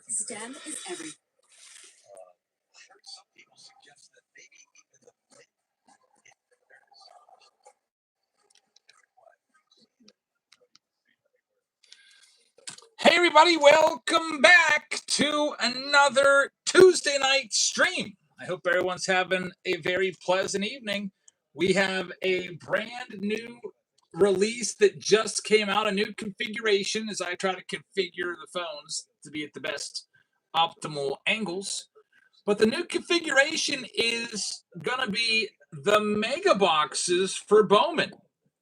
STEM is everything. Hey everybody, welcome back to another Tuesday night stream. I hope everyone's having a very pleasant evening. We have a brand new release that just came out, a new configuration as I try to configure the phones to be at the best optimal angles. But the new configuration is going to be the mega boxes for Bowman.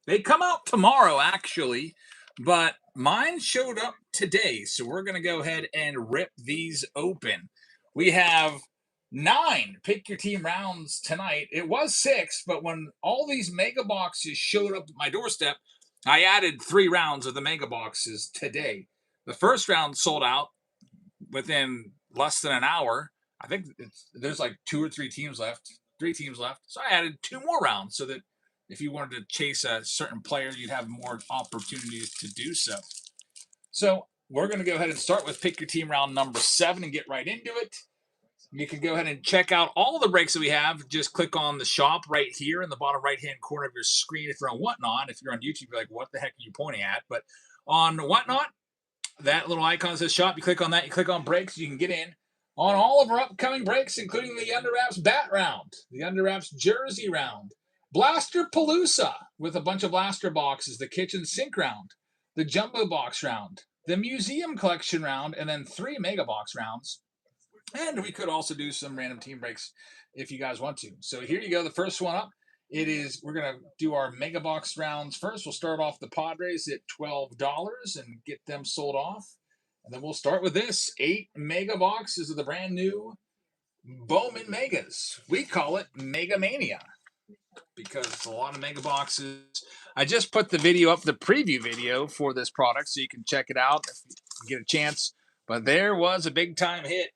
They come out tomorrow, actually, but mine showed up today. So we're going to go ahead and rip these open. We have 9 pick your team rounds tonight. It was 6, but when all these mega boxes showed up at my doorstep, I added 3 rounds of the mega boxes today. The first round sold out within less than an hour. I think there's like 2 or 3 teams left, 3 teams left. So I added 2 more rounds so that if you wanted to chase a certain player, you'd have more opportunities to do so. So we're going to go ahead and start with pick your team round number 7 and get right into it. You can go ahead and check out all the breaks that we have. Just click on the shop right here in the bottom right-hand corner of your screen if you're on Whatnot. If you're on YouTube, you're like, what the heck are you pointing at? But on Whatnot, that little icon says shop. You click on that. You click on breaks. You can get in on all of our upcoming breaks, including the Under Wraps Bat Round, the Under Wraps Jersey Round, Blaster Palooza with a bunch of blaster boxes, the Kitchen Sink Round, the Jumbo Box Round, the Museum Collection Round, and then 3 Mega Box Rounds. And we could also do some random team breaks if you guys want to. So here you go. The first one up. We're going to do our mega box rounds first. We'll start off the Padres at $12 and get them sold off. And then we'll start with this 8 mega boxes of the brand new Bowman Megas. We call it Mega Mania because it's a lot of mega boxes. I just put the video up, the preview video for this product, so you can check it out if you get a chance. But there was a big time hit,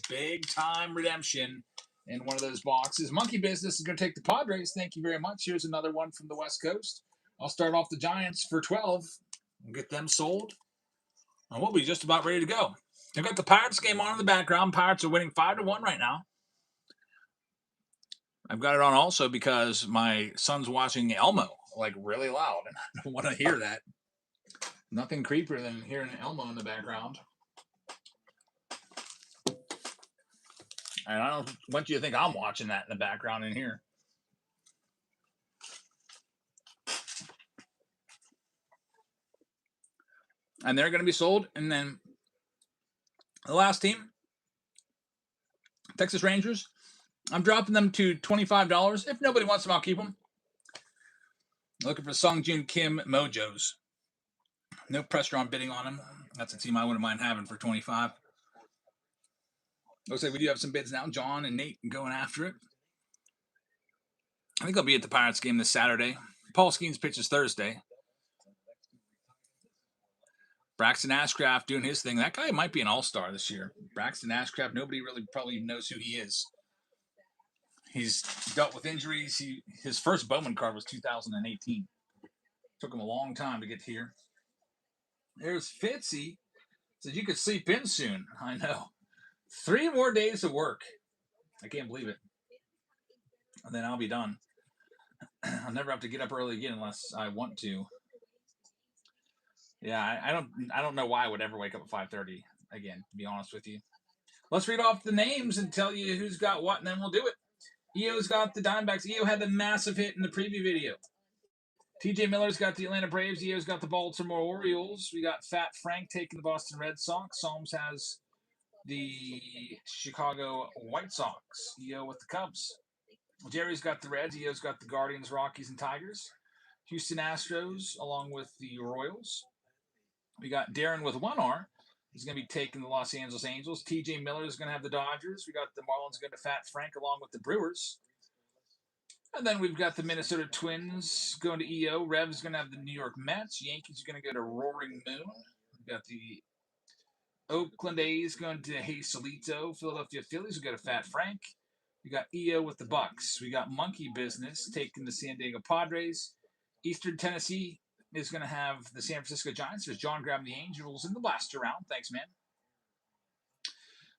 big time redemption in one of those boxes. Monkey Business is going to take the Padres. Thank you very much. Here's another one from the West Coast. I'll start off the Giants for 12 and get them sold. And we'll be just about ready to go. I've got the Pirates game on in the background. Pirates are winning 5-1 right now. I've got it on also because my son's watching Elmo like really loud, and I don't want to hear that. Nothing creepier than hearing Elmo in the background. And I don't want you to think I'm watching that in the background in here. And they're going to be sold. And then the last team, Texas Rangers, I'm dropping them to $25. If nobody wants them, I'll keep them. Looking for Sung Jun Kim Mojos. No pressure on bidding on them. That's a team I wouldn't mind having for $25. Looks like we do have some bids now. John and Nate going after it. I think I'll be at the Pirates game this Saturday. Paul Skeens pitches Thursday. Braxton Ashcraft doing his thing. That guy might be an all-star this year. Braxton Ashcraft, nobody really probably knows who he is. He's dealt with injuries. His first Bowman card was 2018. Took him a long time to get here. There's Fitzy. Said you could sleep in soon. I know. 3 more days of work. I can't believe it. And then I'll be done. I'll never have to get up early again unless I want to. Yeah, I don't know why I would ever wake up at 5:30 again, to be honest with you. Let's read off the names and tell you who's got what, and then we'll do it. EO's got the Diamondbacks. EO had the massive hit in the preview video. TJ Miller's got the Atlanta Braves. EO's got the Baltimore Orioles. We got Fat Frank taking the Boston Red Sox. Psalms has the Chicago White Sox. EO with the Cubs. Jerry's got the Reds. EO's got the Guardians, Rockies, and Tigers. Houston Astros along with the Royals. We got Darren with 1 R. He's going to be taking the Los Angeles Angels. TJ Miller is going to have the Dodgers. We got the Marlins going to Fat Frank along with the Brewers. And then we've got the Minnesota Twins going to EO. Rev's going to have the New York Mets. Yankees are going to go to Roaring Moon. We've got the Oakland A's going to Hazelito. Philadelphia Phillies will go to Fat Frank. We got EO with the Bucks. We got Monkey Business taking the San Diego Padres. Eastern Tennessee is going to have the San Francisco Giants. There's John grabbing the Angels in the blaster round. Thanks, man.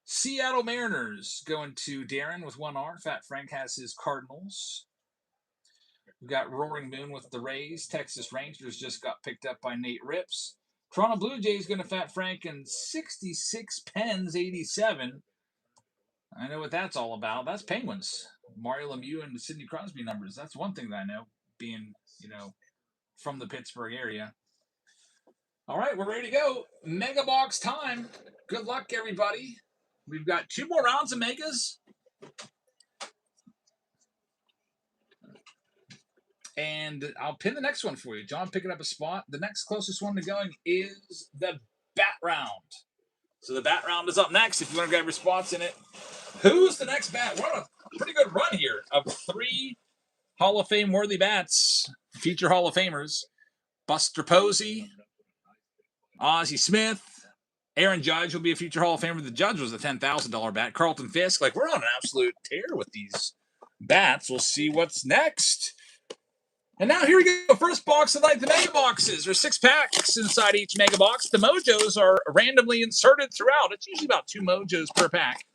Seattle Mariners going to Darren with 1R. Fat Frank has his Cardinals. We've got Roaring Moon with the Rays. Texas Rangers just got picked up by Nate Rips. Toronto Blue Jays going to Fat Frank and 66 Pens 87. I know what that's all about. That's Penguins. Mario Lemieux and Sidney Crosby numbers. That's one thing that I know, being, from the Pittsburgh area. All right, we're ready to go. Mega Box time. Good luck, everybody. We've got 2 more rounds of Megas. And I'll pin the next one for you. John picking up a spot. The next closest one to going is the Bat Round. So the Bat Round is up next if you want to grab your spots in it. Who's the next bat? We're on a pretty good run here of 3 Hall of Fame worthy bats. Future Hall of Famers. Buster Posey, Ozzie Smith, Aaron Judge will be a future Hall of Famer. The Judge was a $10,000 bat. Carlton Fisk. We're on an absolute tear with these bats. We'll see what's next. And now here we go. First box of the night, the Mega Boxes. There's 6 packs inside each Mega Box. The Mojos are randomly inserted throughout. It's usually about 2 Mojos per pack.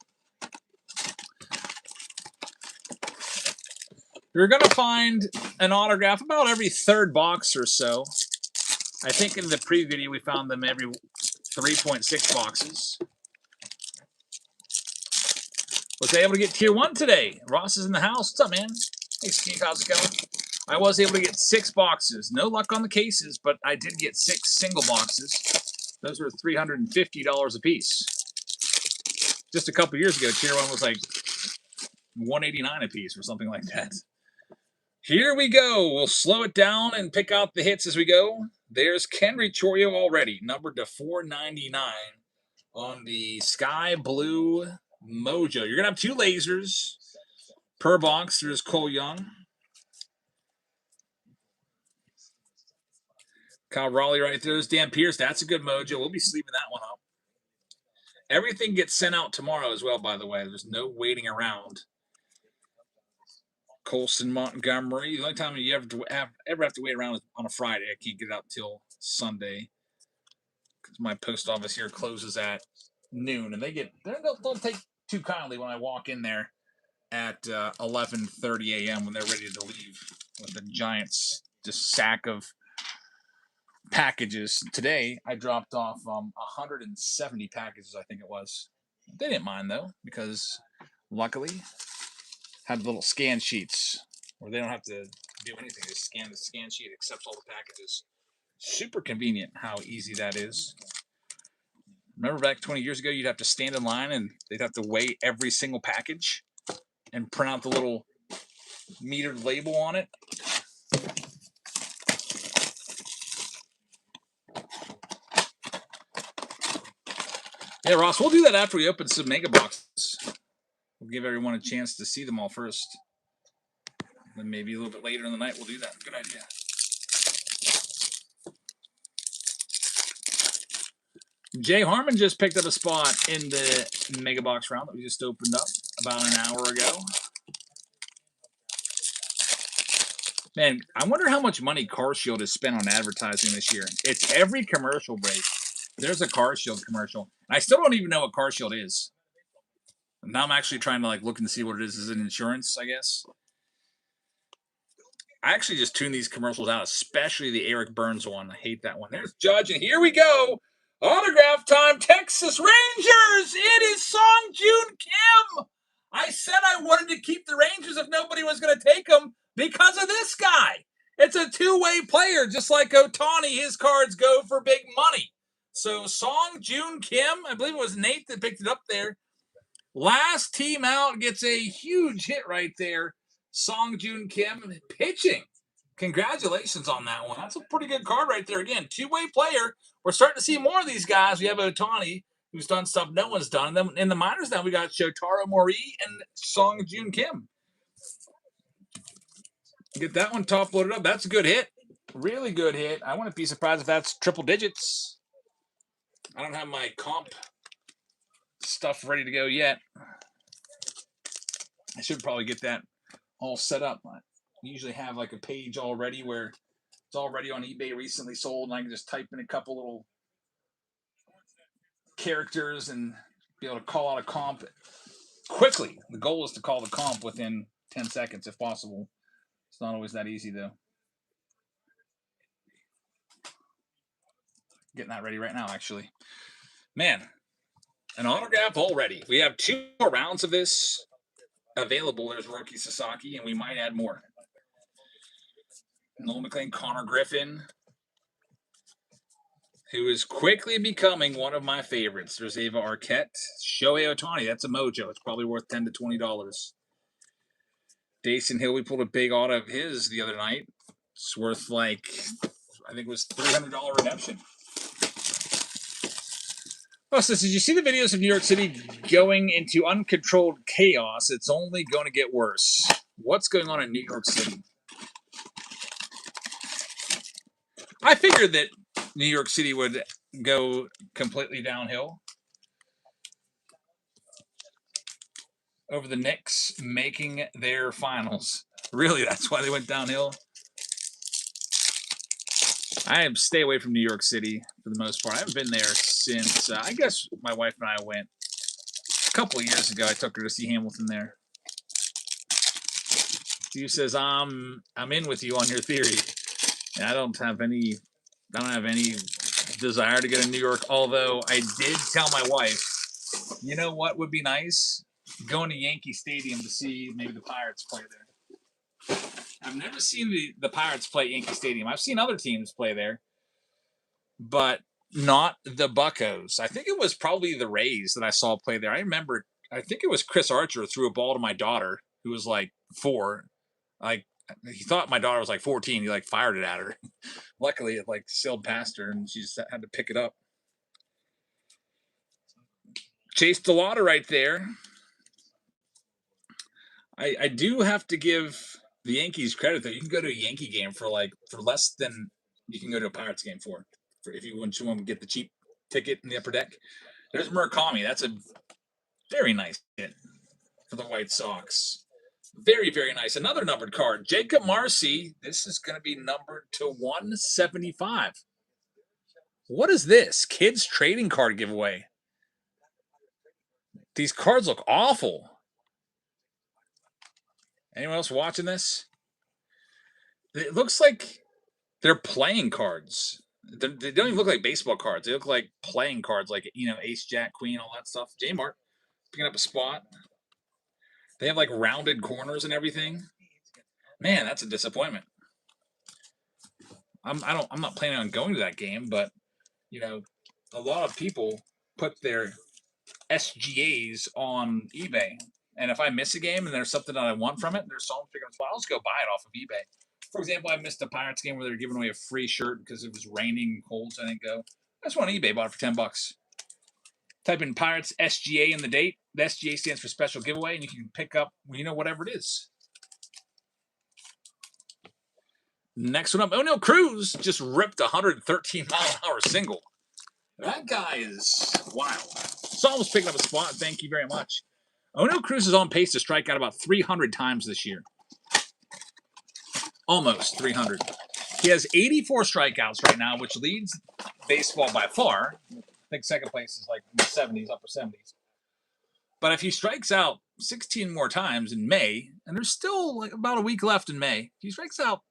You're going to find an autograph about every 3rd box or so. I think in the pre-video we found them every 3.6 boxes. Was able to get Tier 1 today. Ross is in the house. What's up, man? Hey, Steve. How's it going? I was able to get 6 boxes. No luck on the cases, but I did get 6 single boxes. Those were $350 a piece. Just a couple years ago, Tier 1 was like $189 a piece or something like that. Here we go. We'll slow it down and pick out the hits as we go. There's Kenry Chorio already, numbered to 499 on the Sky Blue Mojo. You're going to have 2 lasers per box. There's Cole Young. Kyle Raleigh right there. There's Dan Pierce. That's a good Mojo. We'll be sleeving that one up. Everything gets sent out tomorrow as well, by the way. There's no waiting around. Colson Montgomery. The only time you ever have to wait around is on a Friday. I can't get it out till Sunday because my post office here closes at noon, and they don't take too kindly when I walk in there at 11:30 a.m. when they're ready to leave with a giant just sack of packages. Today I dropped off 170 packages, I think it was. They didn't mind though because luckily had little scan sheets where they don't have to do anything. Just scan the scan sheet, accepts all the packages. Super convenient how easy that is. Remember back 20 years ago, you'd have to stand in line and they'd have to weigh every single package and print out the little metered label on it. Yeah, Ross, we'll do that after we open some Mega Boxes. We'll give everyone a chance to see them all first. Then maybe a little bit later in the night we'll do that. Good idea. Jay Harmon just picked up a spot in the Mega Box round that we just opened up about an hour ago. Man, I wonder how much money CarShield has spent on advertising this year. It's every commercial break. There's a CarShield commercial. I still don't even know what CarShield is. Now I'm actually trying to look and see what it is. Is it insurance, I guess? I actually just tune these commercials out, especially the Eric Burns one. I hate that one. There's Judge, and here we go. Autograph time, Texas Rangers. It is Song Joon Kim. I said I wanted to keep the Rangers if nobody was going to take them because of this guy. It's a 2-way player, just like Ohtani. His cards go for big money. So Song Joon Kim, I believe it was Nate that picked it up there. Last team out gets a huge hit right there. Song Joon Kim pitching. Congratulations on that one. That's a pretty good card right there. Again, 2-way player. We're starting to see more of these guys. We have Ohtani. who's done stuff no one's done. And then in the minors now, we got Shotaro Mori and Song Joon Kim. Get that one top loaded up. That's a good hit. Really good hit. I wouldn't be surprised if that's triple digits. I don't have my comp stuff ready to go yet. I should probably get that all set up. I usually have like a page already where it's already on eBay recently sold, and I can just type in a couple little characters and be able to call out a comp quickly. The goal is to call the comp within 10 seconds if possible. It's not always that easy though. Getting that ready right now, actually. Man, an autograph already. We have 2 more rounds of this available. There's Roki Sasaki, and we might add more. Noel McLean, Connor Griffin, who is quickly becoming one of my favorites. There's Ava Arquette. Shohei Ohtani, that's a mojo. It's probably worth $10 to $20. Dason Hill, we pulled a big auto of his the other night. It's worth like, I think it was $300 redemption. Oh, so did you see the videos of New York City going into uncontrolled chaos? It's only going to get worse. What's going on in New York City? I figured that New York City would go completely downhill over the Knicks making their finals. Really, that's why they went downhill? I stay away from New York City for the most part. I haven't been there since, I guess my wife and I went a couple of years ago. I took her to see Hamilton there. Steve says, I'm in with you on your theory. And I don't have any desire to go to New York, although I did tell my wife, you know what would be nice? Going to Yankee Stadium to see maybe the Pirates play there. I've never seen the Pirates play Yankee Stadium. I've seen other teams play there, but not the Buccos. I think it was probably the Rays that I saw play there. I remember, I think it was Chris Archer threw a ball to my daughter, who was like 4. Like, he thought my daughter was like 14. He like fired it at her. Luckily, it like sailed past her, and she just had to pick it up. Chase DeLauder right there. I do have to give the Yankees credit though. You can go to a Yankee game for less than you can go to a Pirates game for if you want to get the cheap ticket in the upper deck. There's Murakami. That's a very nice hit for the White Sox. Very, very nice. Another numbered card. Jacob Marcy. This is going to be numbered to 175. What is this? Kids trading card giveaway. These cards look awful. Anyone else watching this? It looks like they're playing cards. They don't even look like baseball cards. They look like playing cards, like, ace, jack, queen, all that stuff. J-Mart picking up a spot. They have like rounded corners and everything. Man, that's a disappointment. I'm not planning on going to that game, but a lot of people put their SGAs on eBay. And if I miss a game and there's something that I want from it, there's someone picking up a spot, I'll just go buy it off of eBay. For example, I missed a Pirates game where they were giving away a free shirt because it was raining and cold, so I didn't go. I just went on eBay, bought it for $10. Type in Pirates SGA in the date. The SGA stands for special giveaway, and you can pick up, whatever it is. Next one up, O'Neal Cruz just ripped a 113-mile-an-hour single. That guy is wild. Saul was picking up a spot. Thank you very much. O'Neal Cruz is on pace to strike out about 300 times this year. Almost 300. He has 84 strikeouts right now, which leads baseball by far. I think second place is like in the 70s, upper 70s. But if he strikes out 16 more times in May, and there's still like about a week left in May, if he strikes out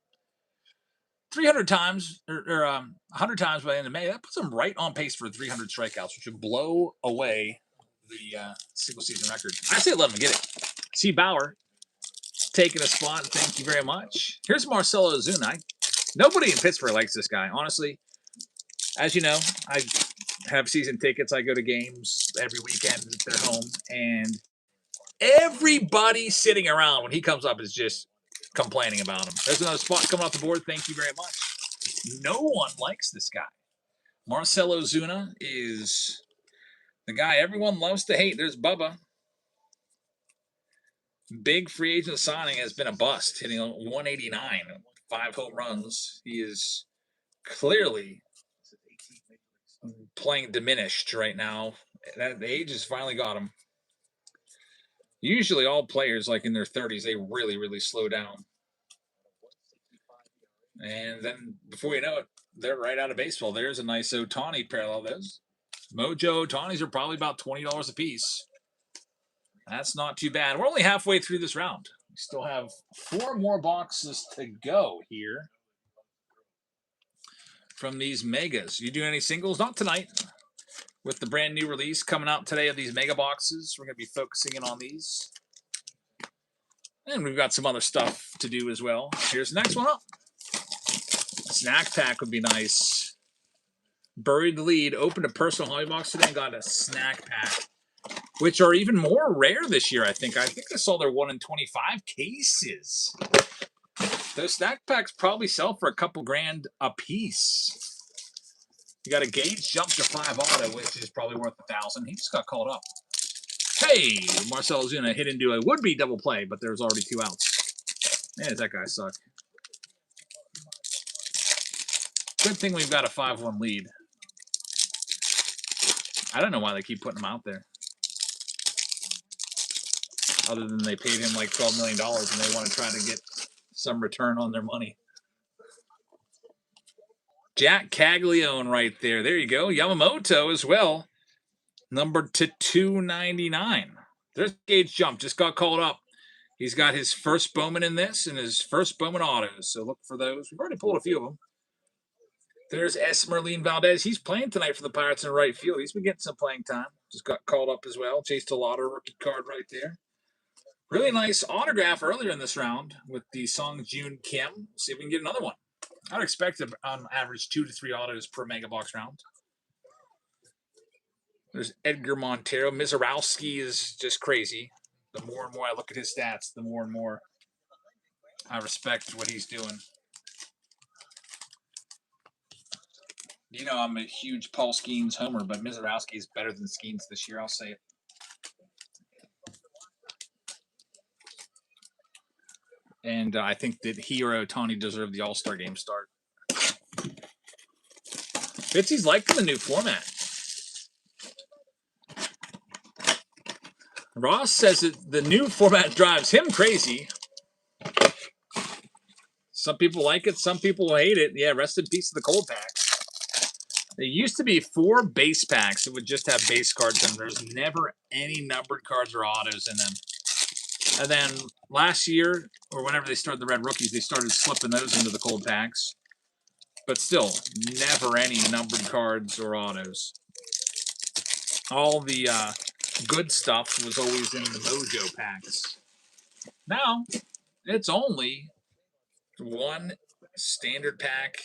300 times or 100 times by the end of May, that puts him right on pace for 300 strikeouts, which would blow away the single season record. I say let him get it. C. Bauer taking a spot. Thank you very much. Here's Marcell Ozuna. Nobody in Pittsburgh likes this guy, honestly. As you know, I have season tickets. I go to games every weekend at their home, and everybody sitting around when he comes up is just complaining about him. There's another spot coming off the board. Thank you very much. No one likes this guy. Marcell Ozuna is The guy everyone loves to hate. There's Bubba. Big free agent signing has been a bust, hitting 189, 5 home runs. He is clearly playing diminished right now. That the age has finally got him. Usually all players like in their 30s, they really, really slow down. And then before you know it, they're right out of baseball. There's a nice Ohtani parallel. Those Mojo Ohtanis are probably about $20 a piece. That's not too bad. We're only halfway through this round. We still have 4 more boxes to go here from these megas. You do any singles? Not tonight. With the brand new release coming out today of these mega boxes, we're going to be focusing in on these. And we've got some other stuff to do as well. Here's the next one up. Snack pack would be nice. Buried the lead. Opened a personal hobby box today and got a snack pack, which are even more rare this year, I think. I saw their 1 in 25 cases. Those snack packs probably sell for a couple grand a piece. You got a Gage jump to 5 auto, which is probably worth $1,000. He just got called up. Hey, Marcell Ozuna hit into a would-be double play, but there's already 2 outs. Man, does that guy suck. Good thing we've got a 5-1 lead. I don't know why they keep putting him out there. Other than they paid him like $12 million and they want to try to get some return on their money. Jack Caglione right there. There you go. Yamamoto as well. Numbered to 299. There's Gage jump. Just got called up. He's got his first Bowman in this and his first Bowman autos. So look for those. We've already pulled a few of them. There's Esmerlin Valdez. He's playing tonight for the Pirates in right field. He's been getting some playing time. Just got called up as well. Chase Delauder rookie card right there. Really nice autograph earlier in this round with the Song Joon Kim. See if we can get another one. I'd expect on average 2 to 3 autos per mega box round. There's Edgar Montero. Mizarowski is just crazy. The more and more I look at his stats, the more and more I respect what he's doing. You know, I'm a huge Paul Skeens homer, but Mizarowski is better than Skeens this year. I'll say it. And I think that he or Ohtani deserve the All-Star game start. Fitzy's liking the new format. Ross says that the new format drives him crazy. Some people like it. Some people hate it. Yeah, rest in peace to the cold packs. There used to be 4 base packs that would just have base cards in them. There's never any numbered cards or autos in them. And then last year, or whenever they started the Red Rookies, they started slipping those into the cold packs. But still, never any numbered cards or autos. All the good stuff was always in the Mojo packs. Now, it's only 1 standard pack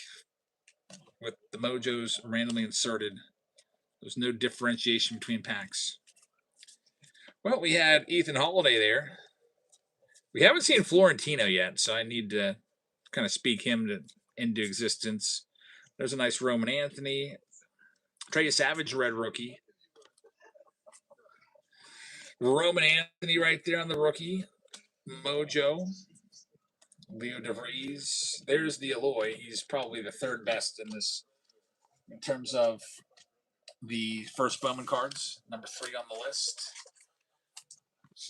with the Mojos randomly inserted. There's no differentiation between packs. Well, we had Ethan Holiday there. We haven't seen Florentino yet, so I need to kind of speak him into existence. There's a nice Roman Anthony. Trey Savage, red rookie. Roman Anthony right there on the rookie. Mojo. Leo DeVries. There's the Eloy. He's probably the 3rd best in this in terms of the first Bowman cards. Number 3 on the list.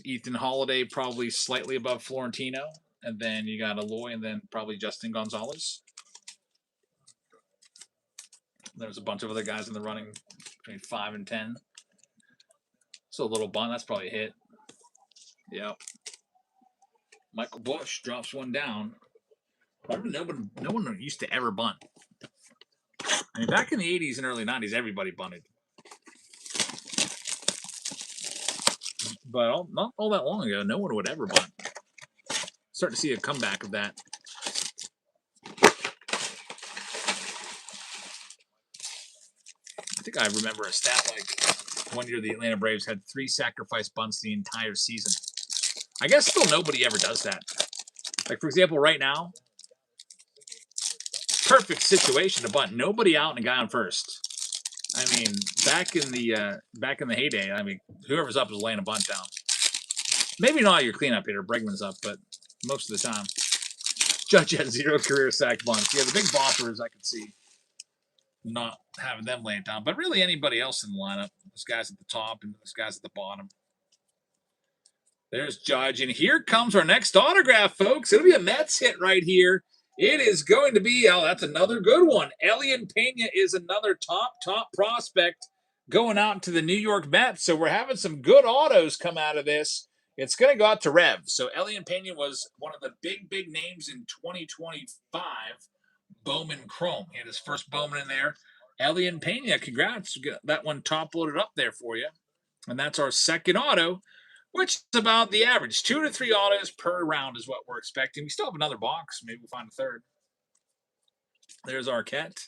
Ethan Holiday probably slightly above Florentino. And then you got Eloy and then probably Justin Gonzalez. There's a bunch of other guys in the running between 5 and 10. So a little bunt. That's probably a hit. Yep. Michael Bush drops one down. No one used to ever bunt. I mean, back in the 80s and early 90s, everybody bunted. But not all that long ago, no one would ever bunt. Starting to see a comeback of that. I think I remember a stat like one year the Atlanta Braves had 3 sacrifice bunts the entire season. I guess still nobody ever does that. Like, for example, right now, perfect situation to bunt. Nobody out and a guy on first. I mean, back in the heyday, I mean, whoever's up is laying a bunt down. Maybe not your cleanup hitter, Bregman's up, but most of the time. Judge had 0 career sack bunts. Yeah, the big boppers I could see not having them lay it down, but really anybody else in the lineup. Those guys at the top and those guys at the bottom. There's Judge, and here comes our next autograph, folks. It'll be a Mets hit right here. It is going to be, oh, that's another good one. Elian Pena is another top prospect going out to the New York Mets. So we're having some good autos come out of this. It's going to go out to Rev. So Elian Pena was one of the big names in 2025. Bowman Chrome. He had his first Bowman in there. Elian Pena, congrats. That one top loaded up there for you. And that's our second auto, which is about the average. 2 to 3 autos per round is what we're expecting. We still have another box. Maybe we'll find a third. There's Arquette.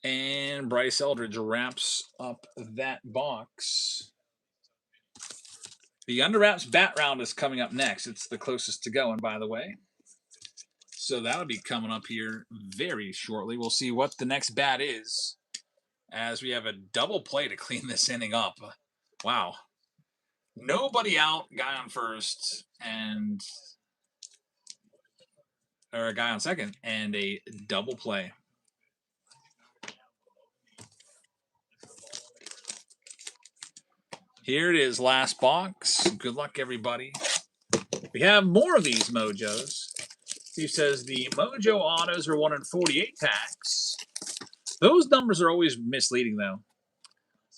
And Bryce Eldridge wraps up that box. The Under Wraps Bat Round is coming up next. It's the closest to going, by the way. So that'll be coming up here very shortly. We'll see what the next bat is as we have a double play to clean this inning up. Wow. Nobody out, guy on first, or a guy on second, and a double play. Here it is, last box. Good luck, everybody. We have more of these Mojos. Steve says the Mojo autos are 1 in 48 packs. Those numbers are always misleading, though.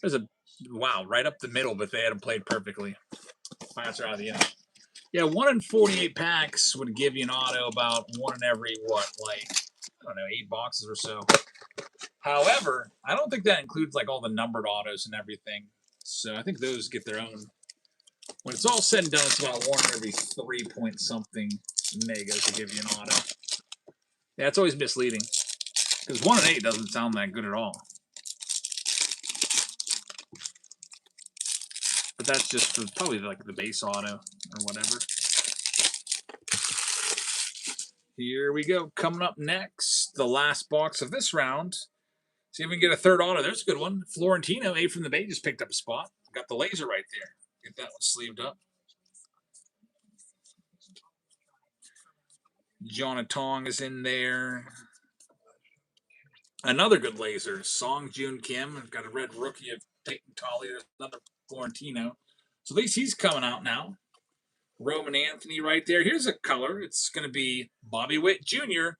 There's a, wow, right up the middle, but they hadn't played perfectly. Plants are out of the end. Yeah, 1 in 48 packs would give you an auto about 1 in every, what, like, I don't know, 8 boxes or so. However, I don't think that includes, like, all the numbered autos and everything. So I think those get their own. When it's all said and done, it's about 1 in every 3 point something megas to give you an auto. Yeah, it's always misleading. Because 1 in 8 doesn't sound that good at all. But that's just for probably like the base auto or whatever. Here we go. Coming up next, the last box of this round. See if we can get a third auto. There's a good one. Florentino, A from the Bay, just picked up a spot. Got the laser right there. Get that one sleeved up. Jonah Tong is in there. Another good laser. Song Joon Kim. Got a red rookie of Peyton Tolley. There's another Florentino. So at least he's coming out now. Roman Anthony right there. Here's a color. It's going to be Bobby Witt Jr.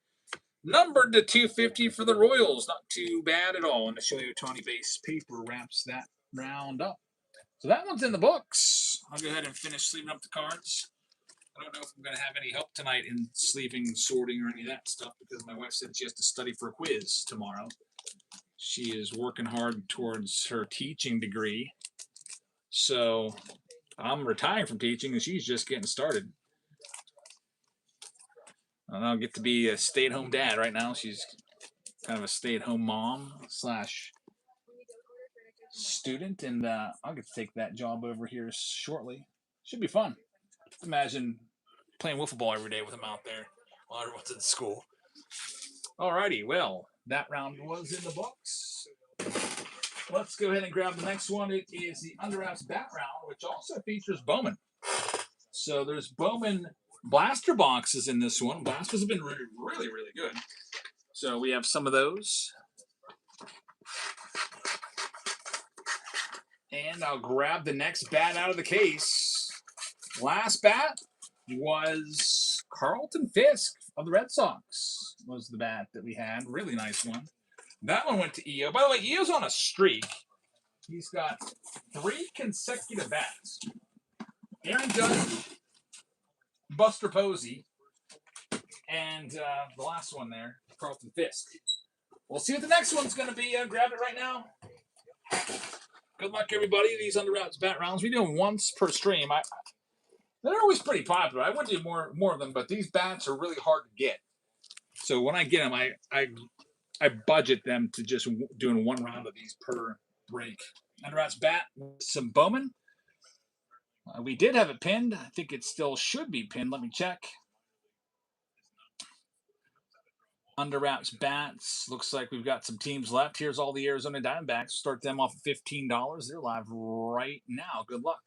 Numbered to 250 for the Royals. Not too bad at all. And the Shohei Ohtani base paper wraps that round up. So that one's in the books. I'll go ahead and finish sleeving up the cards. I don't know if I'm going to have any help tonight in sleeving, sorting, or any of that stuff because my wife said she has to study for a quiz tomorrow. She is working hard towards her teaching degree. So I'm retiring from teaching and she's just getting started. And I'll get to be a stay-at-home dad right now. She's kind of a stay-at-home mom / student, and I'll get to take that job over here shortly. Should be fun. Imagine playing wiffle ball every day with them out there while everyone's in school. Alrighty, well, that round was in the books. Let's go ahead and grab the next one. It is the Under Wraps Bat Round, which also features Bowman. So there's Bowman blaster boxes in this one. Blasters have been really good. So we have some of those. And I'll grab the next bat out of the case. Last bat was Carlton Fisk of the Red Sox was the bat that we had. Really nice one. That one went to EO. By the way, EO's on a streak. He's got 3 consecutive bats. Aaron Judge, Buster Posey, and the last one there, Carlton Fisk. We'll see what the next one's going to be. Grab it right now. Good luck, everybody. These Under Wraps Bat Rounds, we do them once per stream. They're always pretty popular. I would do more of them, but these bats are really hard to get. So when I get them, I budget them to just doing 1 round of these per break. Under Wraps Bat, some Bowman. We did have it pinned. I think it still should be pinned. Let me check. Under wraps bats. Looks like we've got some teams left. Here's all the Arizona Diamondbacks. Start them off at $15. They're live right now. Good luck.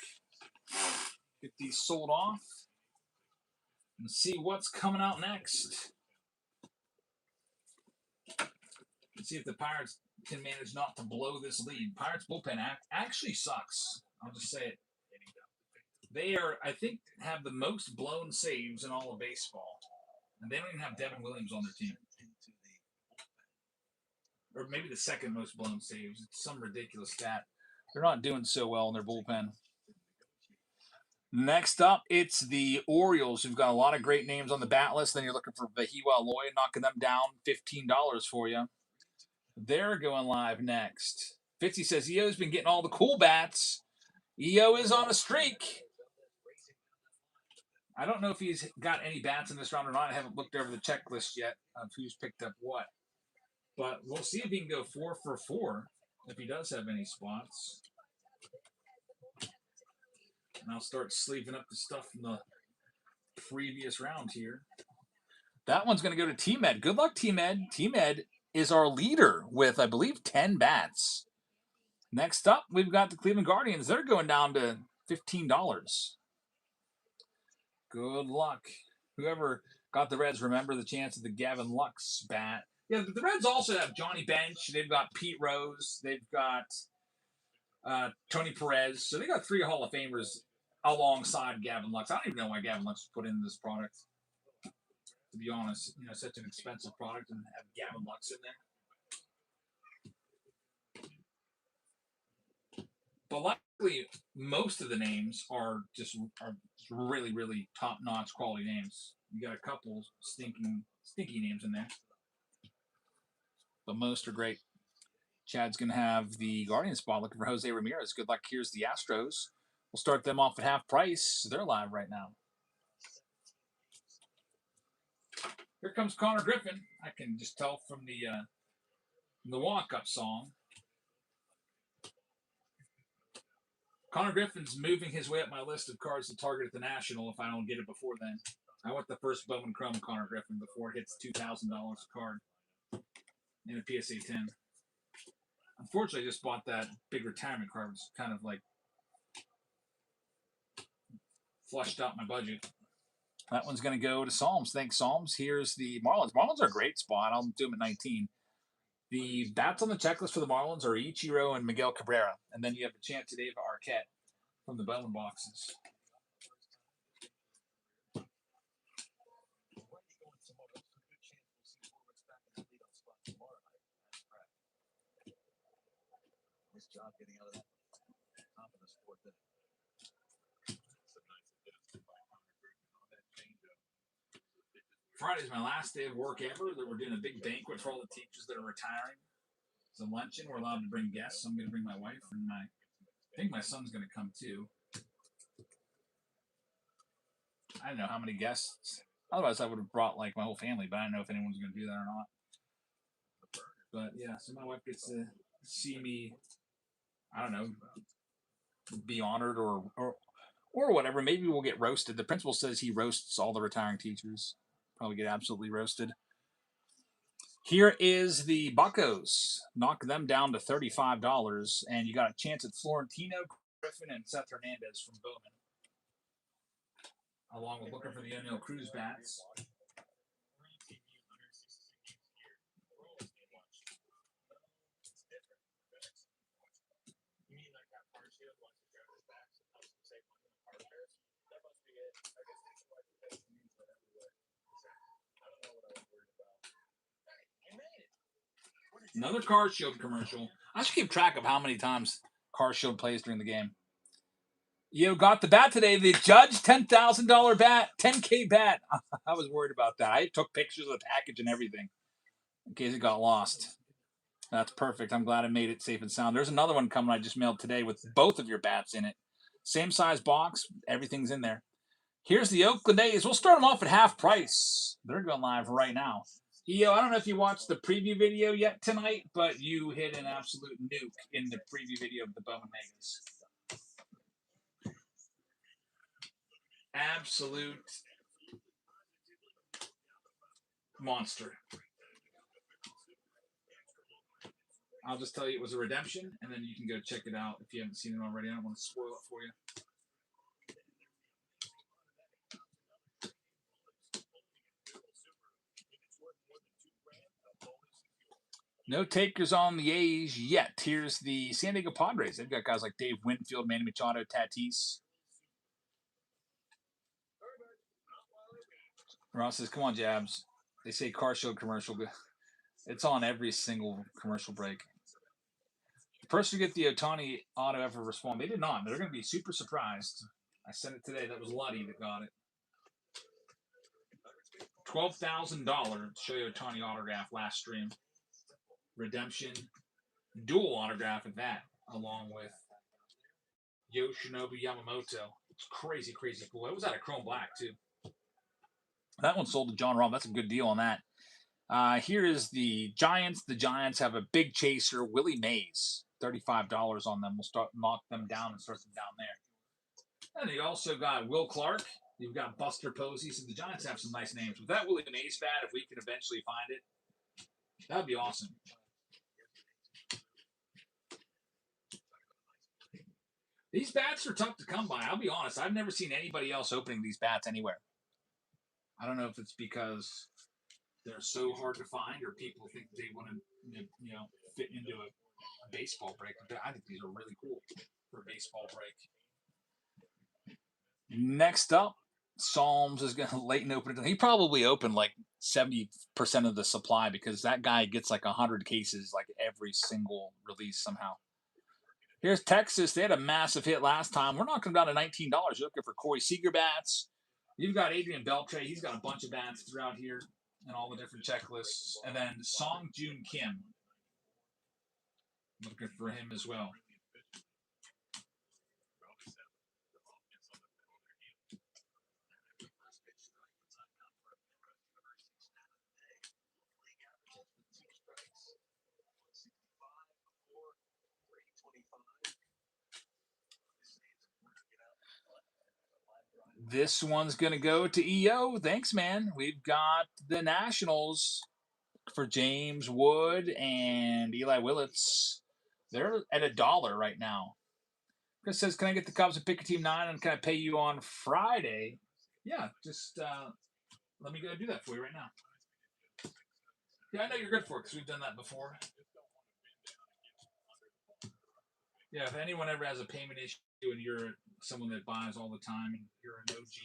Get these sold off and see what's coming out next. Let's see if the Pirates can manage not to blow this lead. Pirates bullpen actually sucks. I'll just say it. They are, I think, have the most blown saves in all of baseball. And they don't even have Devin Williams on their team. Or maybe the second most blown saves. It's some ridiculous stat. They're not doing so well in their bullpen. Next up, it's the Orioles, who've got a lot of great names on the bat list. Then you're looking for Vahiwa Loy, knocking them down $15 for you. They're going live next. Fitzy says EO's been getting all the cool bats. EO is on a streak. I don't know if he's got any bats in this round or not. I haven't looked over the checklist yet of who's picked up what. But we'll see if he can go 4 for 4 if he does have any spots. And I'll start sleeving up the stuff from the previous round here. That one's going to go to T-Med. Good luck, T-Med. T-Med is our leader with, I believe, 10 bats. Next up, we've got the Cleveland Guardians. They're going down to $15. Good luck. Whoever got the Reds, remember the chance of the Gavin Lux bat. Yeah, but the Reds also have Johnny Bench. They've got Pete Rose. They've got Tony Perez. So they got 3 Hall of Famers alongside Gavin Lux. I don't even know why Gavin Lux was put into this product. To be honest, such an expensive product and have Gavin Lux in there. But luckily, most of the names are really, really top-notch quality names. You got a couple stinky names in there, but most are great. Chad's going to have the Guardian spot looking for Jose Ramirez. Good luck. Here's the Astros. We'll start them off at half price. They're live right now. Here comes Connor Griffin. I can just tell from the walk-up song. Connor Griffin's moving his way up my list of cards to target at the National if I don't get it before then. I want the first Bowman Chrome Connor Griffin before it hits $2,000 a card in a PSA 10. Unfortunately, I just bought that big retirement card. It's kind of like flushed out my budget. That one's going to go to Psalms. Thanks, Psalms. Here's the Marlins. Marlins are a great spot. I'll do them at 19. The bats on the checklist for the Marlins are Ichiro and Miguel Cabrera. And then you have a chance to Dave Arquette from the Bowman boxes. Job getting out of that top of the sport. Friday's my last day of work ever. We're doing a big banquet for all the teachers that are retiring. It's a luncheon. We're allowed to bring guests. I'm going to bring my wife and I think my son's going to come too. I don't know how many guests. Otherwise, I would have brought like my whole family, but I don't know if anyone's going to do that or not. But yeah, so my wife gets to see me. I don't know, be honored or whatever. Maybe we'll get roasted. The principal says he roasts all the retiring teachers. Probably get absolutely roasted. Here is the Buccos. Knock them down to $35, and you got a chance at Florentino, Griffin, and Seth Hernandez from Bowman, along with looking for the O'Neill Cruz bats. Another Car Shield commercial. I should keep track of how many times Car Shield plays during the game. Got the bat today. The Judge $10,000 bat, $10K bat. I was worried about that. I took pictures of the package and everything in case it got lost. That's perfect. I'm glad I made it safe and sound. There's another one coming I just mailed today with both of your bats in it. Same size box. Everything's in there. Here's the Oakland A's. We'll start them off at half price. They're going live right now. I don't know if you watched the preview video yet tonight, but you hit an absolute nuke in the preview video of the Bowman Megas. Absolute monster. I'll just tell you it was a redemption, and then you can go check it out if you haven't seen it already. I don't want to spoil it for you. No takers on the A's yet. Here's the San Diego Padres. They've got guys like Dave Winfield, Manny Machado, Tatis. Ross says, come on, Jabs. They say car show commercial. It's on every single commercial break. The person who get the Ohtani auto ever respond. They did not. They're going to be super surprised. I sent it today. That was Luddy that got it. $12,000 Shohei Ohtani autograph last stream. Redemption. Dual autograph at that, along with Yoshinobu Yamamoto. It's crazy, crazy cool. It was out of chrome black, too. That one sold to John Robb. That's a good deal on that. Here is the Giants. The Giants have a big chaser, Willie Mays. $35 on them. We'll knock them down and start them down there. And you also got Will Clark. You've got Buster Posey. So the Giants have some nice names. With that Willie Mays bat, if we can eventually find it, that would be awesome. These bats are tough to come by. I'll be honest. I've never seen anybody else opening these bats anywhere. I don't know if it's because they're so hard to find or people think they want to, fit into a baseball break. I think these are really cool for a baseball break. Next up, Psalms is going to late and open it. He probably opened like 70% of the supply because that guy gets like 100 cases like every single release somehow. Here's Texas. They had a massive hit last time. We're knocking them down to $19. You're looking for Corey Seager bats. You've got Adrian Beltre. He's got a bunch of bats throughout here and all the different checklists. And then Song Joon Kim. Looking for him as well. This one's going to go to EO. Thanks, man. We've got the Nationals for James Wood and Eli Willits. They're at $1 right now. Chris says, can I get the Cubs and pick a team 9 and can I pay you on Friday? Yeah, just let me go do that for you right now. Yeah, I know you're good for it because we've done that before. Yeah, if anyone ever has a payment issue and you're someone that buys all the time and you're an OG,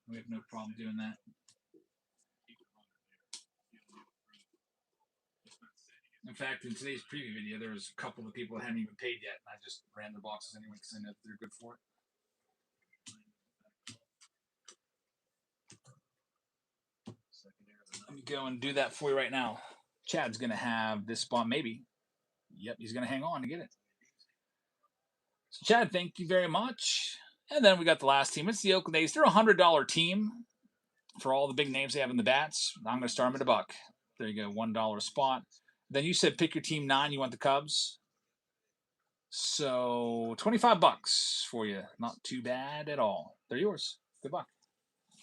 we have no problem doing that. In fact, in today's preview video, there was a couple of people that hadn't even paid yet, and I just ran their boxes anyway because I know they're good for it. Let me go and do that for you right now. Chad's going to have this spot, maybe. Yep, he's going to hang on to get it. So, Chad, thank you very much. And then we got the last team. It's the Oakland A's. They're a $100 team for all the big names they have in the bats. I'm going to start them at $1. There you go, $1 spot. Then you said pick your team 9. You want the Cubs. So $25 for you. Not too bad at all. They're yours. Good luck.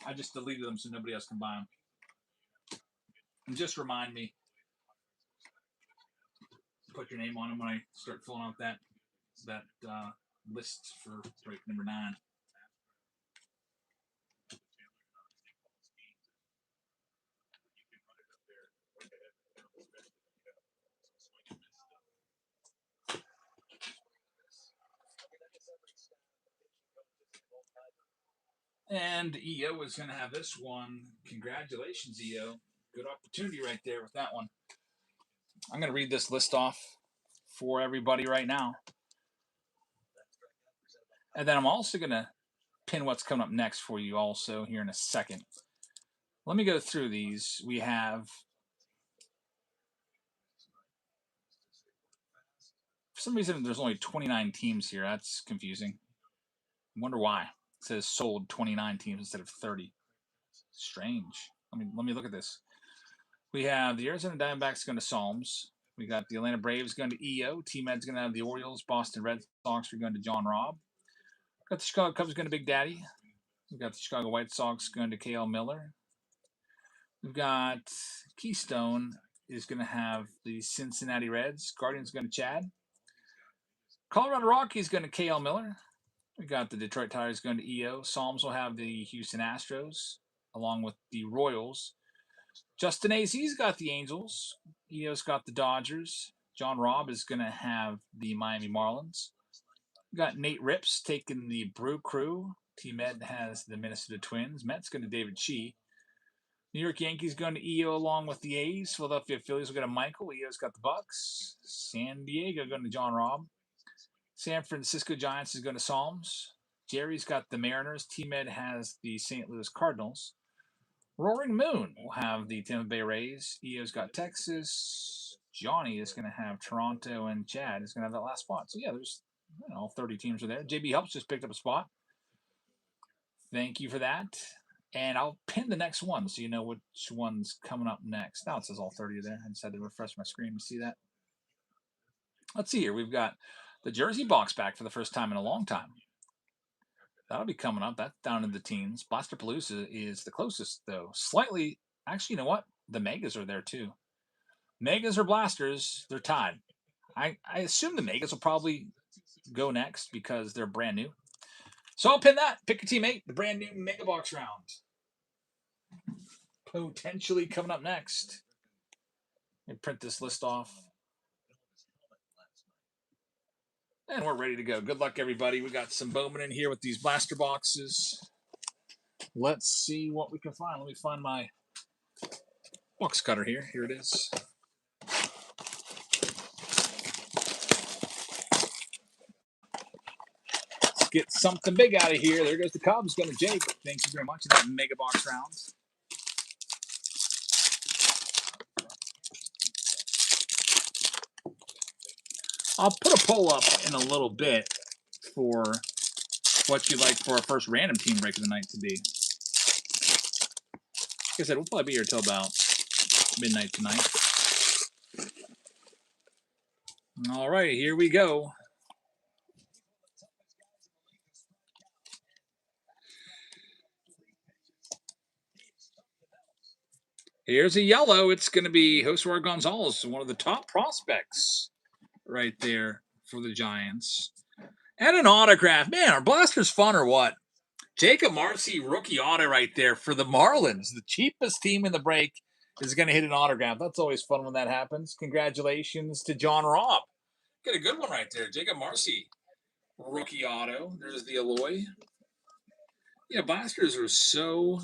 I just deleted them so nobody else can buy them. And just remind me. Put your name on them when I start filling out that list for break number 9. And EO is going to have this one. Congratulations, EO. Good opportunity right there with that one. I'm going to read this list off for everybody right now. And then I'm also going to pin what's coming up next for you also here in a second. Let me go through these. We have, for some reason, there's only 29 teams here. That's confusing. I wonder why. It says sold 29 teams instead of 30. Strange. Let me look at this. We have the Arizona Diamondbacks going to Psalms. We got the Atlanta Braves going to EO. T-Med's going to have the Orioles. Boston Red Sox are going to John Robb. Got the Chicago Cubs going to Big Daddy. We've got the Chicago White Sox going to KL Miller. We've got Keystone is going to have the Cincinnati Reds. Guardians going to Chad. Colorado Rockies going to KL Miller. We got the Detroit Tigers going to EO. Psalms will have the Houston Astros along with the Royals. Justin AZ's got the Angels. EO's got the Dodgers. John Robb is going to have the Miami Marlins. We got Nate Rips taking the Brew Crew. T-Med has the Minnesota Twins. Mets going to David Shee. New York Yankees going to EO along with the A's. Philadelphia Phillies will go to Michael. EO's got the Bucks. San Diego going to John Robb. San Francisco Giants is going to Psalms. Jerry's got the Mariners. T-Med has the St. Louis Cardinals. Roaring Moon will have the Tampa Bay Rays. EO's got Texas. Johnny is going to have Toronto, and Chad is going to have that last spot. So, yeah, there's all 30 teams are there. JB Helps just picked up a spot. Thank you for that. And I'll pin the next one so you know which one's coming up next. Now it says all 30 there. I just had to refresh my screen to see that. Let's see here. We've got the Jersey box back for the first time in a long time. That'll be coming up. That's down in the teens. Blasterpalooza is the closest, though. Slightly. Actually, you know what? The Megas are there, too. Megas or Blasters, they're tied. I assume the Megas will probably go next because they're brand new. So I'll pin that. Pick your teammate. The brand new Mega Box round. Potentially coming up next. And print this list off. And we're ready to go. Good luck, everybody. We got some Bowman in here with these blaster boxes. Let's see what we can find. Let me find my box cutter here. Here it is. Let's get something big out of here. There goes the Cubs. Going to Jake. Thank you very much for that Mega Box round. I'll put a poll up in a little bit for what you'd like for our first random team break of the night to be. Like I said, we'll probably be here till about midnight tonight. All right, here we go. Here's a yellow. It's going to be Josué Gonzalez, one of the top prospects right there for the Giants. And an autograph. Man, are blasters fun or what? Jacob Marcy rookie auto right there for the Marlins. The cheapest team in the break is going to hit an autograph. That's always fun when that happens. Congratulations to John Robb. Get a good one right there. Jacob Marcy rookie auto. There's the Eloy. Yeah, blasters are so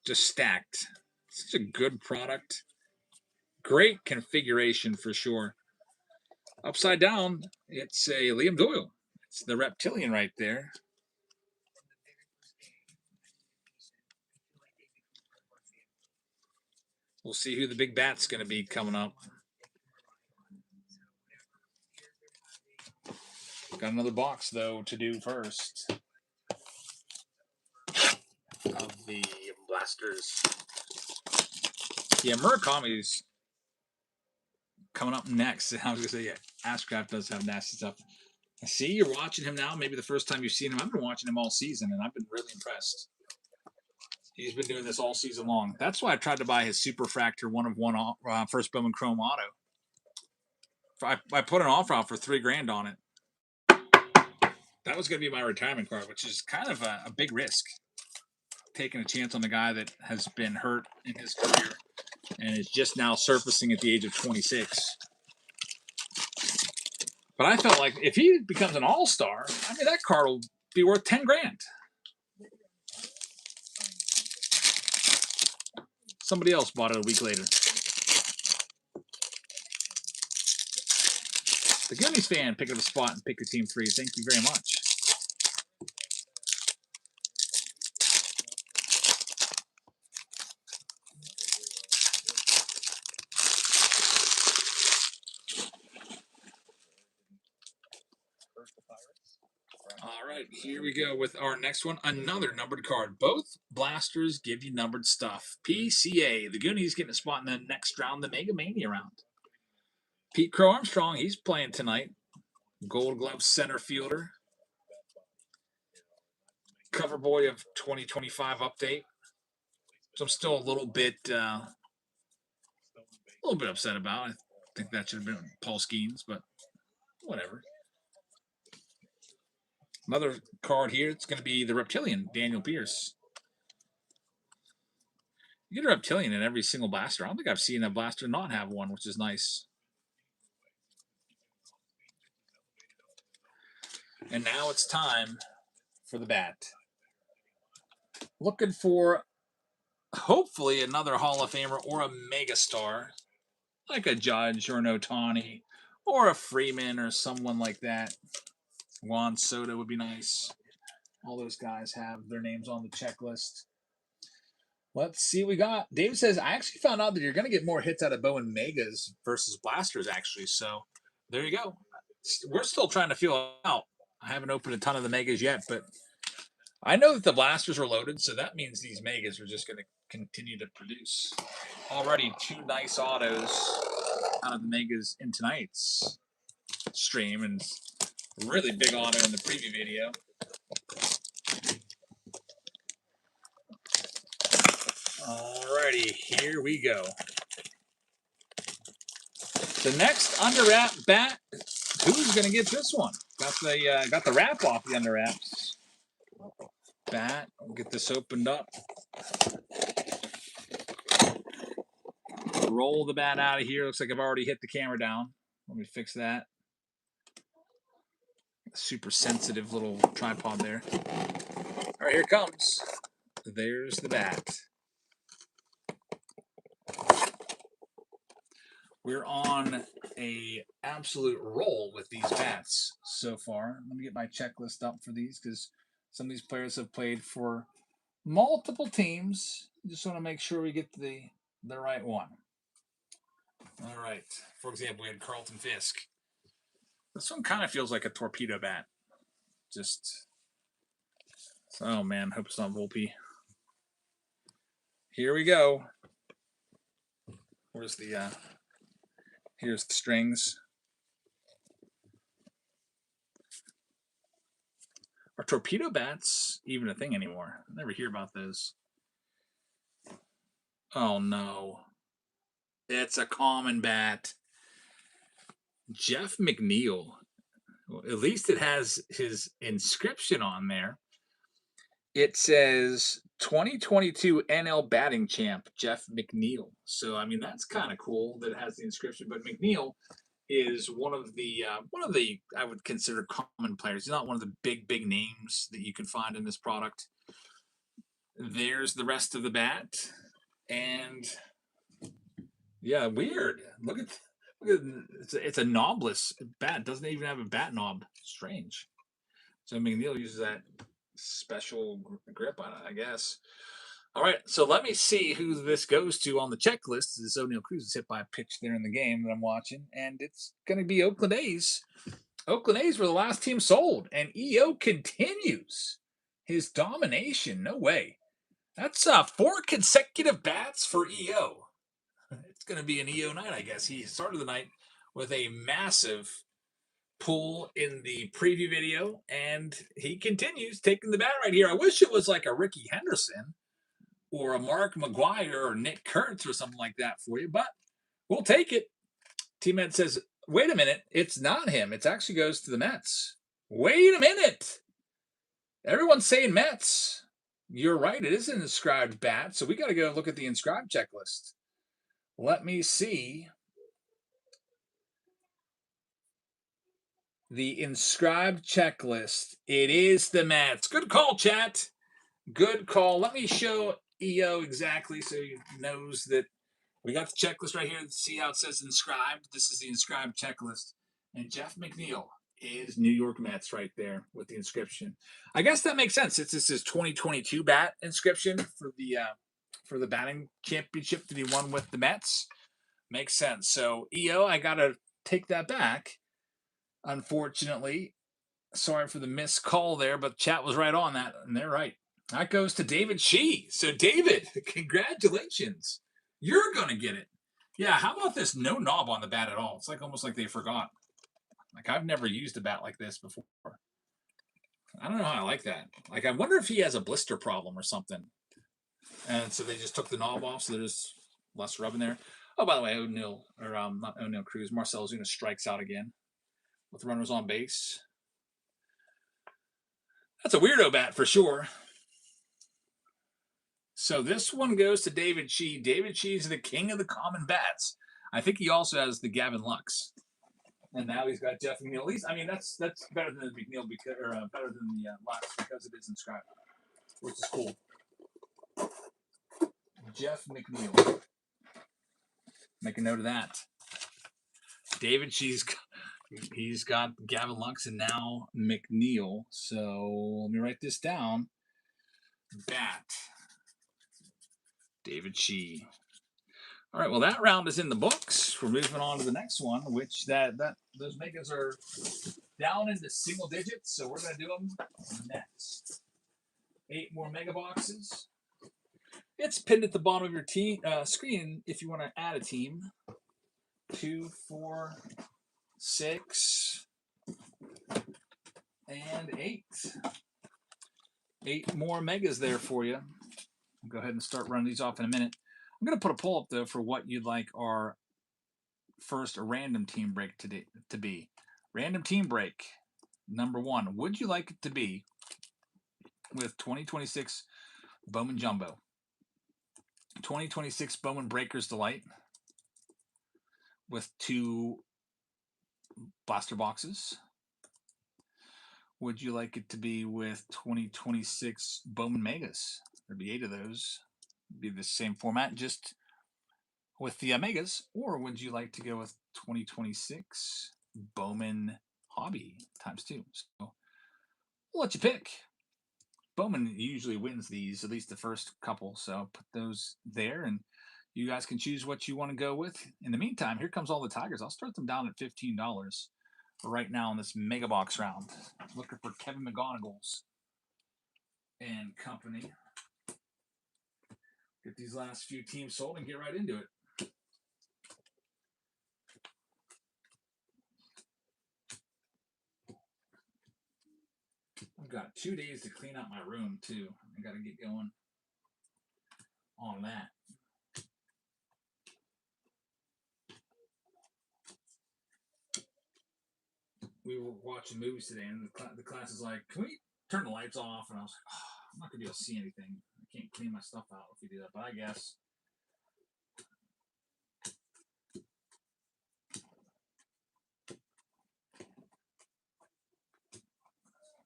just stacked. Such a good product. Great configuration for sure. Upside down, it's a Liam Doyle. It's the reptilian right there. We'll see who the big bat's going to be coming up. Got another box, though, to do first. Of the blasters. Yeah, Murakami's coming up next. I was going to say, yeah, Ashcraft does have nasty stuff. I see you're watching him now. Maybe the first time you've seen him. I've been watching him all season, and I've been really impressed. He's been doing this all season long. That's why I tried to buy his Superfractor 1/1 first Bowman Chrome Auto. I put an offer out for $3,000 on it. That was going to be my retirement card, which is kind of a big risk. Taking a chance on the guy that has been hurt in his career and is just now surfacing at the age of 26. But I felt like if he becomes an all-star, I mean, that card will be worth $10,000. Somebody else bought it a week later. The Goonies fan, pick up a spot and pick your team 3. Thank you very much. All right, here we go with our next one. Another numbered card. Both blasters give you numbered stuff. PCA. The Goonies getting a spot in the next round, the Mega Mania round. Pete Crow Armstrong, he's playing tonight. Gold Glove center fielder. Cover boy of 2025 update. So I'm still a little bit a little bit upset about. I think that should have been Paul Skeens, but whatever. Another card here, it's going to be the Reptilian, Daniel Pierce. You get a Reptilian in every single blaster. I don't think I've seen a blaster not have one, which is nice. And now it's time for the bat. Looking for, hopefully, another Hall of Famer or a megastar, like a Judge or an Ohtani or a Freeman or someone like that. Juan Soto would be nice. All those guys have their names on the checklist. Let's see what we got. David says, I actually found out that you're going to get more hits out of Bowman Megas versus Blasters, actually. So there you go. We're still trying to feel out. I haven't opened a ton of the Megas yet, but I know that the Blasters are loaded, so that means these Megas are just going to continue to produce. Already 2 nice autos out of the Megas in tonight's stream, and really big auto in the preview video. Alrighty, here we go. The next under wrap bat. Who's gonna get this one? Got the wrap off the under wraps. Bat. We'll get this opened up. Roll the bat out of here. Looks like I've already hit the camera down. Let me fix that. Super sensitive little tripod there. All right, here it comes. There's the bat. We're on a absolute roll with these bats so far. Let me get my checklist up for these because some of these players have played for multiple teams. Just want to make sure we get the right one. All right. For example, we had Carlton Fisk. This one kind of feels like a torpedo bat. Just, oh man, hope it's not Volpe. Here we go. Where's the, here's the strings. Are torpedo bats even a thing anymore? I never hear about those. Oh no. It's a common bat. Jeff McNeil. Well, at least it has his inscription on there. It says 2022 NL batting champ, Jeff McNeil. So, I mean, that's kind of cool that it has the inscription. But McNeil is one of the I would consider common players. He's not one of the big names that you can find in this product. There's the rest of the bat, and yeah, weird. Look at it's a knobless bat. It doesn't even have a bat knob. Strange. So McNeil uses that special grip on it, I guess. All right, so let me see who this goes to on the checklist. This O'Neill Cruz is hit by a pitch there in the game that I'm watching, and it's going to be Oakland A's. Oakland A's were the last team sold, and EO continues his domination. No way. That's 4 consecutive bats for EO. It's going to be an EO night, I guess. He started the night with a massive pull in the preview video, and he continues taking the bat right here. I wish it was like a Ricky Henderson or a Mark McGuire or Nick Kurtz or something like that for you, but we'll take it. T-Med says, wait a minute, it's not him. It actually goes to the Mets. Wait a minute. Everyone's saying Mets. You're right, it is an inscribed bat, so we got to go look at the inscribed checklist. Let me see. The inscribed checklist. It is the Mets. Good call, chat. Good call. Let me show EO exactly so he knows that we got the checklist right here. See how it says inscribed? This is the inscribed checklist. And Jeff McNeil is New York Mets right there with the inscription. I guess that makes sense. It's this is 2022 bat inscription for the batting championship that he won with the Mets. Makes sense. So EO, I gotta take that back. Unfortunately, sorry for the missed call there, but chat was right on that, and they're right. That goes to David Shee. So, David, congratulations. You're going to get it. Yeah, how about this no knob on the bat at all? It's like almost like they forgot. Like, I've never used a bat like this before. I don't know how I like that. Like, I wonder if he has a blister problem or something. And so they just took the knob off, so there's less rubbing there. Oh, by the way, O'Neill, or not O'Neill Cruz, Marcell Ozuna strikes out again with runners on base. That's a weirdo bat for sure. So this one goes to David Chi. David Chi is the king of the common bats. I think he also has the Gavin Lux. And now he's got Jeff McNeil. At least, I mean, that's better than the McNeil because, or better than the Lux because it is inscribed, which is cool. Jeff McNeil. Make a note of that. David Chi's he's got Gavin Lux and now McNeil. So let me write this down. Bat. David Chi. All right, well that round is in the books. We're moving on to the next one, which those megas are down into single digits, so we're gonna do them next. 8 more mega boxes. It's pinned at the bottom of your team screen if you want to add a team. 2, 4, 6, and 8. 8 more megas there for you. I'll go ahead and start running these off in a minute. I'm going to put a poll up, though, for what you'd like our first random team break to be. Random team break, number 1. Would you like it to be with 2026 Bowman Jumbo, 2026 Bowman Breakers Delight with 2 blaster boxes? Would you like it to be with 2026 Bowman Megas? There'd be 8 of those. It'd be the same format, just with the Megas. Or would you like to go with 2026 Bowman Hobby ×2? So we'll let you pick. Bowman usually wins these, at least the first couple. So put those there, and you guys can choose what you want to go with. In the meantime, here comes all the Tigers. I'll start them down at $15 right now in this mega box round. Looking for Kevin McGonigal's and company. Get these last few teams sold and get right into it. I've got 2 days to clean out my room too. I got to get going on that. We were watching movies today, and the class is like, "Can we turn the lights off?" And I was like, oh, "I'm not gonna be able to see anything. I can't clean my stuff out if we do that." But I guess.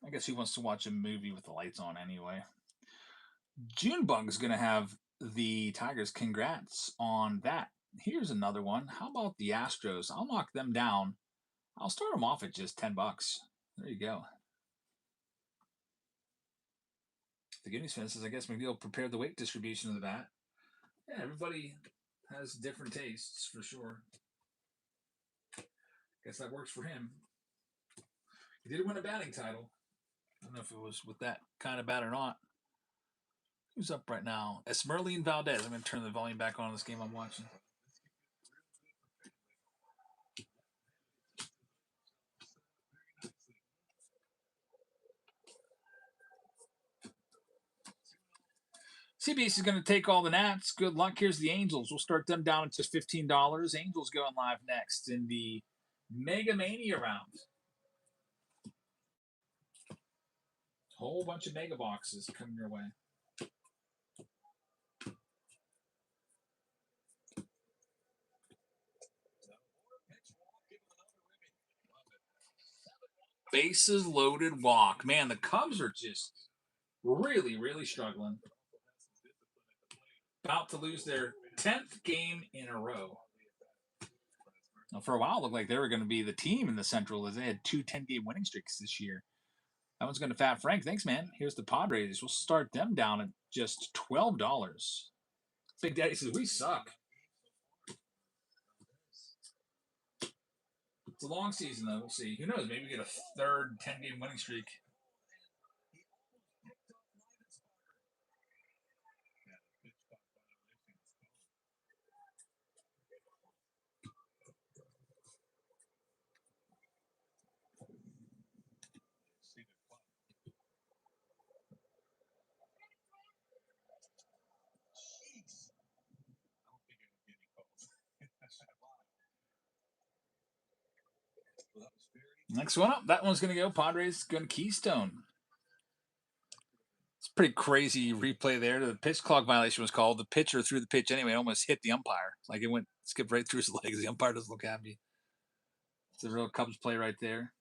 I guess he wants to watch a movie with the lights on anyway. Junebug's going to have the Tigers. Congrats on that. Here's another one. How about the Astros? I'll knock them down. I'll start them off at just $10. There you go. The good news fence is I guess McNeil prepared the weight distribution of the bat. Yeah, everybody has different tastes for sure. Guess that works for him. He did win a batting title. I don't know if it was with that kind of bat or not. Who's up right now? Esmeralyn Valdez. I'm going to turn the volume back on this game I'm watching. CBS is going to take all the Nats. Good luck. Here's the Angels. We'll start them down at just $15. Angels going live next in the Mega Mania round. Whole bunch of mega boxes coming your way. Bases loaded walk. Man, the Cubs are just really, really struggling. About to lose their 10th game in a row. Now, for a while, it looked like they were going to be the team in the Central as they had 2 10-game winning streaks this year. That one's going to Fat Frank. Thanks, man. Here's the Padres. We'll start them down at just $12. Big Daddy says, we suck. It's a long season, though. We'll see. Who knows? Maybe we get a third 10-game winning streak. Next one up. That one's going to go. Padres going to Keystone. It's pretty crazy replay there. The pitch clock violation was called. The pitcher threw the pitch anyway. It almost hit the umpire. Like it skipped right through his legs. The umpire doesn't look happy. It's a real Cubs play right there.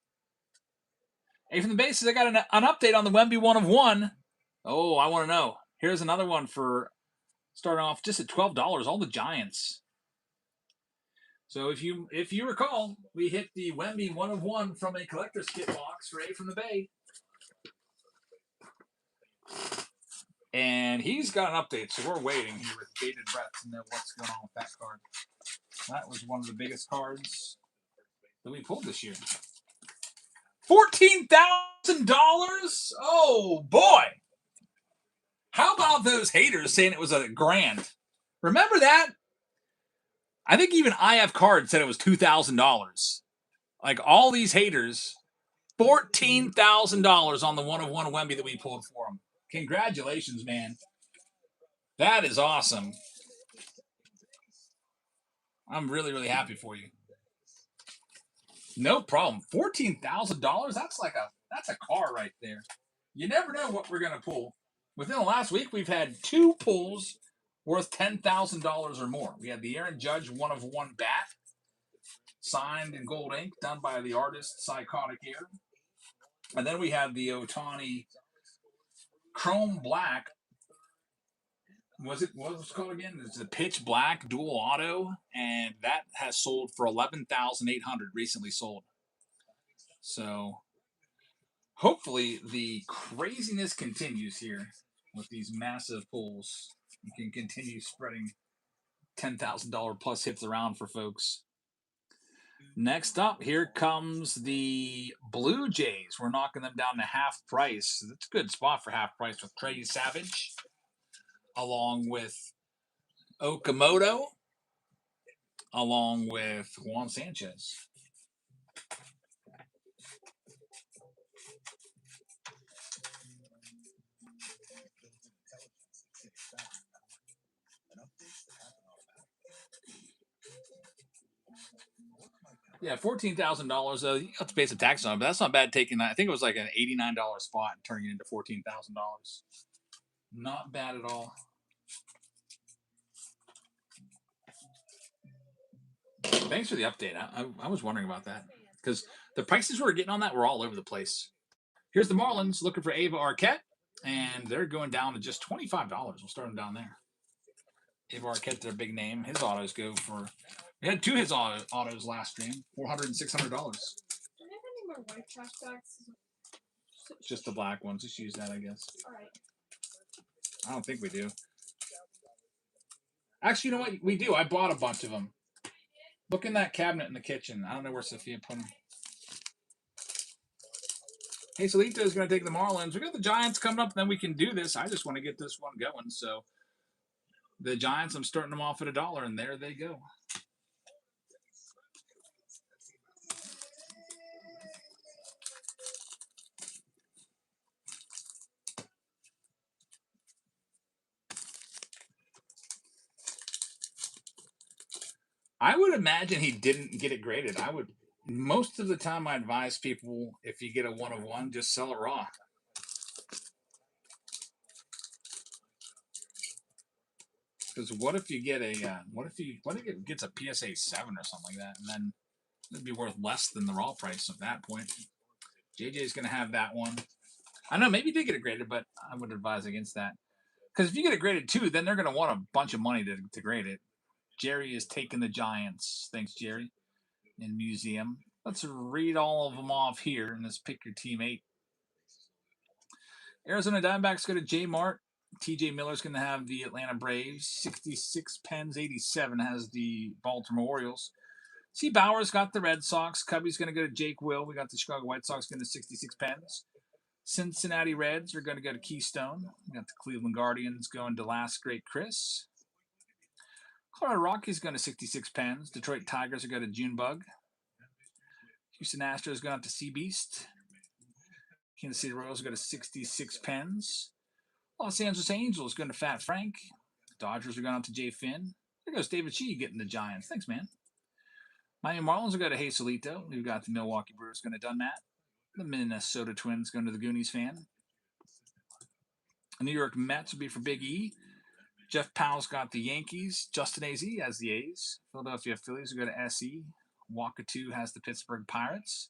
Hey, from the bases, I got an update on the Wemby 1 of 1. Oh, I want to know. Here's another one for starting off just at $12. All the Giants. So if you recall, we hit the Wemby 1 of 1 from a collector's kit box for A from the Bay. And he's got an update, so we're waiting here with bated breath to know what's going on with that card. That was one of the biggest cards that we pulled this year. $14,000? Oh, boy. How about those haters saying it was a grand? Remember that? I think even IF Card said it was $2,000. Like all these haters, $14,000 on the 1 of 1 Wemby that we pulled for him. Congratulations, man. That is awesome. I'm really, really happy for you. No problem. $14,000? That's a car right there. You never know what we're gonna pull. Within the last week, we've had 2 pulls worth $10,000 or more. We had the Aaron Judge 1 of 1 bat, signed in gold ink, done by the artist Psychotic Air. And then we had the Ohtani Chrome Black. What was it called again? It's a pitch black dual auto, and that has sold for $11,800. Recently sold. So hopefully the craziness continues here with these massive pulls. You can continue spreading $10,000 plus hits around for folks. Next up, here comes the Blue Jays. We're knocking them down to half price. That's a good spot for half price with Trey Savage, along with Okamoto, along with Juan Sanchez. Yeah, $14,000. You have to pay some tax on it, but that's not bad taking that. I think it was like an $89 spot and turning it into $14,000. Not bad at all. Thanks for the update. I was wondering about that because the prices we were getting on that were all over the place. Here's the Marlins looking for Ava Arquette, and they're going down to just $25. We'll start them down there. Ava Arquette, their big name. His autos go for. We had 2 his autos last stream, $400 and $600. Do you have any more white trash bags? Just the black ones. Just use that, I guess. All right. I don't think we do. Actually, you know what? We do. I bought a bunch of them. Look in that cabinet in the kitchen. I don't know where Sophia put them. Hey, Solito is going to take the Marlins. We got the Giants coming up, and then we can do this. I just want to get this one going. So the Giants, I'm starting them off at $1, and there they go. I would imagine he didn't get it graded. Most of the time I advise people, if you get a 1 of 1, just sell it raw. Because what if you get what if it gets a PSA 7 or something like that, and then it'd be worth less than the raw price at that point. JJ's going to have that one. I know, maybe he did get it graded, but I would advise against that. Because if you get it graded too, then they're going to want a bunch of money to grade it. Jerry is taking the Giants. Thanks, Jerry. In Museum. Let's read all of them off here and let's pick your team 8. Arizona Diamondbacks go to J Mart. TJ Miller's going to have the Atlanta Braves. 66 pens, 87 has the Baltimore Orioles. C. Bauer's got the Red Sox. Cubby's going to go to Jake Will. We got the Chicago White Sox going to 66 pens. Cincinnati Reds are going to go to Keystone. We got the Cleveland Guardians going to Last Great Chris. Colorado Rockies going to 66 pens. Detroit Tigers are going to Junebug. Houston Astros going to Sea Beast. Kansas City Royals go to 66 pens. Los Angeles Angels going to Fat Frank. Dodgers are going out to Jay Finn. There goes David Shee getting the Giants. Thanks, man. Miami Marlins will go to Hazelito. We've got the Milwaukee Brewers going to Dunmat. The Minnesota Twins going to the Goonies fan. The New York Mets will be for Big E. Jeff Powell's got the Yankees. Justin AZ has the A's. Philadelphia Phillies will go to SE. Wakatu has the Pittsburgh Pirates.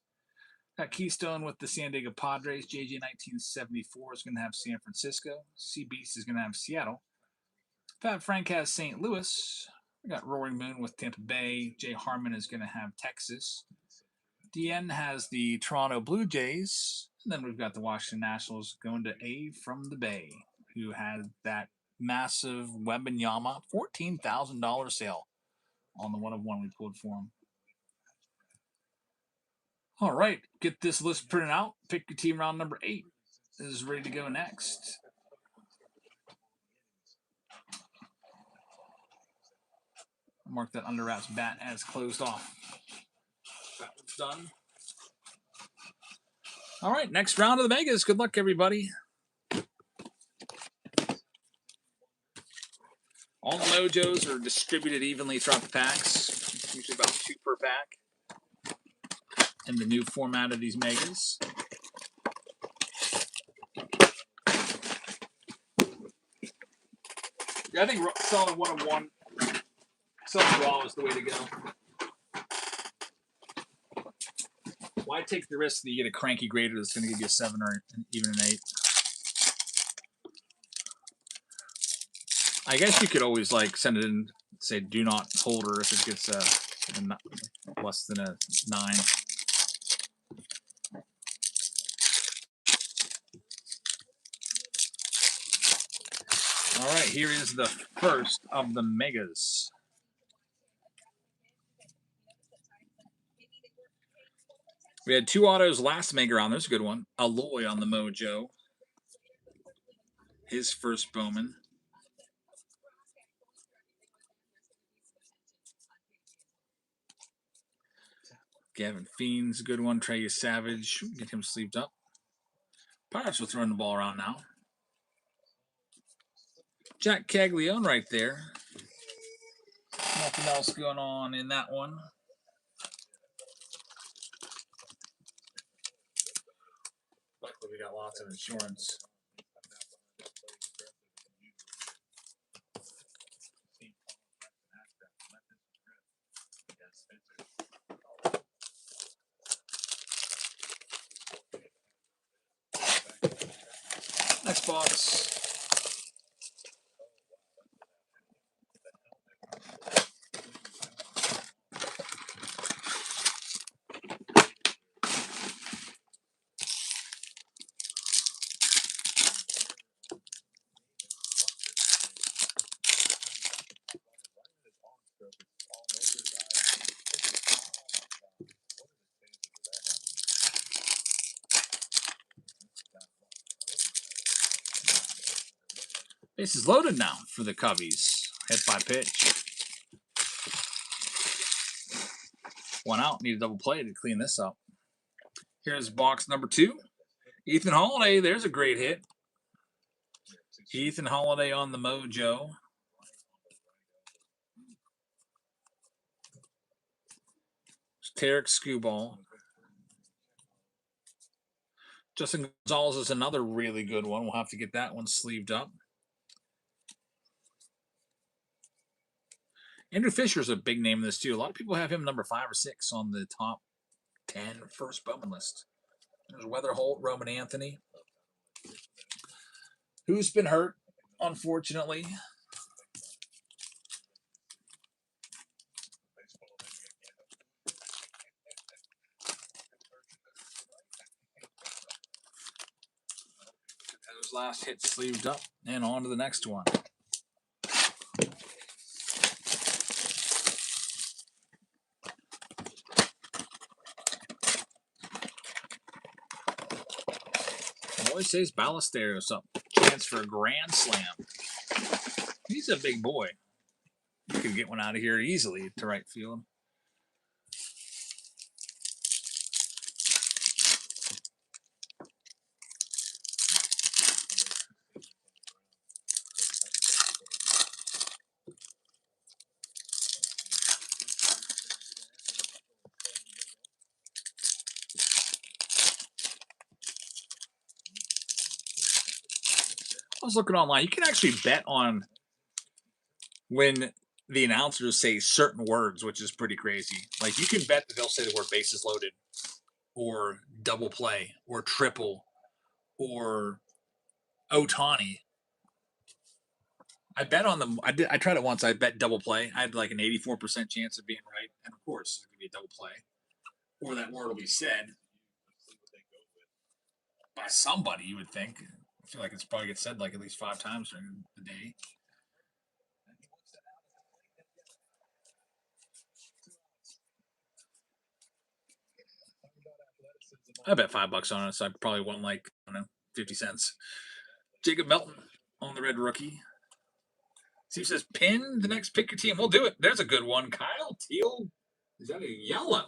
Got Keystone with the San Diego Padres. JJ 1974 is going to have San Francisco. C Beast is going to have Seattle. Fat Frank has St. Louis. We got Roaring Moon with Tampa Bay. Jay Harmon is going to have Texas. DN has the Toronto Blue Jays. And then we've got the Washington Nationals going to A from the Bay, who had that massive Wembanyama $14,000 sale on the 1-of-1 we pulled for him. All right, get this list printed out. Pick your team. Round number 8 is ready to go next. Mark that under wraps bat as closed off. That one's done. All right, next round of the Megas. Good luck, everybody. All the mojos are distributed evenly throughout the packs. Usually about 2 per pack. In the new format of these Megas. Yeah, I think selling 1-of-1, selling raw is the way to go. Why take the risk that you get a cranky grader that's going to give you a 7 or even an 8? I guess you could always send it in, say do not holder if it gets less than a 9. All right, here is the first of the Megas. We had 2 autos last Mega round. There's a good one. Aloy on the Mojo. His first Bowman. Gavin Fiend's a good one. Trey Savage. Get him sleeved up. Pirates will throw the ball around now. Jack Caglione right there. Nothing else going on in that one. Luckily, we got lots of insurance. Next box. Base is loaded now for the Cubbies. Hit by pitch. 1 out. Need a double play to clean this up. Here's box number 2. Ethan Holiday. There's a great hit. Ethan Holiday on the Mojo. Tarek Skubal. Justin Gonzalez is another really good one. We'll have to get that one sleeved up. Andrew Fisher's a big name in this too. A lot of people have him number 5 or 6 on the top 10 first Bowman list. There's Weatherholt, Roman Anthony, who's been hurt, unfortunately. Those last hits sleeved up and on to the next one. Moises Ballesteros up. Chance for a grand slam. He's a big boy. You could get one out of here easily to right field. was looking online. You can actually bet on when the announcers say certain words, which is pretty crazy. Like you can bet that they'll say the word bases loaded, or double play, or triple, or Otani. I bet on them. I tried it once. I bet double play. I had like an 84% chance of being right, and of course, it's gonna be a double play, or that word will be said by somebody. You would think. I feel like it's probably gets said like at least 5 times during the day. I bet $5 on it, so I probably won like, I don't know, 50 cents. Jacob Melton on the red rookie. Steve says, pin the next pick your team. We'll do it. There's a good one. Kyle Teal. Is that a yellow?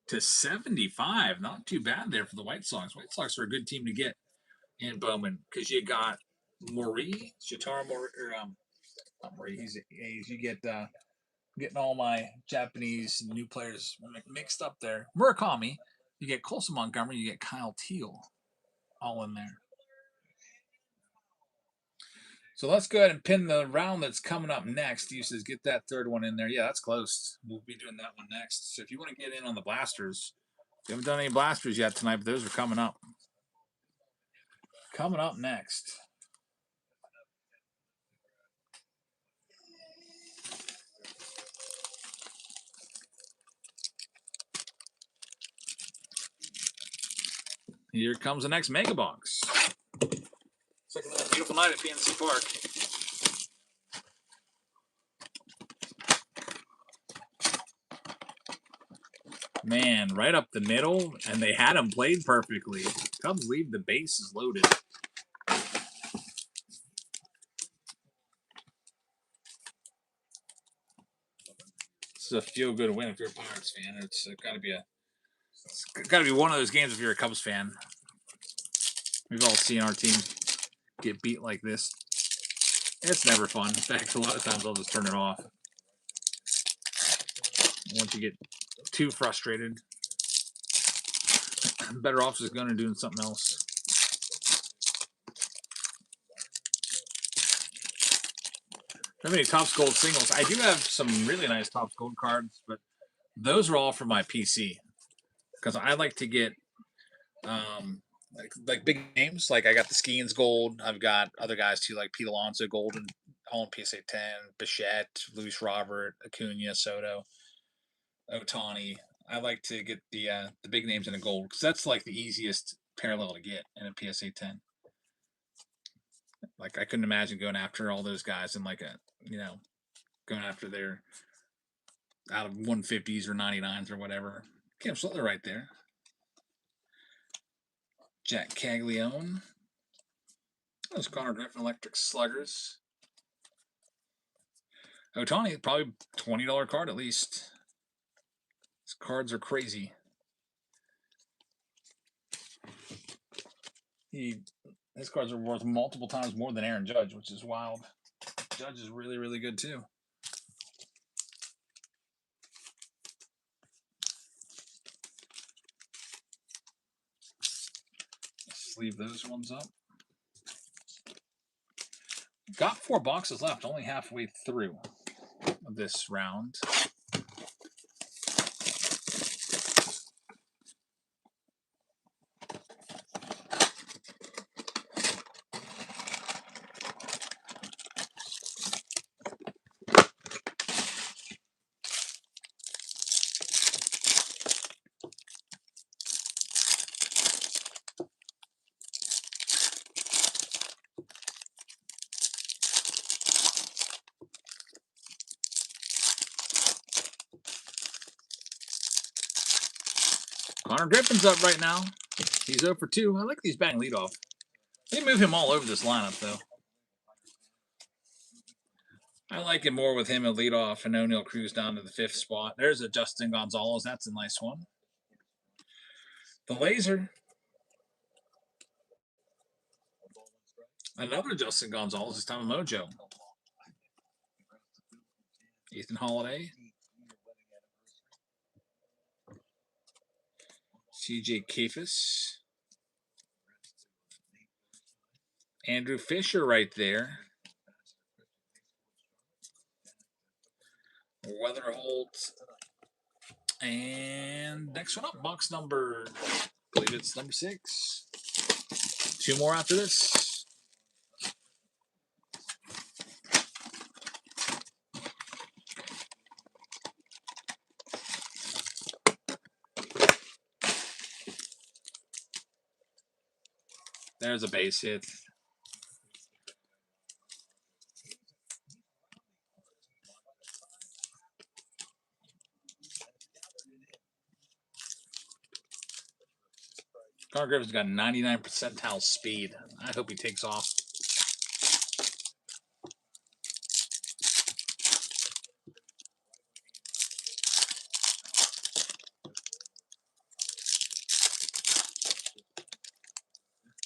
To 75. Not too bad there for the White Sox. White Sox are a good team to get in Bowman because you got Mori, Shitara Mori, or not Mori. You get getting all my Japanese new players mixed up there. Murakami. You get Colson Montgomery. You get Kyle Teal, all in there. So let's go ahead and pin the round that's coming up next. You says get that third one in there. Yeah, that's close. We'll be doing that one next. So if you want to get in on the blasters, we haven't done any blasters yet tonight, but those are coming up. Coming up next. Here comes the next Mega Box. Second beautiful night at PNC Park. Man, right up the middle, and they had him played perfectly. Cubs leave the bases loaded. This is a feel-good win if you're a Pirates fan. It's got to be one of those games if you're a Cubs fan. We've all seen our team get beat like this. It's never fun. In fact, a lot of times I'll just turn it off. Once you get too frustrated, I'm better off just going and doing something else. How many Topps Gold singles? I do have some really nice Topps Gold cards, but those are all for my PC because I like to get like big names. Like I got the Skeens Gold. I've got other guys too, like Pete Alonso Gold and all in PSA 10. Bichette, Luis Robert, Acuna, Soto, Otani. I like to get the big names in a gold because that's like the easiest parallel to get in a PSA 10. Like I couldn't imagine going after all those guys in like going after their out of 150s or 99s or whatever. Cam Slittler right there. Jack Caglione. Those Connor Griffin Electric Sluggers. Otani, probably $20 card at least. These cards are crazy. His cards are worth multiple times more than Aaron Judge, which is wild. Judge is really, really good too. Let's leave those ones up. Got 4 boxes left, only halfway through this round. Connor Griffin's up right now. He's 0 for 2. I like these batting leadoff. They move him all over this lineup, though. I like it more with him at leadoff and O'Neill Cruz down to the 5th spot. There's a Justin Gonzalez. That's a nice one. The laser. Another Justin Gonzalez, this time a Mojo. Ethan Holiday. CJ Kefis. Andrew Fisher right there. Weatherholt. And next one up, box number, I believe it's number 6. 2 more after this. There's a base hit. Connor Griffin's got 99 percentile speed. I hope he takes off.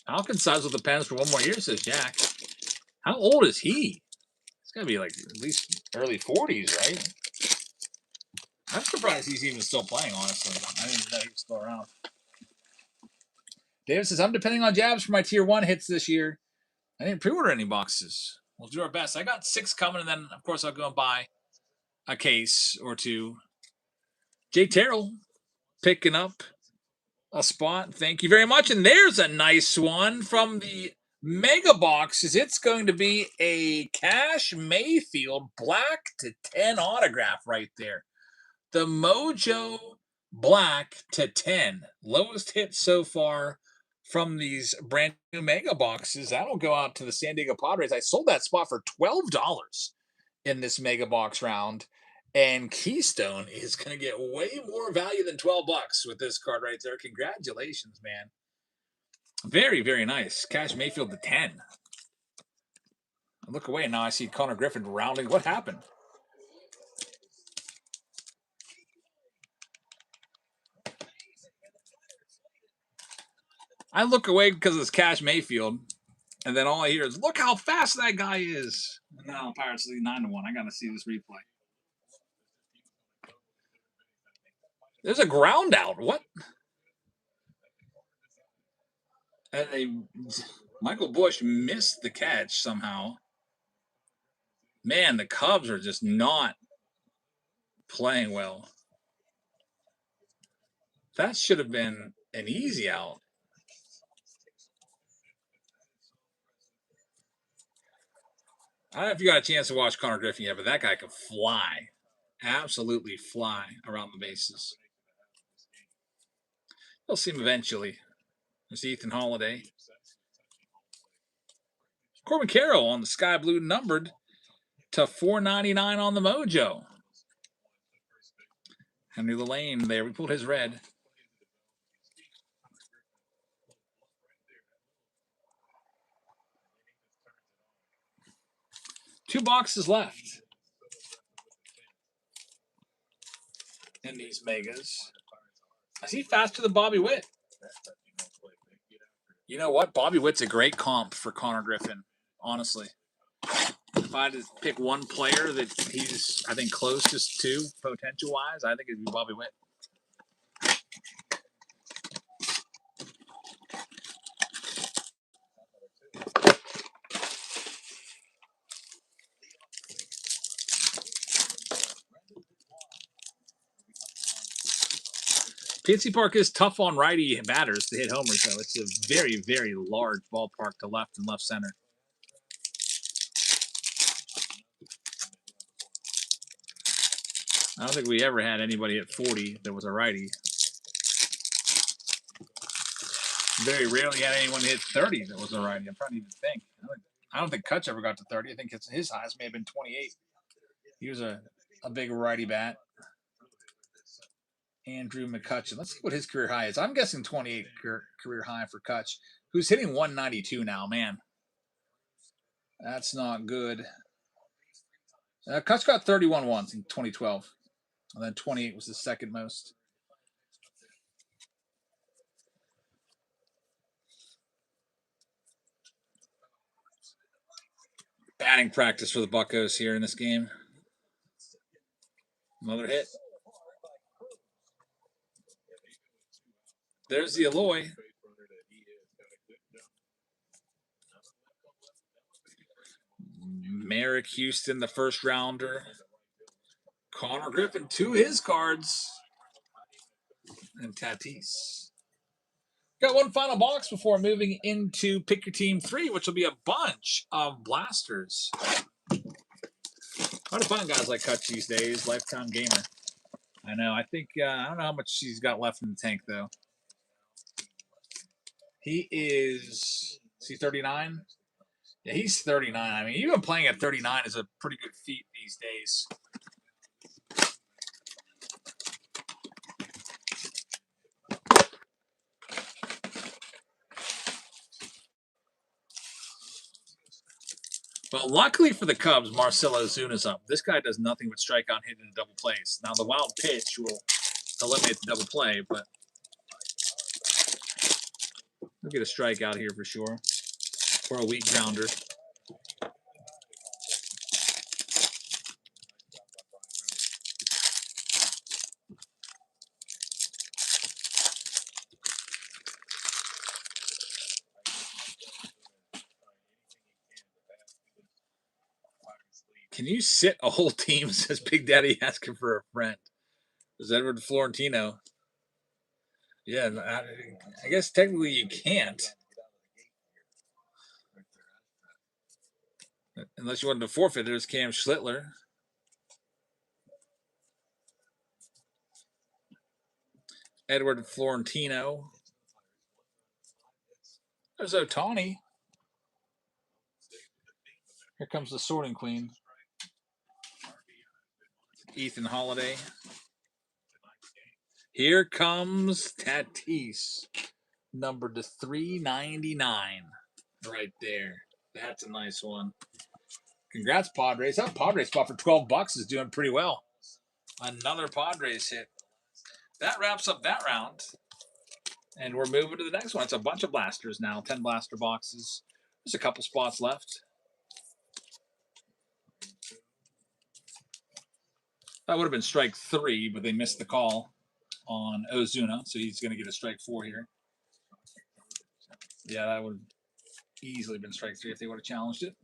Falcon size with the Pens for 1 more year, says Jack. How old is he? He's got to be like at least early 40s, right? I'm surprised he's even still playing, honestly. I didn't even know he was still around. David says, I'm depending on jabs for my tier 1 hits this year. I didn't pre-order any boxes. We'll do our best. I got 6 coming, and then, of course, I'll go and buy a case or 2. Jay Terrell picking up a spot. Thank you very much. And there's a nice one from the Mega Boxes. It's going to be a Cash Mayfield black to 10 autograph right there. The Mojo black to 10. Lowest hit so far from these brand new Mega Boxes. That'll go out to the San Diego Padres. I sold that spot for $12 in this Mega Box round. And Keystone is going to get way more value than $12 with this card right there. Congratulations, man. Very, very nice. Cash Mayfield to 10. I look away and now I see Connor Griffin rounding. What happened? I look away because it's Cash Mayfield. And then all I hear is, look how fast that guy is. And now Pirates lead 9-1. I got to see this replay. There's a ground out. What? And Michael Bush missed the catch somehow. Man, the Cubs are just not playing well. That should have been an easy out. I don't know if you got a chance to watch Connor Griffin yet, but that guy can fly. Absolutely fly around the bases. You'll see him eventually. There's Ethan Holiday. Corbin Carroll on the sky blue numbered to $4.99 on the Mojo. Henry Lane there. We pulled his red. Two boxes left in these megas. I see faster than Bobby Witt. You know what? Bobby Witt's a great comp for Connor Griffin, honestly. If I had to pick one player that he's, I think, closest to potential-wise, I think it'd be Bobby Witt. PNC Park is tough on righty batters to hit homers, though. It's a very, very large ballpark to left and left center. I don't think we ever had anybody at 40 that was a righty. Very rarely had anyone hit 30 that was a righty. I'm trying to even think. I don't think Kutch ever got to 30. I think his highest may have been 28. He was a big righty bat. Andrew McCutcheon. Let's see what his career high is. I'm guessing 28 career high for Kutch, who's hitting 192 now. Man, that's not good. Kutch got 31 once in 2012, and then 28 was the second most. Batting practice for the Buccos here in this game. Another hit. There's the Eloy. Eric Houston, the first rounder. Connor Griffin, 2 his cards. And Tatis. Got one final box before moving into Pick Your Team 3, which will be a bunch of blasters. Hard to find guys like Kutch these days, lifetime gamer. I know. I think I don't know how much he's got left in the tank though. He is he 39? Yeah, he's 39. I mean, even playing at 39 is a pretty good feat these days. Well, luckily for the Cubs, Marcell Ozuna's up. This guy does nothing but strike out, hit in double plays. Now, the wild pitch will eliminate the double play, but we'll get a strikeout here for sure. Or a weak grounder. Can you sit a whole team, says Big Daddy asking for a friend? Is Edward Florentino? Yeah, I guess technically you can't. Unless you wanted to forfeit, there's Cam Schlittler. Edward Florentino. There's Ohtani. Here comes the sorting queen. Ethan Holiday. Here comes Tatis. Numbered to 399. Right there. That's a nice one. Congrats, Padres. That Padres spot for 12 bucks is doing pretty well. Another Padres hit. That wraps up that round. And we're moving to the next one. It's a bunch of blasters now. 10 blaster boxes. There's a couple spots left. That would have been strike 3, but they missed the call on Ozuna, so he's going to get a strike 4 here. Yeah, that would have easily been strike 3 if they would have challenged it.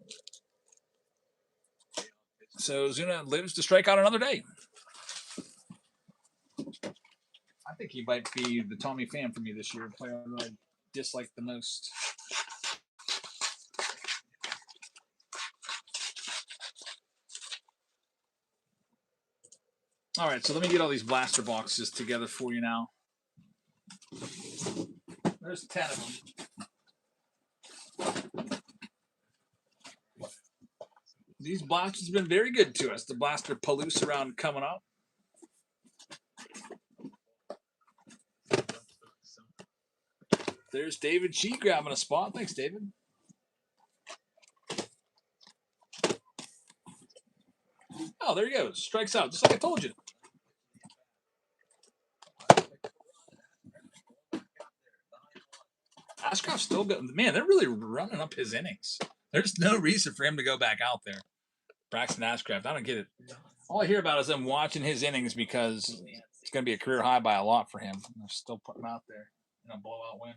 So Ozuna lives to strike out another day. I think he might be the Tommy Pham for me this year, player I dislike the most. All right, so let me get all these blaster boxes together for you now. There's 10 of them. These blasters have been very good to us. The blaster Palooza round coming up. There's David Shee grabbing a spot. Thanks, David. Oh, there he goes. Strikes out, just like I told you. Ashcroft's still good. Man, they're really running up his innings. There's no reason for him to go back out there. Braxton Ashcraft, I don't get it. All I hear about is them watching his innings because it's going to be a career high by a lot for him. They're still putting him out there in a blowout win.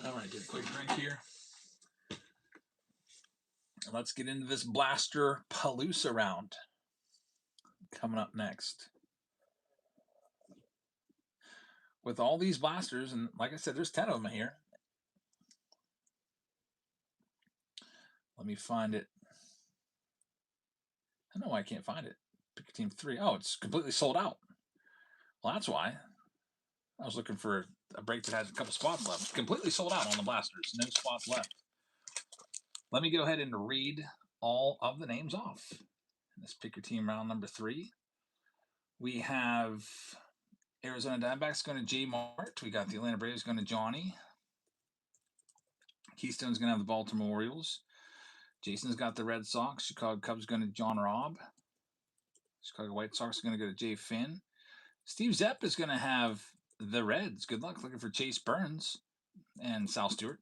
All right, get a quick drink here. And let's get into this blaster Palooza round coming up next. With all these blasters, and like I said, there's 10 of them here. Let me find it. I know why I can't find it. Pick Team 3. Oh, it's completely sold out. Well, that's why. I was looking for a break that has a couple spots left. Completely sold out on the blasters. No spots left. Let me go ahead and read all of the names off. Let's pick your team round number 3. We have Arizona Diamondbacks going to J Mart. We got the Atlanta Braves going to Johnny. Keystone's going to have the Baltimore Orioles. Jason's got the Red Sox. Chicago Cubs going to John Robb. Chicago White Sox are going to go to Jay Finn. Steve Zepp is going to have the Reds. Good luck looking for Chase Burns and Sal Stewart.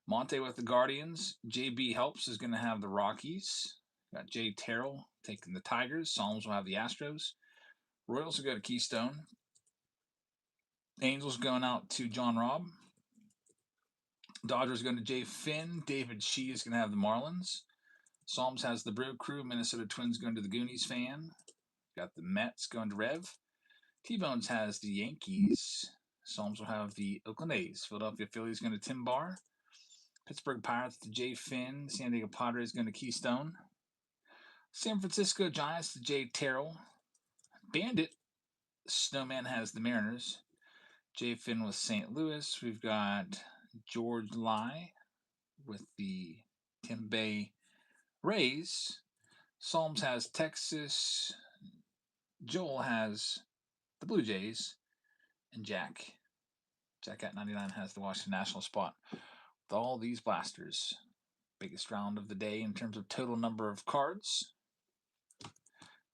Monte with the Guardians. JB Helps is going to have the Rockies. Got Jay Terrell taking the Tigers. Psalms will have the Astros. Royals will go to Keystone. Angels going out to John Robb. Dodgers going to Jay Finn. David Shee is going to have the Marlins. Psalms has the Brew Crew. Minnesota Twins going to the Goonies fan. Got the Mets going to Rev. T-Bones has the Yankees. Psalms will have the Oakland A's. Philadelphia Phillies going to Tim Barr. Pittsburgh Pirates to Jay Finn. San Diego Padres going to Keystone. San Francisco Giants to Jay Terrell. Bandit Snowman has the Mariners. Jay Finn with St. Louis. We've got George Lai with the Tampa Bay Rays. Psalms has Texas. Joel has the Blue Jays. And Jack at 99 has the Washington National spot. With all these blasters. Biggest round of the day in terms of total number of cards.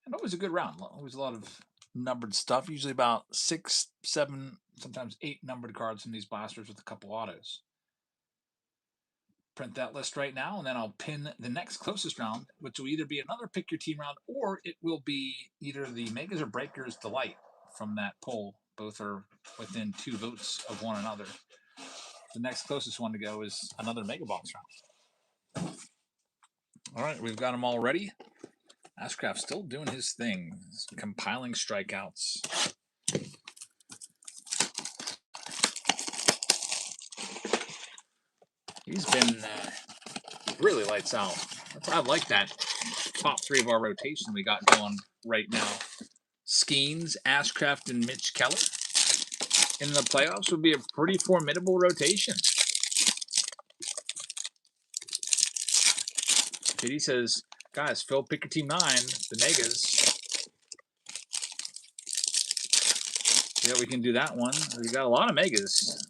And always a good round. Always a lot of numbered stuff. Usually about 6, 7, sometimes 8 numbered cards in these blasters with a couple autos. Print that list right now, and then I'll pin the next closest round, which will either be another Pick Your Team round, or it will be either the Megas or Breakers Delight from that poll. Both are within 2 votes of one another. The next closest one to go is another Mega Box round. All right, we've got them all ready. Ashcraft still doing his thing, compiling strikeouts. He's been really lights out. I like that top 3 of our rotation we got going right now. Skeens, Ashcraft, and Mitch Keller in the playoffs would be a pretty formidable rotation. JD says, guys, Phil, pick your team 9, the Megas. Yeah, we can do that one. We got a lot of Megas.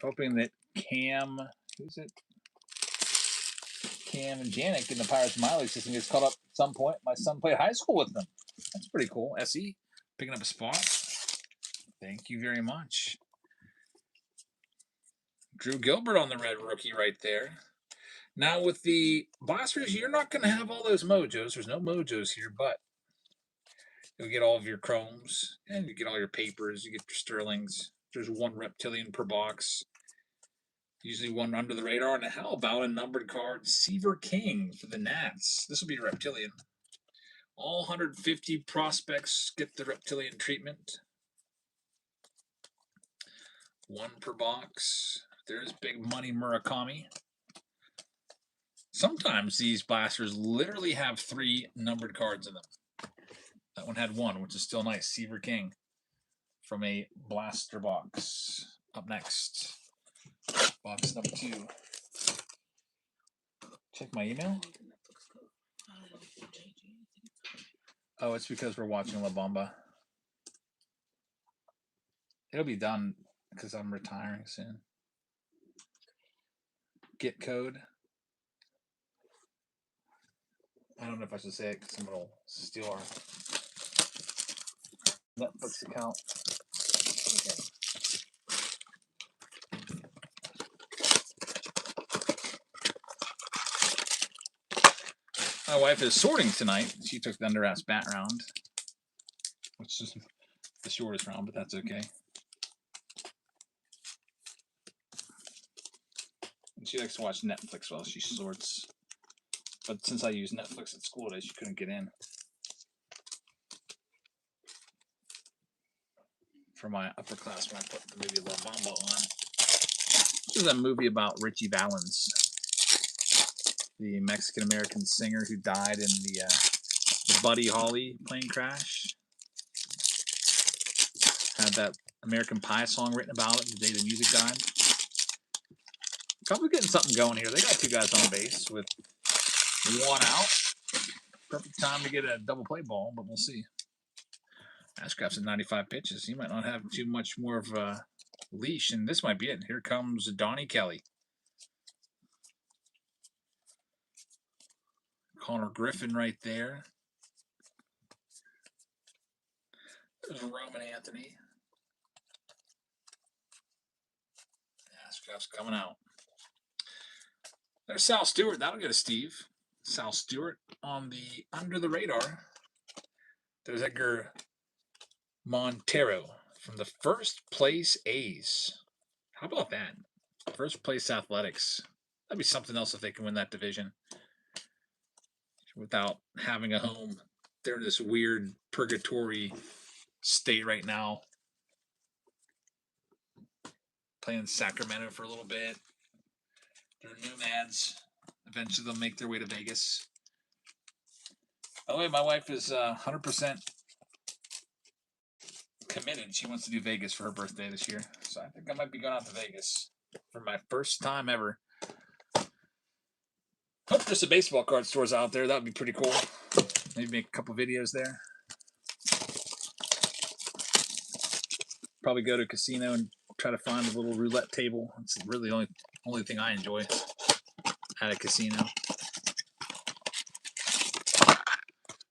Hoping that Cam, who's it? Cam and Janik in the Pirates minor league system gets caught up at some point. My son played high school with them. That's pretty cool. SE picking up a spot. Thank you very much. Drew Gilbert on the red rookie right there. Now with the blasters, you're not going to have all those mojos. There's no mojos here, but you'll get all of your chromes and you get all your papers. You get your sterlings. There's 1 reptilian per box. Usually 1 under the radar. And how about a numbered card? Seaver King for the Nats. This will be a reptilian. All 150 prospects get the reptilian treatment. 1 per box. There's Big Money Murakami. Sometimes these blasters literally have 3 numbered cards in them. That one had 1, which is still nice. Seaver King from a blaster box. Up next, box number 2. Check my email. Oh, it's because we're watching La Bamba. It'll be done because I'm retiring soon. Get code. I don't know if I should say it because someone will steal our Netflix account. Okay. My wife is sorting tonight. She took the under-ass bat round, which is the shortest round, but that's okay. And she likes to watch Netflix while she sorts. But since I use Netflix at school today, she couldn't get in. For my upperclassmen, I put the movie La Bamba on. This is a movie about Richie Valens, the Mexican-American singer who died in the Buddy Holly plane crash. Had that American Pie song written about it the day the music died. Probably getting something going here. They got 2 guys on base with 1 out. Perfect time to get a double play ball, but we'll see. Ashcraft's at 95 pitches. He might not have too much more of a leash, and this might be it. Here comes Donnie Kelly. Connor Griffin right there. There's Roman Anthony. Stuff's coming out. There's Sal Stewart. That'll go to Steve. Sal Stewart on the under the radar. There's Edgar Montero from the first place A's. How about that? First place Athletics. That'd be something else if they can win that division without having a home. They're in this weird purgatory state right now. Playing in Sacramento for a little bit. They're nomads. Eventually they'll make their way to Vegas. By the way, my wife is 100% committed. She wants to do Vegas for her birthday this year. So I think I might be going out to Vegas for my first time ever. Hope there's some baseball card stores out there. That would be pretty cool. Maybe make a couple videos there. Probably go to a casino and try to find a little roulette table. It's really the only thing I enjoy at a casino.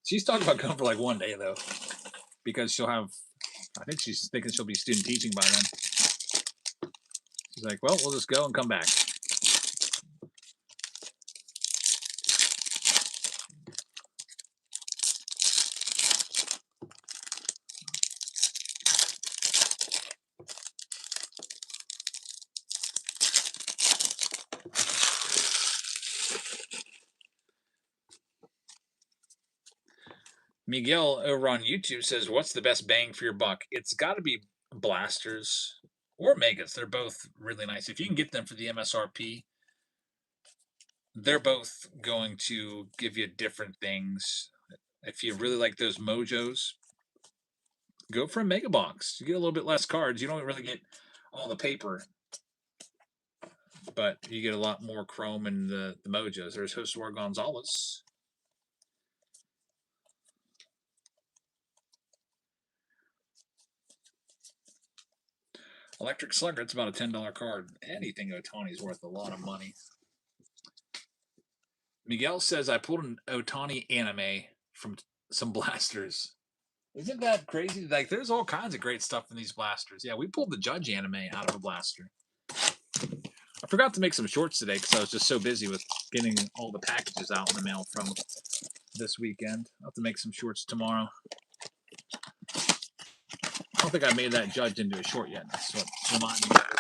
She's talking about going for like one day though, because she'll have. I think she's thinking she'll be student teaching by then. She's like, well, we'll just go and come back. Miguel over on YouTube says, what's the best bang for your buck? It's got to be blasters or megas. They're both really nice. If you can get them for the MSRP, they're both going to give you different things. If you really like those mojos, go for a mega box. You get a little bit less cards. You don't really get all the paper, but you get a lot more chrome and the mojos. There's Josue Gonzalez. Electric Slugger, it's about a $10 card. Anything Ohtani is worth a lot of money. Miguel says, I pulled an Ohtani anime from some blasters. Isn't that crazy? Like, there's all kinds of great stuff in these blasters. Yeah, we pulled the Judge anime out of a blaster. I forgot to make some shorts today because I was just so busy with getting all the packages out in the mail from this weekend. I'll have to make some shorts tomorrow. I don't think I made that Judge into a short yet. That's what reminded me of it.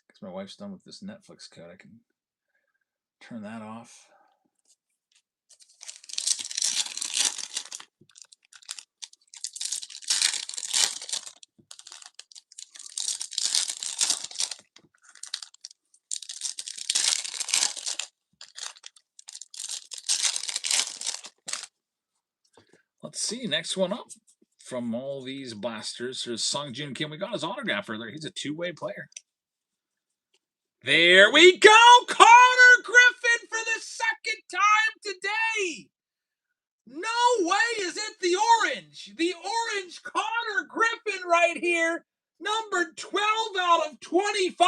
Because my wife's done with this Netflix code, I can turn that off. Let's see, next one up from all these blasters. There's Sung-Jin Kim. We got his autograph earlier. He's a two-way player. There we go! Connor Griffin for the second time today! No way is it the orange! The orange Connor Griffin right here. Number 12 out of 25.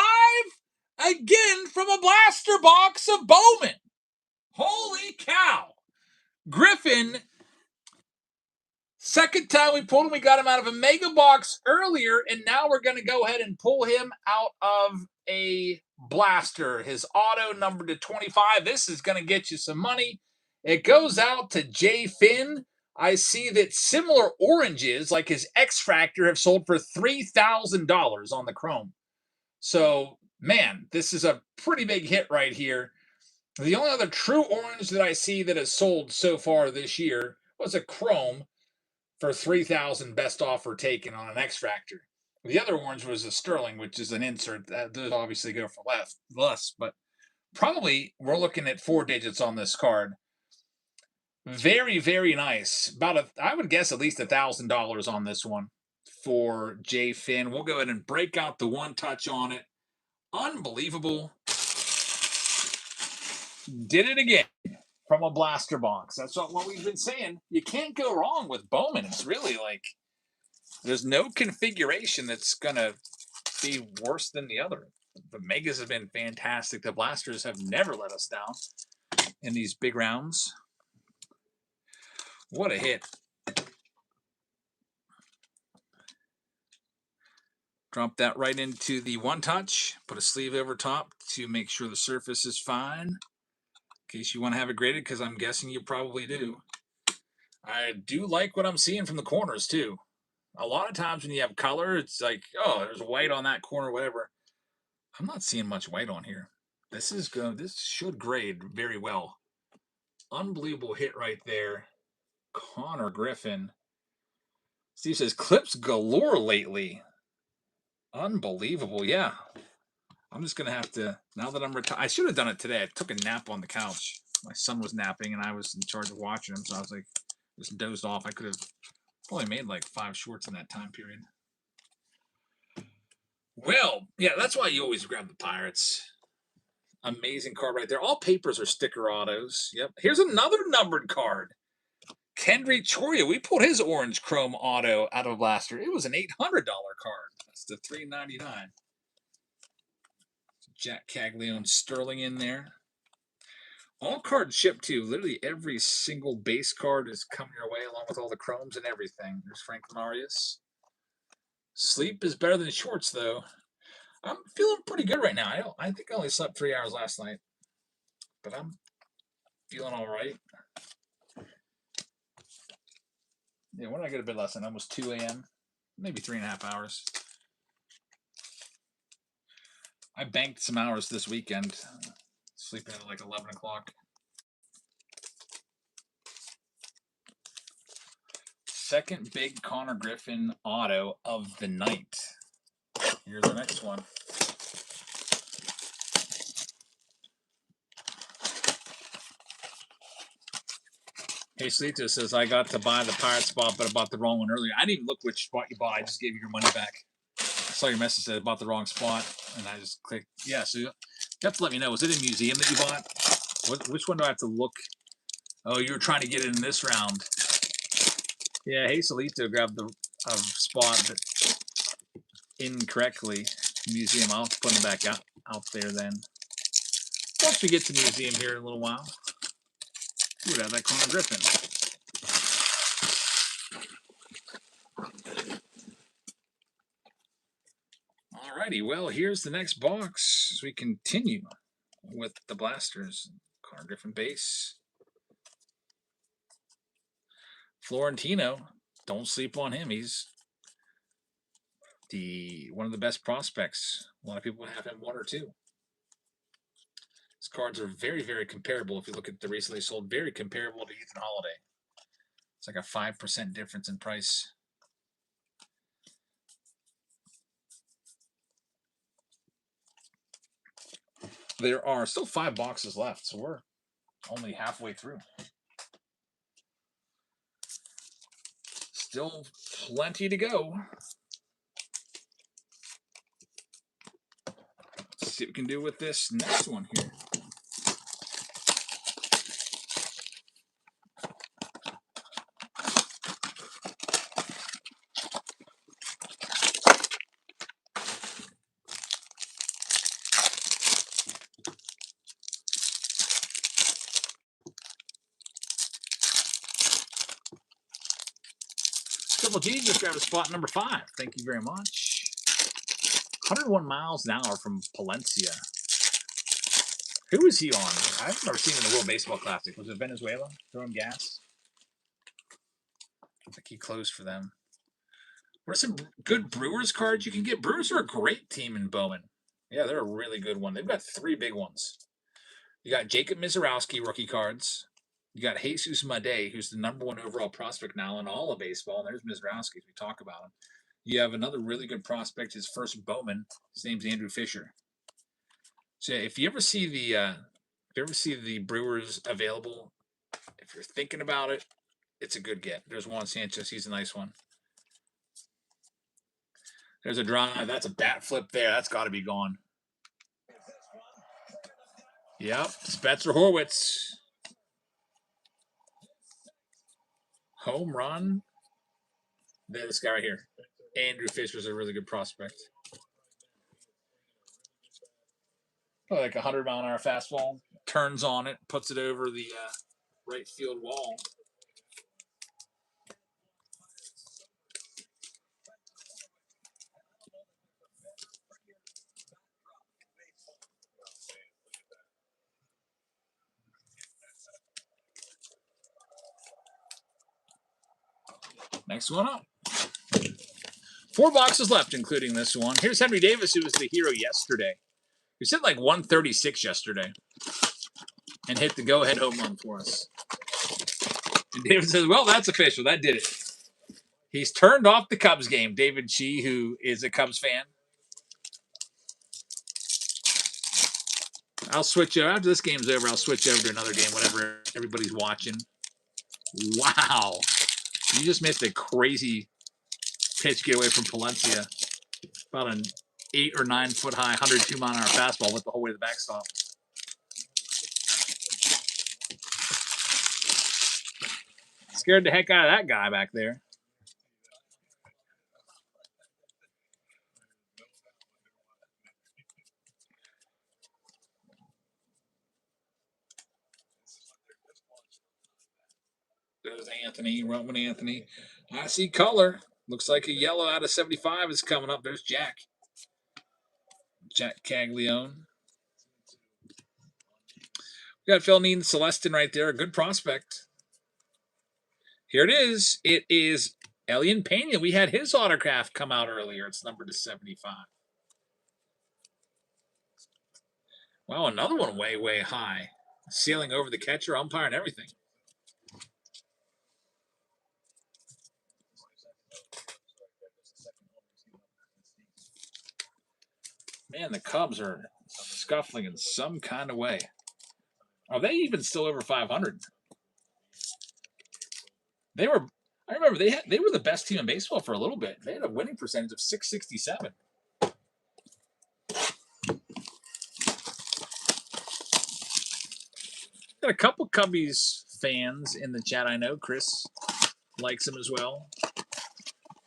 Again from a blaster box of Bowman. Holy cow! Griffin... Second time we pulled him, we got him out of a mega box earlier, and now we're going to go ahead and pull him out of a blaster. His auto number to 25. This is going to get you some money. It goes out to Jay Finn. I see that similar oranges, like his X-Fractor, have sold for $3,000 on the Chrome. So, man, this is a pretty big hit right here. The only other true orange that I see that has sold so far this year was a Chrome for $3,000 best offer taken on an X-Fractor. The other orange was a Sterling, which is an insert. Those obviously go for less, but probably we're looking at 4 digits on this card. Very, very nice. I would guess at least $1,000 on this one for Jay Finn. We'll go ahead and break out the one touch on it. Unbelievable. Did it again. From a blaster box. That's what we've been saying. You can't go wrong with Bowman. It's really like there's no configuration that's going to be worse than the other. The Megas have been fantastic. The blasters have never let us down in these big rounds. What a hit. Drop that right into the one touch. Put a sleeve over top to make sure the surface is fine. In case you want to have it graded, because I'm guessing you probably do. I do like what I'm seeing from the corners too. A lot of times when you have color, it's like, oh, there's white on that corner, whatever. I'm not seeing much white on here. This should grade very well. Unbelievable hit right there. Connor Griffin. Steve says clips galore lately. Unbelievable. Yeah. I'm just going to have to, now that I'm retired, I should have done it today. I took a nap on the couch. My son was napping and I was in charge of watching him. So I was like, just dozed off. I could have probably made like 5 shorts in that time period. Well, yeah, that's why you always grab the Pirates. Amazing card right there. All papers are sticker autos. Yep. Here's another numbered card. Kendrick Choria. We pulled his orange chrome auto out of blaster. It was an $800 card. That's the $399. Jack Caglione Sterling in there. All cards shipped too. Literally every single base card is coming your way along with all the chromes and everything. There's Franklin Arias. Sleep is better than shorts though. I'm feeling pretty good right now. I think I only slept 3 hours last night, but I'm feeling all right. Yeah, when did I go to bed last night? Almost 2 a.m. Maybe 3.5 hours. I banked some hours this weekend, sleeping at like 11 o'clock. Second big Connor Griffin auto of the night. Here's the next one. Hey, Slito says, I got to buy the pirate spot, but I bought the wrong one earlier. I didn't even look which spot you bought. I just gave you your money back. I saw your message that I bought the wrong spot, and I just clicked. Yeah, so you have to let me know. Was it a museum that you bought? Which one do I have to look? Oh, you were trying to get it in this round. Yeah, hey, Solito grabbed the spot that incorrectly. Museum. I'll put them back out there then. Once we get to museum here in a little while. We would have that Connor Griffin. Alrighty, well, here's the next box as we continue with the blasters. Connor Griffin base. Florentino, don't sleep on him. He's one of the best prospects. A lot of people have him 1 or 2. His cards are very, very comparable. If you look at the recently sold, very comparable to Ethan Holiday. It's like a 5% difference in price. There are still 5 boxes left, so we're only halfway through. Still plenty to go. Let's see what we can do with this next one here. Triple G just grabbed a spot number 5. Thank you very much. 101 miles an hour from Palencia. Who was he on? I've never seen him in the World Baseball Classic. Was it Venezuela throwing gas? I think he closed for them. What are some good Brewers cards you can get? Brewers are a great team in Bowman. Yeah, they're a really good one. They've got 3 big ones. You got Jacob Mizorowski rookie cards. You got Jesus Madej, who's the #1 overall prospect now in all of baseball. And there's Mizorowski, as we talk about him. You have another really good prospect, his first Bowman. His name's Andrew Fisher. So if you ever see the Brewers available, if you're thinking about it, it's a good get. There's Juan Sanchez. He's a nice one. There's a drive. That's a bat flip there. That's got to be gone. Yep. Spencer Horwitz. Home run. There's this guy right here. Andrew Fisher's a really good prospect. Probably like 100-mile-an-hour fastball. Turns on it, puts it over the right field wall. Next one up. 4 boxes left, including this one. Here's Henry Davis, who was the hero yesterday. He hit like 136 yesterday and hit the go-ahead home run for us. And David says, well, that's official. That did it. He's turned off the Cubs game. David Chi, who is a Cubs fan. I'll switch over. After this game's over, I'll switch over to another game, whatever everybody's watching. Wow. You just missed a crazy pitch get away from Palencia. About an 8 or 9 foot high, 102 mile an hour fastball went the whole way to the backstop. Scared the heck out of that guy back there. There's Anthony, Roman Anthony. I see color. Looks like a yellow out of 75 is coming up. There's Jack. Jack Caglione. We got Phil Neen Celestin right there. A good prospect. Here it is. It is Elian Pena. We had his autograph come out earlier. It's numbered to 75. Wow, another one way, way high. Sailing over the catcher, umpire, and everything. Man, the Cubs are scuffling in some kind of way. Are they even still over 500? They were. I remember they were the best team in baseball for a little bit. They had a winning percentage of 667. Got a couple Cubbies fans in the chat. I know Chris likes them as well.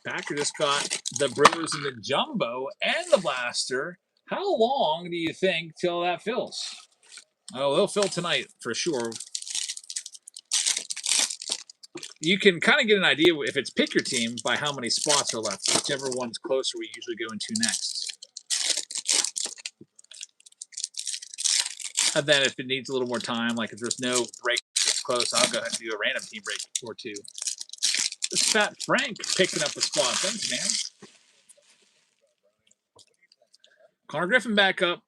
Packer just got the Brewers and the Jumbo and the Blaster. How long do you think till that fills? Oh, they'll fill tonight for sure. You can kind of get an idea if it's pick your team by how many spots are left. So whichever one's closer, we usually go into next. And then if it needs a little more time, like if there's no break that's close, I'll go ahead and do a random team break or two. This Fat Frank picking up a spot. Thanks, man. Connor Griffin back up.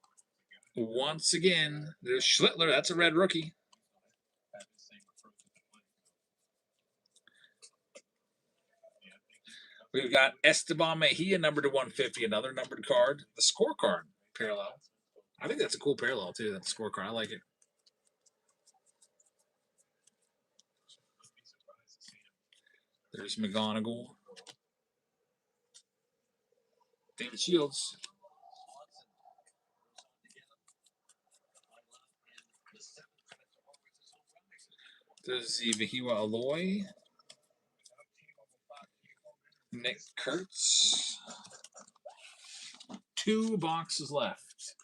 Once again, there's Schlittler. That's a red rookie. We've got Esteban Mejia, numbered to 150, another numbered card. The scorecard parallel. I think that's a cool parallel, too, that scorecard. I like it. There's McGonigal. David Shields. There's the Vahiwa Aloy. Nick Kurtz. 2 boxes left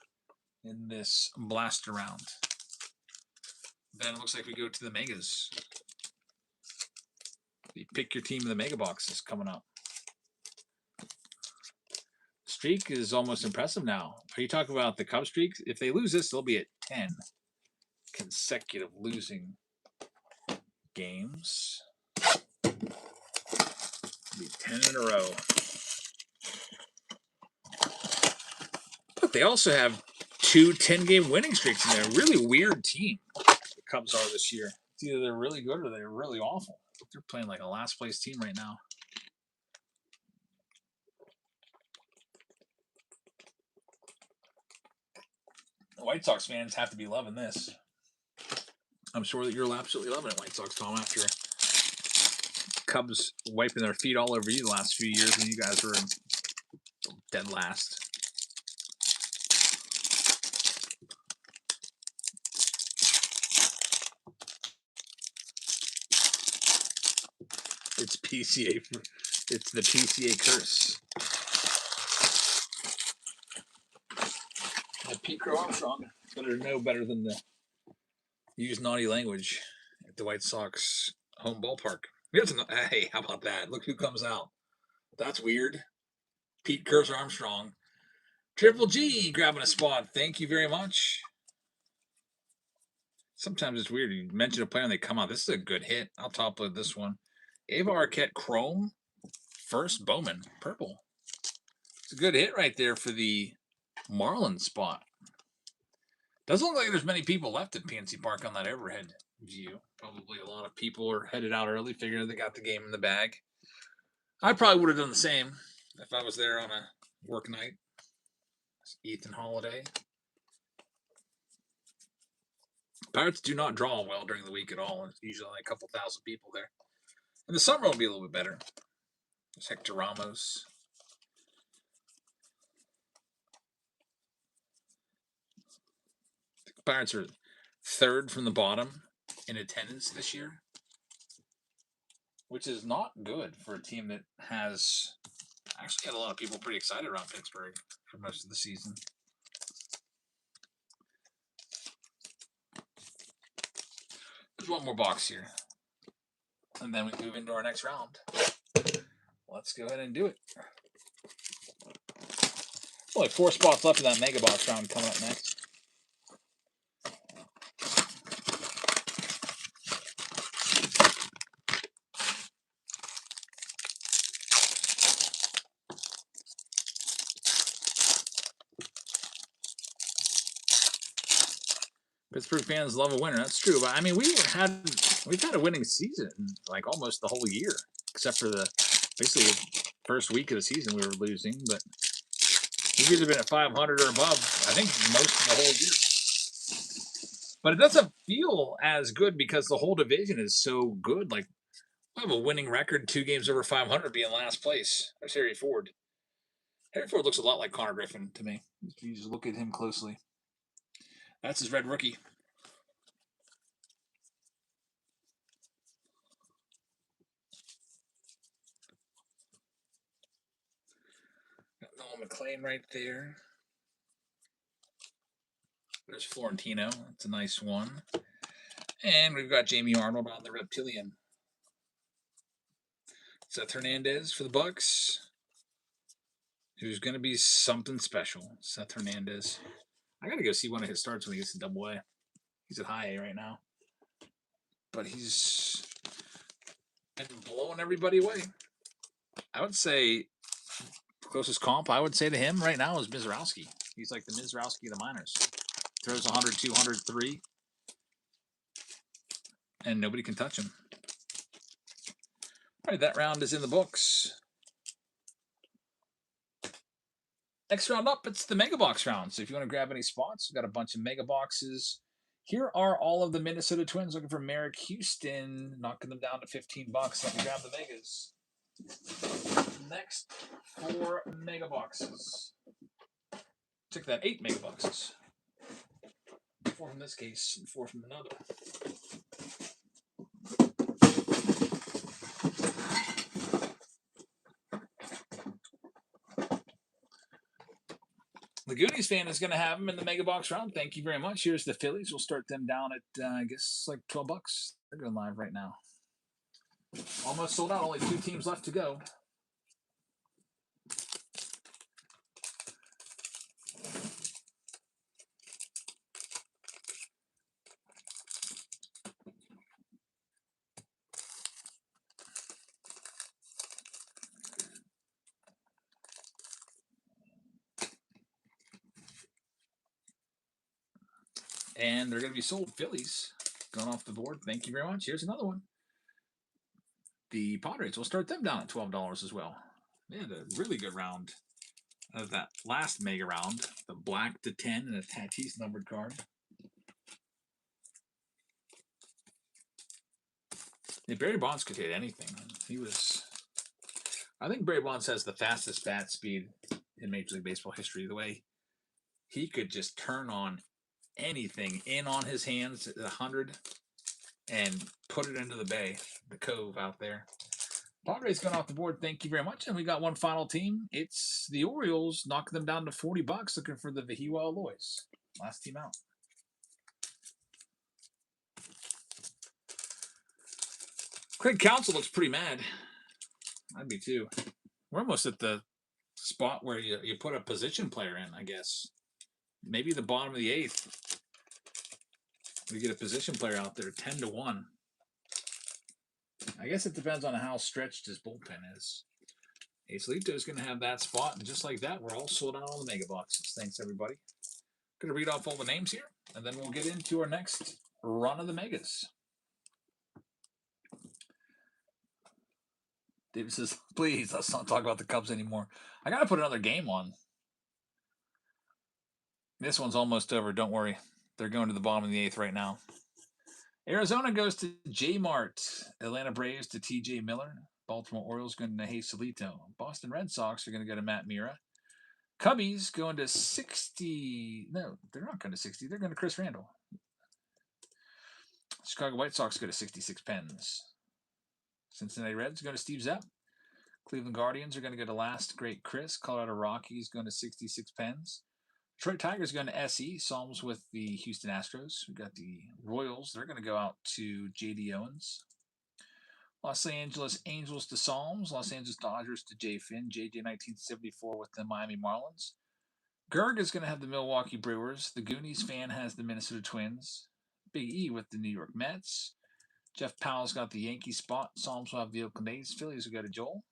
in this blaster round. Then it looks like we go to the Megas. The pick your team in the Mega box is coming up. Streak is almost impressive now. Are you talking about the Cubs streak? If they lose this, they'll be at 10 consecutive losing games. Be 10 in a row. But they also have 2 10-game winning streaks in there. Really weird team the Cubs are this year. It's either they're really good or they're really awful. They're playing like a last place team right now. The White Sox fans have to be loving this. I'm sure that you're absolutely loving it, White Sox, Tom, after Cubs wiping their feet all over you the last few years when you guys were dead last. It's PCA. It's the PCA curse. Pete Crow Armstrong better know better than to use naughty language at the White Sox home ballpark. Hey, how about that? Look who comes out. That's weird. Pete Curse Armstrong. Triple G grabbing a spot. Thank you very much. Sometimes it's weird. You mention a player and they come out. This is a good hit. I'll top load this one. Ava Arquette Chrome. first Bowman, purple. It's a good hit right there for the Marlins spot. Doesn't look like there's many people left at PNC Park on that overhead view. Probably a lot of people are headed out early, figuring they got the game in the bag. I probably would have done the same if I was there on a work night. It's Ethan Holiday. Pirates do not draw well during the week at all. It's usually only a couple thousand people there. In the summer, it'll be a little bit better. There's Hector Ramos. The Pirates are third from the bottom in attendance this year, which is not good for a team that has actually had a lot of people pretty excited around Pittsburgh for most of the season. There's one more box here. And then we move into our next round. Let's go ahead and do it. Only 4 spots left in that mega box round coming up next. Pittsburgh fans love a winner. That's true. But I mean, we've had a winning season like almost the whole year, except for the basically the first week of the season we were losing. But we've either been at 500 or above, I think, most of the whole year. But it doesn't feel as good because the whole division is so good. Like, we have a winning record, 2 games over 500, being last place. There's Harry Ford. Harry Ford looks a lot like Connor Griffin to me. If you just look at him closely. That's his red rookie. Got Nolan McLean right there. There's Florentino. That's a nice one. And we've got Jamie Arnold on the Reptilian. Seth Hernandez for the Bucks. Who's going to be something special. Seth Hernandez. I got to go see one of his starts when he gets to Double A. He's at High A right now. But he's been blowing everybody away. I would say closest comp I would say to him right now is Mizrowski. He's like the Mizrowski of the minors. Throws 100, 200, 3. And nobody can touch him. All right, that round is in the books. Next round up, it's the Mega Box round. So if you want to grab any spots, we've got a bunch of Mega Boxes. Here are all of the Minnesota Twins looking for Merrick Houston, knocking them down to $15. Let me grab the Megas. Next, 4 Mega Boxes. Took that 8 Mega Boxes. 4 from this case and 4 from another. The Goonies fan is going to have them in the Mega Box round. Thank you very much. Here's the Phillies. We'll start them down at, I guess, like $12. They're going live right now. Almost sold out. Only 2 teams left to go. And they're going to be sold. Phillies going off the board. Thank you very much. Here's another one. The Padres, we'll start them down at $12 as well. They had a really good round of that last mega round. The black to 10 and a Tatis numbered card. Yeah, Barry Bonds could hit anything. I think Barry Bonds has the fastest bat speed in Major League Baseball history. The way he could just turn on anything in on his hands at 100 and put it into the bay, the cove out there. Padres going off the board. Thank you very much. And we got one final team. It's the Orioles, knocking them down to $40, looking for the Vihiwa Alloys. Last team out. Craig Counsell looks pretty mad. I'd be too. We're almost at the spot where you put a position player in, I guess. Maybe the bottom of the 8th. We get a position player out there, 10-1. I guess it depends on how stretched his bullpen is. Acelito is going to have that spot, and just like that, we're all sold out on the mega boxes. Thanks, everybody. Going to read off all the names here, and then we'll get into our next run of the megas. David says, please, let's not talk about the Cubs anymore. I got to put another game on. This one's almost over. Don't worry. They're going to the bottom of the 8th right now. Arizona goes to J Mart. Atlanta Braves to TJ Miller. Baltimore Orioles going to Hazelito. Boston Red Sox are going to go to Matt Mira. Cubbies going to 60. No, they're not going to 60. They're going to Chris Randall. Chicago White Sox go to 66 pens. Cincinnati Reds going to Steve Zepp. Cleveland Guardians are going to go to Last Great Chris. Colorado Rockies going to 66 pens. Detroit Tigers going to SE. Psalms with the Houston Astros. We've got the Royals. They're going to go out to J.D. Owens. Los Angeles Angels to Psalms. Los Angeles Dodgers to J. Finn. JJ 1974 with the Miami Marlins. Gerg is going to have the Milwaukee Brewers. The Goonies fan has the Minnesota Twins. Big E with the New York Mets. Jeff Powell's got the Yankee spot. Psalms will have the Oakland A's. Phillies will go to Joel.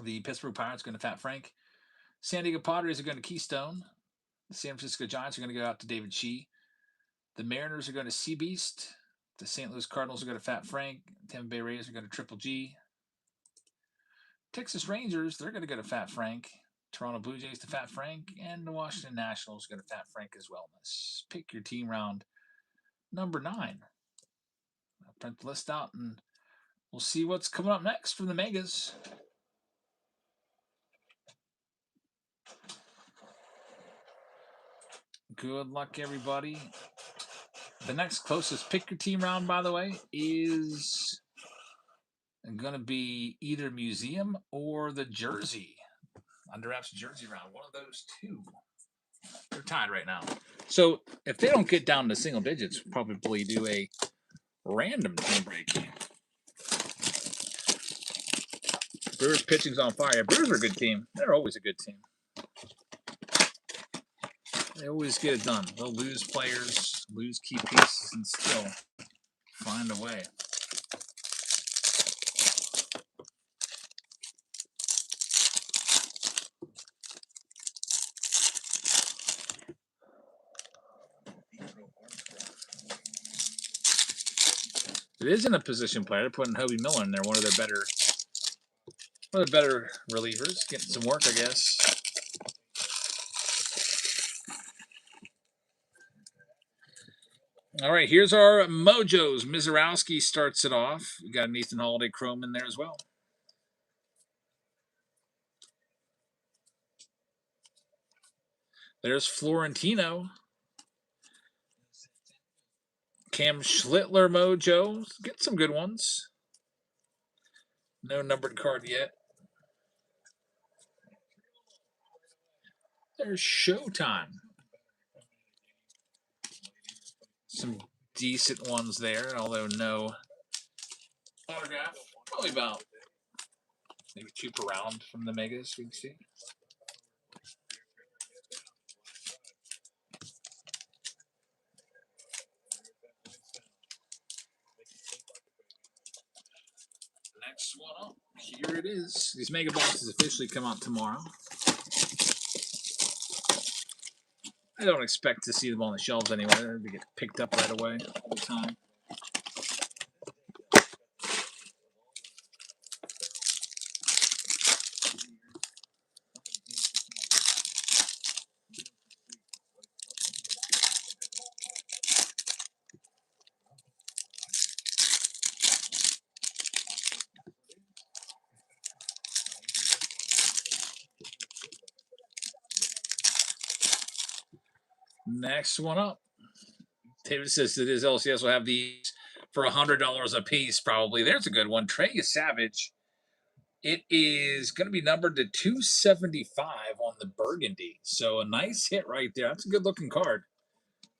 The Pittsburgh Pirates going to Fat Frank. San Diego Padres are going to Keystone. The San Francisco Giants are going to go out to David Shee. The Mariners are going to Sea Beast. The St. Louis Cardinals are going to Fat Frank. Tampa Bay Rays are going to Triple G. Texas Rangers, they're going to go to Fat Frank. Toronto Blue Jays to Fat Frank. And the Washington Nationals go to Fat Frank as well. Let's pick your team round number 9. I'll print the list out and we'll see what's coming up next from the Megas. Good luck, everybody. The next closest pick your team round, by the way, is going to be either Museum or the Jersey. Under Wraps Jersey round. One of those two. They're tied right now. So if they don't get down to single digits, we'll probably do a random team break. Brewers pitching's on fire. Brewers are a good team. They're always a good team. They always get it done. They'll lose players, lose key pieces, and still find a way. It isn't a position player. They're putting Hobie Miller in there, one of their better relievers. Getting some work, I guess. All right, here's our Mojos. Mizorowski starts it off. We got Nathan Holiday Chrome in there as well. There's Florentino. Cam Schlittler Mojo. Get some good ones. No numbered card yet. There's Showtime. Some decent ones there, although no autograph. Probably about maybe 2 per round from the Megas we can see. Next one up. Here it is. These mega boxes officially come out tomorrow. I don't expect to see them on the shelves anyway. They get picked up right away all the time. Next one up. David says that his LCS will have these for $100 a piece, probably. There's a good one. Trey Savage. It is going to be numbered to 275 on the Burgundy. So a nice hit right there. That's a good looking card.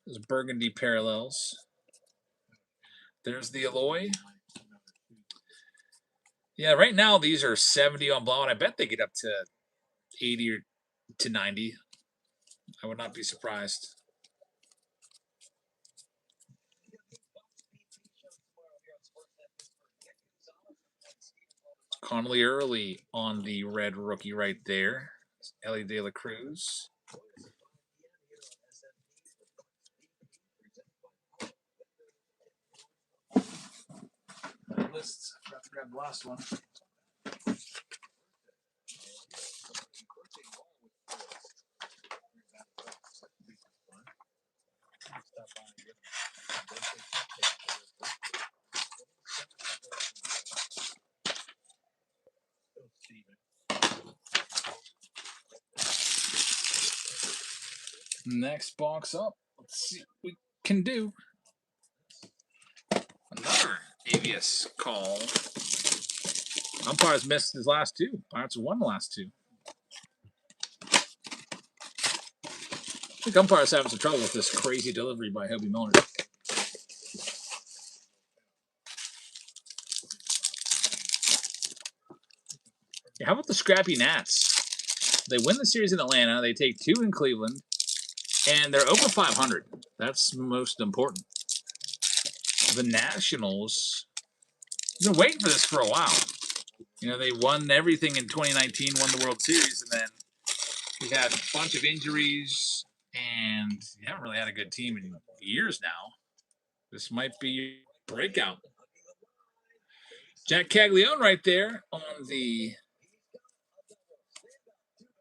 Those Burgundy parallels. There's the Eloy. Yeah, right now these are 70 on Blau, and I bet they get up to 80 or to 90. I would not be surprised. Connolly Early on the red rookie right there. Ellie De La Cruz. Lists. I forgot to grab the last one. Next box up. Let's see what we can do. Another AVS call. Umpires missed his last two. Pirates won the last two. I think umpires having some trouble with this crazy delivery by Hobie Milner. Yeah, how about the scrappy Nats? They win the series in Atlanta. They take 2 in Cleveland. And they're over 500. That's most important. The Nationals, they've been waiting for this for a while. You know, they won everything in 2019, won the World Series, and then we've had a bunch of injuries, and you haven't really had a good team in years now. This might be a breakout. Jack Caglione right there on the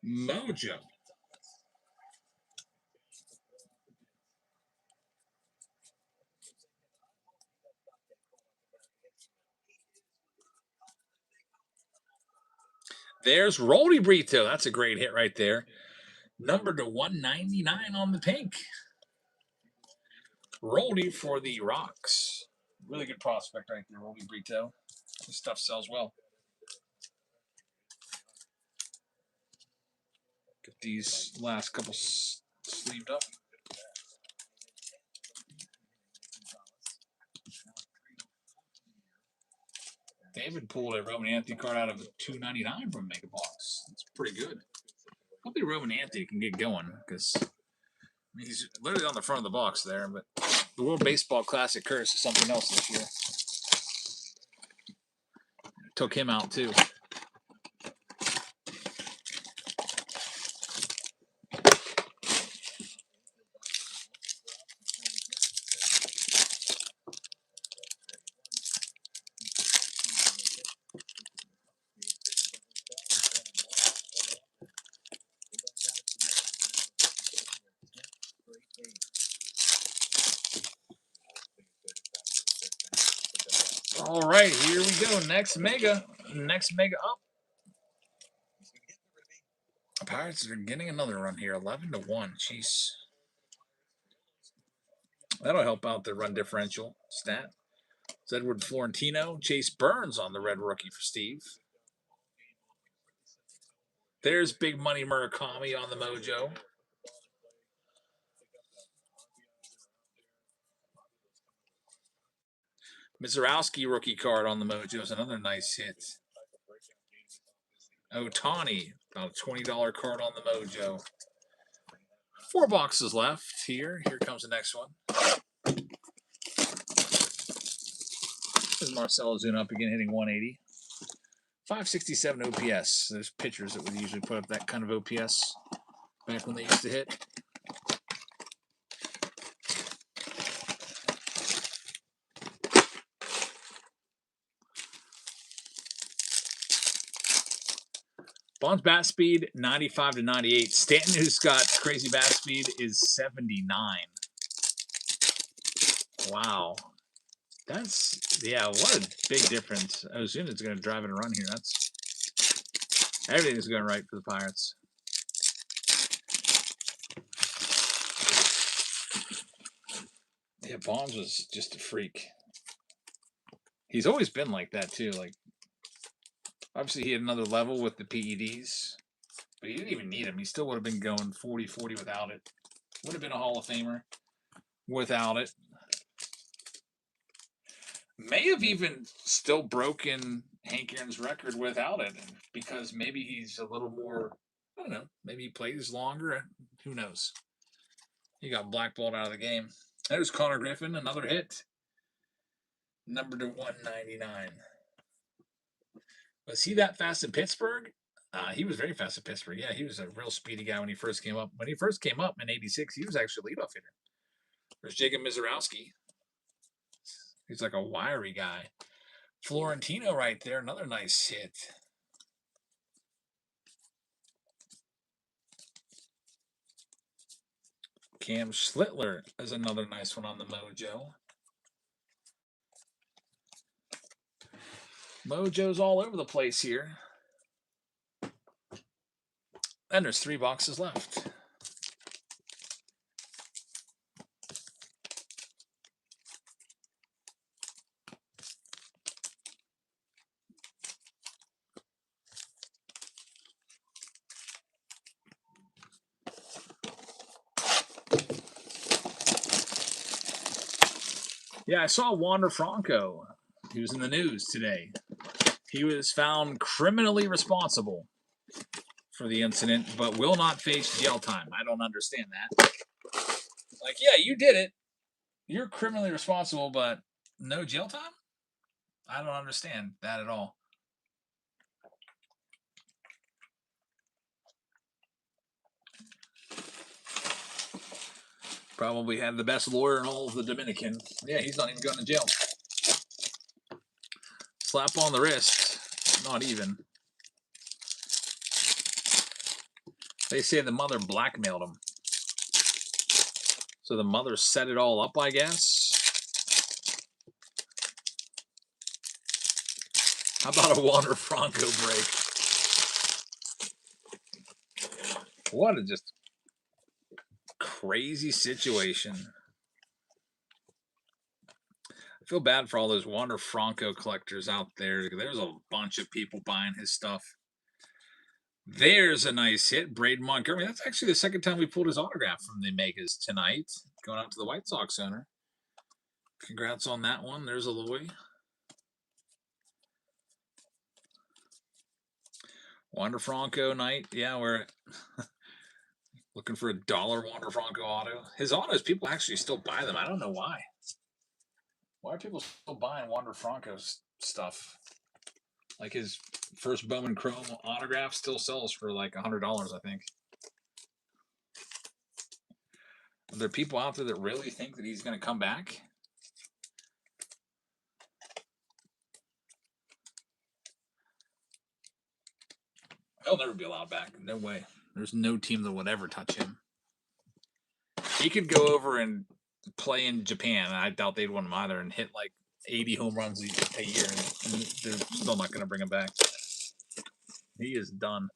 Mojo. There's Roldy Brito. That's a great hit right there. Number to 199 on the pink. Roldy for the Rocks. Really good prospect right there, Roldy Brito. This stuff sells well. Get these last couple sleeved up. David pulled a Roman Anthony card out of a $2.99 from Mega Box. That's pretty good. Hopefully Roman Anthony can get going because he's literally on the front of the box there. But the World Baseball Classic curse is something else this year. Took him out too. All right, here we go. Next mega up. Pirates are getting another run here, 11-1. Jeez, that'll help out the run differential stat. It's Edward Florentino, Chase Burns on the red rookie for Steve. There's Big Money Murakami on the Mojo. Mizorowski rookie card on the Mojo is another nice hit. Ohtani, about a $20 card on the Mojo. 4 boxes left here. Here comes the next one. There's Marcell Ozuna up again, hitting 180. 567 OPS. There's pitchers that would usually put up that kind of OPS back when they used to hit. Bond's bat speed, 95-98. Stanton, who's got crazy bat speed, is 79. Wow. That's, yeah, what a big difference. Ozuna's going to drive and run here. That's, everything is going right for the Pirates. Yeah, Bonds was just a freak. He's always been like that, too. Like, obviously, he had another level with the PEDs, but he didn't even need him. He still would have been going 40-40 without it. Would have been a Hall of Famer without it. May have even still broken Hank Aaron's record without it because maybe he's a little more, I don't know, maybe he plays longer. Who knows? He got blackballed out of the game. There's Connor Griffin, another hit. Number to 199. Was he that fast in Pittsburgh? He was very fast in Pittsburgh. Yeah, he was a real speedy guy when he first came up. When he first came up in '86, he was actually a leadoff hitter. There's Jacob Mizorowski. He's like a wiry guy. Florentino right there, another nice hit. Cam Schlittler is another nice one on the Mojo. Mojo's all over the place here. And there's 3 boxes left. Yeah, I saw Wander Franco. He was in the news today. He was found criminally responsible for the incident, but will not face jail time. I don't understand that. Like, yeah, you did it. You're criminally responsible, but no jail time? I don't understand that at all. Probably had the best lawyer in all of the Dominican. Yeah, he's not even going to jail. Slap on the wrist. Not even. They say the mother blackmailed him. So the mother set it all up, I guess. How about a Wander Franco break? What a just crazy situation. I feel bad for all those Wander Franco collectors out there. There's a bunch of people buying his stuff. There's a nice hit. Braden Montgomery. That's actually the second time we pulled his autograph from the Megas tonight. Going out to the White Sox owner. Congrats on that one. There's a Louis. Wander Franco night. Yeah, we're looking for $1 Wander Franco auto. His autos, people actually still buy them. I don't know why. Why are people still buying Wander Franco's stuff? Like his first Bowman Chrome autograph still sells for like $100, I think. Are there people out there that really think that he's going to come back? He'll never be allowed back. No way. There's no team that would ever touch him. He could go over and play in Japan, and I doubt they'd want him either, and hit like 80 home runs a year, and they're still not going to bring him back. He is done.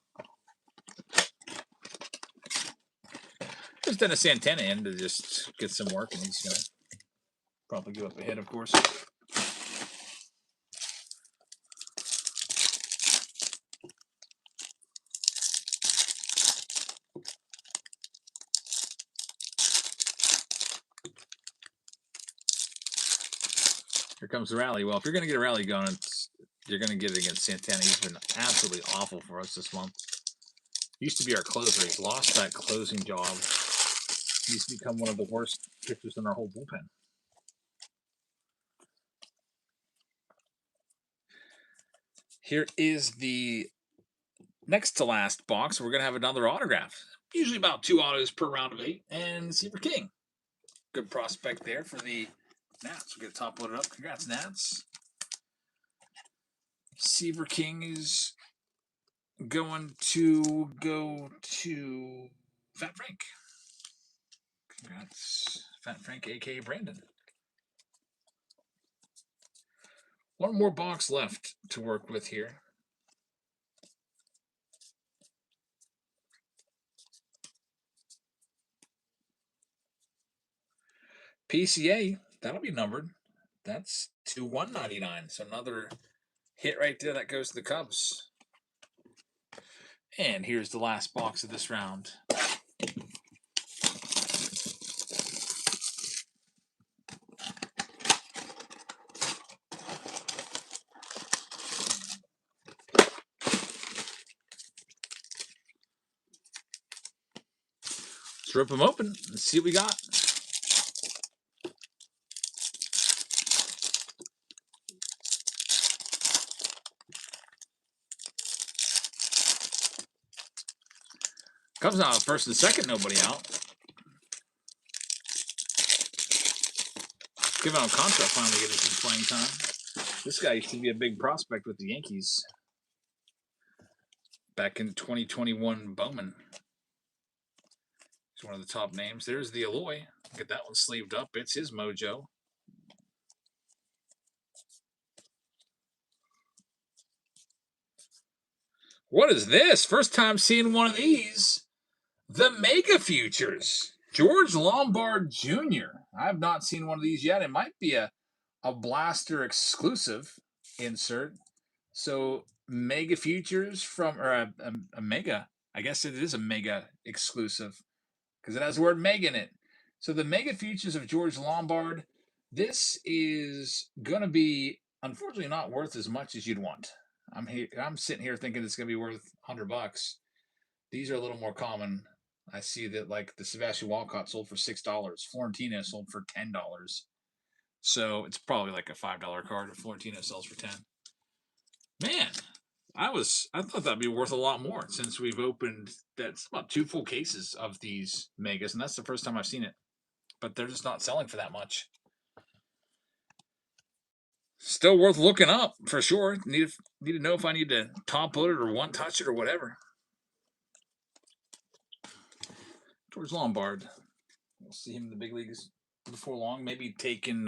There's Dennis Santana in to just get some work, and he's going to probably go up ahead, of course. Here comes the rally. Well, if you're going to get a rally going, you're going to get it against Santana. He's been absolutely awful for us this month. Used to be our closer. He's lost that closing job. He's become one of the worst pitchers in our whole bullpen. Here is the next to last box. We're going to have another autograph. Usually about 2 autos per round of 8. And Seaver King. Good prospect there for the Nats. We'll get top loaded up. Congrats, Nats. Seaver King is going to go to Fat Frank. Congrats, Fat Frank, a.k.a. Brandon. One more box left to work with here. PCA, that'll be numbered. That's to 199. So another hit right there that goes to the Cubs. And here's the last box of this round. Let's rip them open and see what we got. Cubs not first and second, nobody out. Kevin Alcantara finally getting some playing time. This guy used to be a big prospect with the Yankees back in 2021. Bowman. He's one of the top names. There's the Eloy. Get that one sleeved up. It's his mojo. What is this? First time seeing one of these. The Mega Futures. George Lombard Jr. I have not seen one of these yet. It might be a Blaster exclusive insert. So Mega Futures from, or a Mega. I guess it is a Mega exclusive because it has the word Mega in it. So the Mega Futures of George Lombard. This is going to be, unfortunately, not worth as much as you'd want. I'm sitting here thinking it's going to be worth $100. These are a little more common. I see that like the Sebastian Walcott sold for $6. Florentina sold for $10. So it's probably like a $5 card if Florentina sells for 10. Man, I thought that'd be worth a lot more since we've opened that's about 2 full cases of these Megas, and that's the first time I've seen it. But they're just not selling for that much. Still worth looking up for sure. Need to know if I need to top load it or one touch it or whatever. George Lombard. We'll see him in the big leagues before long. Maybe taking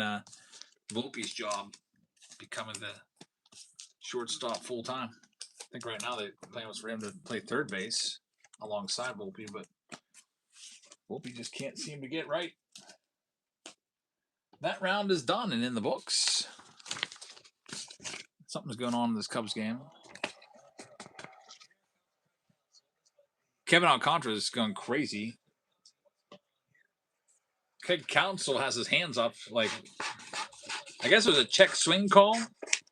Volpe's job, becoming the shortstop full time. I think right now the plan was for him to play third base alongside Volpe, but Volpe just can't seem to get right. That round is done and in the books. Something's going on in this Cubs game. Kevin Alcantara is going crazy. Craig Counsell has his hands up. Like, I guess it was a check swing call.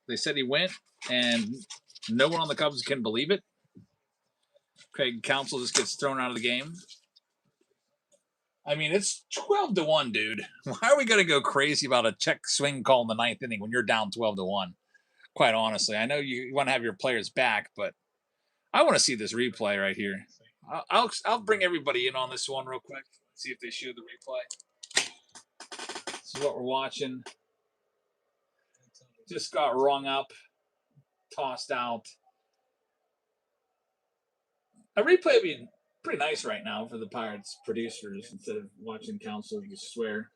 They said he went, and no one on the Cubs can believe it. Craig Counsell just gets thrown out of the game. I mean, it's 12-1, dude. Why are we going to go crazy about a check swing call in the 9th inning when you're down 12-1? Quite honestly, I know you want to have your players back, but I want to see this replay right here. I'll bring everybody in on this one real quick. See if they show the replay. This is what we're watching. Just got rung up, tossed out. A replay would be pretty nice right now for the Pirates producers instead of watching Counsell just swear.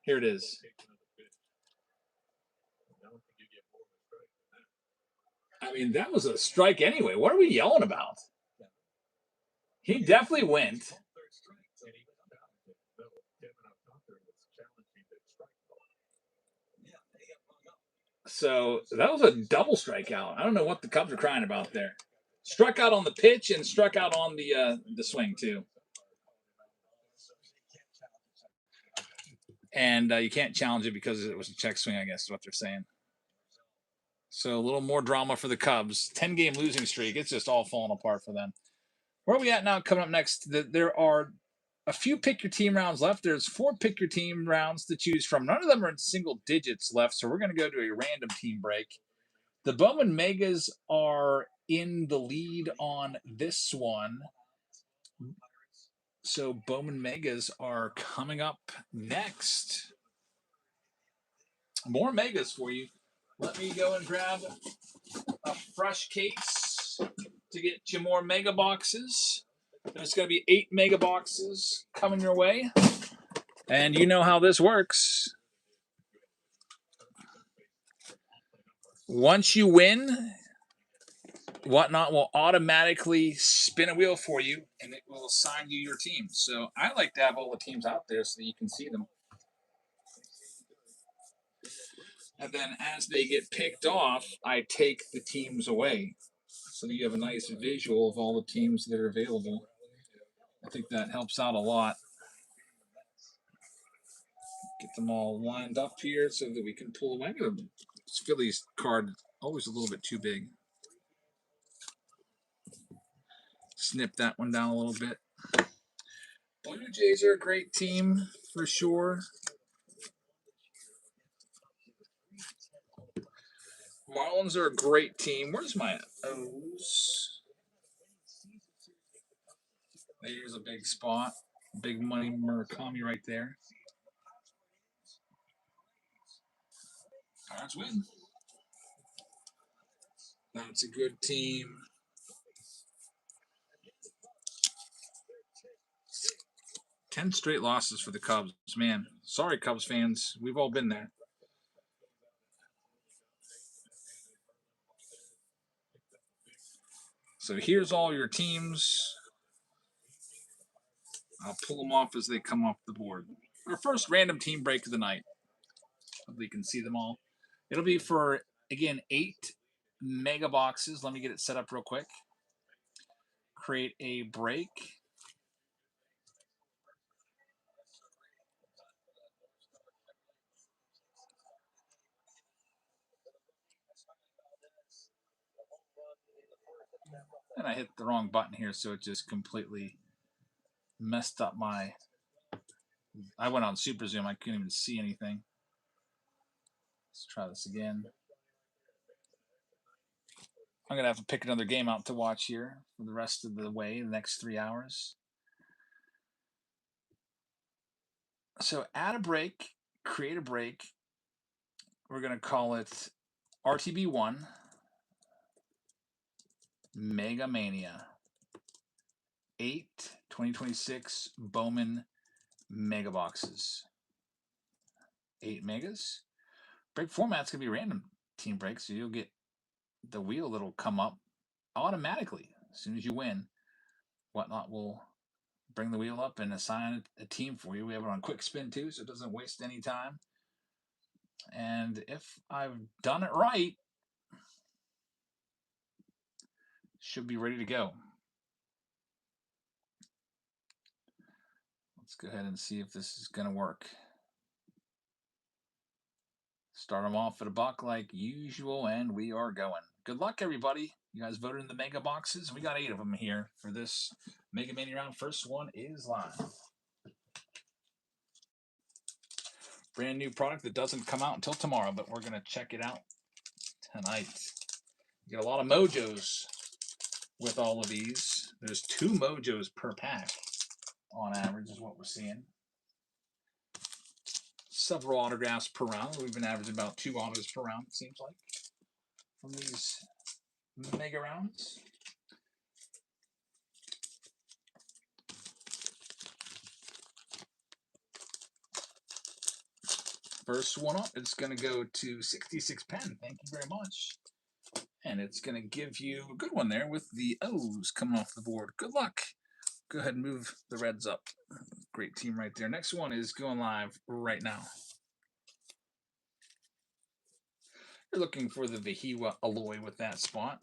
Here it is. I mean, that was a strike anyway. What are we yelling about? He definitely went. So that was a double strikeout. I don't know what the Cubs are crying about there. Struck out on the pitch and struck out on the swing too. And you can't challenge it because it was a check swing, I guess is what they're saying. So a little more drama for the Cubs. 10-game losing streak. It's just all falling apart for them. Where are we at now? Coming up next, there are a few pick your team rounds left. There's 4 pick your team rounds to choose from. None of them are in single digits left, so we're going to go to a random team break. The Bowman Megas are in the lead on this one. So Bowman Megas are coming up next. More Megas for you. Let me go and grab a fresh case to get you more Mega boxes. There's going to be 8 Mega boxes coming your way. And you know how this works. Once you win, Whatnot will automatically spin a wheel for you, and it will assign you your team. So I like to have all the teams out there so that you can see them. And then as they get picked off, I take the teams away. So that you have a nice visual of all the teams that are available. I think that helps out a lot. Get them all lined up here so that we can pull them. I got this Phillies card always a little bit too big. Snip that one down a little bit. Blue Jays are a great team for sure. Marlins are a great team. Where's my O's? There's a big spot. Big money Murakami right there. Pirates win. That's a good team. 10 straight losses for the Cubs. Man, sorry, Cubs fans. We've all been there. So here's all your teams. I'll pull them off as they come off the board. Our first random team break of the night. Hopefully you can see them all. It'll be for, again, 8 mega boxes. Let me get it set up real quick. Create a break. And I hit the wrong button here, so it just completely messed up my... I went on Super Zoom. I couldn't even see anything. Let's try this again. I'm going to have to pick another game out to watch here for the rest of the way, the next 3 hours. So add a break, create a break. We're going to call it RTB1 Mega Mania 8 2026 Bowman Mega Boxes. 8 megas. Break format's going to be random team break, so you'll get the wheel that'll come up automatically as soon as you win. Whatnot will bring the wheel up and assign a team for you. We have it on quick spin too, so it doesn't waste any time. And if I've done it right, should be ready to go. Let's go ahead and see if this is going to work. Start them off at $1 like usual, and we are going. Good luck, everybody. You guys voted in the mega boxes. We got 8 of them here for this Mega Mania round. First one is live. Brand new product that doesn't come out until tomorrow, but we're going to check it out tonight. You get a lot of mojos with all of these. There's 2 mojos per pack on average is what we're seeing. Several autographs per round. We've been averaging about 2 autos per round, it seems like, from these mega rounds. First one up, it's going to go to 66 Pen. Thank you very much. And it's going to give you a good one there with the O's coming off the board. Good luck. Go ahead and move the Reds up. Great team right there. Next one is going live right now. You're looking for the Vahiwa Alloy with that spot.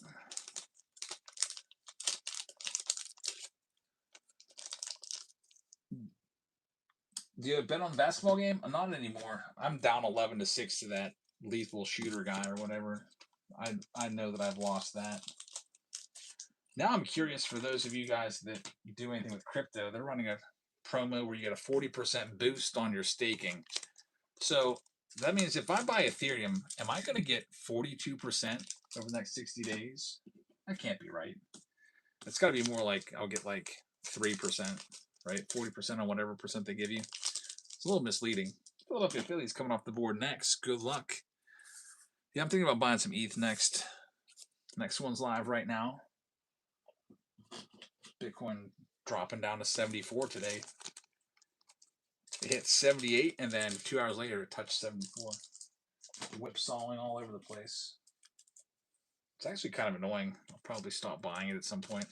Do you bet on the basketball game? Not anymore. I'm down 11-6 to that lethal shooter guy or whatever. I know that I've lost that. Now I'm curious for those of you guys that do anything with crypto. They're running a promo where you get a 40% boost on your staking. So that means if I buy Ethereum, am I going to get 42% over the next 60 days? That can't be right. It's got to be more like I'll get like 3%, right? 40% on whatever percent they give you. It's a little misleading. Philadelphia Phillies coming off the board next. Good luck. Yeah, I'm thinking about buying some ETH next. Next one's live right now. Bitcoin dropping down to 74 today. It hit 78, and then 2 hours later, it touched 74. Whipsawing all over the place. It's actually kind of annoying. I'll probably stop buying it at some point.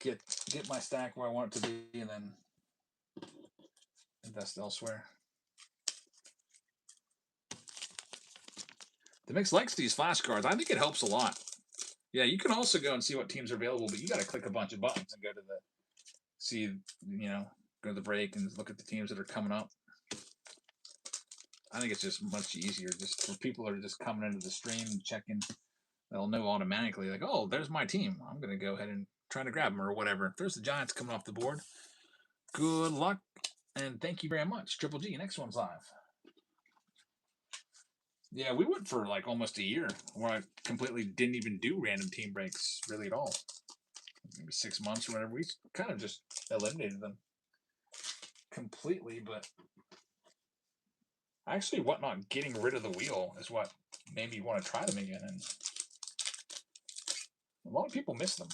Get my stack where I want it to be, and then invest elsewhere. The Mix likes these flashcards. I think it helps a lot. Yeah, you can also go and see what teams are available, but you got to click a bunch of buttons and go to the go to the break and look at the teams that are coming up. I think it's just much easier just for people that are just coming into the stream and checking. They'll know automatically, like, oh, there's my team. I'm going to go ahead and try to grab them or whatever. There's the Giants coming off the board. Good luck, and thank you very much. Triple G, next one's live. Yeah, we went for like almost a year where I completely didn't even do random team breaks really at all. Maybe 6 months or whatever. We kind of just eliminated them completely, but actually whatnot getting rid of the wheel is what made me want to try them again, and a lot of people miss them.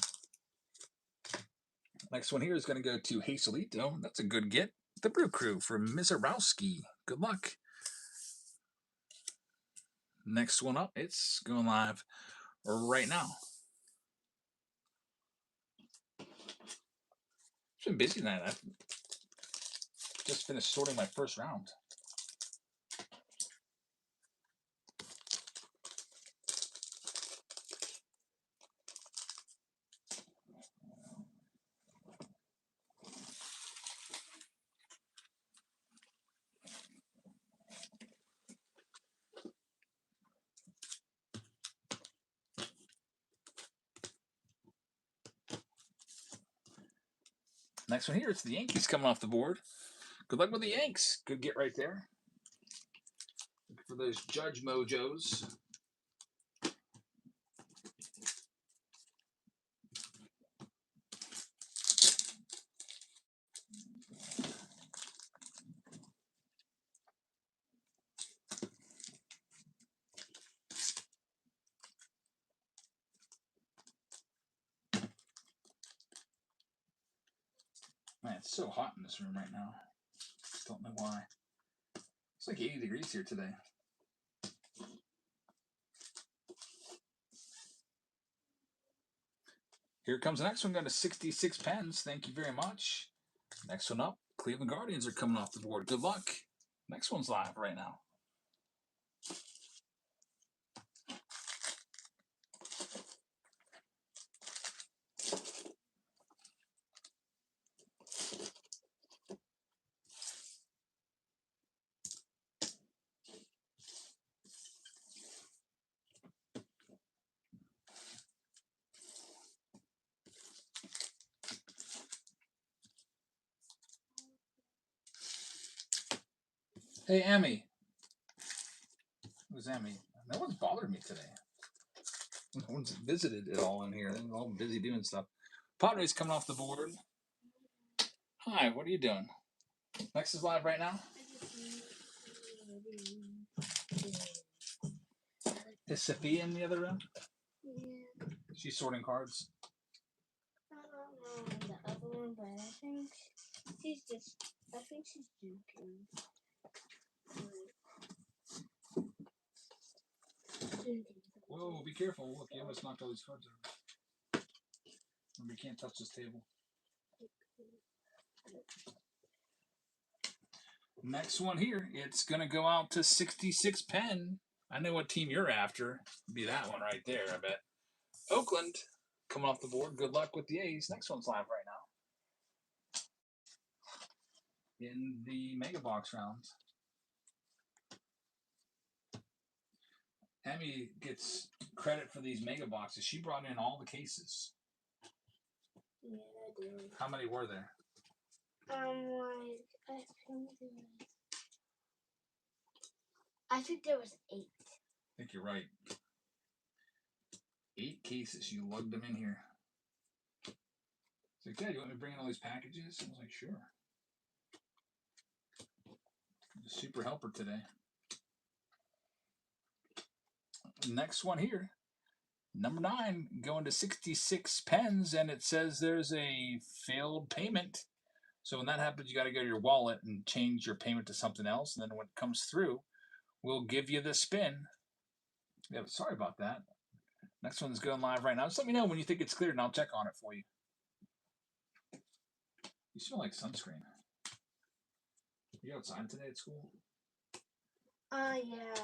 Next one here is going to go to Hazelito. That's a good get. The Brew Crew from Mizarowski. Good luck. Next one up, it's going live right now. It's been busy tonight. I've just finished sorting my first round. Next one here, it's the Yankees coming off the board. Good luck with the Yanks. Good get right there. Looking for those Judge Mojos. Man, it's so hot in this room right now. Don't know why. It's like 80 degrees here today. Here comes the next one. Got a 66 pens. Thank you very much. Next one up, Cleveland Guardians are coming off the board. Good luck. Next one's live right now. Hey, Emmy. Who's Emmy? No one's bothered me today. No one's visited at all in here. They're all busy doing stuff. Padres coming off the board. Hi, what are you doing? Next is live right now. Is Sophia in the other room? Yeah. She's sorting cards. I don't know the other one, but I think she's joking. Whoa, be careful. Look, you almost knocked all these cards over. Remember, you can't touch this table. Next one here, it's going to go out to 66 pen. I know what team you're after. It'd be that one right there, I bet. Oakland coming off the board. Good luck with the A's. Next one's live right now. In the Mega Box rounds. Emmy gets credit for these Mega Boxes. She brought in all the cases. Yeah, I did. How many were there? I think there was 8. I think you're right. 8 cases. You lugged them in here. It's like, Dad, you want me to bring in all these packages? I was like, sure. I'm a super helper today. Next one here. Number 9 going to 66 pens, and it says there's a failed payment. So when that happens, you got to go to your wallet and change your payment to something else. And then when it comes through, we'll give you the spin. Yeah, sorry about that. Next one's going live right now. Just let me know when you think it's cleared, and I'll check on it for you. You smell like sunscreen. You outside today at school? Yeah.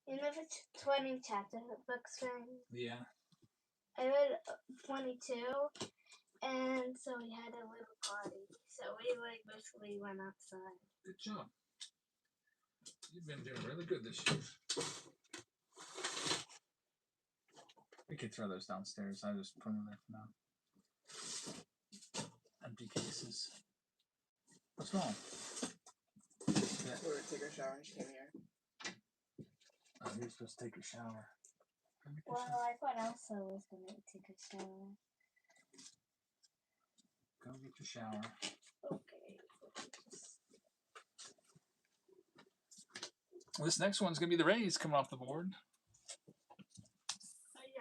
You know the 20 chapter books thing? Yeah. I read 22, and so we had a little party. So we basically went outside. Good job. You've been doing really good this year. We could throw those downstairs. I just put them there for now. Empty cases. What's wrong? We were to take a shower and she came here. Oh, you're supposed to take a shower. Well, I thought Elsa was going to take a shower. Go get your shower. Okay. This next one's going to be the Rays coming off the board.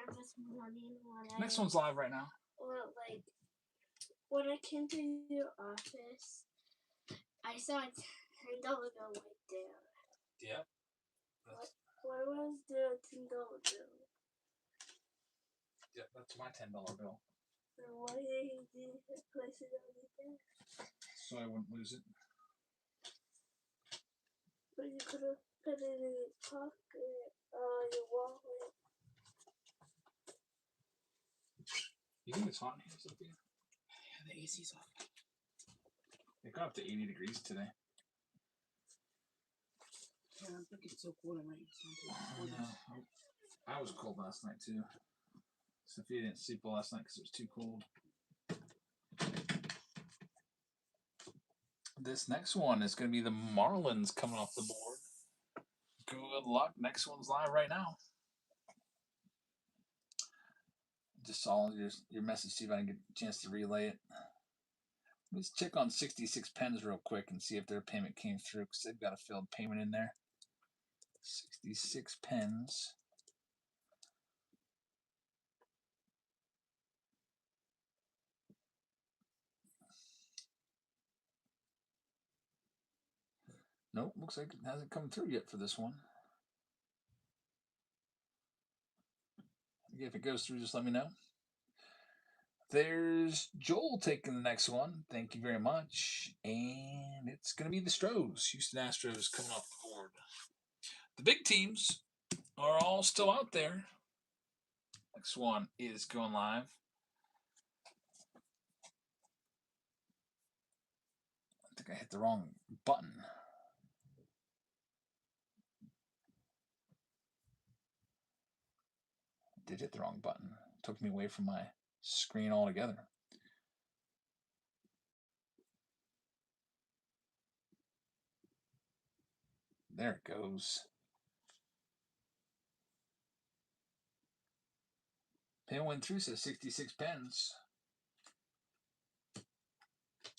I'm just wondering when Next one's live right now. Well, like, when I came to your office, I saw a $10 bill right there. Yep. Where was the $10 bill? Yep, that's my $10 bill. So why did you place it over there? So I wouldn't lose it. But you could have put it in your pocket or your wallet. You think it's hot in here, Sophia? Yeah, the AC's off. It got up to 80 degrees today. Yeah, I think it's so cold right now. I was cold last night too. Sophia didn't sleep well last night because it was too cold. This next one is going to be the Marlins coming off the board. Good luck. Next one's live right now. Just saw your message, see if I can get a chance to relay it. Let's check on 66 Pens real quick and see if their payment came through because they've got a failed payment in there. 66 Pens. Nope, looks like it hasn't come through yet for this one. If it goes through, just let me know. There's Joel taking the next one. Thank you very much. And it's going to be the Stros. Houston Astros coming off the board. The big teams are all still out there. Next one is going live. I think I hit the wrong button. Did hit the wrong button. Took me away from my screen altogether. There it goes. Pen went through, says 66 Pens.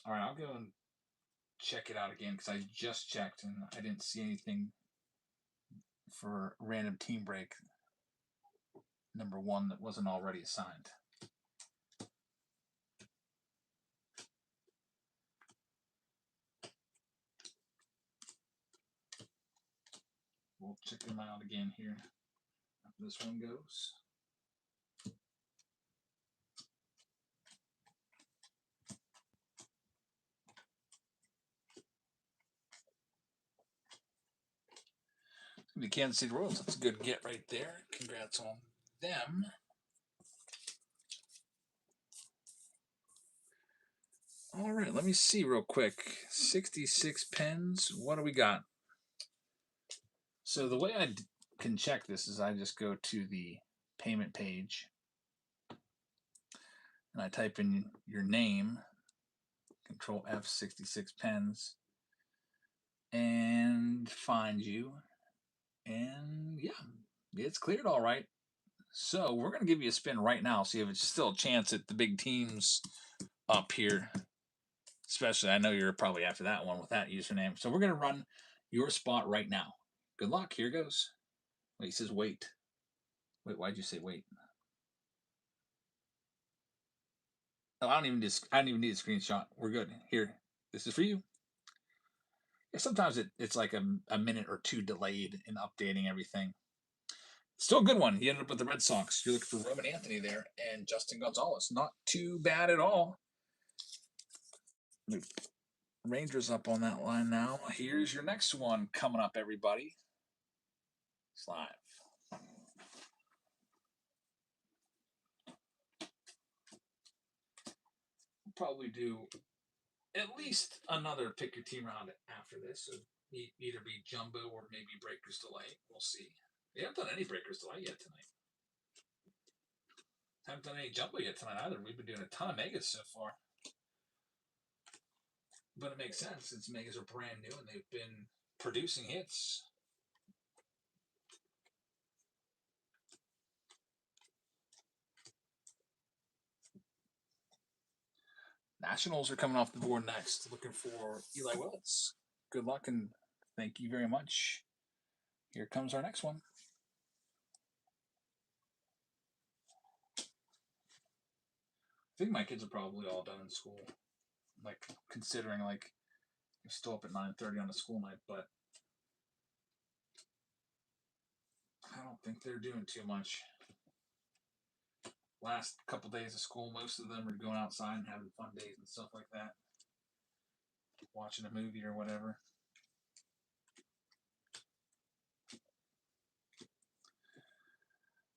All right, I'll go and check it out again because I just checked and I didn't see anything for random team break number 1 that wasn't already assigned. We'll check them out again here. After this one goes. It's going to be Kansas City Royals. That's a good get right there. Congrats on them. All right, let me see real quick. 66 Pens. What do we got? So the way I can check this is I just go to the payment page and I type in your name, Control F, 66 Pens, and find you. And yeah, it's cleared all right. So we're going to give you a spin right now, see if it's still a chance at the big teams up here. Especially, I know you're probably after that one with that username. So we're going to run your spot right now. Good luck. Here goes. Wait, he says wait. Wait, why'd you say wait? Oh, I don't even need a screenshot. We're good. Here, this is for you. Yeah, sometimes it's like a minute or two delayed in updating everything. Still a good one. He ended up with the Red Sox. You're looking for Roman Anthony there and Justin Gonzalez. Not too bad at all. Rangers up on that line now. Here's your next one coming up, everybody. It's live. We'll probably do at least another pick your team round after this. So either be jumbo or maybe breakers delay. We'll see. We haven't done any breakers delay yet tonight. Haven't done any jumbo yet tonight either. We've been doing a ton of megas so far. But it makes sense since megas are brand new and they've been producing hits. Nationals are coming off the board next. Looking for Eli Willis. Good luck and thank you very much. Here comes our next one. I think my kids are probably all done in school. Like, considering, like, they're still up at 9:30 on a school night, but I don't think they're doing too much. Last couple days of school, most of them are going outside and having fun days and stuff like that. Watching a movie or whatever.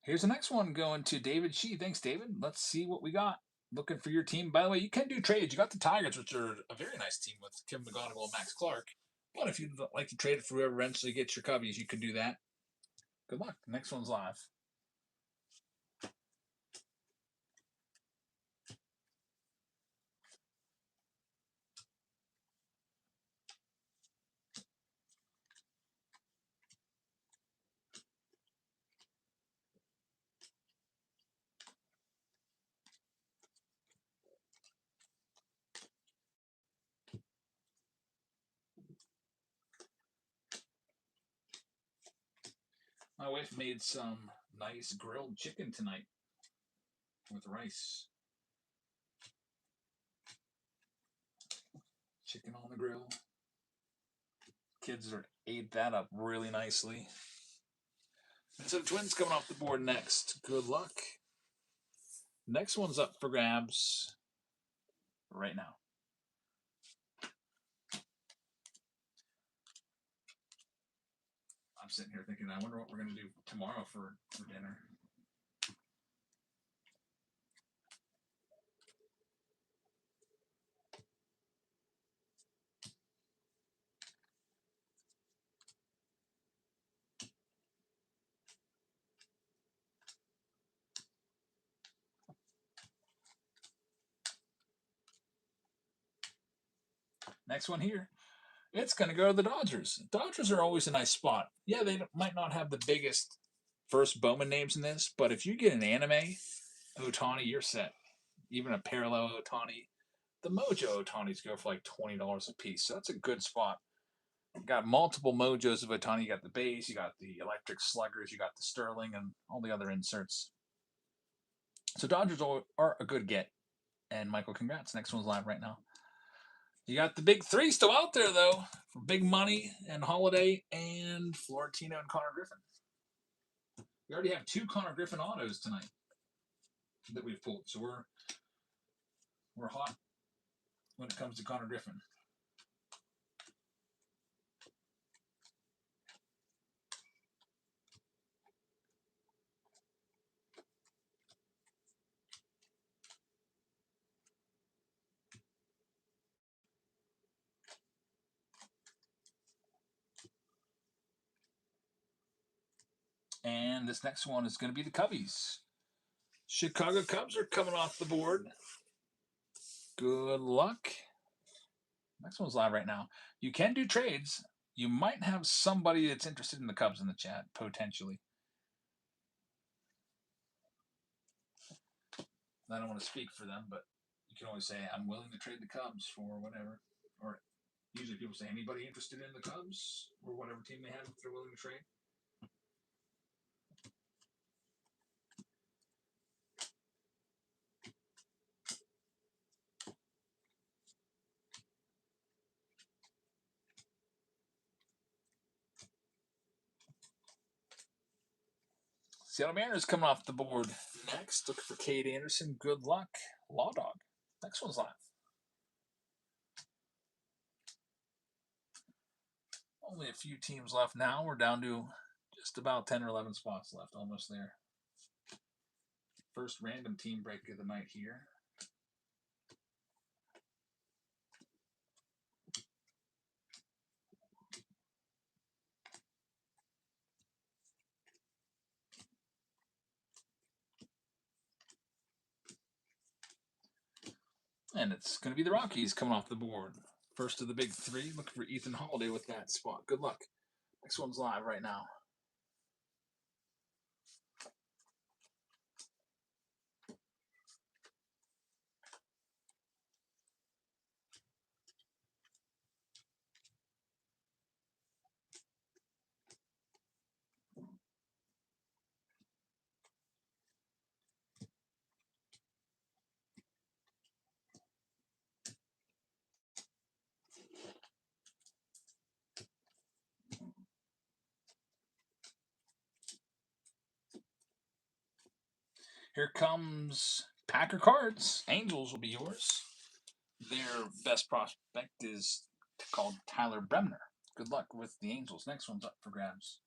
Here's the next one going to David Shee. Thanks, David. Let's see what we got. Looking for your team. By the way, you can do trades. You got the Tigers, which are a very nice team with Kim McGonigal and Max Clark. But if you'd like to trade it for whoever eventually gets your Cubbies, you can do that. Good luck. Next one's live. My wife made some nice grilled chicken tonight with rice. Chicken on the grill. Kids ate that up really nicely. Minnesota Twins coming off the board next. Good luck. Next one's up for grabs right now. I'm sitting here thinking, I wonder what we're going to do tomorrow for dinner. Next one here. It's going to go to the Dodgers. Dodgers are always a nice spot. Yeah, they might not have the biggest first Bowman names in this, but if you get an anime Ohtani, you're set. Even a parallel Ohtani. The Mojo Ohtanis go for like $20 a piece, so that's a good spot. You got multiple Mojos of Ohtani. You got the base, you got the electric sluggers, you got the Sterling, and all the other inserts. So Dodgers are a good get. And Michael, congrats. Next one's live right now. You got the big three still out there, though, for Big Money and Holiday and Florentino and Connor Griffin. We already have 2 Connor Griffin autos tonight that we've pulled, so we're hot when it comes to Connor Griffin. And this next one is going to be the Cubbies. Chicago Cubs are coming off the board. Good luck. Next one's live right now. You can do trades. You might have somebody that's interested in the Cubs in the chat, potentially. I don't want to speak for them, but you can always say, I'm willing to trade the Cubs for whatever. Or usually people say, anybody interested in the Cubs or whatever team they have if they're willing to trade. Seattle Mariners coming off the board next. Looking for Cade Anderson. Good luck. Law Dog. Next one's live. Only a few teams left now. We're down to just about 10 or 11 spots left. Almost there. First random team break of the night here. And it's going to be the Rockies coming off the board. First of the big 3. Looking for Ethan Holiday with that spot. Good luck. Next one's live right now. Here comes Packer Cards. Angels will be yours. Their best prospect is called Tyler Bremner. Good luck with the Angels. Next one's up for grabs.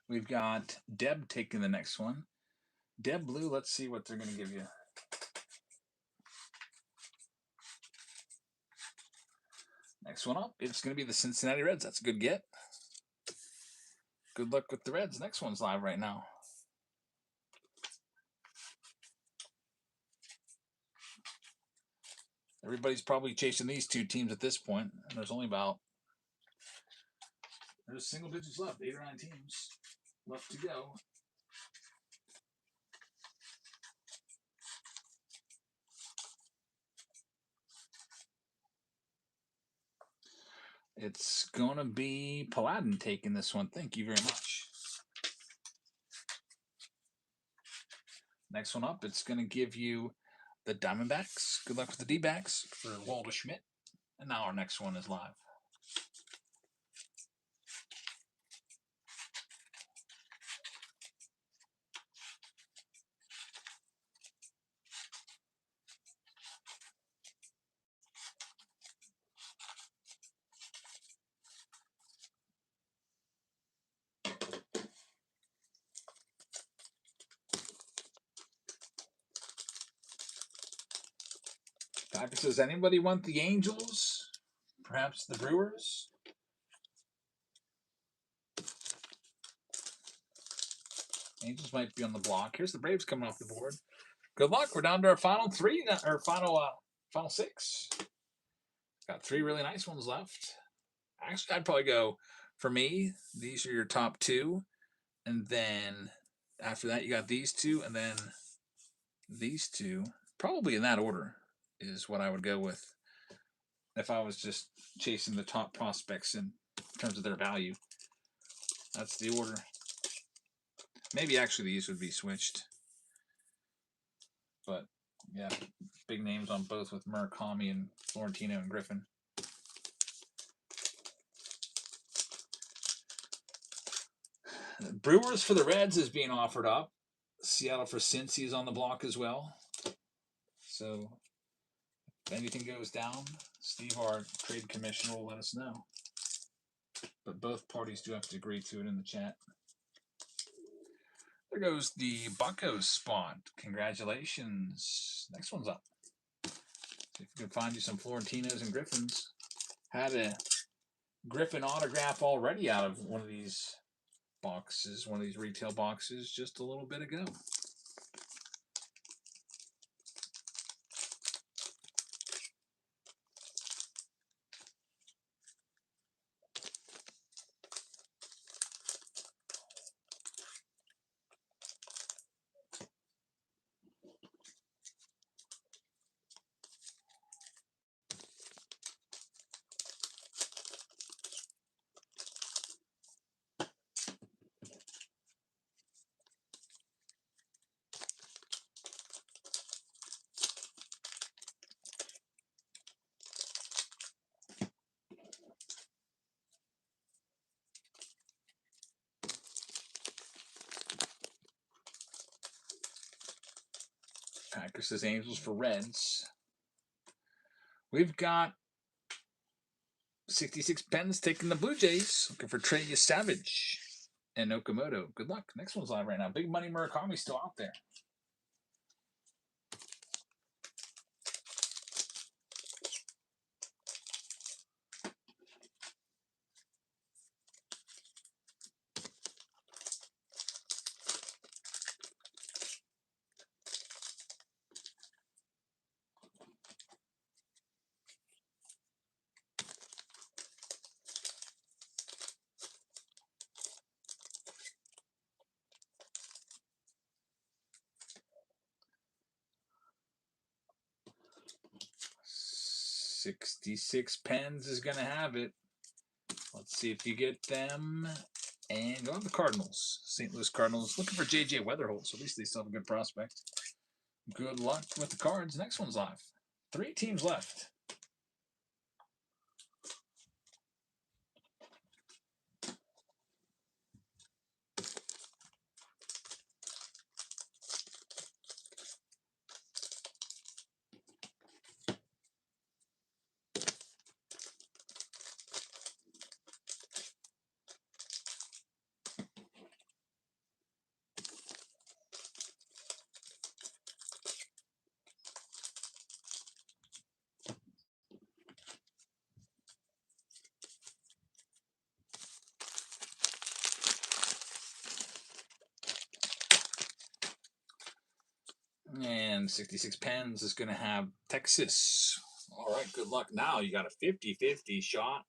We've got Deb taking the next one. Deb Blue, let's see what they're going to give you. Next one up, it's going to be the Cincinnati Reds. That's a good get. Good luck with the Reds. Next one's live right now. Everybody's probably chasing these two teams at this point. And there's single digits left. 8 or 9 teams left to go. It's going to be Paladin taking this one. Thank you very much. Next one up, it's going to give you the Diamondbacks. Good luck with the D-backs for Walter Schmidt. And now our next one is live. Packer says, anybody want the Angels? Perhaps the Brewers? Angels might be on the block. Here's the Braves coming off the board. Good luck. We're down to our final 3, or final 6. Got 3 really nice ones left. Actually, I'd probably go, for me, these are your top 2. And then after that, you got these 2, and then these 2. Probably in that order is what I would go with if I was just chasing the top prospects in terms of their value. That's the order. Maybe actually these would be switched. But, yeah, big names on both with Murakami and Florentino and Griffin. Brewers for the Reds is being offered up. Seattle for Cincy is on the block as well. So if anything goes down, Steve, our trade commissioner, will let us know. But both parties do have to agree to it in the chat. There goes the Buccos spot. Congratulations. Next one's up. See if we can find you some Florentinos and Griffins. Had a Griffin autograph already out of one of these boxes, one of these retail boxes, just a little bit ago. Packer says Angels for Reds. We've got 66 Pens taking the Blue Jays. Looking for Trey Savage and Okamoto. Good luck. Next one's live right now. Big Money Murakami still out there. 66 pens is going to have it. Let's see if you get them. And go on the Cardinals. St. Louis Cardinals looking for J.J. Weatherholt, so at least they still have a good prospect. Good luck with the Cards. Next one's live. 3 teams left. And 66 pens is going to have Texas. All right, good luck. Now you got a 50-50 shot.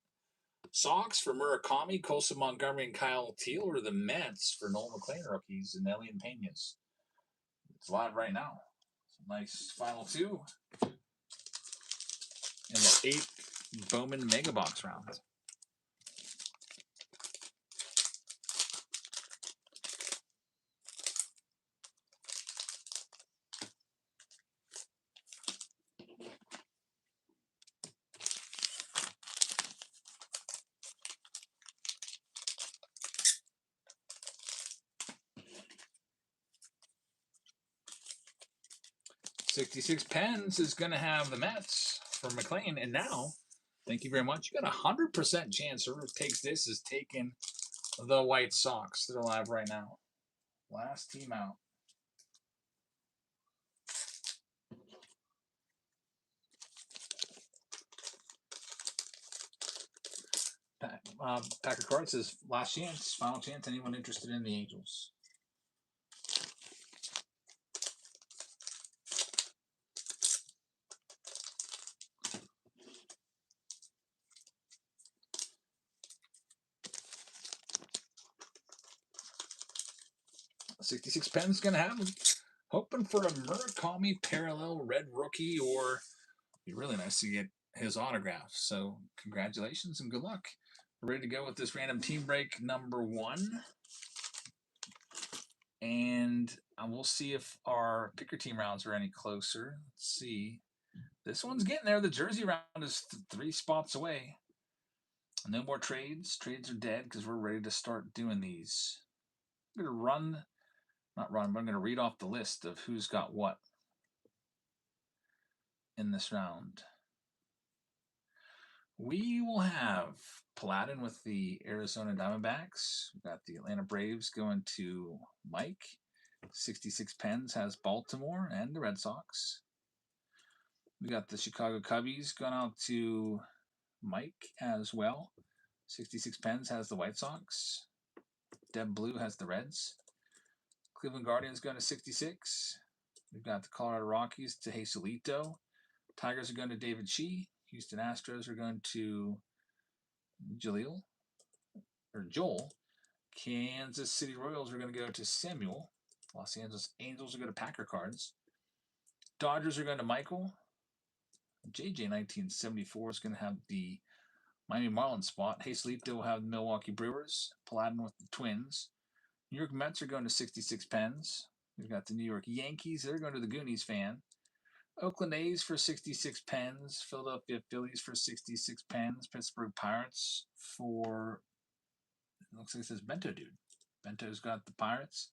Sox for Murakami, Colson Montgomery, and Kyle Teal, or the Mets for Noel McLean rookies and Elian Peñas. It's live right now. Nice final 2 in the 8th Bowman Mega Box round. $66 pens is going to have the Mets for McLean. And now, thank you very much. You got a 100% chance whoever takes this is taking the White Sox. They're live right now. Last team out. Packer Card says, last chance, final chance, anyone interested in the Angels? $66 pens going to have them. Hoping for a Murakami parallel red rookie, or it'd be really nice to get his autograph. So congratulations and good luck. We're ready to go with this random team break number 1. And we'll see if our picker team rounds are any closer. Let's see. This one's getting there. The jersey round is 3 spots away. No more trades. Trades are dead because we're ready to start doing these. I'm going to but I'm going to read off the list of who's got what in this round. We will have Paladin with the Arizona Diamondbacks. We've got the Atlanta Braves going to Mike. 66 pens has Baltimore and the Red Sox. We got the Chicago Cubbies going out to Mike as well. 66 pens has the White Sox. Deb Blue has the Reds. Cleveland Guardians going to 66. We've got the Colorado Rockies to Jesulito. Tigers are going to David Shee. Houston Astros are going to Joel. Kansas City Royals are going to go to Samuel. Los Angeles Angels are going to Packer Cards. Dodgers are going to Michael. JJ 1974 is going to have the Miami Marlins spot. Jesulito will have the Milwaukee Brewers. Paladin with the Twins. New York Mets are going to 66 pens. We've got the New York Yankees. They're going to the Goonies fan. Oakland A's for 66 pens. Philadelphia Phillies for 66 pens. Pittsburgh Pirates for, it looks like it says Bento Dude. Bento's got the Pirates.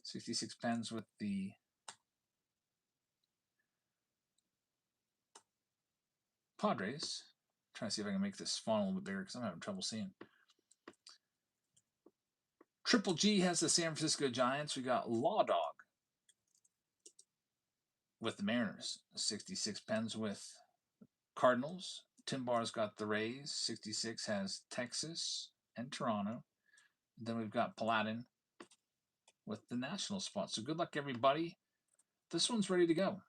66 pens with the Padres. Trying to see if I can make this font a little bit bigger because I'm having trouble seeing. Triple G has the San Francisco Giants. We got Law Dog with the Mariners. 66 pens with Cardinals. Tim Barr's got the Rays. 66 has Texas and Toronto. Then we've got Paladin with the National spot. So good luck, everybody. This one's ready to go.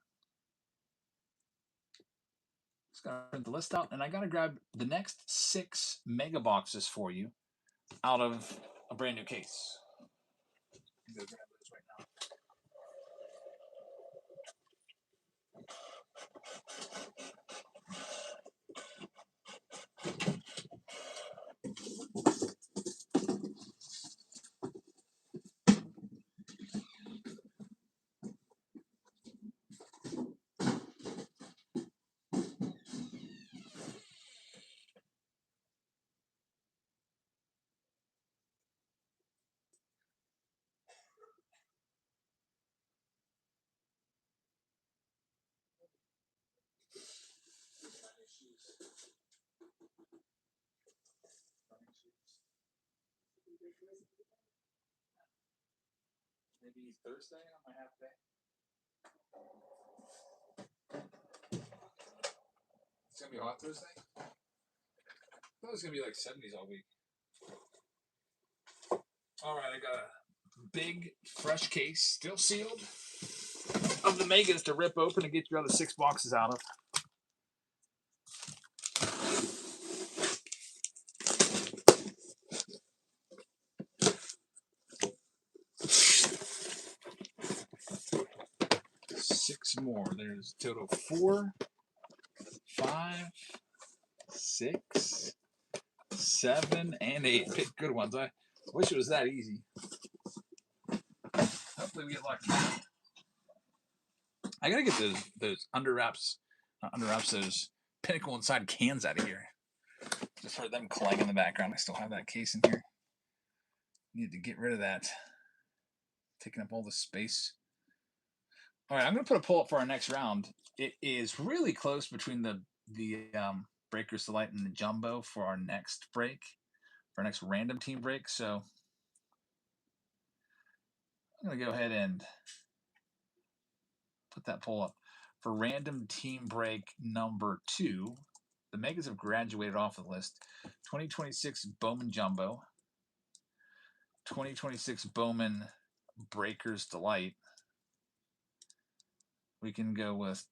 Just got to print the list out, and I got to grab the next 6 mega boxes for you out of a brand new case. I'm going to grab those right now. Maybe Thursday on my half day. It's gonna be hot Thursday. I thought it was gonna be like 70s all week. All right, I got a big fresh case, still sealed, of the Megas to rip open and get your other 6 boxes out of. Six more. There's a total of 4, 5, 6, 7, and 8. Pick good ones. I wish it was that easy. Hopefully we get lucky. I gotta get those under wraps, not under wraps, those Pinnacle Inside cans out of here. Just heard them clang in the background. I still have that case in here. Need to get rid of that. Taking up all the space. All right, I'm gonna put a poll up for our next round. It is really close between the Breakers Delight and the Jumbo for our next break, for our next random team break. So I'm gonna go ahead and put that poll up for random team break number 2. The Megas have graduated off the list. 2026 Bowman Jumbo, 2026 Bowman Breakers Delight. We can go with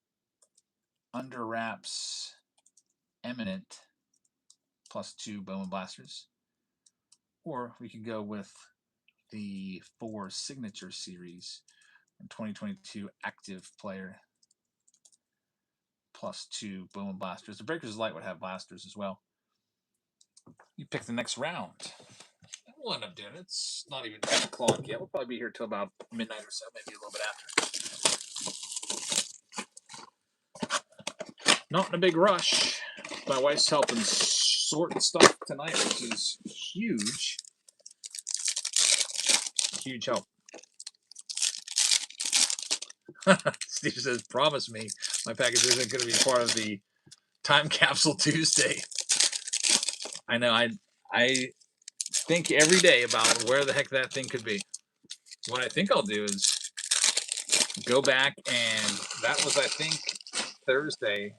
Under Wraps Eminent +2 Bowman Blasters. Or we can go with the 4 Signature Series 2022 Active Player +2 Bowman Blasters. The Breakers Delight would have blasters as well. You pick the next round. We'll end up doing it. It's not even 10 o'clock yet. We'll probably be here till about midnight or so, maybe a little bit after. Not in a big rush. My wife's helping sort stuff tonight, which is huge. Huge help. Steve says, promise me my package isn't going to be part of the Time Capsule Tuesday. I know. I think every day about where the heck that thing could be. What I think I'll do is go back, and that was, I think, Thursday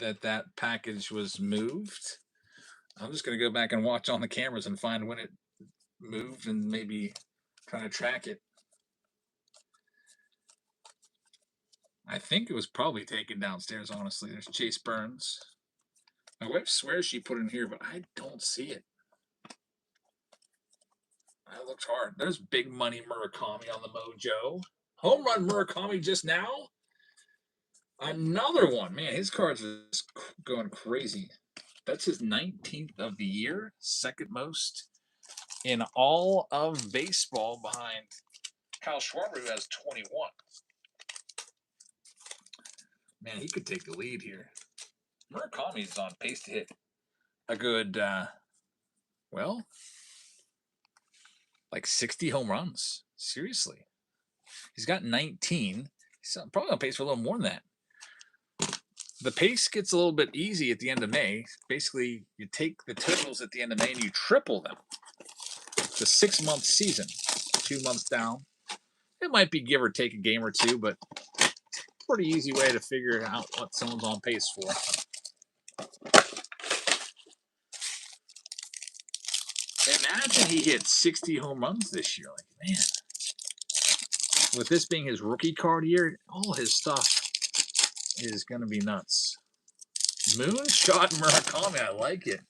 that package was moved. I'm just going to go back and watch on the cameras and find when it moved and maybe try to track it. I think it was probably taken downstairs, honestly. There's Chase Burns. My wife swears she put it in here, but I don't see it. That looks hard. There's Big Money Murakami on the Mojo. Home run Murakami just now. Another one. Man, his cards are just going crazy. That's his 19th of the year. Second most in all of baseball behind Kyle Schwarber, who has 21. Man, he could take the lead here. Murakami's on pace to hit a good, like 60 home runs. Seriously. He's got 19. He's probably on pace for a little more than that. The pace gets a little bit easy at the end of May. Basically, you take the totals at the end of May and you triple them. It's a 6-month season. 2 months down. It might be give or take a game or two, but pretty easy way to figure out what someone's on pace for. Imagine he hit 60 home runs this year. Like, man. With this being his rookie card year, all his stuff is going to be nuts. Moonshot Murakami, I like it.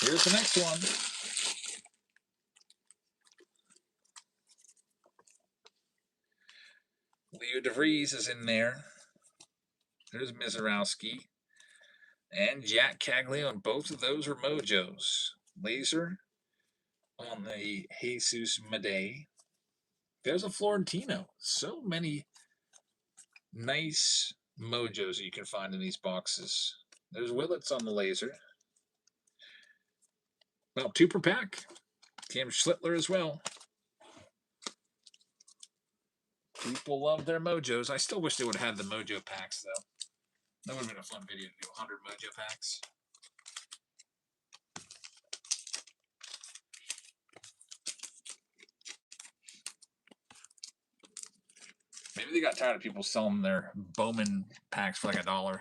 Here's the next one. Leo DeVries is in there. There's Mizorowski. And Jack Caglione. Both of those are Mojos. Laser on the Jesus Madej. There's a Florentino. So many nice Mojos you can find in these boxes. There's Willits on the laser. About 2 per pack. Cam Schlittler as well. People love their Mojos. I still wish they would have had the Mojo packs, though. That would have been a fun video to do 100 Mojo packs. Maybe they got tired of people selling their Bowman packs for like $1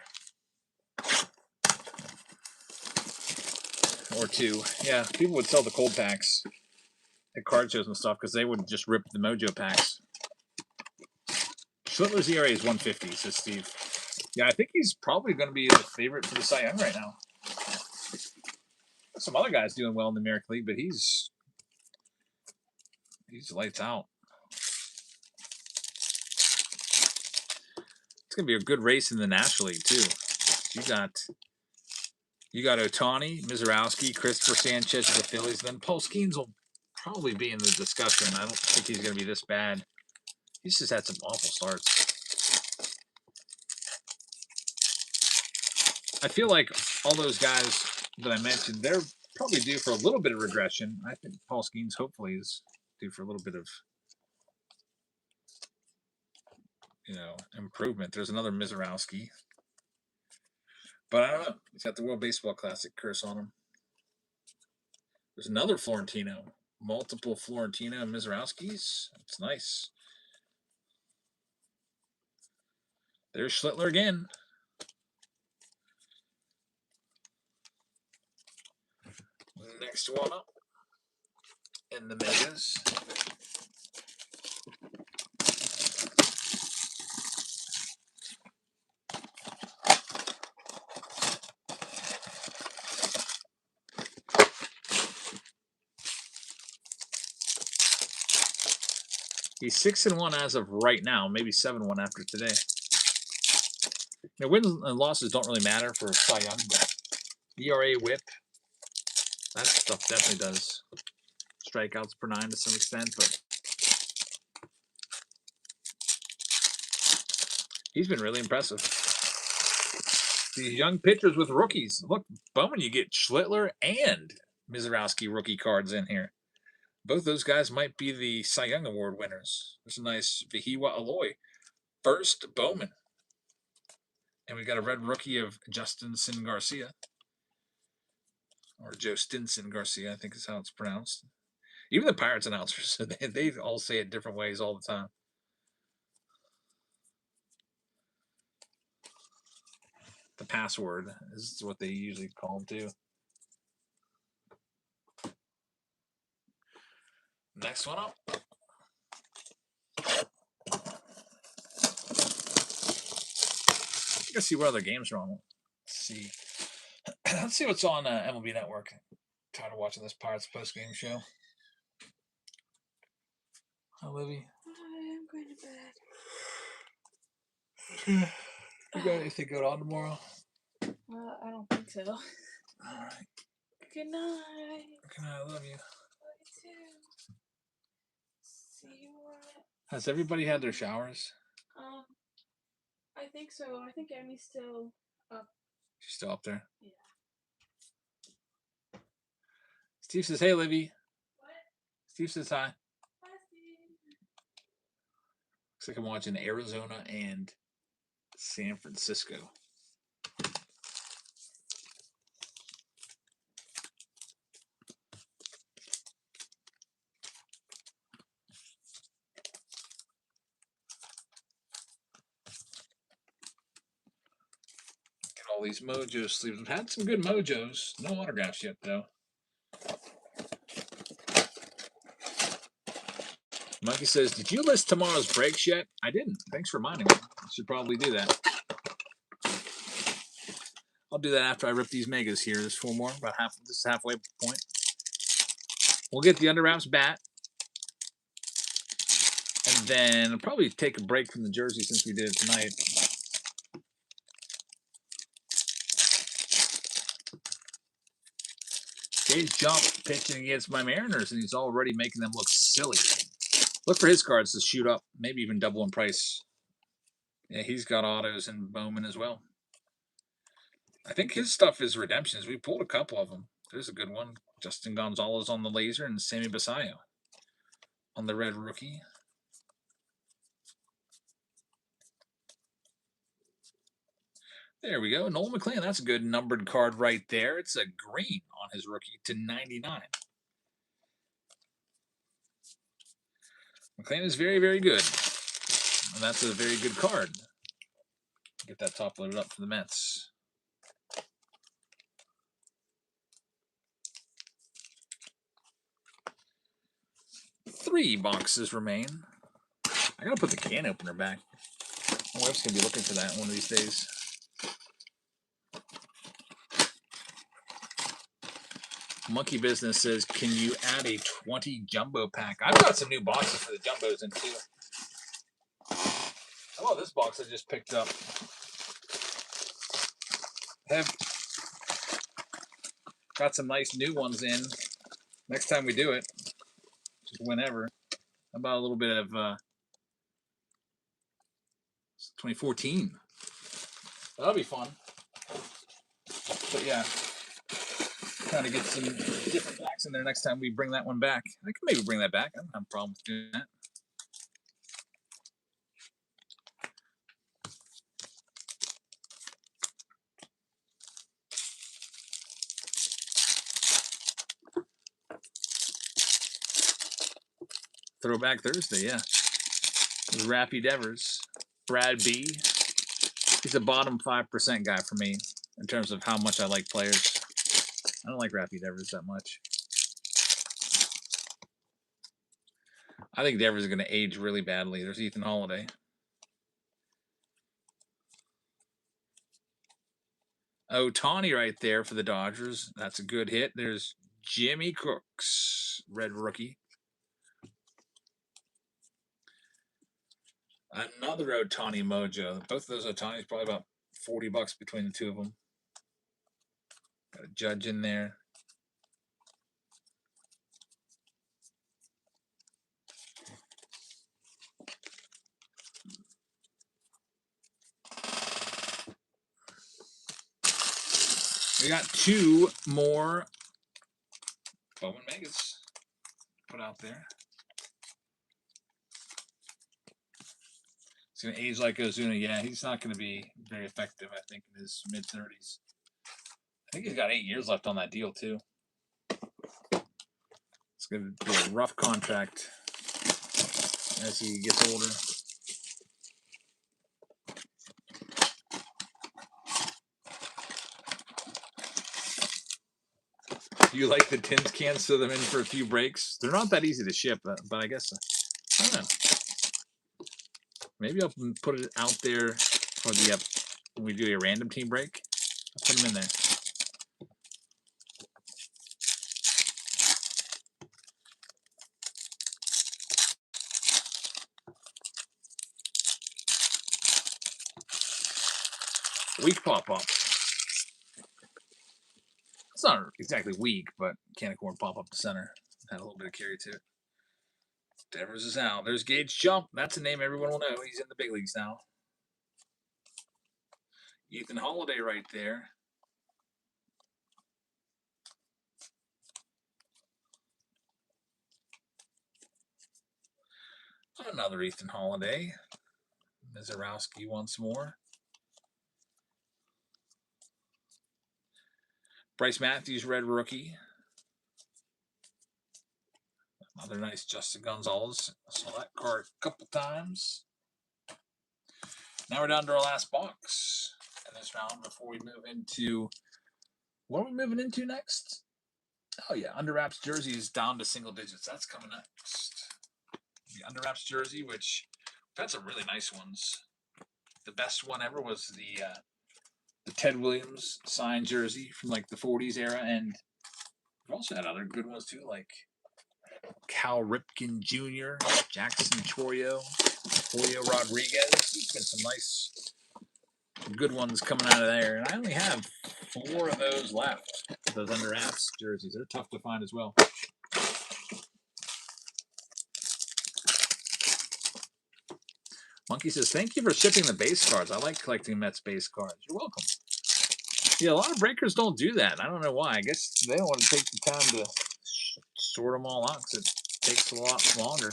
or $2. Yeah, people would sell the cold packs at card shows and stuff because they would just rip the Mojo packs. Schlittler's ERA is 150, says Steve. Yeah, I think he's probably going to be the favorite for the Cy Young right now. Some other guys doing well in the American League, but he's lights out. It's going to be a good race in the National League too. You got Ohtani, Mizorowski, Christopher Sanchez of the Phillies. Then Paul Skeens will probably be in the discussion. I don't think he's going to be this bad. He's just had some awful starts. I feel like all those guys that I mentioned, they're probably due for a little bit of regression. I think Paul Skeens hopefully is due for a little bit of, improvement. There's another Mizorowski. But I don't know. He's got the World Baseball Classic curse on him. There's another Florentino. Multiple Florentino and Mizorowskis. That's nice. There's Schlittler again. Next one up in the megas. He's 6-1 as of right now, maybe 7-1 after today. Wins and losses don't really matter for Cy Young, but ERA, WHIP, that stuff definitely does. Strikeouts per 9 to some extent, but he's been really impressive. These young pitchers with rookies. Look, Bowman, you get Schlittler and Mizorowski rookie cards in here. Both those guys might be the Cy Young Award winners. There's a nice Vihiwa Aloy. First, Bowman. And we got a red rookie of Justinson Garcia. Or Joe Stinson Garcia, I think is how it's pronounced. Even the Pirates announcers, they all say it different ways all the time. The password is what they usually call them too. Next one up. Let's see what other games are on. Let's see. Let's see what's on MLB Network. Tired of watching this Pirates post-game show. Hi, Libby. I'm going to bed. You got anything going on tomorrow? I don't think so. All right. Good night. Good night. I love you. Love you too. See you at... Has everybody had their showers? I think so. I think Emmy's still up. She's still up there? Yeah. Steve says, hey, Libby. What? Steve says hi. Hi, Steve. Looks like I'm watching Arizona and San Francisco. Get all these Mojo sleeves. We've had some good Mojos. No autographs yet, though. Mikey says, did you list tomorrow's breaks yet? I didn't. Thanks for reminding me. I should probably do that. I'll do that after I rip these megas here. There's 4 more. About half. This is halfway point. We'll get the underwraps bat. And then I'll probably take a break from the jersey since we did it tonight. Jay's jump pitching against my Mariners, and he's already making them look silly. Look for his cards to shoot up, maybe even double in price. Yeah, he's got autos and Bowman as well. I think his stuff is redemptions. We pulled a couple of them. There's a good one. Justin Gonzalez on the laser and Sammy Basayo on the red rookie. There we go. Noel McLean. That's a good numbered card right there. It's a green on his rookie to 99. McLean is very, very good. And that's a very good card. Get that top loaded up for the Mets. Three boxes remain. I gotta put the can opener back. My wife's gonna be looking for that one of these days. Monkey Business says, can you add a 20 jumbo pack? I've got some new boxes for the jumbos in too. Oh, this box I just picked up. Have got some nice new ones in. Next time we do it, just whenever. How about a little bit of 2014? That'll be fun. But yeah, trying to get some different packs in there next time we bring that one back. I can maybe bring that back. I don't have a problem with doing that. Throwback Thursday, yeah. Rappy Devers. Brad B. He's a bottom 5% guy for me in terms of how much I like players. I don't like Rappy Devers that much. I think Devers is going to age really badly. There's Ethan Holiday. Ohtani right there for the Dodgers. That's a good hit. There's Jimmy Crooks, red rookie. Another Ohtani mojo. Both of those Ohtanis, probably about $40 between the two of them. Got a Judge in there. We got two more Bowman Megas put out there. He's going to age like Ozuna. Yeah, he's not going to be very effective, I think, in his mid-30s. I think he's got 8 years left on that deal, too. It's going to be a rough contract as he gets older. You like the tins cans, throw them in for a few breaks? They're not that easy to ship, but I guess, I don't know. Maybe I'll put it out there for the when we do a random team break. I'll put them in there. Weak pop-up. It's not exactly weak, but can of corn pop up the center. Had a little bit of carry to it. Devers is out. There's Gage Jump. That's a name everyone will know. He's in the big leagues now. Ethan Holiday right there. Another Ethan Holiday. Mizorowski once more. Bryce Matthews, red rookie. Another nice Justin Gonzalez. I saw that card a couple times. Now we're down to our last box in this round before we move into, what are we moving into next? Oh yeah, Under Wraps jerseys down to single digits. That's coming next. The Under Wraps jersey, which we've had some really nice ones. The best one ever was the Ted Williams signed jersey from like the 40s era, and we've also had other good ones too, like Cal Ripken Jr., Jackson Chourio, Julio Rodriguez. There's been some nice, good ones coming out of there, and I only have 4 of those left. Those Under Wraps jerseys, they're tough to find as well. Monkey says, thank you for shipping the base cards. I like collecting Mets base cards. You're welcome. Yeah, a lot of breakers don't do that. I don't know why. I guess they don't want to take the time to sort them all out because it takes a lot longer.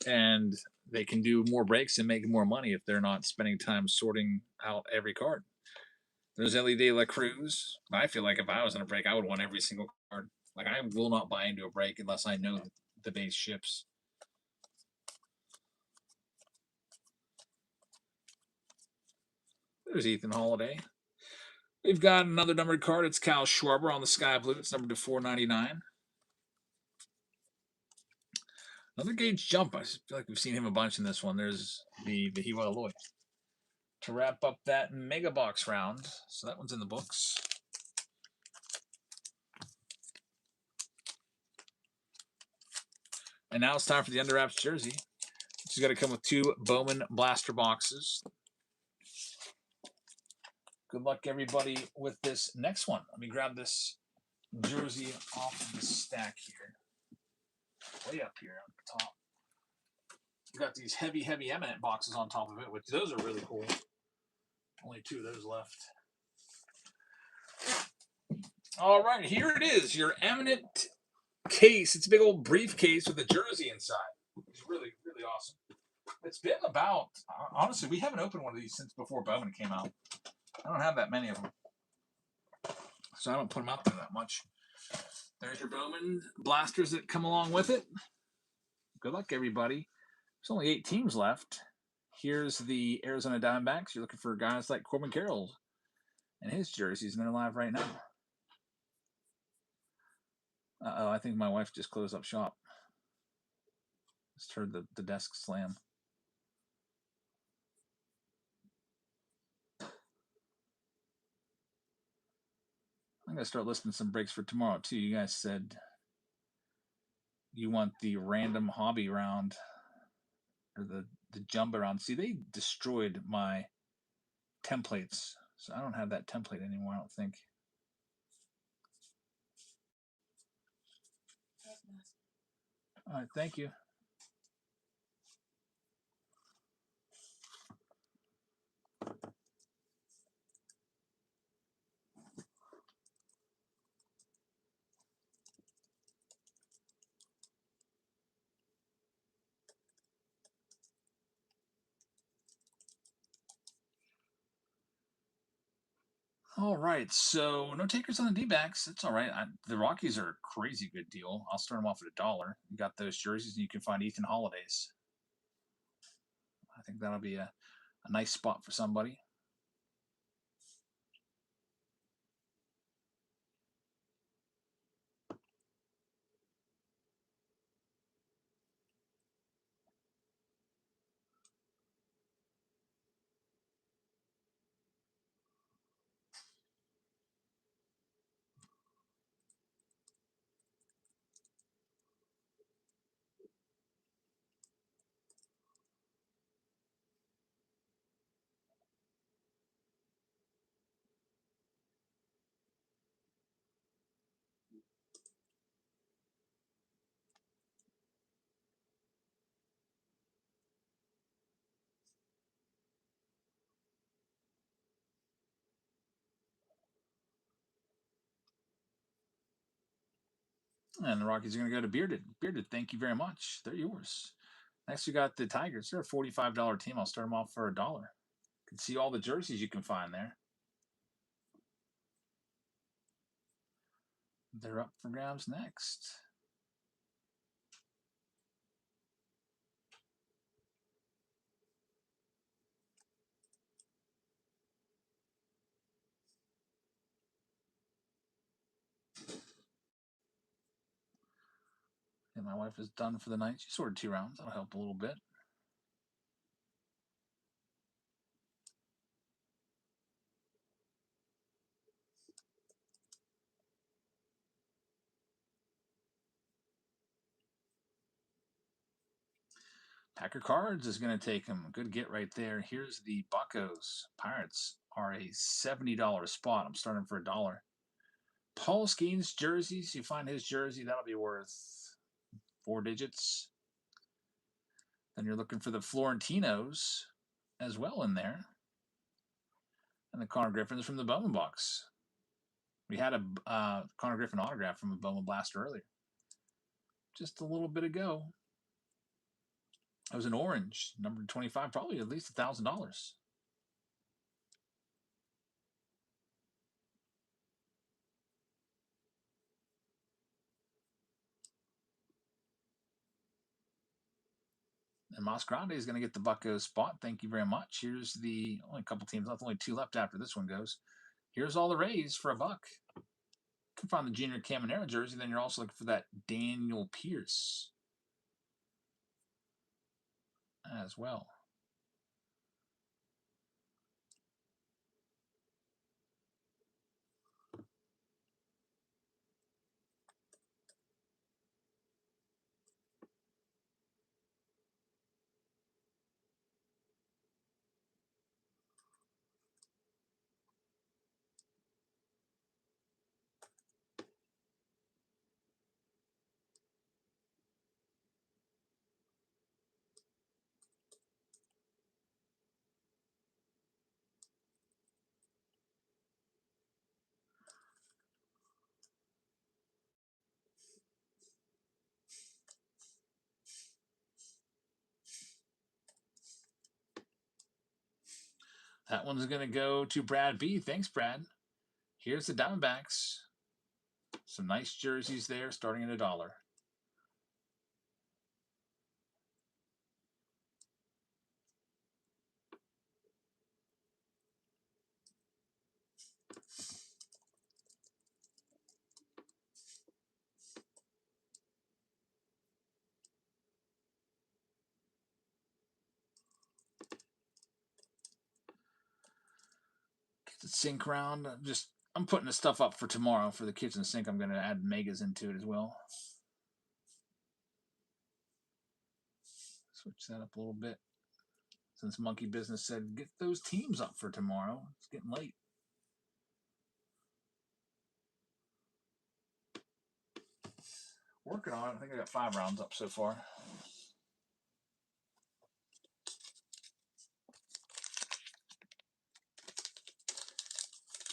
And they can do more breaks and make more money if they're not spending time sorting out every card. There's Ellie De La Cruz. I feel like if I was in a break, I would want every single card. Like, I will not buy into a break unless I know the base ships. There's Ethan Holiday. We've got another numbered card. It's Cal Schwarber on the Sky Blue. It's numbered to 499. Another Gage Jump. I feel like we've seen him a bunch in this one. There's the Hiwa Aloy. To wrap up that Mega Box round. So that one's in the books. And now it's time for the Under Wraps jersey. She's got to come with 2 Bowman Blaster boxes. Good luck, everybody, with this next one. Let me grab this jersey off of the stack here. Way up here on the top. We've got these heavy Eminent boxes on top of it, which those are really cool. Only 2 of those left. All right, here it is, your Eminent case. It's a big old briefcase with a jersey inside. It's really, really awesome. It's been about, honestly, we haven't opened one of these since before Bowman came out. I don't have that many of them, so I don't put them out there that much. There's your Bowman blasters that come along with it. Good luck, everybody. There's only 8 teams left. Here's the Arizona Diamondbacks. You're looking for guys like Corbin Carroll and his jerseys, and they're live right now. Uh-oh, I think my wife just closed up shop. Just heard the desk slam. I'm going to start listing some breaks for tomorrow, too. You guys said you want the random hobby round or the jumbo round. See, they destroyed my templates, so I don't have that template anymore, I don't think. All right, thank you. All right, so no takers on the D-backs. It's all right. The Rockies are a crazy good deal. I'll start them off at $1. You got those jerseys, and you can find Ethan Holidays. I think that'll be a nice spot for somebody. And the Rockies are going to go to Bearded. Bearded, thank you very much. They're yours. Next, we got the Tigers. They're a $45 team. I'll start them off for $1. You can see all the jerseys you can find there. They're up for grabs next. And my wife is done for the night. She sorted 2 rounds. That'll help a little bit. Packer Cards is going to take him. Good get right there. Here's the Buccos. Pirates are a $70 spot. I'm starting for $1. Paul Skeens jerseys. You find his jersey, that'll be worth 4 digits. Then you're looking for the Florentinos as well in there. And the Connor Griffins from the Bowman box. We had a Connor Griffin autograph from a Bowman Blaster earlier. Just a little bit ago. It was an orange, number 25, probably at least $1,000. And Mas Grande is going to get the Bucko spot. Thank you very much. Here's the only a couple teams left, only 2 left after this one goes. Here's all the Rays for $1. You can find the Junior Caminero jersey. Then you're also looking for that Daniel Pierce as well. That one's going to go to Brad B. Thanks, Brad. Here's the Diamondbacks. Some nice jerseys there, starting at $1. Get the sink round. I'm putting the stuff up for tomorrow for the kitchen sink. I'm going to add megas into it as well. Switch that up a little bit. Since Monkey Business said, get those teams up for tomorrow. It's getting late. Working on it. I think I got 5 rounds up so far.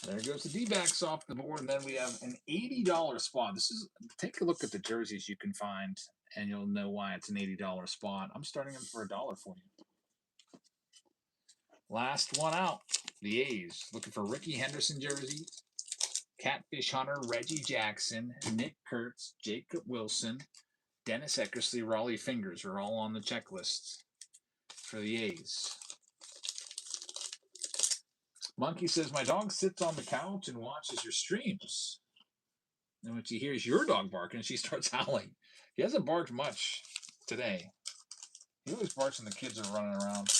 There goes the D-backs off the board, and then we have an $80 spot. Take a look at the jerseys you can find, and you'll know why it's an $80 spot. I'm starting them for $1 for you. Last one out, the A's. Looking for Ricky Henderson jersey, Catfish Hunter, Reggie Jackson, Nick Kurtz, Jacob Wilson, Dennis Eckersley, Raleigh Fingers are all on the checklist for the A's. Monkey says, my dog sits on the couch and watches your streams. And when she hears your dog barking, she starts howling. He hasn't barked much today. He always barks when the kids are running around.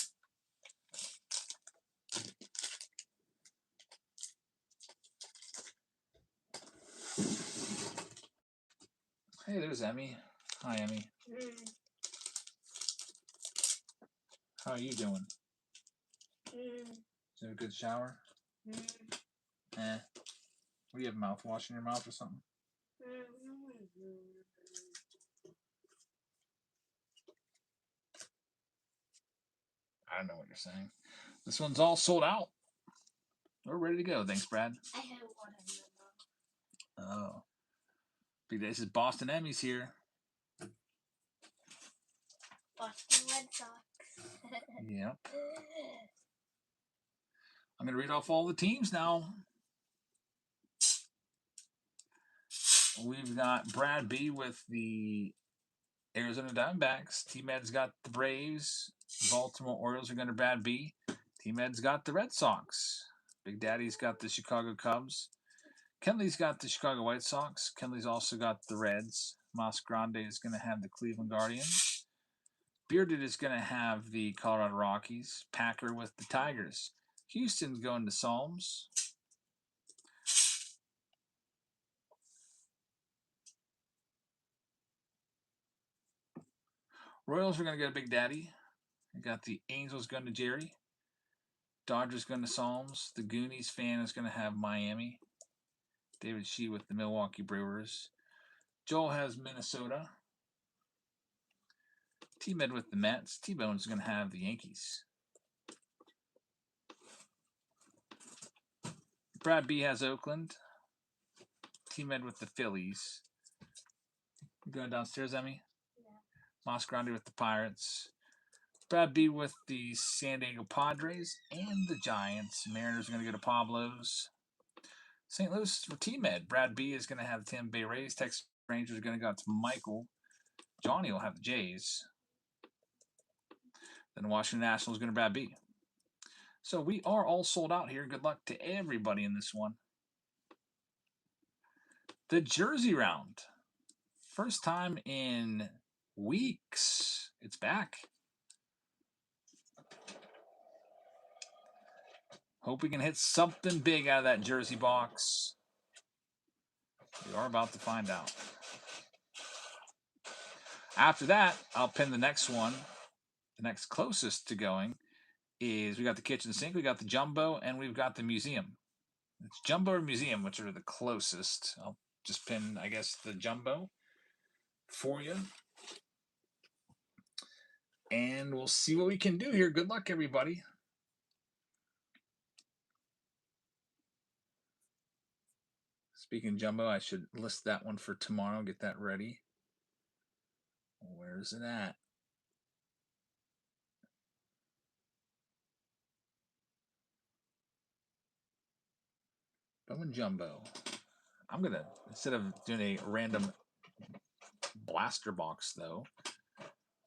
Hey, there's Emmy. Hi, Emmy. How are you doing? Did you have a good shower? Eh. What do you have, mouthwash in your mouth or something? I don't know what you're saying. This one's all sold out. We're ready to go. Thanks, Brad. I have one in my mouth. Oh. This is Boston Emmys here. Boston Red Sox. Yep. I'm going to read off all the teams now. We've got Brad B with the Arizona Diamondbacks. T-Med's got the Braves. Baltimore Orioles are going to Brad B. T-Med's got the Red Sox. Big Daddy's got the Chicago Cubs. Kenley's got the Chicago White Sox. Kenley's also got the Reds. Mas Grande is going to have the Cleveland Guardians. Bearded is going to have the Colorado Rockies. Packer with the Tigers. Houston's going to Psalms. Royals are going to go to Big Daddy. We got the Angels going to Jerry. Dodgers going to Psalms. The Goonies fan is going to have Miami. David Shee with the Milwaukee Brewers. Joel has Minnesota. T-Med with the Mets. T-Bone is going to have the Yankees. Brad B has Oakland. T-Med with the Phillies. You going downstairs, Emmy? Yeah. Mas Grande with the Pirates. Brad B with the San Diego Padres and the Giants. Mariners are going to go to Pablo's. St. Louis for T-Med. Brad B is going to have the Tampa Bay Rays. Texas Rangers are going to go out to Michael. Johnny will have the Jays. Then Washington Nationals is going to Brad B. So we are all sold out here. Good luck to everybody in this one. The jersey round. First time in weeks. It's back. Hope we can hit something big out of that jersey box. We are about to find out. After that, I'll pin the next one. The next closest to going is we got the kitchen sink, we got the jumbo, and we've got the museum. It's jumbo or museum, which are the closest. I'll just pin, I guess, the jumbo for you. And we'll see what we can do here. Good luck, everybody. Speaking of jumbo, I should list that one for tomorrow. Get that ready. Where's it at? Bowman Jumbo. I'm going to, instead of doing a random blaster box, though,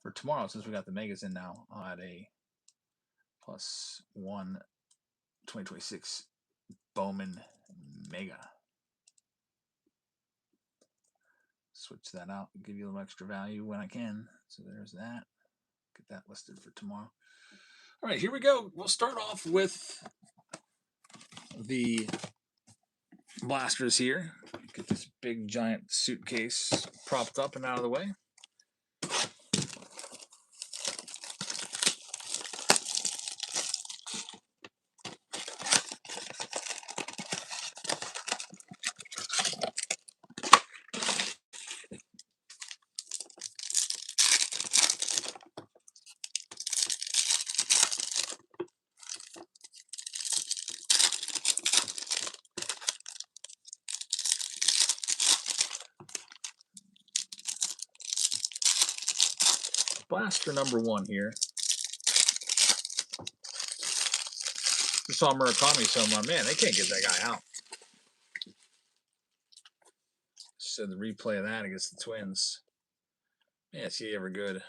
for tomorrow, since we got the megas in now, I'll add a +1 2026 Bowman Mega. Switch that out and give you a little extra value when I can. So there's that. Get that listed for tomorrow. All right, here we go. We'll start off with the blasters here. Get this big giant suitcase propped up and out of the way. Blaster number 1 here. We saw Murakami, so I'm like, man, they can't get that guy out. So the replay of that against the Twins. Man, is he ever good?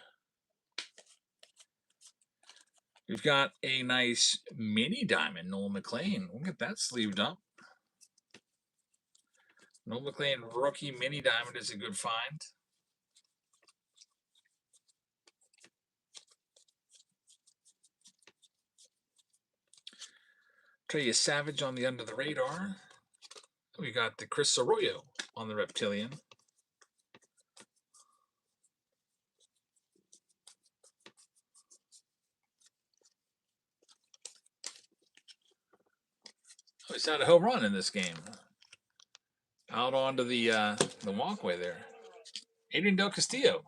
We've got a nice mini diamond, Noel McLean. We'll get that sleeved up. Noel McLean rookie mini diamond is a good find. Trey Savage on the under the radar. We got the Chris Arroyo on the Reptilian. Oh, he's had a home run in this game. Out onto the walkway there. Adrian Del Castillo.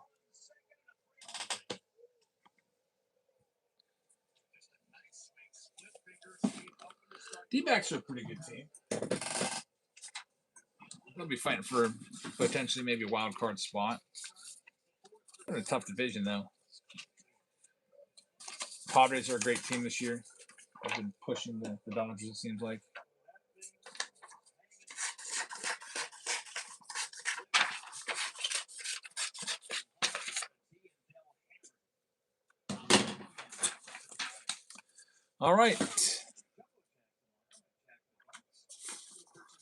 D-backs are a pretty good team. They'll be fighting for potentially maybe a wild card spot. In a tough division, though. Padres are a great team this year. They've been pushing the Dodgers, it seems like. All right.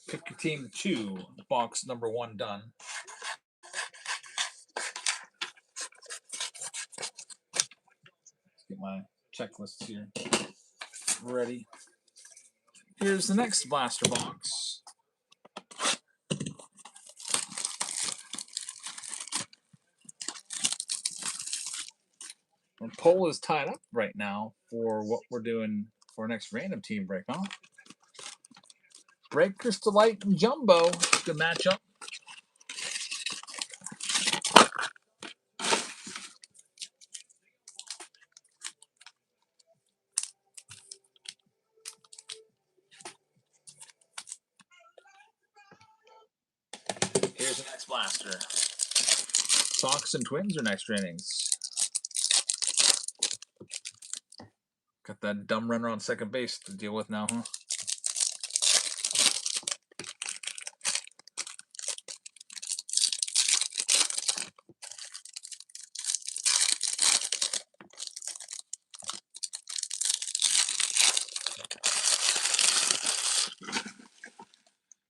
Pick your team to 2. Box number 1 done. Let's get my checklists here ready. Here's the next blaster box. And poll is tied up right now for what we're doing for our next random team break, huh? Break Crystal Light and Jumbo. Good matchup. Here's the next blaster. Sox and Twins are next innings. Got that dumb runner on second base to deal with now, huh?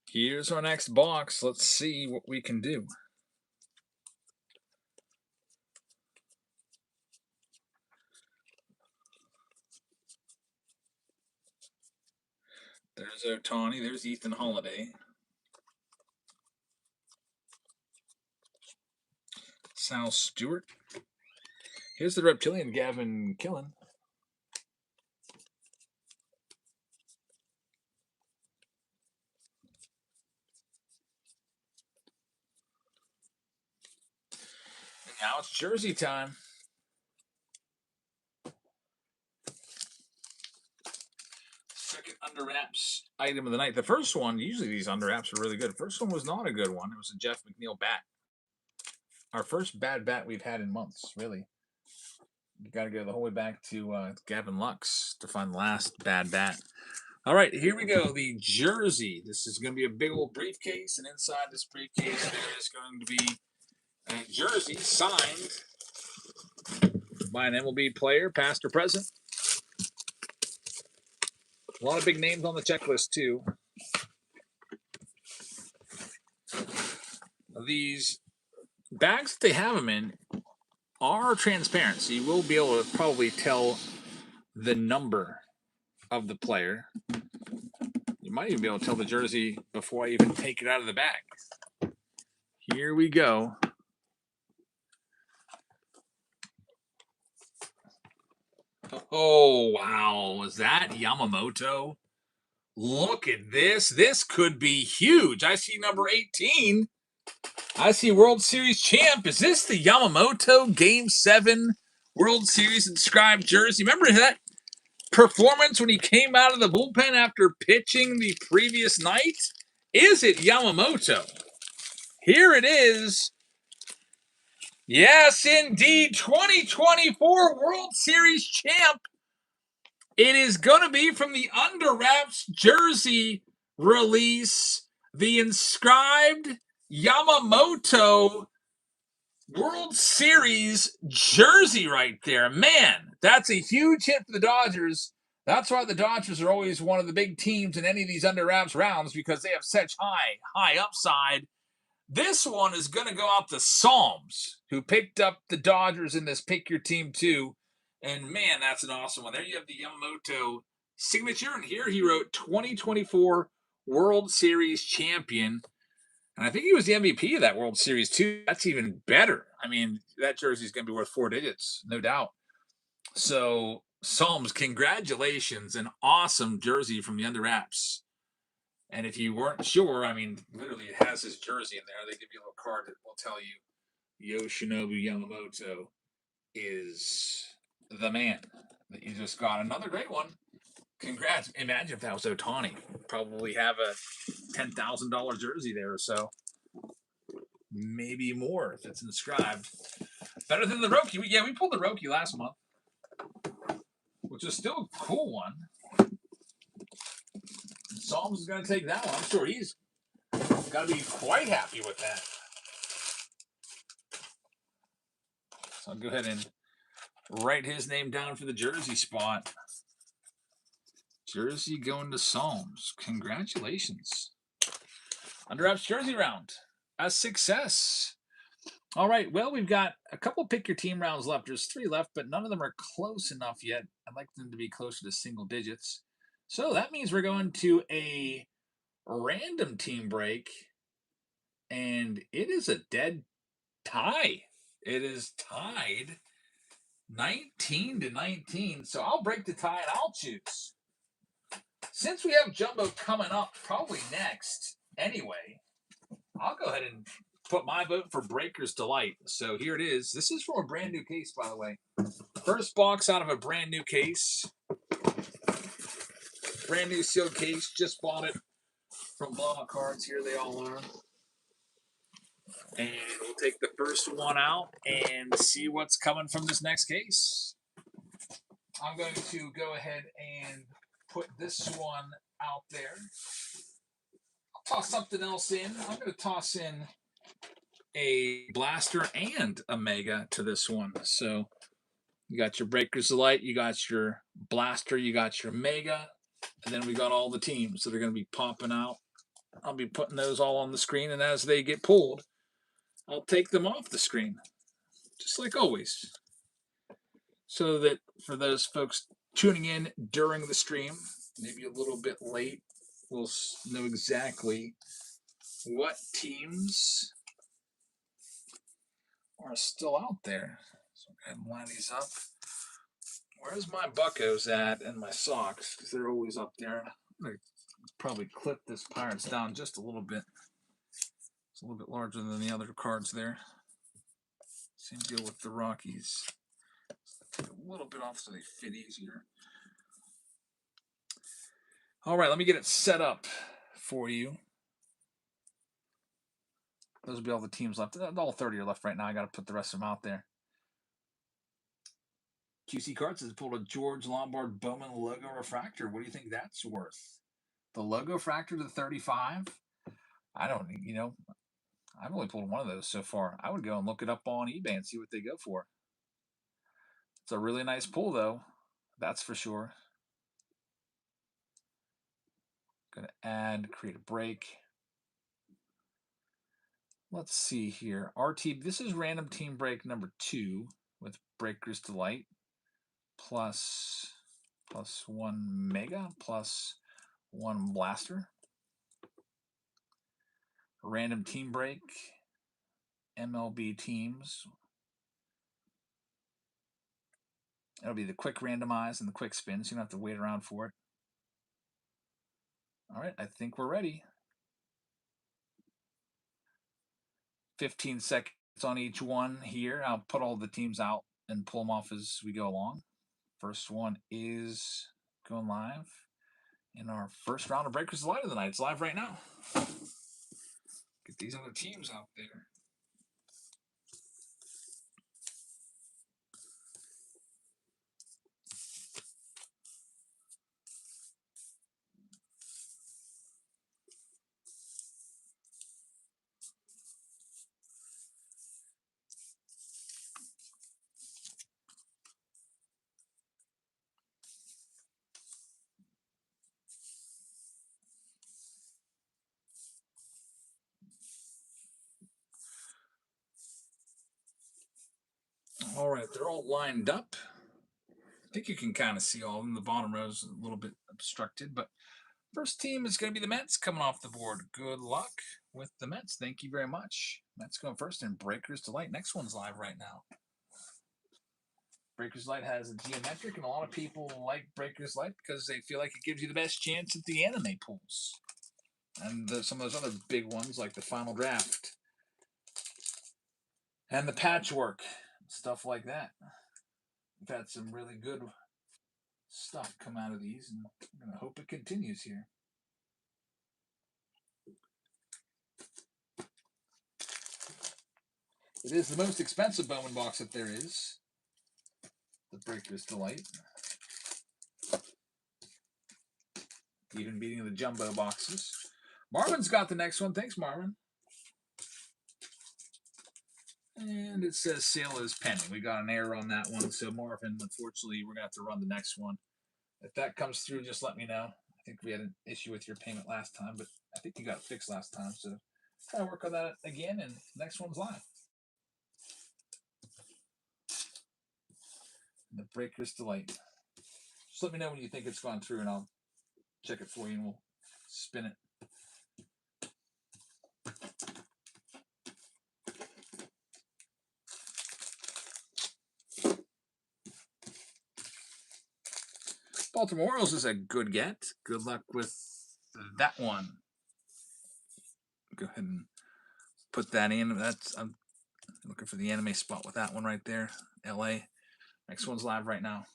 Here's our next box. Let's see what we can do. There's Ohtani. There's Ethan Holiday. Sal Stewart. Here's the reptilian Gavin Killen. And now it's jersey time. Second under wraps item of the night. The first one, usually these under wraps are really good. The first one was not a good one. It was a Jeff McNeil bat. Our first bad bat we've had in months, really. You got to go the whole way back to Gavin Lux to find the last bad bat. All right, here we go. The jersey. This is going to be a big old briefcase, and inside this briefcase there is going to be a jersey signed by an MLB player, past or present. A lot of big names on the checklist, too. These bags that they have them in are transparent, so you will be able to probably tell the number of the player. You might even be able to tell the jersey before I even take it out of the bag. Here we go. Oh, wow. Was that Yamamoto? Look at this. This could be huge. I see number 18. I see World Series champ. Is this the Yamamoto Game 7 World Series inscribed jersey? Remember that performance when he came out of the bullpen after pitching the previous night? Is it Yamamoto? Here it is. Yes, indeed. 2024 World Series champ. It is going to be from the Under Wraps jersey release. The inscribed Yamamoto World Series jersey right there. Man, that's a huge hit for the Dodgers. That's why the Dodgers are always one of the big teams in any of these Under Wraps rounds, because they have such high upside. This one is going to go out to Psalms, who picked up the Dodgers in this Pick Your Team 2. And man, that's an awesome one. There you have the Yamamoto signature. And here he wrote 2024 World Series champion. And I think he was the MVP of that World Series, too. That's even better. I mean, that jersey is going to be worth 4 digits, no doubt. So, Psalms, congratulations. An awesome jersey from the Under Wraps. And if you weren't sure, I mean, literally it has his jersey in there. They give you a little card that will tell you Yoshinobu Yamamoto is the man. That you just got another great one. Congrats. Imagine if that was Ohtani. Probably have a $10,000 jersey there or so. Maybe more if it's inscribed. Better than the Roki. Yeah, we pulled the Roki last month, which is still a cool one. Psalms is going to take that one. I'm sure he's got to be quite happy with that. So I'll go ahead and write his name down for the jersey spot. Jersey going to Psalms. Congratulations. Under Wraps jersey round. A success. All right. Well, we've got a couple pick your team rounds left. There's 3 left, but none of them are close enough yet. I'd like them to be closer to single digits. So that means we're going to a random team break, and it is a dead tie. It is tied 19-19. So I'll break the tie and I'll choose. Since we have Jumbo coming up probably next anyway, I'll go ahead and put my vote for Breaker's Delight. So here it is. This is from a brand new case, by the way. First box out of a brand new case. Brand new sealed case. Just bought it from Blama Cards. Here they all are. And we'll take the first one out and see what's coming from this next case. I'm going to go ahead and put this one out there. I'll toss something else in. I'm going to toss in a blaster and a mega to this one. So you got your Breakers of Light, you got your blaster, you got your mega, and then we got all the teams that are going to be popping out. I'll be putting those all on the screen, and as they get pulled, I'll take them off the screen, just like always. So that for those folks tuning in during the stream, maybe a little bit late, we'll know exactly what teams are still out there. So go ahead and line these up. Where's my buckos at and my socks? Because they're always up there. I'm going to probably clip this Pirates down just a little bit. It's a little bit larger than the other cards there. Same deal with the Rockies. Take a little bit off so they fit easier. All right, let me get it set up for you. Those will be all the teams left. All 30 are left right now. I got to put the rest of them out there. QC Cards has pulled a George Lombard Bowman logo refractor. What do you think that's worth? The logo refractor to 35? I don't, I've only pulled one of those so far. I would go and look it up on eBay and see what they go for. It's a really nice pull, though. That's for sure. Going to add, create a break. Let's see here. RT, this is random team break number 2 with Breakers Delight plus 1 mega plus 1 blaster. Random team break, MLB teams. It'll be the quick randomize and the quick spin, so you don't have to wait around for it. All right, I think we're ready. 15 seconds on each one here. I'll put all the teams out and pull them off as we go along. First one is going live in our first round of Breakers Delight of the night. It's live right now. Get these other teams out there. All right, they're all lined up. I think you can kind of see all of them. The bottom row is a little bit obstructed, but first team is going to be the Mets coming off the board. Good luck with the Mets. Thank you very much. Mets going first and Breakers Delight. Next one's live right now. Breakers Delight has a geometric, and a lot of people like Breakers Delight because they feel like it gives you the best chance at the anime pools. And some of those other big ones like the Final Draft and the Patchwork, stuff like that. We've had some really good stuff come out of these, and I'm going to hope it continues here. It is the most expensive Bowman box that there is, the Breakers Delight. Even beating the jumbo boxes. Marvin's got the next one. Thanks, Marvin. And it says sale is pending. We got an error on that one. So, Marvin, unfortunately, we're going to have to run the next one. If that comes through, just let me know. I think we had an issue with your payment last time, but I think you got it fixed last time. So, try to work on that again, and the next one's live. And the Breakers Delight. Just let me know when you think it's gone through, and I'll check it for you, and we'll spin it. Baltimore Orioles is a good get. Good luck with that one. Go ahead and put that in. I'm looking for the anime spot with that one right there. LA. Next one's live right now.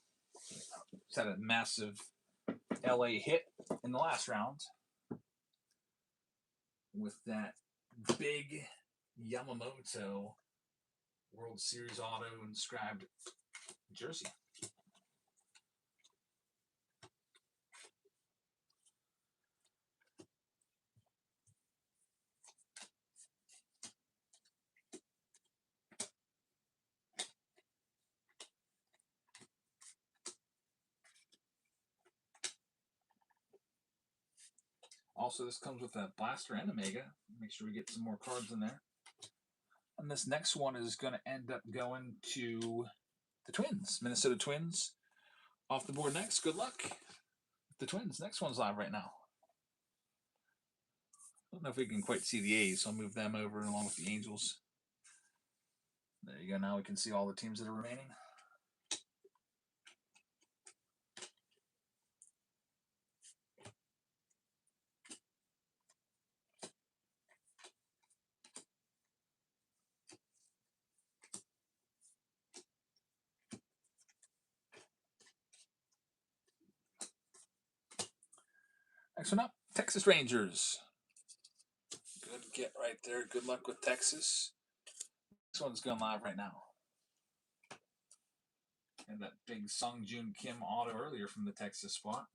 It's had a massive LA hit in the last round with that big Yamamoto World Series auto inscribed jersey. Also, this comes with a blaster and a mega. Make sure we get some more cards in there. And this next one is going to end up going to the Twins, Minnesota Twins. Off the board next. Good luck. The Twins. Next one's live right now. I don't know if we can quite see the A's, so I'll move them over along with the Angels. There you go. Now we can see all the teams that are remaining. Next one up, Texas Rangers. Good get right there. Good luck with Texas. This one's going live right now. And that big Sung Joon Kim auto earlier from the Texas spot.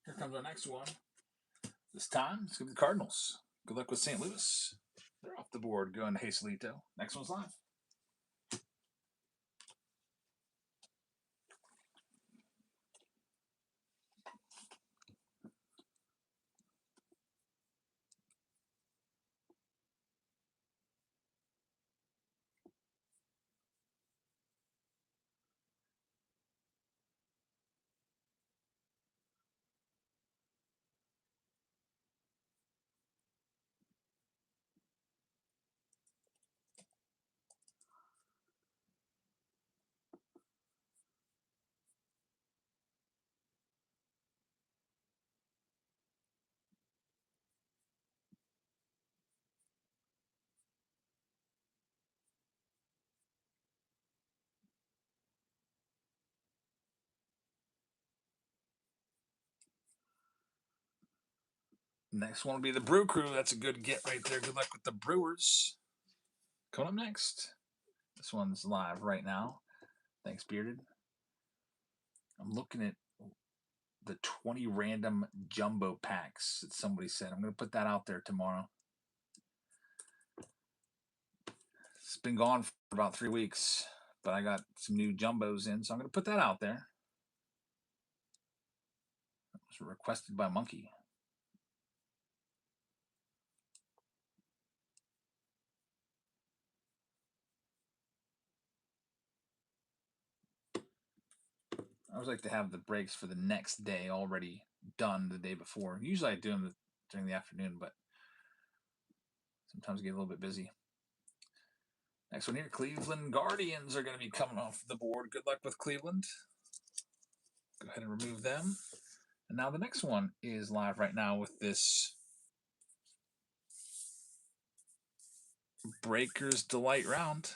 Here comes our next one. This time, it's going to be the Cardinals. Good luck with St. Louis. They're off the board going to Jesulito. Next one's live. Next one will be the Brew Crew. That's a good get right there. Good luck with the Brewers. Coming up next. This one's live right now. Thanks, Bearded. I'm looking at the 20 random jumbo packs that somebody said. I'm going to put that out there tomorrow. It's been gone for about 3 weeks, but I got some new jumbos in, so I'm going to put that out there. It was requested by Monkey. I always like to have the breaks for the next day already done the day before. Usually I do them during the afternoon, but sometimes I get a little bit busy. Next one here, Cleveland Guardians are going to be coming off the board. Good luck with Cleveland. Go ahead and remove them. And now the next one is live right now with this Breakers Delight round.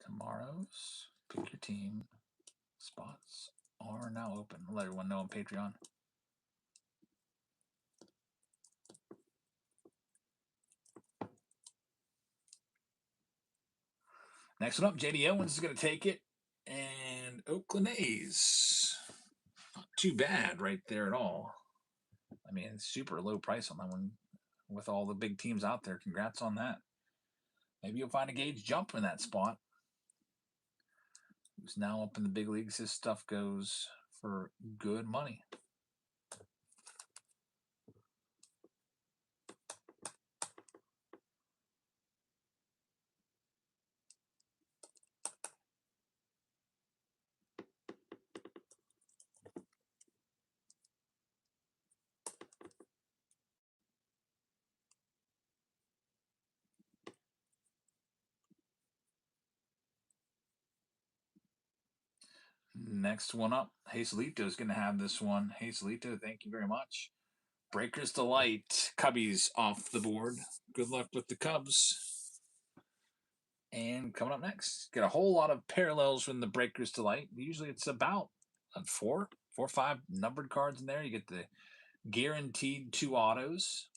Tomorrow's Pick Your Team spots are now open. I'll let everyone know on Patreon. Next one up, J.D. Owens is going to take it. And Oakland A's. Not too bad right there at all. I mean, super low price on that one with all the big teams out there. Congrats on that. Maybe you'll find a Gage jump in that spot. Who's now up in the big leagues. His stuff goes for good money. Next one up, Hazelito is going to have this one. Hazelito, thank you very much. Breakers Delight, Cubbies off the board. Good luck with the Cubs. And coming up next, get a whole lot of parallels from the Breakers Delight. Usually it's about four or five numbered cards in there. You get the guaranteed 2 autos.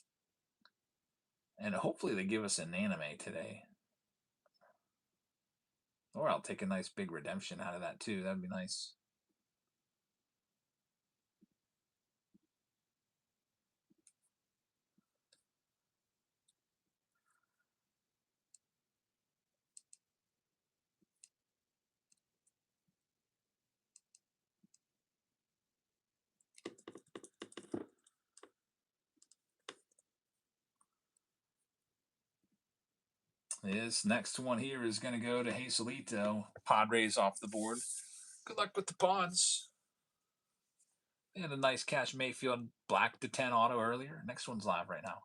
And hopefully they give us an anime today. Or I'll take a nice big redemption out of that too. That'd be nice. This next one here is going to go to Hazelito. Padres off the board. Good luck with the Pods. They had a nice Cash Mayfield black to 10 auto earlier. Next one's live right now.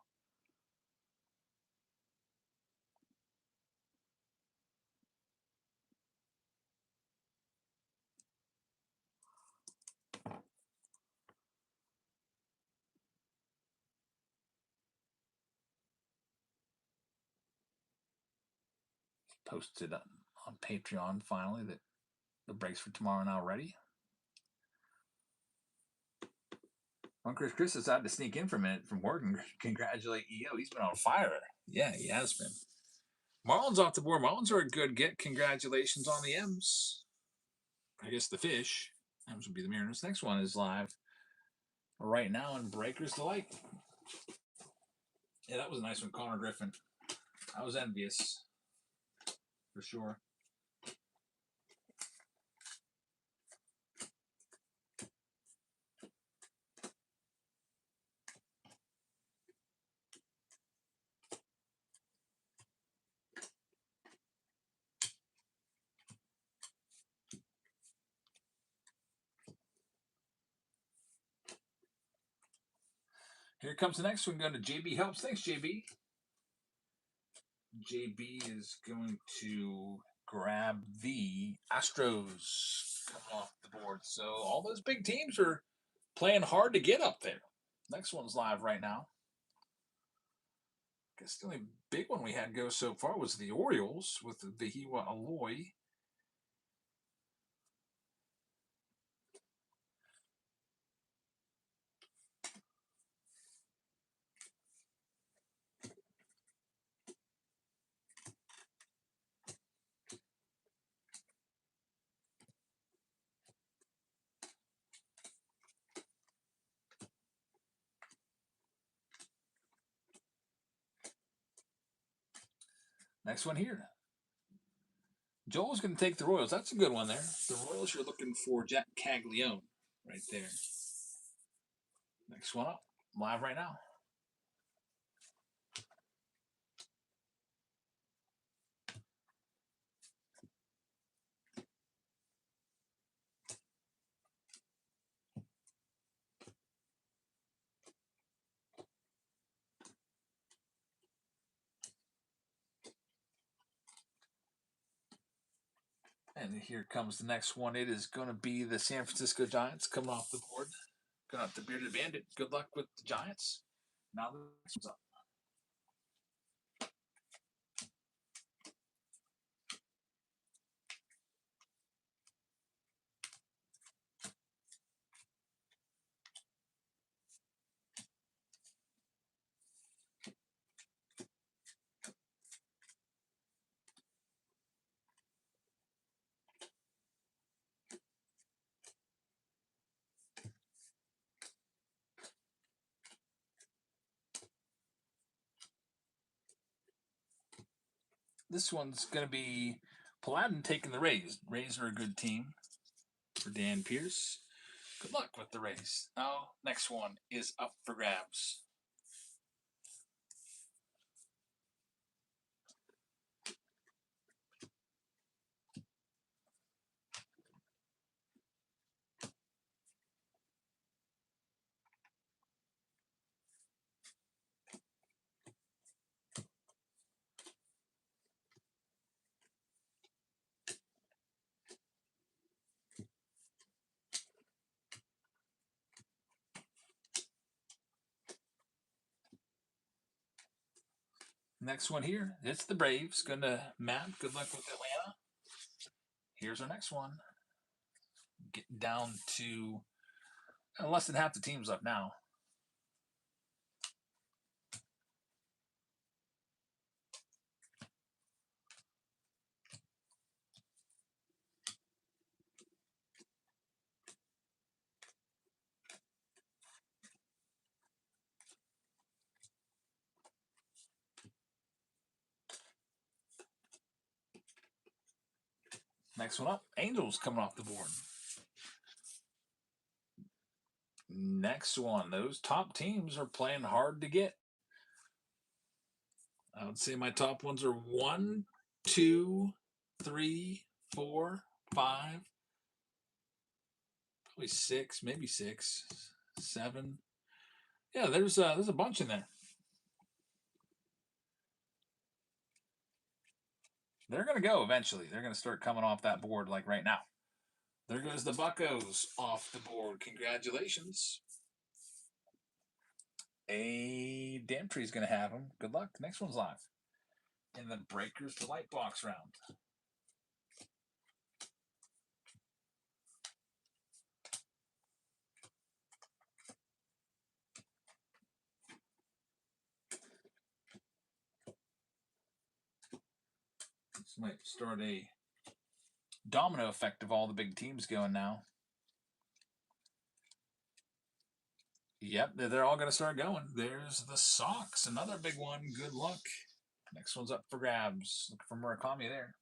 Posted on Patreon finally that the breaks for tomorrow are now ready. Chris decided to sneak in for a minute from work and congratulate EO. He's been on fire. Yeah, he has been. Marlins off the board. Marlins are a good get. Congratulations on the M's. I guess the fish. M's would be the Mariners. Next one is live right now in Breakers Delight. Yeah, that was a nice one, Connor Griffin. I was envious, for sure. Here comes the next one, going to JB Helps. Thanks, JB. JB is going to grab the Astros coming off the board. So all those big teams are playing hard to get up there. Next one's live right now. I guess the only big one we had go so far was the Orioles with the Hiwa Aloy. Next one here. Joel's going to take the Royals. That's a good one there. The Royals, you're looking for Jack Caglione right there. Next one up, live right now. And here comes the next one. It is going to be the San Francisco Giants coming off the board. Going up the Bearded Bandit. Good luck with the Giants. Now the next one's up. This one's going to be Paladin taking the Rays. Rays are a good team for Dan Pierce. Good luck with the Rays. Now, next one is up for grabs. Next one here, it's the Braves. Going to Matt. Good luck with Atlanta. Here's our next one. Getting down to less than half the teams up now. Next one up, Angels coming off the board. Next one, those top teams are playing hard to get. I would say my top ones are 1, 2, 3, 4, 5, probably 6, maybe 6, 7. Yeah, there's a bunch in there. They're going to go eventually. They're going to start coming off that board like right now. There goes the Buccos off the board. Congratulations. A Damtree's going to have them. Good luck. Next one's live. In the Breakers to Light Box round. This might start a domino effect of all the big teams going now. Yep, they're all going to start going. There's the Sox, another big one. Good luck. Next one's up for grabs. Look for Murakami there.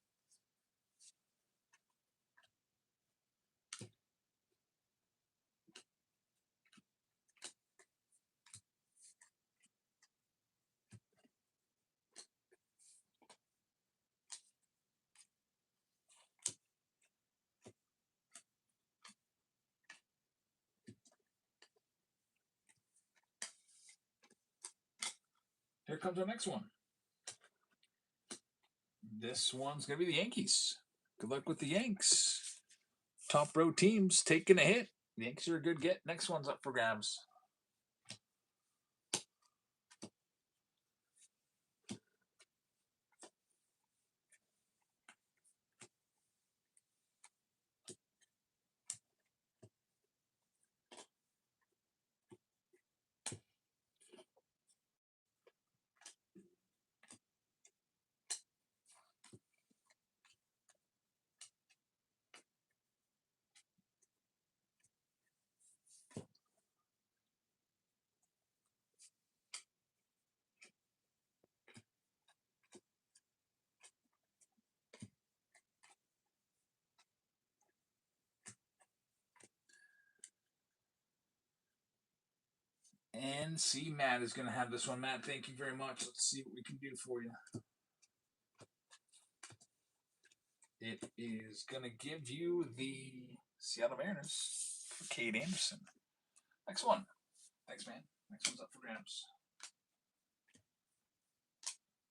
Here comes our next one. This one's going to be the Yankees. Good luck with the Yanks. Top row teams taking a hit. The Yankees are a good get. Next one's up for grabs. And see, Matt is going to have this one. Matt, thank you very much. Let's see what we can do for you. It is going to give you the Seattle Mariners for Cade Anderson. Next one. Thanks, man. Next one's up for grabs.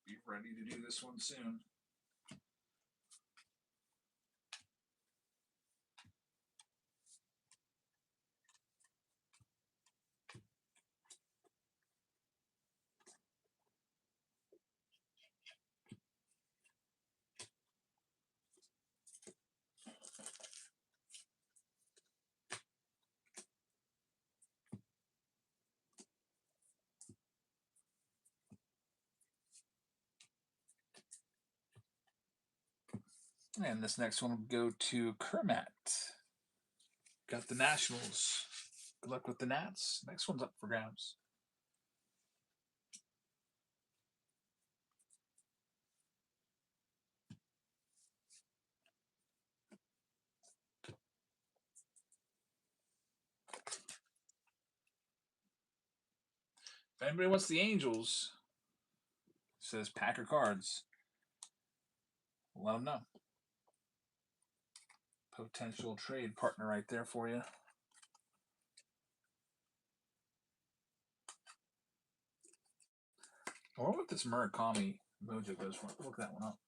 Be ready to do this one soon. And this next one will go to Kermat. Got the Nationals. Good luck with the Nats. Next one's up for grabs. If anybody wants the Angels, says Packer Cards, let them know. Potential trade partner right there for you. I wonder what this Murakami Mojo goes for. Look that one up.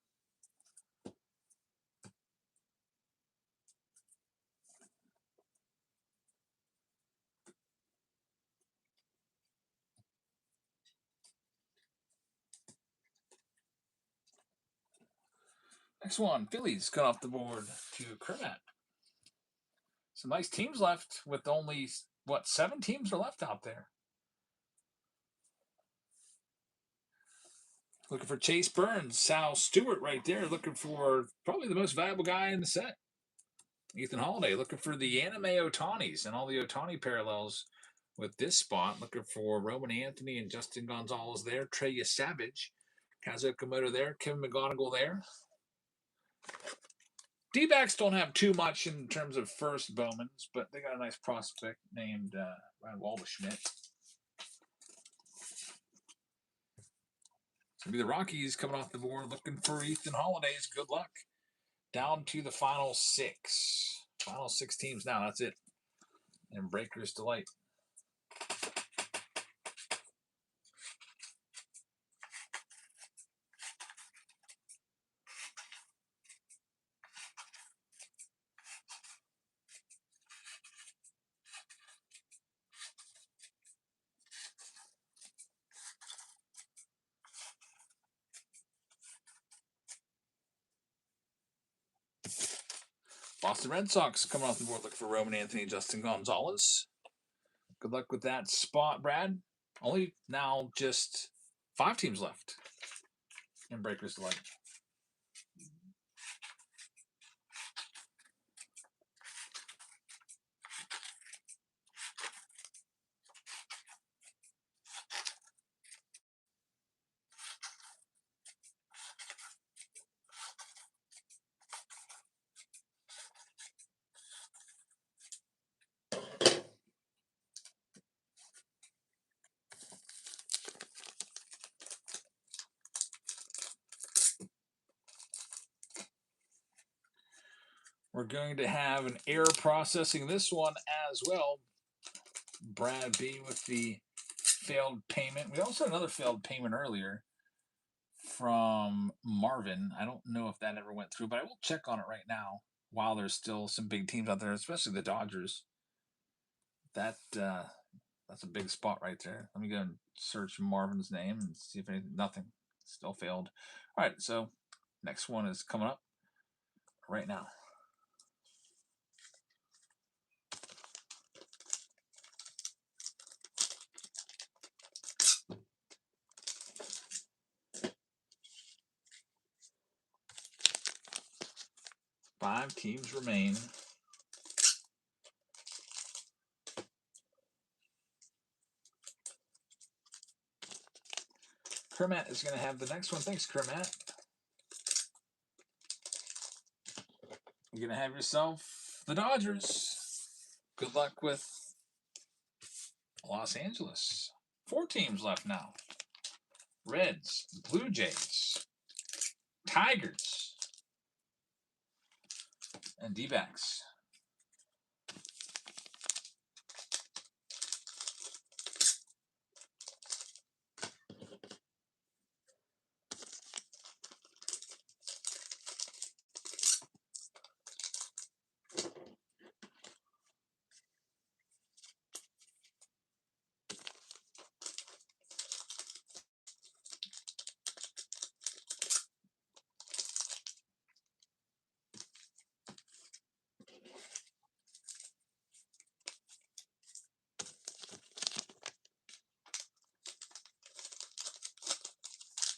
Next one, Phillies cut off the board to Kermat. Some nice teams left with only, what, 7 teams are left out there. Looking for Chase Burns, Sal Stewart right there, looking for probably the most valuable guy in the set. Ethan Holiday looking for the anime Otanis and all the Otani parallels with this spot. Looking for Roman Anthony and Justin Gonzalez there. Trey Savage, Kazuo Komodo there. Kevin McGonigal there. D-backs don't have too much in terms of first Bowmans, but they got a nice prospect named Ryan Waldschmidt. It's going to be the Rockies coming off the board looking for Ethan Holiday's. Good luck. Down to the final 6. Final 6 teams now. That's it. And Breaker's Delight. Boston Red Sox coming off the board looking for Roman Anthony and Justin Gonzalez. Good luck with that spot, Brad. Only now just 5 teams left in Breaker's Delight. We're going to have an error processing this one as well. Brad B with the failed payment. We also had another failed payment earlier from Marvin. I don't know if that ever went through, but I will check on it right now while there's still some big teams out there, especially the Dodgers. That's a big spot right there. Let me go and search Marvin's name and see if anything. Nothing. Still failed. All right, so next one is coming up right now. Five teams remain. Kermat is going to have the next one. Thanks, Kermat. You're going to have yourself the Dodgers. Good luck with Los Angeles. 4 teams left now. Reds, Blue Jays, Tigers, and D-backs.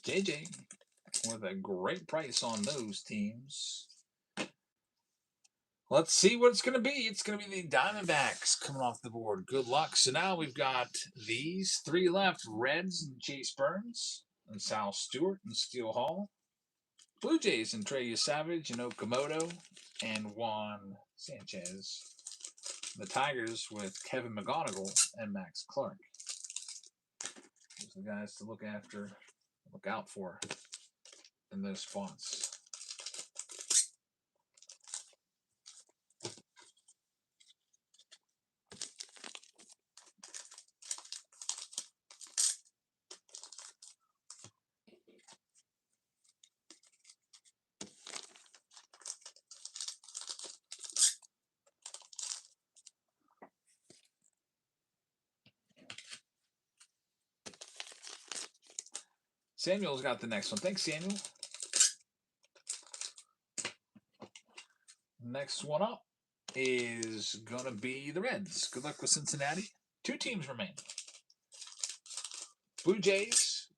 JJ with a great price on those teams. Let's see what it's going to be. It's going to be the Diamondbacks coming off the board. Good luck. So now we've got these 3 left. Reds and Chase Burns and Sal Stewart and Steele Hall. Blue Jays and Trey Savage and Okamoto and Juan Sanchez. The Tigers with Kevin McGonigal and Max Clark. Those are the guys to look out for in those spots. Samuel's got the next one. Thanks, Samuel. Next one up is going to be the Reds. Good luck with Cincinnati. 2 teams remain. Blue Jays,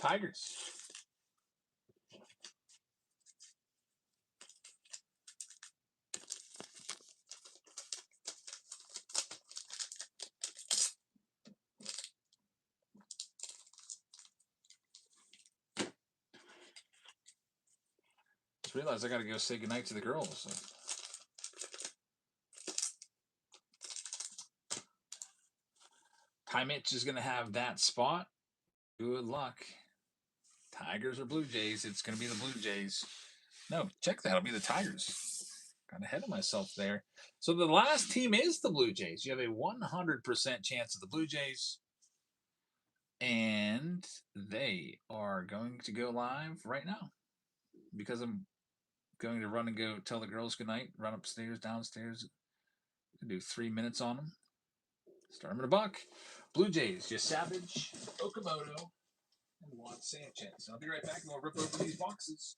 Tigers. Just realized I got to go say goodnight to the girls. Ty Mitch is going to have that spot. Good luck. Tigers or Blue Jays? It's going to be the Blue Jays. No, check that. It'll be the Tigers. Got ahead of myself there. So the last team is the Blue Jays. You have a 100% chance of the Blue Jays. And they are going to go live right now. Because I'm going to run and go tell the girls goodnight, run upstairs, downstairs. Do 3 minutes on them. Start them in $1. Blue Jays, just Savage, Okamoto, and Juan Sanchez. I'll be right back and we'll rip over these boxes.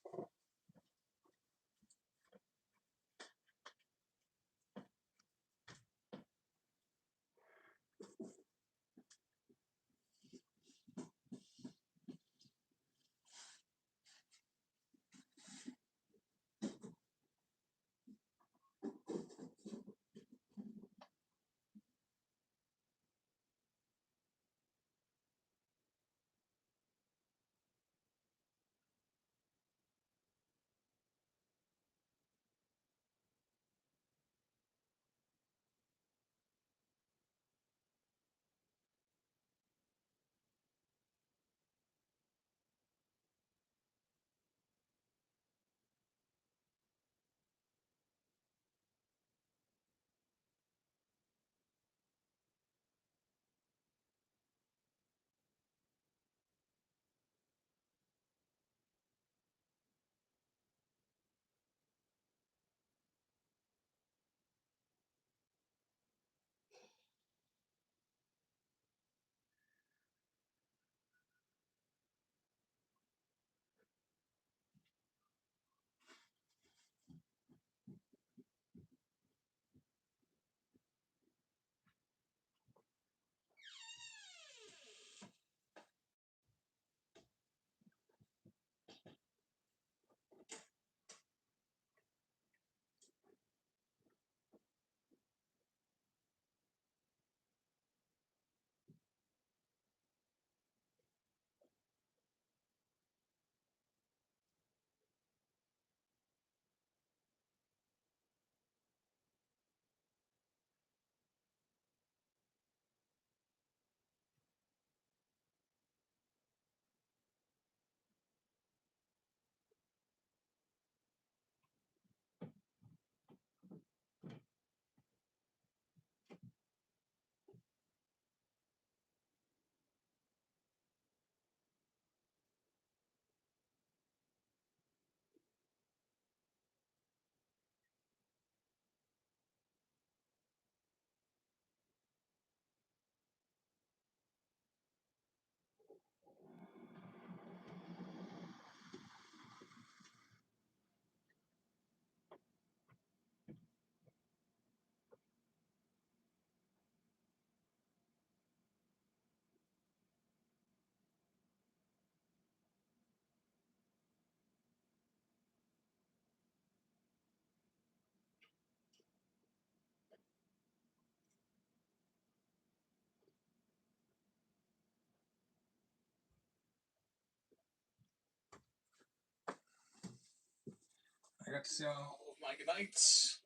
I got to see all of my goodnights.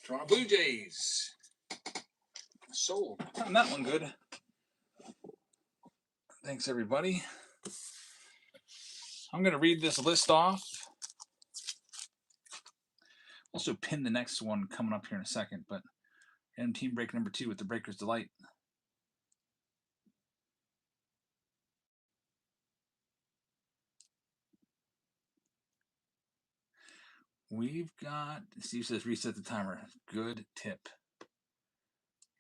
Toronto Blue Jays. Sold. Found that one good. Thanks, everybody. I'm going to read this list off. Also pin the next one coming up here in a second, but and team break number 2 with the Breakers Delight. We've got, Steve says reset the timer. Good tip.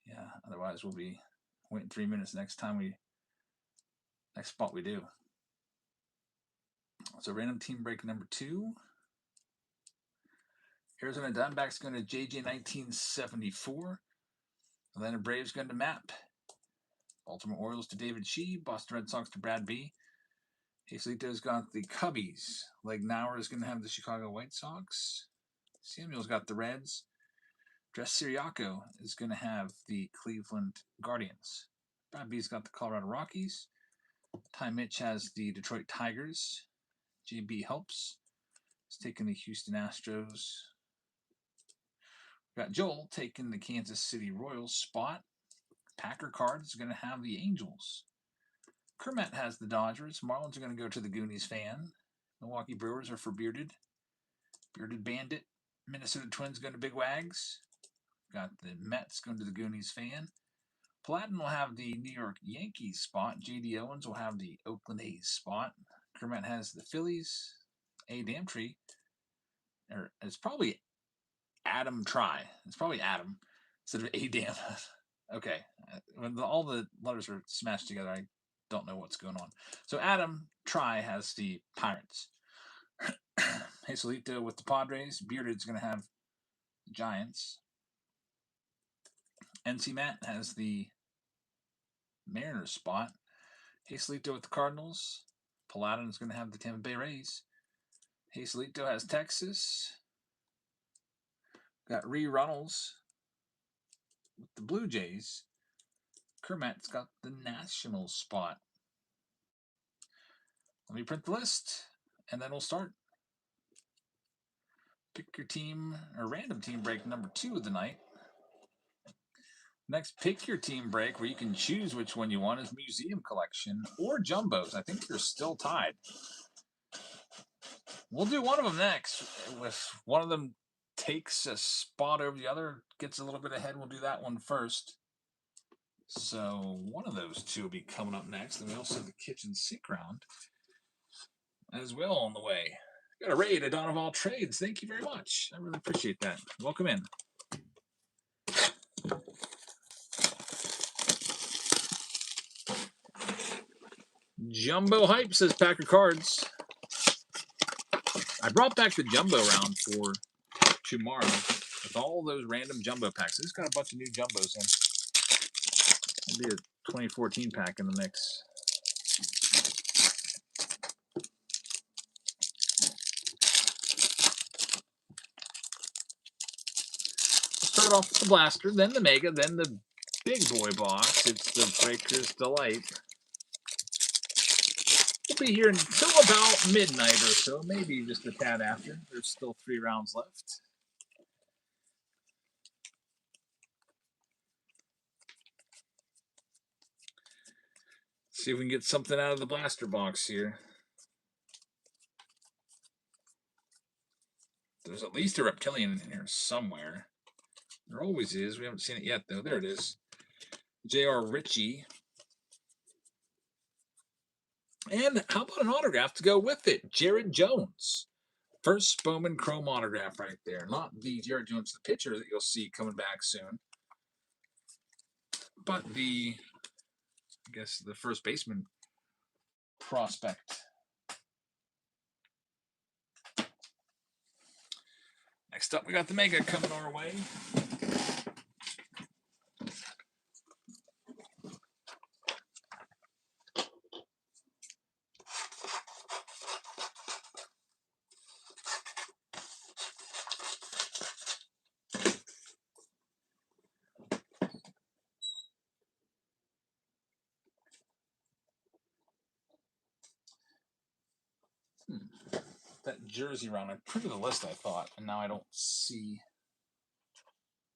Yeah, otherwise we'll be waiting 3 minutes next spot we do. So random team break number 2. Arizona Diamondbacks going to JJ 1974. Atlanta Braves going to Map. Baltimore Orioles to David Shee. Boston Red Sox to Brad B. Hazelito's got the Cubbies. Legnauer is going to have the Chicago White Sox. Samuel's got the Reds. Dres Siriaco is going to have the Cleveland Guardians. Brad B's got the Colorado Rockies. Ty Mitch has the Detroit Tigers. JB Helps is taking the Houston Astros. We've got Joel taking the Kansas City Royals spot. Packer Cards is going to have the Angels. Kermit has the Dodgers. Marlins are going to go to the Goonies fan. Milwaukee Brewers are for Bearded. Bearded Bandit. Minnesota Twins going to Big Wags. Got the Mets going to the Goonies fan. Platten will have the New York Yankees spot. J.D. Owens will have the Oakland A's spot. Kermit has the Phillies. A Damtree. Or it's probably Adam Try. It's probably Adam instead of A Dam. Okay. When all the letters are smashed together, I don't know what's going on. So Adam Try has the Pirates. Hazelito with the Padres. Bearded's going to have the Giants. NC Matt has the Mariners spot. Hazelito with the Cardinals. Paladin is going to have the Tampa Bay Rays. Hazelito has Texas. Got Ree Runnels with the Blue Jays. Kermit's got the Nationals spot. Let me print the list, and then we'll start. Pick your team, or random team break number 2 of the night. Next, pick your team break where you can choose which one you want is Museum Collection or Jumbos. I think they're still tied. We'll do one of them next. If one of them takes a spot over the other, gets a little bit ahead, we'll do that one first. So one of those two will be coming up next. And we also have the kitchen sink round as well on the way. Got a raid at Dawn of All Trades. Thank you very much. I really appreciate that. Welcome in. Jumbo Hype says Packer Cards. I brought back the Jumbo round for tomorrow with all those random Jumbo packs. I just got a bunch of new Jumbos in. There'll be a 2014 pack in the mix. Start off with the Blaster, then the Mega, then the Big Boy box. It's the Breaker's Delight. We'll be here until about midnight or so, maybe just a tad after. There's still 3 rounds left. See if we can get something out of the Blaster box here. There's at least a Reptilian in here somewhere. There always is. We haven't seen it yet, though. There it is. J.R. Ritchie. And how about an autograph to go with it? Jared Jones. First Bowman Chrome autograph right there. Not the Jared Jones, the pitcher that you'll see coming back soon. But the, I guess, the first baseman prospect. Next up, we got the Mega coming our way. That jersey round, I printed the list, I thought, and now I don't see.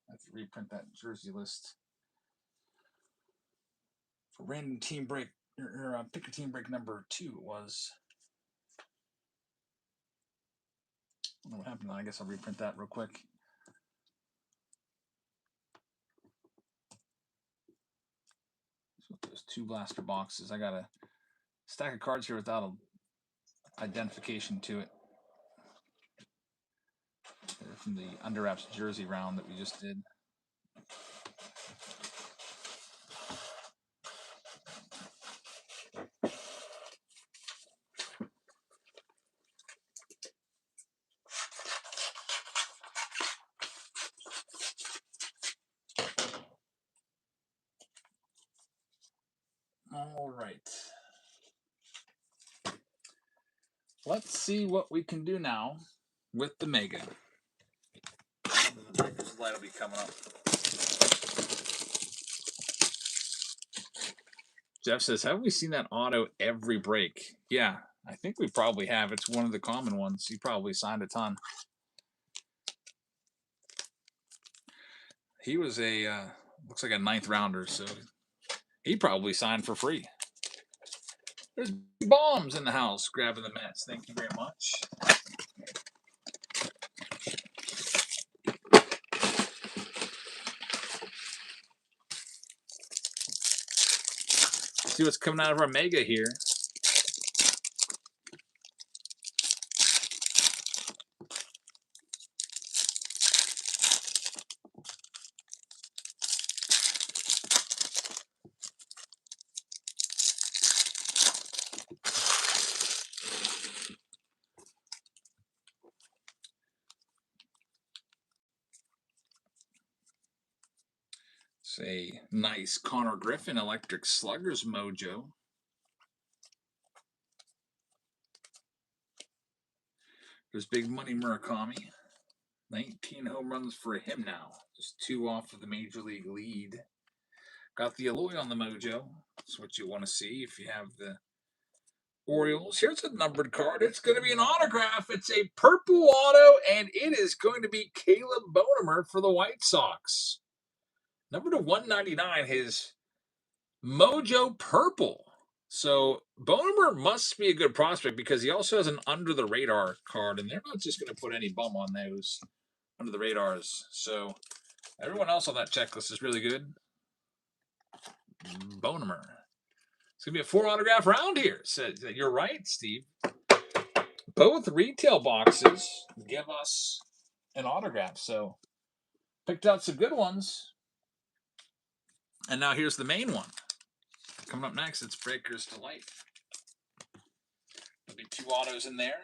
I have to reprint that jersey list. For random team break, or pick a team break number 2, it was. I don't know what happened. I guess I'll reprint that real quick. So those 2 Blaster boxes. I got a stack of cards here without an identification to it. They're from the Under Wraps jersey round that we just did. let's see what we can do now with the Mega. The Breakers Delight will be coming up. Jeff says, haven't we seen that auto every break? Yeah, I think we probably have. It's one of the common ones. He probably signed a ton. He was a, looks like a 9th rounder, so he probably signed for free. There's Bombs in the house grabbing the Mets. Thank you very much. See what's coming out of our Mega here. It's a nice Connor Griffin Electric Sluggers mojo. There's Big Money Murakami. 19 home runs for him now. Just 2 off of the Major League lead. Got the alloy on the mojo. That's what you want to see if you have the Orioles. Here's a numbered card. It's going to be an autograph. It's a purple auto, and it is going to be Caleb Bonemer for the White Sox. Number to 199, his mojo purple. So Bonemer must be a good prospect because he also has an under-the-radar card, and they're not just going to put any bum on those under the radars. So everyone else on that checklist is really good. Bonemer. It's going to be a 4 autograph round here. So you're right, Steve. Both retail boxes give us an autograph. So picked out some good ones. And now here's the main one. Coming up next, it's Breakers Delight. There'll be 2 autos in there,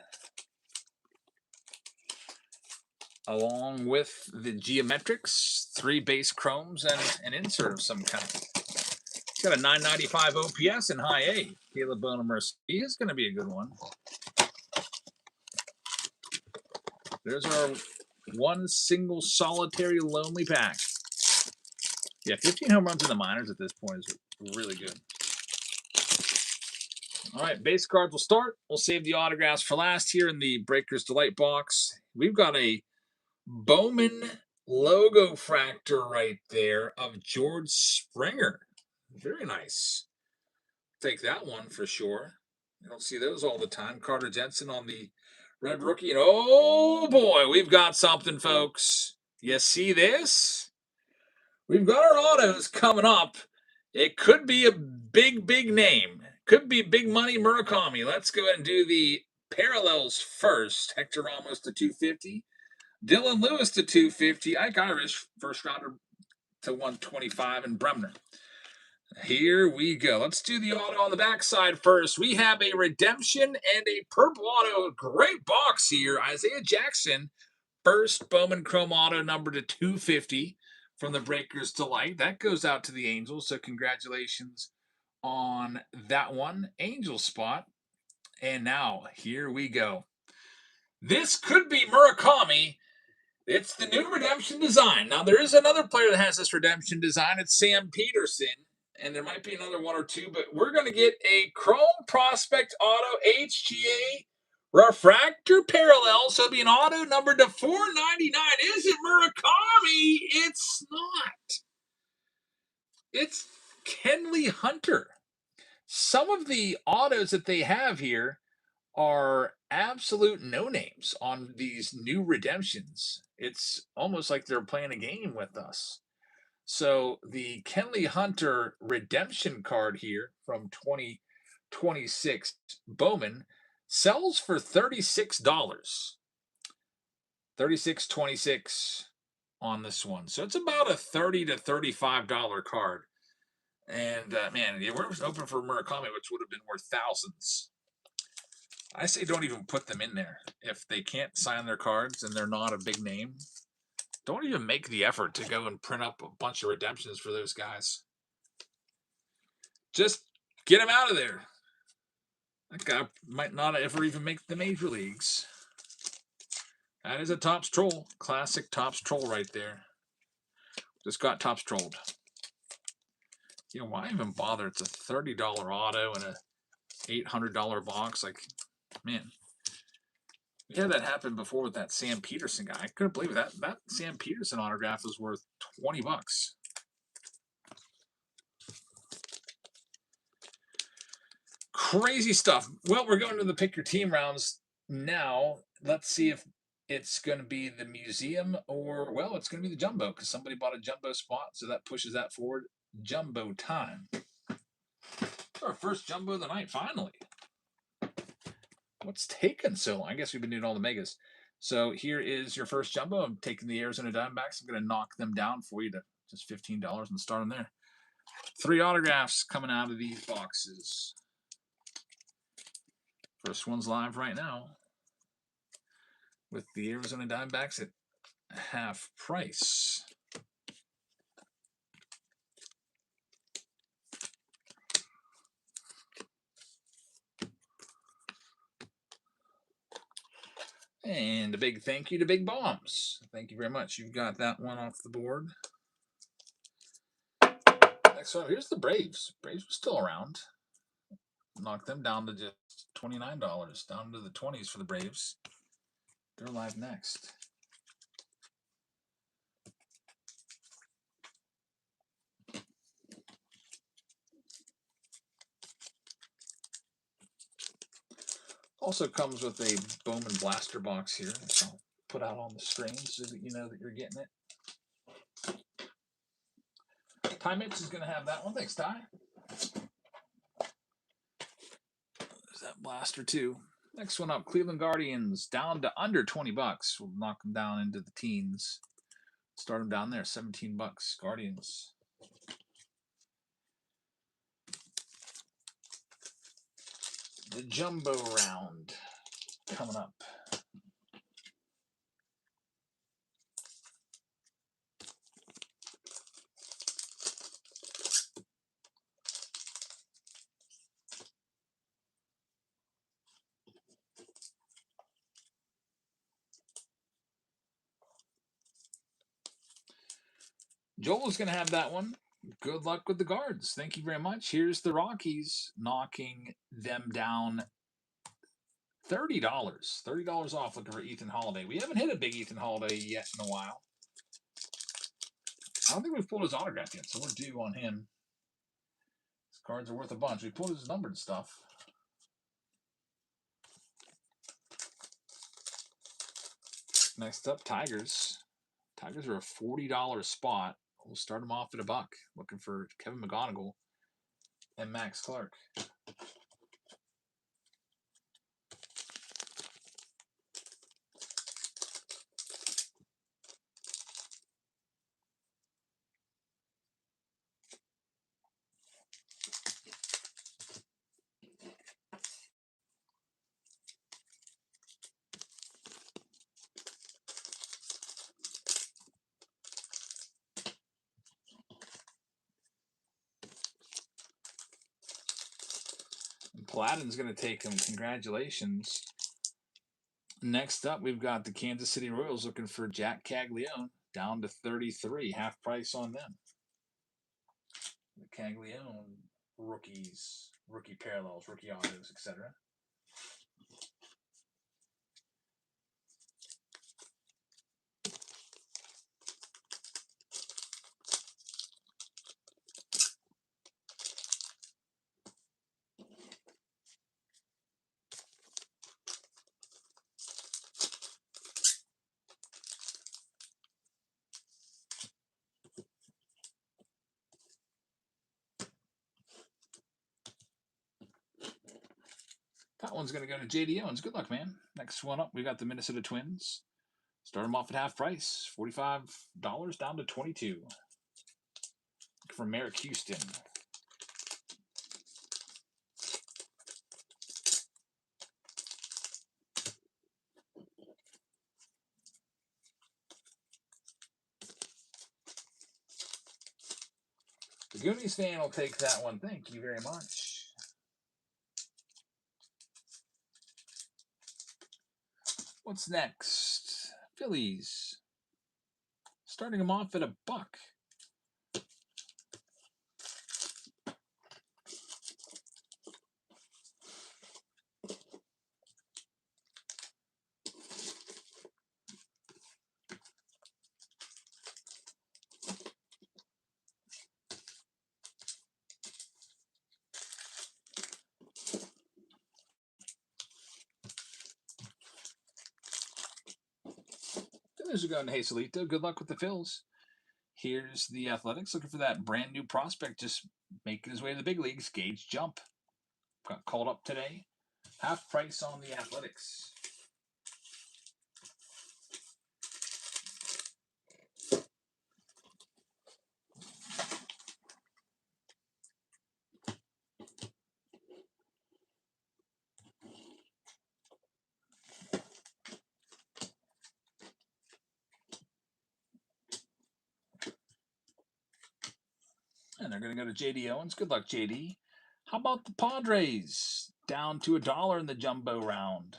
along with the geometrics, 3 base chromes, and an insert of some kind. He's got a 995 OPS in high A. Caleb Bonemer. He is going to be a good one. There's our one single solitary lonely pack. Yeah, 15 home runs in the minors at this point is really good. All right, base cards will start. We'll save the autographs for last here in the Breakers Delight box. We've got a Bowman logo fractor right there of George Springer. Very nice. Take that one for sure. You don't see those all the time. Carter Jensen on the red rookie. And oh boy, we've got something, folks. You see this? We've got our autos coming up. It could be a big, big name. Could be Big Money Murakami. Let's go ahead and do the parallels first. Hector Ramos to 250. Dylan Lewis to 250. Ike Irish, first rounder to 125. And Bremner. Here we go. Let's do the auto on the backside first. We have a redemption and a purple auto. Great box here. Isaiah Jackson, first Bowman Chrome auto number to 250 from the Breakers Delight. That goes out to the Angels, so congratulations on that one. Angel spot. And now, here we go. This could be Murakami. It's the new redemption design. Now, there is another player that has this redemption design. It's Sam Peterson. And there might be another 1 or 2, but we're going to get a Chrome Prospect Auto HGA Refractor Parallel. So it'll be an auto number to 499. Is it Murakami? It's not. It's Kenley Hunter. Some of the autos that they have here are absolute no-names on these new redemptions. It's almost like they're playing a game with us. So the Kenley Hunter redemption card here from 2026 Bowman sells for $36. $36.26 on this one. So it's about a $30 to $35 card. And man, we're open for Murakami, which would have been worth thousands. I say don't even put them in there. If they can't sign their cards and they're not a big name, don't even make the effort to go and print up a bunch of redemptions for those guys. Just get them out of there. That guy might not ever even make the major leagues. That is a Topps troll. Classic Topps troll right there. Just got Topps trolled. You know, why even bother? It's a $30 auto and a $800 box. Like, man. We had that happen before with that Sam Peterson guy. I couldn't believe that. That Sam Peterson autograph was worth $20. Crazy stuff. Well, we're going to the pick your team rounds now. Let's see if it's going to be the museum or, well, it's going to be the jumbo because somebody bought a jumbo spot, so that pushes that forward. Jumbo time. Our first jumbo of the night, finally. What's taking so long? I guess we've been doing all the megas. So here is your first jumbo. I'm taking the Arizona Diamondbacks. I'm going to knock them down for you to just $15 and start them there. 3 autographs coming out of these boxes. First one's live right now with the Arizona Diamondbacks at half price. And a big thank you to Big Bombs. Thank you very much. You've got that one off the board. Next one, here's the Braves. Braves are still around. Knock them down to just $29, down to the 20s for the Braves. They're live next. Also comes with a Bowman Blaster box here, which I'll put out on the screen so that you know that you're getting it. Ty Mitch is going to have that one. Thanks, Ty. There's that blaster too. Next one up, Cleveland Guardians, down to under $20. We'll knock them down into the teens. Start them down there, $17. Guardians. The jumbo round coming up. Joel's going to have that one. Good luck with the Guards. Thank you very much. Here's the Rockies knocking them down $30. $30 off looking for Ethan Holiday. We haven't hit a big Ethan Holiday yet in a while. I don't think we've pulled his autograph yet, so we're due on him. His cards are worth a bunch. We pulled his numbered stuff. Next up, Tigers. Tigers are a $40 spot. We'll start them off at $1. Looking for Kevin McGonigal and Max Clark. Paladin's going to take him. Congratulations. Next up, we've got the Kansas City Royals looking for Jack Caglione, down to 33, half price on them. The Caglione rookies, rookie parallels, rookie autos, etc. That one's going to go to JD Owens. Good luck, man. Next one up, we got the Minnesota Twins. Start them off at half price, $45 down to $22. From Merrick Houston. The Goonies fan will take that one. Thank you very much. What's next? Phillies. Starting them off at $1. Phillies are going to Hazelito. Good luck with the Phils. Here's the Athletics looking for that brand new prospect just making his way to the big leagues. Gage Jump. Got called up today. Half price on the Athletics. And they're going to go to JD Owens. Good luck, JD. How about the Padres? Down to $1 in the jumbo round.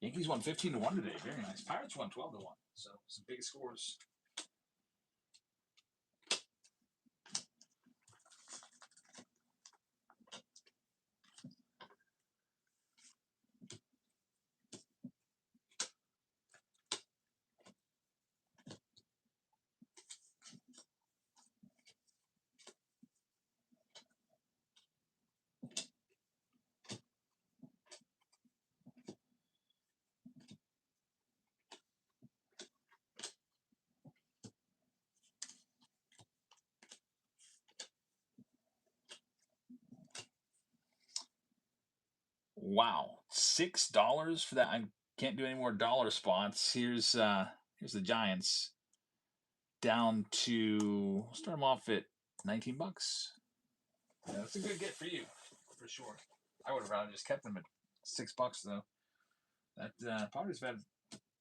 Yankees won 15-1 today. Very nice. Pirates won 12-1. So some big scores. Wow, $6 for that. I can't do any more dollar spots. Here's the Giants. Down to start them off at $19. Yeah, that's a good get for you, for sure. I would have rather just kept them at $6 though. That Padres have had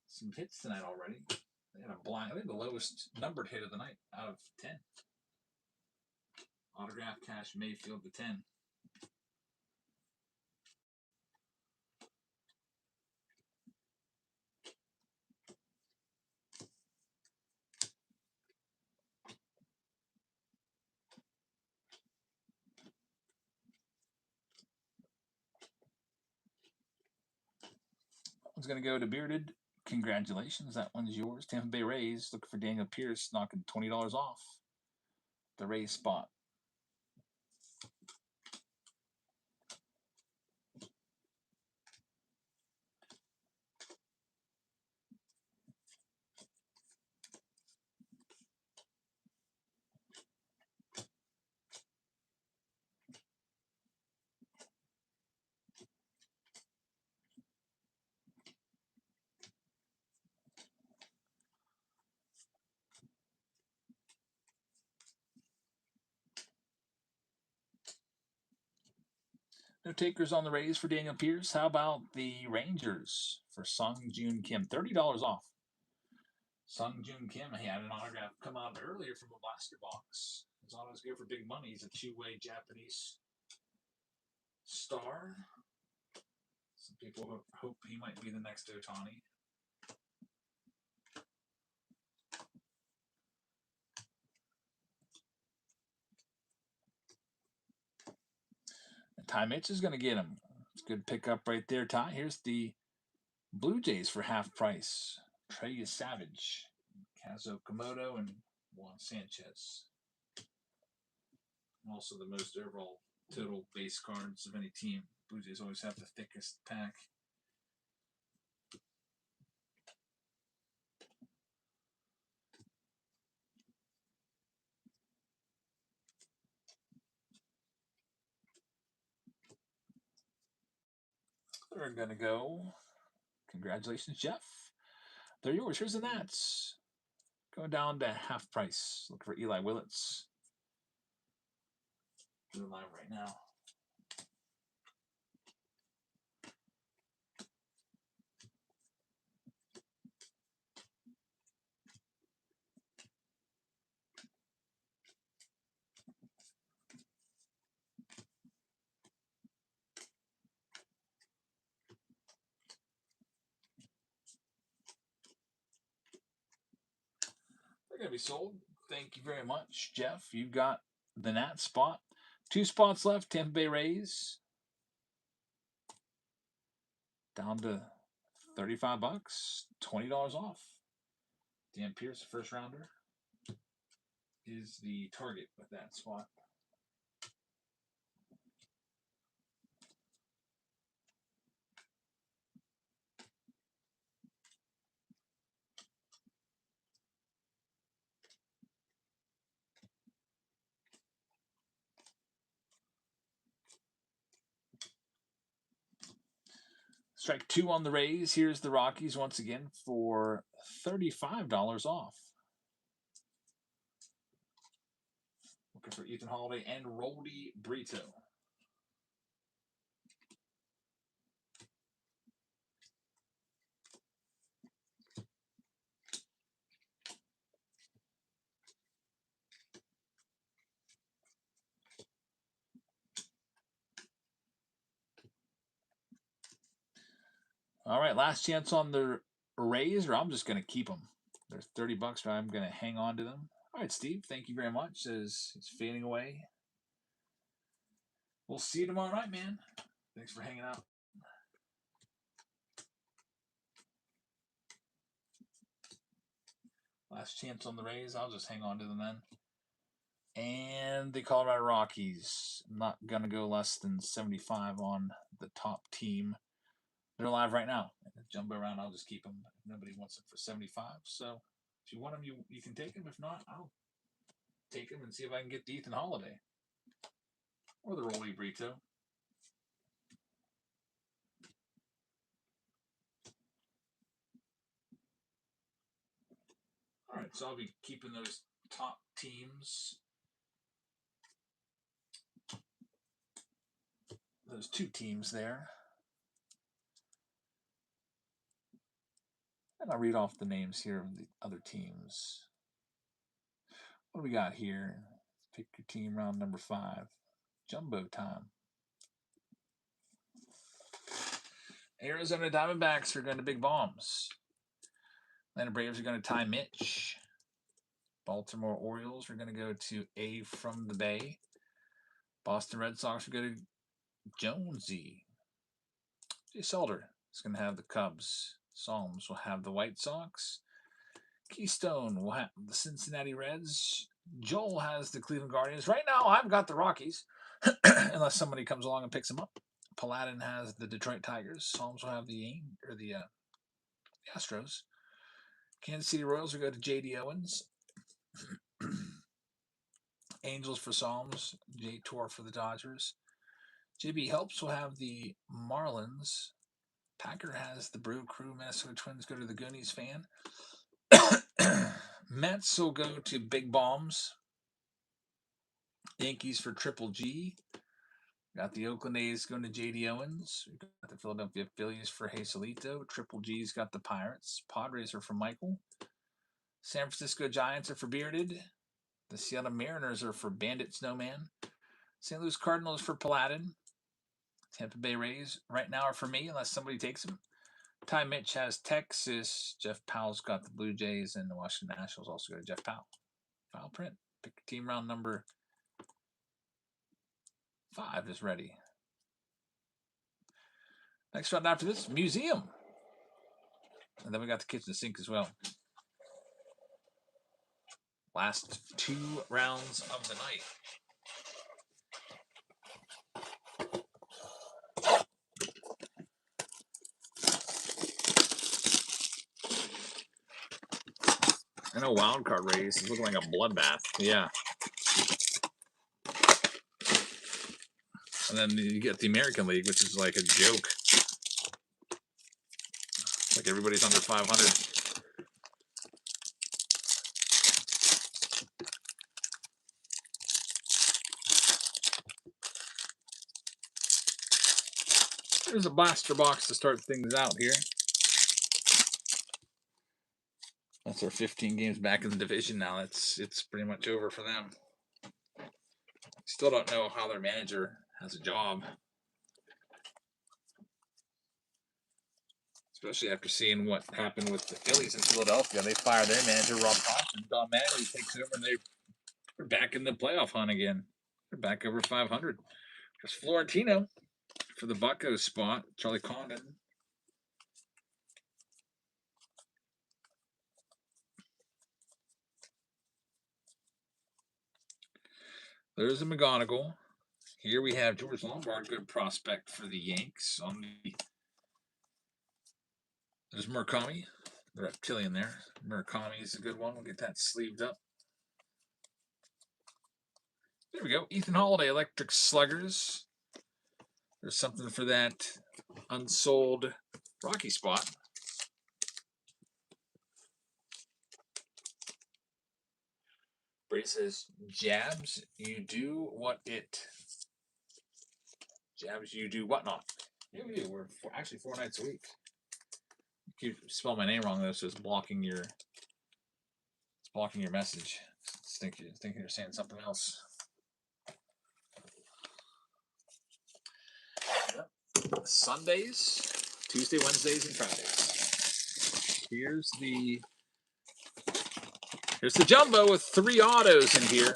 some hits tonight already. They had a blind. I think the lowest numbered hit of the night out of 10. Autograph Cash Mayfield to 10. One's going to go to Bearded. Congratulations, that one's yours. Tampa Bay Rays looking for Daniel Pierce, knocking $20 off the Rays spot. No takers on the Rays for Daniel Pierce. How about the Rangers for Sung Joon Kim? $30 off. Sung Joon Kim, he had an autograph come out earlier from a blaster box. His autos go for big money. He's a two-way Japanese star. Some people hope he might be the next Ohtani. And Ty Mitch is going to get him. It's a good pickup right there, Ty. Here's the Blue Jays for half price. Trey Savage, Kazuo Komodo, and Juan Sanchez. And also the most overall total base cards of any team. Blue Jays always have the thickest pack. They're going to go. Congratulations, Jeff. They're yours. Here's the Nats. Going down to half price. Look for Eli Willits. They're live right now. They're going to be sold. Thank you very much, Jeff. You got the Nat spot. 2 spots left. Tampa Bay Rays down to $35, $20 off. Dan Pierce, first rounder, is the target with that spot. Strike 2 on the Rays. Here's the Rockies once again for $35 off. Looking for Ethan Holiday and Roldy Brito. All right, last chance on the Rays, or I'm just going to keep them. They're $30, but I'm going to hang on to them. All right, Steve, thank you very much. As it's fading away. We'll see you tomorrow night, man. Thanks for hanging out. Last chance on the Rays. I'll just hang on to them then. And the Colorado Rockies. I'm not going to go less than 75 on the top team. They're live right now. Jumbo around, I'll just keep them. Nobody wants them for 75. So if you want them, you can take them. If not, I'll take them and see if I can get Ethan Holiday. Or the Roldy Brito. All right, so I'll be keeping those top teams. Those 2 teams there. And I'll read off the names here of the other teams. What do we got here? Pick your team, round number 5. Jumbo time. Arizona Diamondbacks are going to Big Bombs. Atlanta Braves are going to Ty Mitch. Baltimore Orioles are going to go to A from the Bay. Boston Red Sox are going to Jonesy. Jay Salter is going to have the Cubs. Psalms will have the White Sox. Keystone will have the Cincinnati Reds. Joel has the Cleveland Guardians. Right now, I've got the Rockies, unless somebody comes along and picks them up. Paladin has the Detroit Tigers. Psalms will have the Astros. Kansas City Royals will go to J.D. Owens. Angels for Psalms. J. Tor for the Dodgers. JB Helps will have the Marlins. Packer has the Brew Crew. Minnesota Twins go to the Goonies fan. Mets will go to Big Bombs. Yankees for Triple G. Got the Oakland A's going to J.D. Owens. We got the Philadelphia Phillies for Hazelito. Triple G's got the Pirates. Padres are for Michael. San Francisco Giants are for Bearded. The Seattle Mariners are for Bandit Snowman. St. Louis Cardinals for Paladin. Tampa Bay Rays right now are for me, unless somebody takes them. Ty Mitch has Texas. Jeff Powell's got the Blue Jays, and the Washington Nationals also go to Jeff Powell. File print. Pick a team, round number 5 is ready. Next round after this, Museum. And then we got the kitchen sink as well. Last 2 rounds of the night. I know wild card race is looking like a bloodbath. Yeah. And then you get the American League, which is like a joke. Like everybody's under 500. There's a blaster box to start things out here. That's our 15 games back in the division now. It's pretty much over for them. Still don't know how their manager has a job. Especially after seeing what happened with the Phillies in Philadelphia. They fire their manager, Rob Thompson. Don Mattingly takes over, and they're back in the playoff hunt again. They're back over 500. There's Florentino for the Buccos spot. Charlie Condon. There's a McGonigal. Here we have George Lombard, good prospect for the Yanks. There's Murakami, the reptilian there. Murakami is a good one. We'll get that sleeved up. There we go. Ethan Holiday, Electric Sluggers. There's something for that unsold Rocky spot. Brady says, Jabs, you do what it. Jabs, you do what not. Yeah, we do. We're actually 4 nights a week. You spell my name wrong though, so it's blocking your message. It's thinking you're saying something else. Yep. Sundays, Tuesday, Wednesdays, and Fridays. Here's the jumbo with 3 autos in here.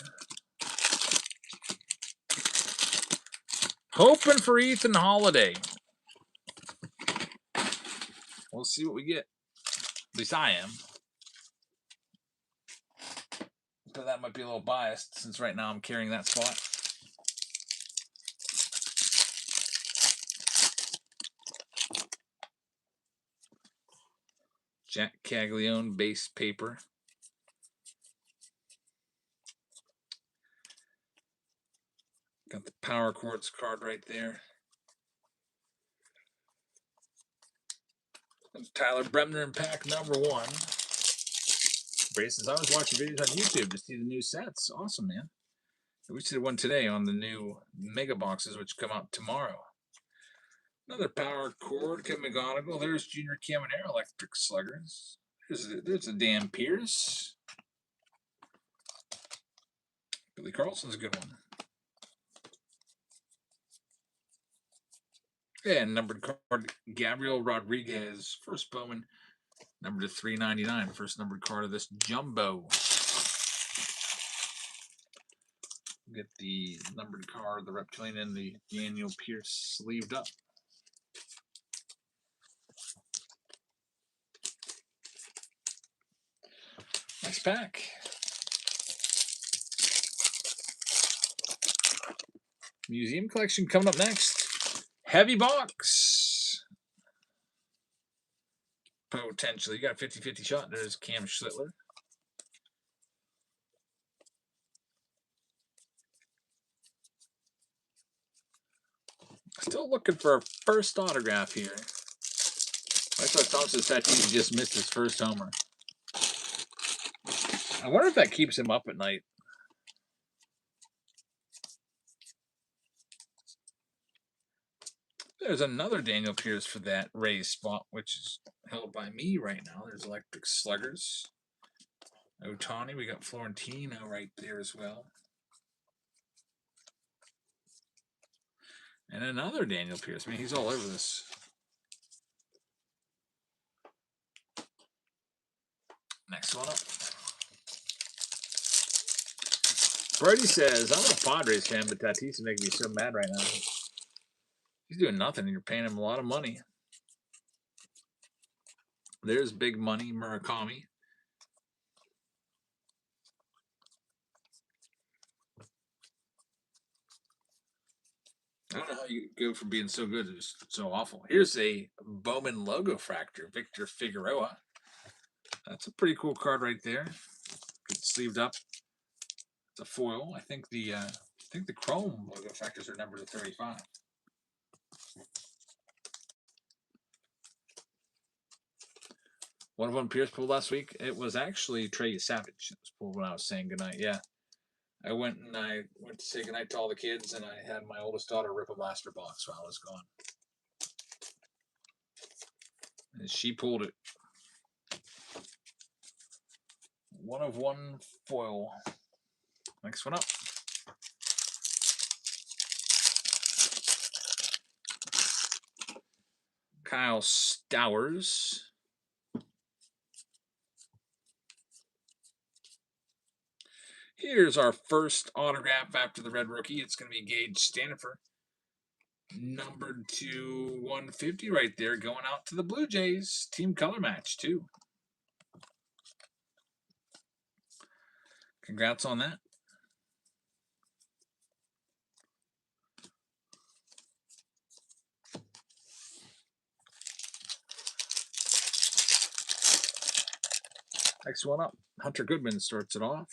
Hoping for Ethan Holiday. We'll see what we get. At least I am. But that might be a little biased since right now I'm carrying that spot. Jack Caglione base paper. Got the Power Quartz card right there. There's Tyler Bremner in pack number 1. Braces, I was watching videos on YouTube to see the new sets. Awesome, man. We did one today on the new mega boxes, which come out tomorrow. Another Power Cord, Kevin McGonigal. There's Junior Caminero, Electric Sluggers. There's a Dan Pierce. Billy Carlson's a good one. And numbered card, Gabriel Rodriguez, first Bowman, number to 399, first numbered card of this jumbo. Get the numbered card, the reptilian, and the Daniel Pierce sleeved up. Nice pack. Museum collection coming up next. Heavy box. Potentially. You got a 50-50 shot. There's Cam Schlittler. Still looking for a first autograph here. I thought Thompson's Tatis just missed his first homer. I wonder if that keeps him up at night. There's another Daniel Pierce for that Rays spot, which is held by me right now. There's Electric Sluggers. Ohtani, we got Florentino right there as well. And another Daniel Pierce. I mean, he's all over this. Next one up. Brody says, I'm a Padres fan, but Tatis is making me so mad right now. He's doing nothing, and you're paying him a lot of money. There's big money, Murakami. I don't know how you go from being so good to so awful. Here's a Bowman logo fractor, Victor Figueroa. That's a pretty cool card right there. Good sleeved up. It's a foil. I think the chrome logo fractors are numbered to 35. One of them Pierce pulled last week. It was actually Trey Savage. It was pulled when I was saying goodnight. Yeah. I went to say goodnight to all the kids, and I had my oldest daughter rip a blaster box while I was gone. And she pulled it. 1 of 1 foil. Next one up. Kyle Stowers. Here's our first autograph after the red rookie. It's going to be Gage Stanifer. Numbered to 150 right there, going out to the Blue Jays. Team color match, too. Congrats on that. Next one up, Hunter Goodman starts it off.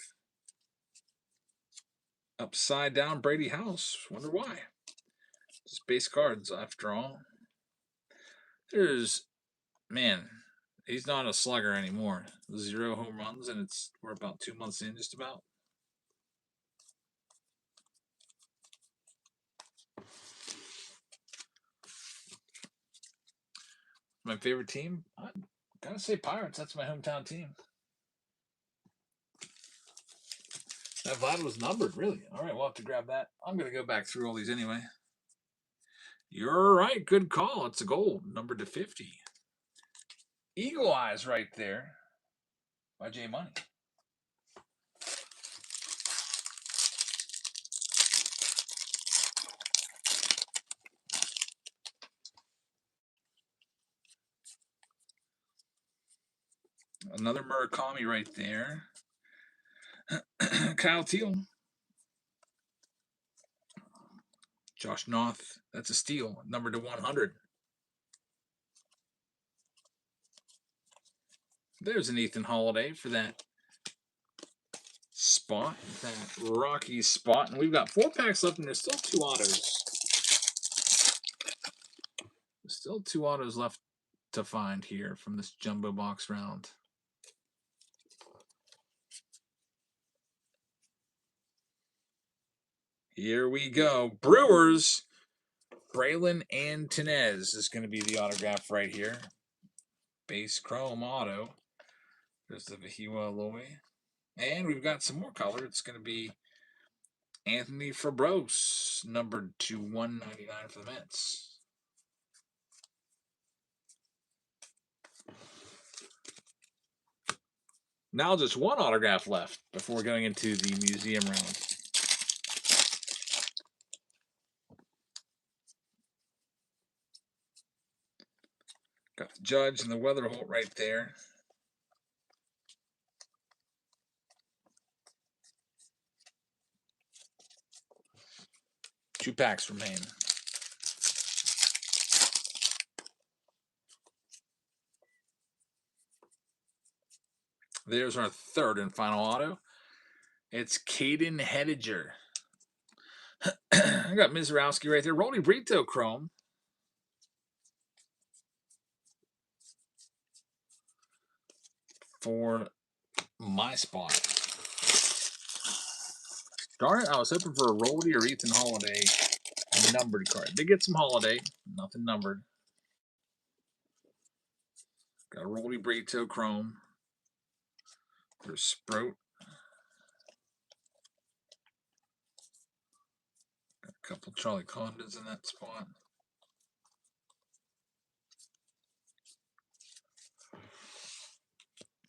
Upside down Brady House. Wonder why. Just base cards after all. There's, man, he's not a slugger anymore. 0 home runs, and we're about 2 months in, just about. My favorite team? I gotta say Pirates. That's my hometown team. That Vlad was numbered, really. All right, we'll have to grab that. I'm gonna go back through all these anyway. You're right. Good call. It's a gold, numbered to 50. Eagle Eyes right there by J Money. Another Murakami right there. Kyle Teal. Josh Noth. That's a steal. Numbered to 100. There's an Ethan Holiday for that spot, that Rocky spot. And we've got 4 packs left, and there's still 2 autos. There's still 2 autos left to find here from this jumbo box round. Here we go. Brewers. Braylon Antunez is going to be the autograph right here. Base chrome auto. There's the Vahiwa Aloy. And we've got some more color. It's going to be Anthony Fabros, numbered to 199 for the Mets. Now just 1 autograph left before going into the museum round. Got the Judge and the Weatherholt right there. Two packs remain. There's our third and final auto. It's Caden Hediger. I got Mizrowski right there. Rolly Brito chrome. For my spot. Darn it, I was hoping for a Rolly or Ethan Holiday numbered card. Did get some Holiday, nothing numbered. Got a Rolly Brito chrome. There's Sprout. Got a couple Charlie Condons in that spot.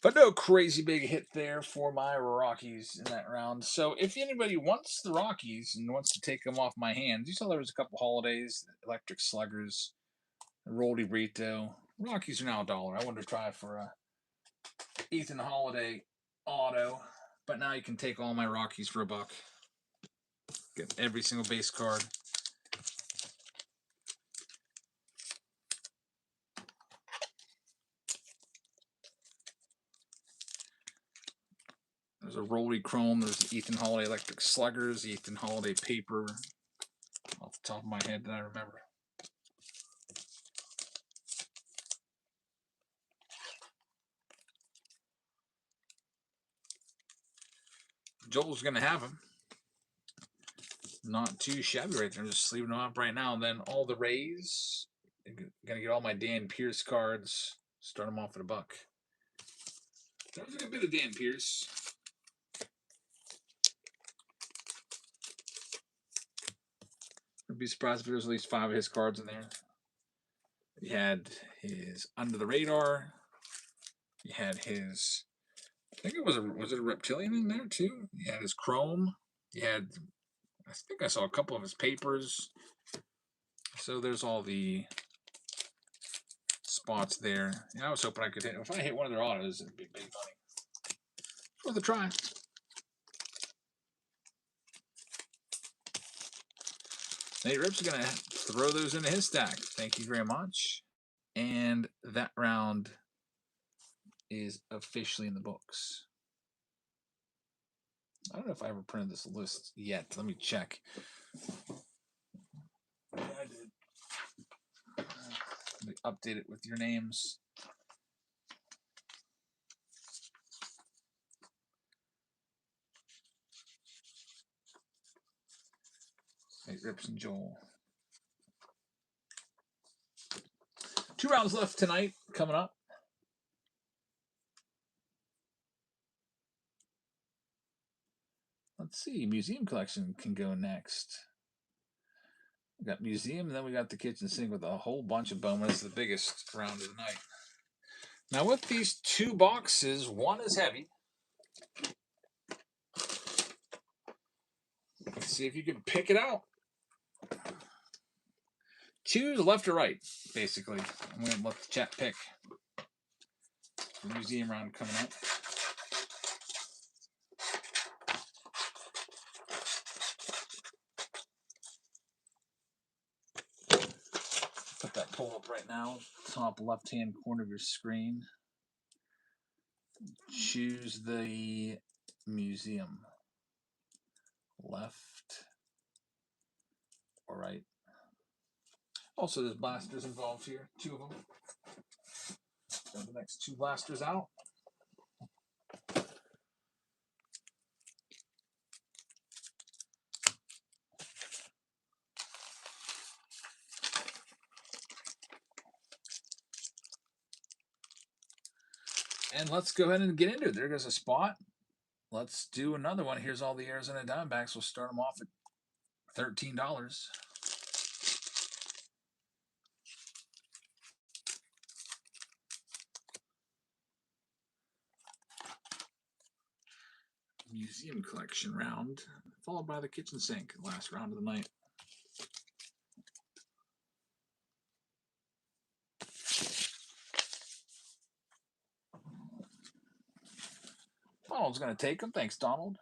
But no crazy big hit there for my Rockies in that round. So if anybody wants the Rockies and wants to take them off my hands, you saw there was a couple Holidays, Electric Sluggers, Rolly Brito. Rockies are now $1. I wanted to try for a Ethan Holiday auto, but now you can take all my Rockies for $1. Get every single base card. There's a Rolly Chrome. There's Ethan Holiday Electric Sluggers, Ethan Holiday Paper. Off the top of my head that I remember. Joel's going to have him. Not too shabby right there. I'm just leaving them up right now. And then all the Rays. I'm going to get all my Dan Pierce cards. Start them off at $1. That was a good bit of Dan Pierce. I'd be surprised if there's at least 5 of his cards in there. You had his Under the Radar. You had his, I think it was a Reptilian in there too. You had his Chrome. You had, I think I saw a couple of his papers. So there's all the spots there. And I was hoping I could hit. If I hit one of their autos, it'd be big money. Worth a try. Nate Rip's gonna throw those into his stack. Thank you very much. And that round is officially in the books. I don't know if I ever printed this list yet. Let me check. Yeah, I did. Let me update it with your names. Nate Rips and Joel. 2 rounds left tonight. Coming up. Let's see. Museum collection can go next. We got museum, and then we got the kitchen sink with a whole bunch of Bowman. This is the biggest round of the night. Now with these 2 boxes, one is heavy. Let's see if you can pick it out. Choose left or right, basically. I'm going to let the chat pick. The museum round coming up. Put that poll up right now, top left-hand corner of your screen. Choose the museum. Left or right. Also, there's blasters involved here, 2 of them. Got the next 2 blasters out. And let's go ahead and get into it. There goes a spot. Let's do another one. Here's all the Arizona Diamondbacks. We'll start them off at $13. Museum collection round, followed by the kitchen sink, last round of the night. Donald's going to take them. Thanks, Donald.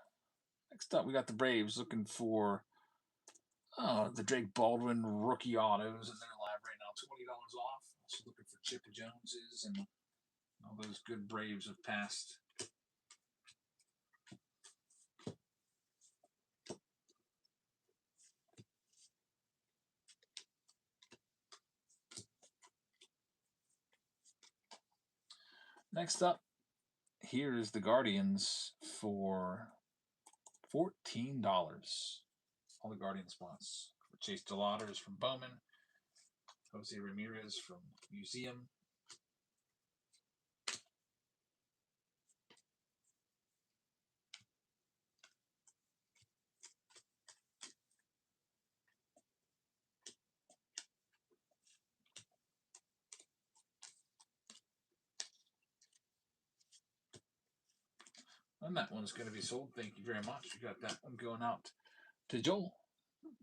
Next up, we got the Braves looking for the Drake Baldwin rookie autos, and they're live right now, $20 off. Also looking for Chipper Joneses and all those good Braves have passed. Next up, here is the Guardians for $14. All the Guardian spots. Chase DeLauder is from Bowman. Jose Ramirez from Museum. And that one's going to be sold. Thank you very much. We got that one going out to Joel.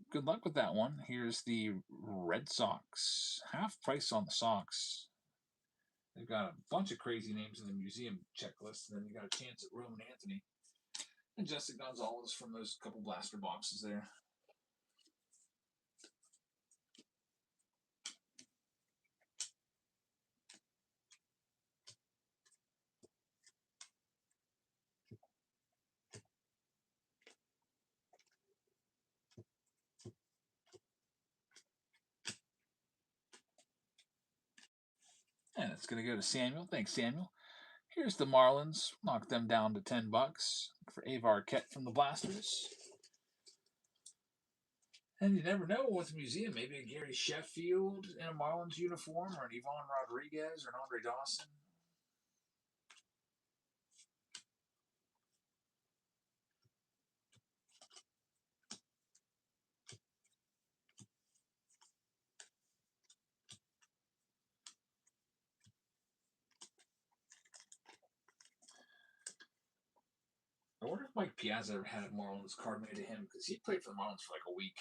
Good luck with that one. Here's the Red Sox. Half price on the Sox. They've got a bunch of crazy names in the museum checklist. And then you got a chance at Roman Anthony and Jessica Gonzalez from those couple blaster boxes there. And it's going to go to Samuel. Thanks, Samuel. Here's the Marlins. Knock them down to $10 for Avar Kett from the Blasters. And you never know with the museum. Maybe a Gary Sheffield in a Marlins uniform, or an Ivan Rodriguez, or an Andre Dawson. wonder if Piazza ever had a Marlins card made to him because he played for the Marlins for like a week.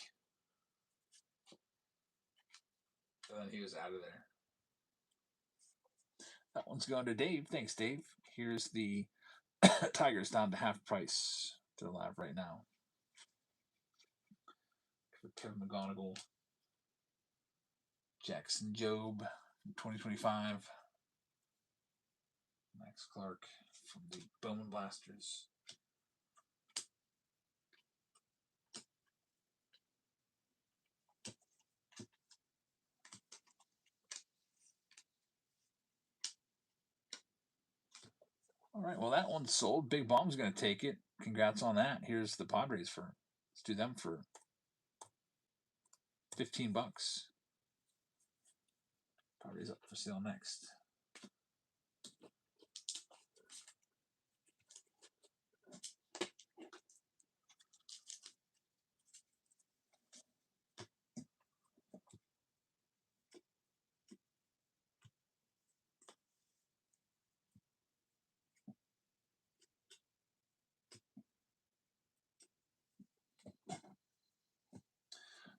And then he was out of there. That one's going to Dave. Thanks, Dave. Here's the Tigers down to half price. They're live right now. For Kevin McGonigal. Jackson Jobe from 2025. Max Clark from the Bowman Blasters. All right, well, that one's sold. Big Bomb's going to take it. Congrats on that. Here's the Padres for, let's do them for $15. Padres up for sale next.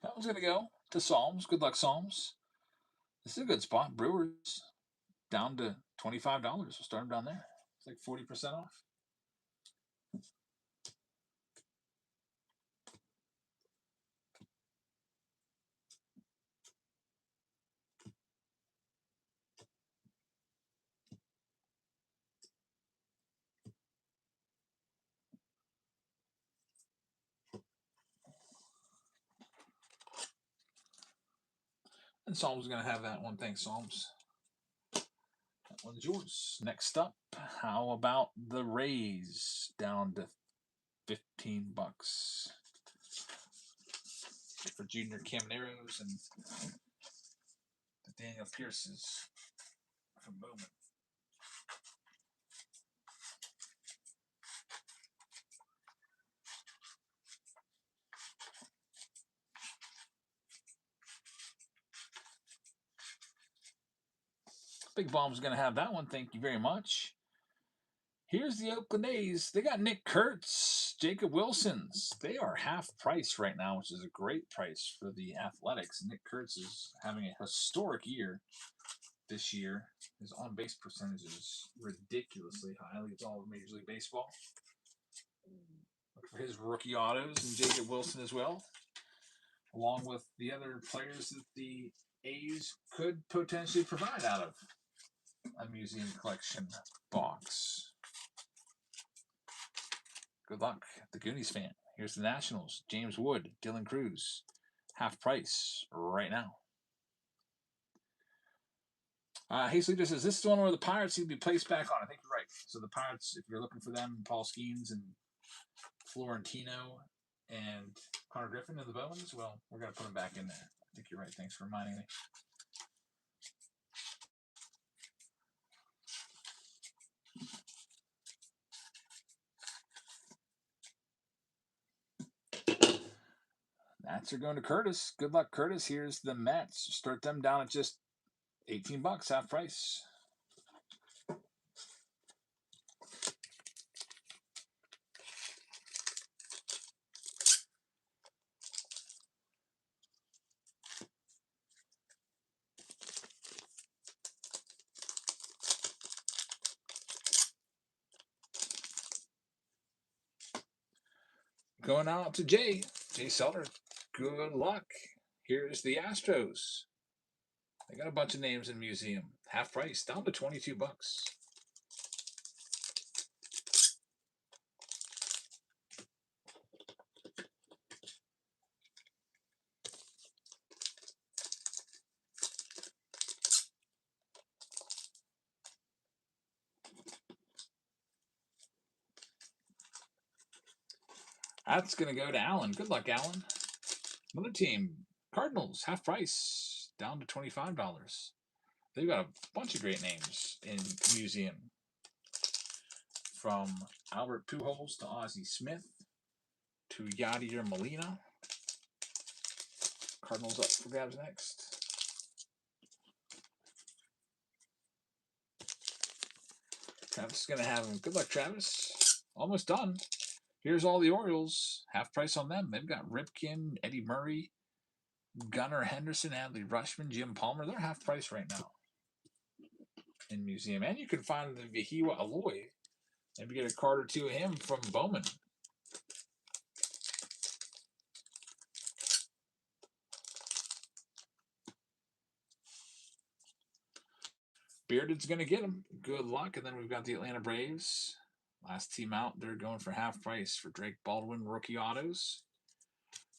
That one's going to go to Psalms. Good luck, Psalms. This is a good spot. Brewers down to $25. We'll start them down there. It's like 40% off. And Psalms is going to have that one. Thanks, Psalms. That one's yours. Next up, how about the Rays down to $15 for Junior Camaneros and the Daniel Pierces from Bowman. Big Bomb's going to have that one. Thank you very much. Here's the Oakland A's. They got Nick Kurtz, Jacob Wilsons. They are half price right now, which is a great price for the Athletics. Nick Kurtz is having a historic year this year. His on-base percentage is ridiculously high. I think it's all of Major League Baseball. Look for his rookie autos and Jacob Wilson as well, along with the other players that the A's could potentially provide out of a museum collection box. Good luck, the Goonies fan. Here's the Nationals. James Wood, Dylan Cruz. Half price right now. Hazley just says, this is the one where the Pirates need to be placed back on. I think you're right. So the Pirates, if you're looking for them, Paul Skeens and Florentino and Connor Griffin and the Bowmans, well, we're going to put them back in there. I think you're right. Thanks for reminding me. Nats are going to Curtis. Good luck, Curtis. Here's the Mets. Start them down at just $18, half price. Going out to Jay Selder. Good luck. Here's the Astros. They got a bunch of names in the museum. Half price, down to $22. That's going to go to Allen. Good luck, Allen. Another team, Cardinals, half price, down to $25. They've got a bunch of great names in the museum. From Albert Pujols to Ozzie Smith to Yadier Molina. Cardinals up for grabs next. Travis is going to have him. Good luck, Travis. Almost done. Here's all the Orioles. Half price on them. They've got Ripken, Eddie Murray, Gunnar Henderson, Adley Rutschman, Jim Palmer. They're half price right now in museum. And you can find the Vihiwa Aloy. Maybe get a card or two of him from Bowman. Bearded's going to get him. Good luck. And then we've got the Atlanta Braves. Last team out. They're going for half price for Drake Baldwin, rookie autos.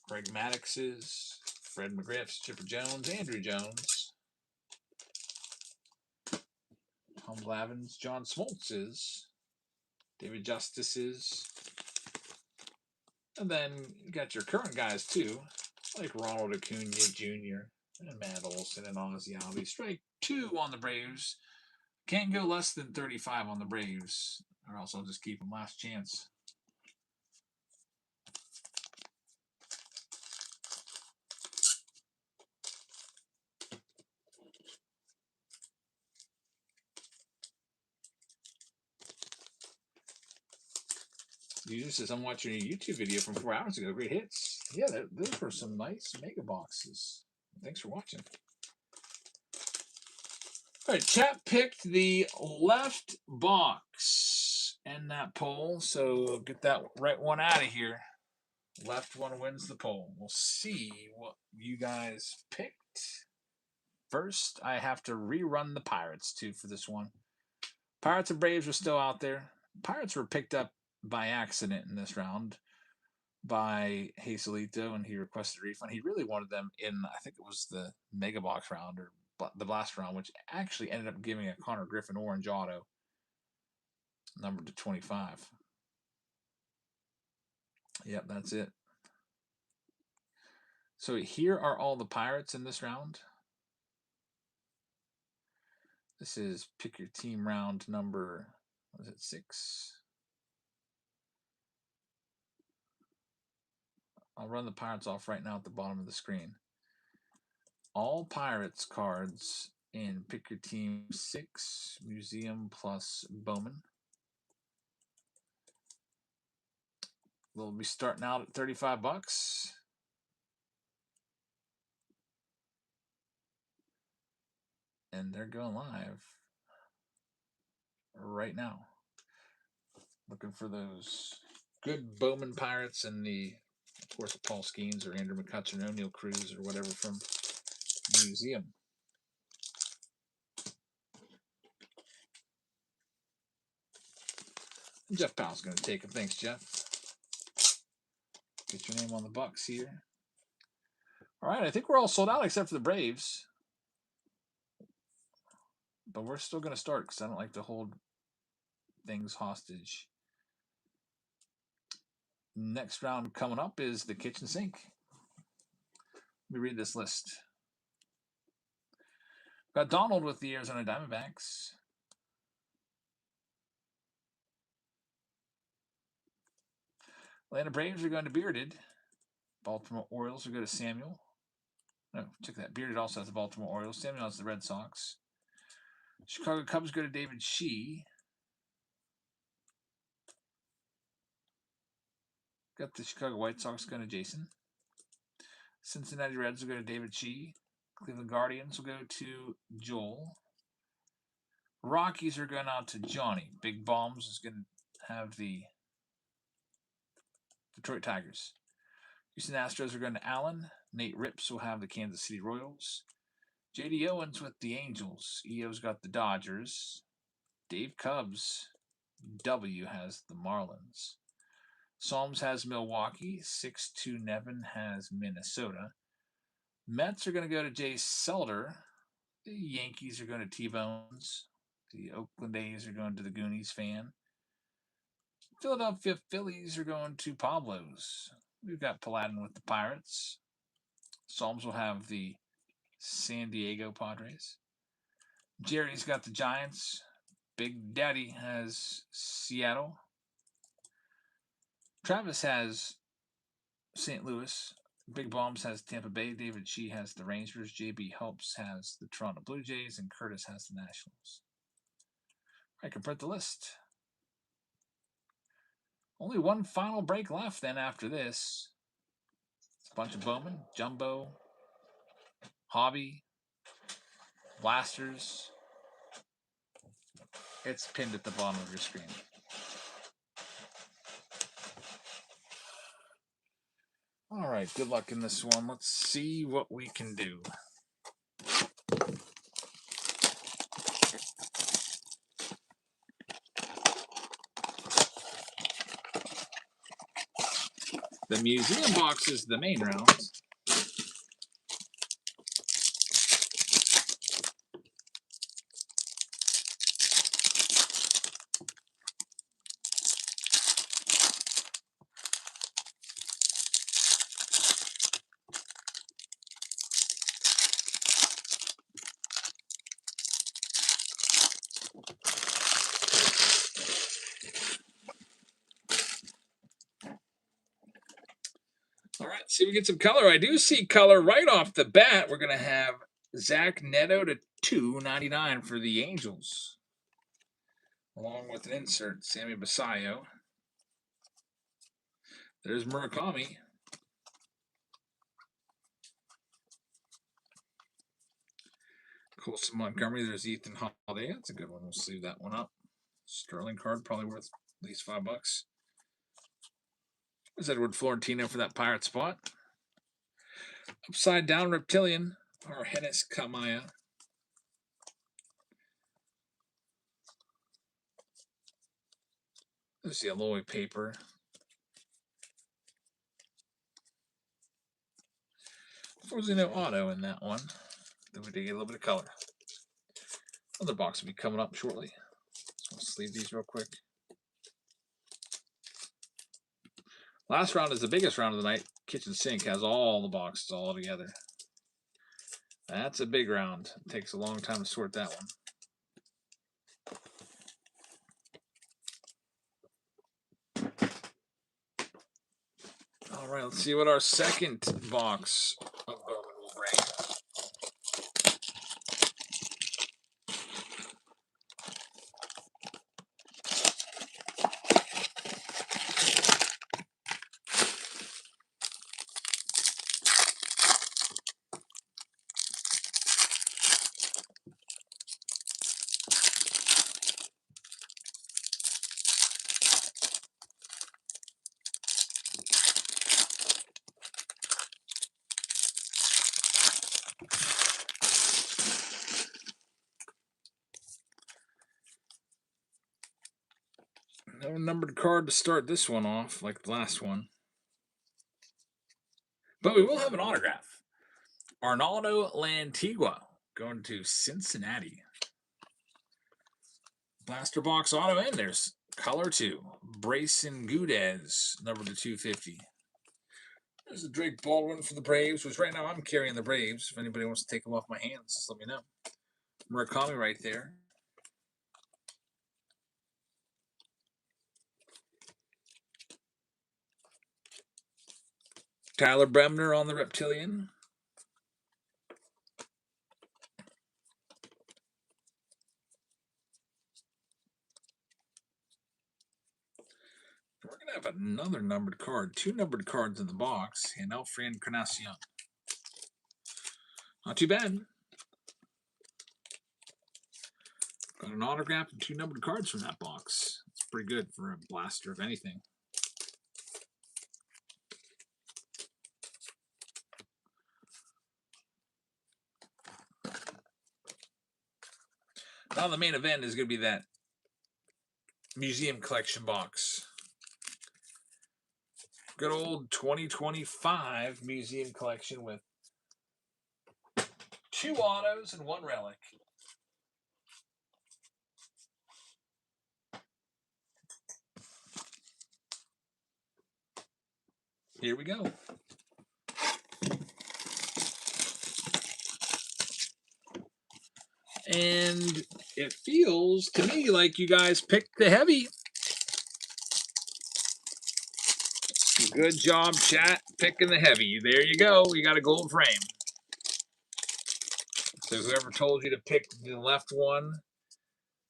Greg Maddox's, Fred McGriff's, Chipper Jones, Andrew Jones. Hum Lavin's, John Smoltz's, David Justice's. And then you got your current guys too, like Ronald Acuna Jr. and Matt Olson and Ozzie Albies. Strike 2 on the Braves. Can't go less than 35 on the Braves, or else I'll just keep them last chance. User says, I'm watching a YouTube video from 4 hours ago. Great hits. Yeah, those were some nice mega boxes. Thanks for watching. All right, chat picked the left box in that poll, so get that right one out of here. Left one wins the poll. We'll see what you guys picked. First, I have to rerun the Pirates, too, for this one. Pirates and Braves are still out there. Pirates were picked up by accident in this round by Hazelito, and he requested a refund. He really wanted them in, I think it was the Mega Box round or the blast round, which actually ended up giving a Connor Griffin orange auto, numbered to 25. Yep, that's it. So here are all the Pirates in this round. This is pick your team round number, what is it, 6? I'll run the Pirates off right now at the bottom of the screen. All Pirates cards in pick your team 6, museum plus Bowman. They'll be starting out at $35. And they're going live right now. Looking for those good Bowman Pirates and the, of course, Paul Skeens or Andrew McCutcheon or O'Neill Cruz or whatever from museum. Jeff Powell's going to take them. Thanks, Jeff. Get your name on the box here. All right, I think we're all sold out except for the Braves. But we're still going to start because I don't like to hold things hostage. Next round coming up is the kitchen sink. Let me read this list. Got Donald with the Arizona Diamondbacks. Atlanta Braves are going to Bearded. Baltimore Orioles are going to Samuel. No, check that. Bearded also has the Baltimore Orioles. Samuel has the Red Sox. Chicago Cubs go to David Shee. Got the Chicago White Sox going to Jason. Cincinnati Reds will go to David Shee. Cleveland Guardians will go to Joel. Rockies are going out to Johnny. Big Bombs is going to have the Detroit Tigers. Houston Astros are going to Allen. Nate Rips will have the Kansas City Royals. J.D. Owens with the Angels. EO's got the Dodgers. Dave Cubs. W has the Marlins. Psalms has Milwaukee. 6-2 Nevin has Minnesota. Mets are going to go to Jay Selder. The Yankees are going to T-Bones. The Oakland A's are going to the Goonies fan. Philadelphia Phillies are going to Pablo's. We've got Paladin with the Pirates. Psalms will have the San Diego Padres. Jerry's got the Giants. Big Daddy has Seattle. Travis has St. Louis. Big Bombs has Tampa Bay. David Shee has the Rangers. JB Helps has the Toronto Blue Jays. And Curtis has the Nationals. I can print the list. Only one final break left then after this. It's a bunch of Bowman, Jumbo, Hobby, Blasters. It's pinned at the bottom of your screen. All right, good luck in this one. Let's see what we can do. The museum box is the main round. All right, see if we get some color. I do see color right off the bat. We're going to have Zach Neto to $2.99 for the Angels, along with an insert, Sammy Basayo. There's Murakami. Colson Montgomery. There's Ethan Holiday. That's a good one. We'll sleeve that one up. Sterling card, probably worth at least $5. There's Edward Florentino for that Pirate spot. Upside down Reptilian, or Hennis Kamaya. There's the alloy paper. Unfortunately, no auto in that one. Then we did get a little bit of color. Another box will be coming up shortly. So we'll sleeve these real quick. Last round is the biggest round of the night. Kitchen Sink has all the boxes all together. That's a big round. It takes a long time to sort that one. All right, let's see what our second box of Bowman will bring. No numbered card to start this one off, like the last one. But we will have an autograph. Arnaldo Lantigua going to Cincinnati. Blaster box auto, and there's color 2. Brayson Gudez, number to 250. There's the Drake Baldwin for the Braves, which right now I'm carrying the Braves. If anybody wants to take them off my hands, just let me know. Murakami right there. Tyler Bremner on the Reptilian. We're going to have another numbered card. 2 numbered cards in the box. And Elfran Encarnacion. Not too bad. Got an autograph and 2 numbered cards from that box. It's pretty good for a blaster, if anything. Now the main event is going to be that museum collection box. Good old 2025 museum collection with 2 autos and 1 relic. Here we go. And it feels to me like you guys picked the heavy. Good job, chat, picking the heavy. There you go. You got a gold frame. So whoever told you to pick the left one,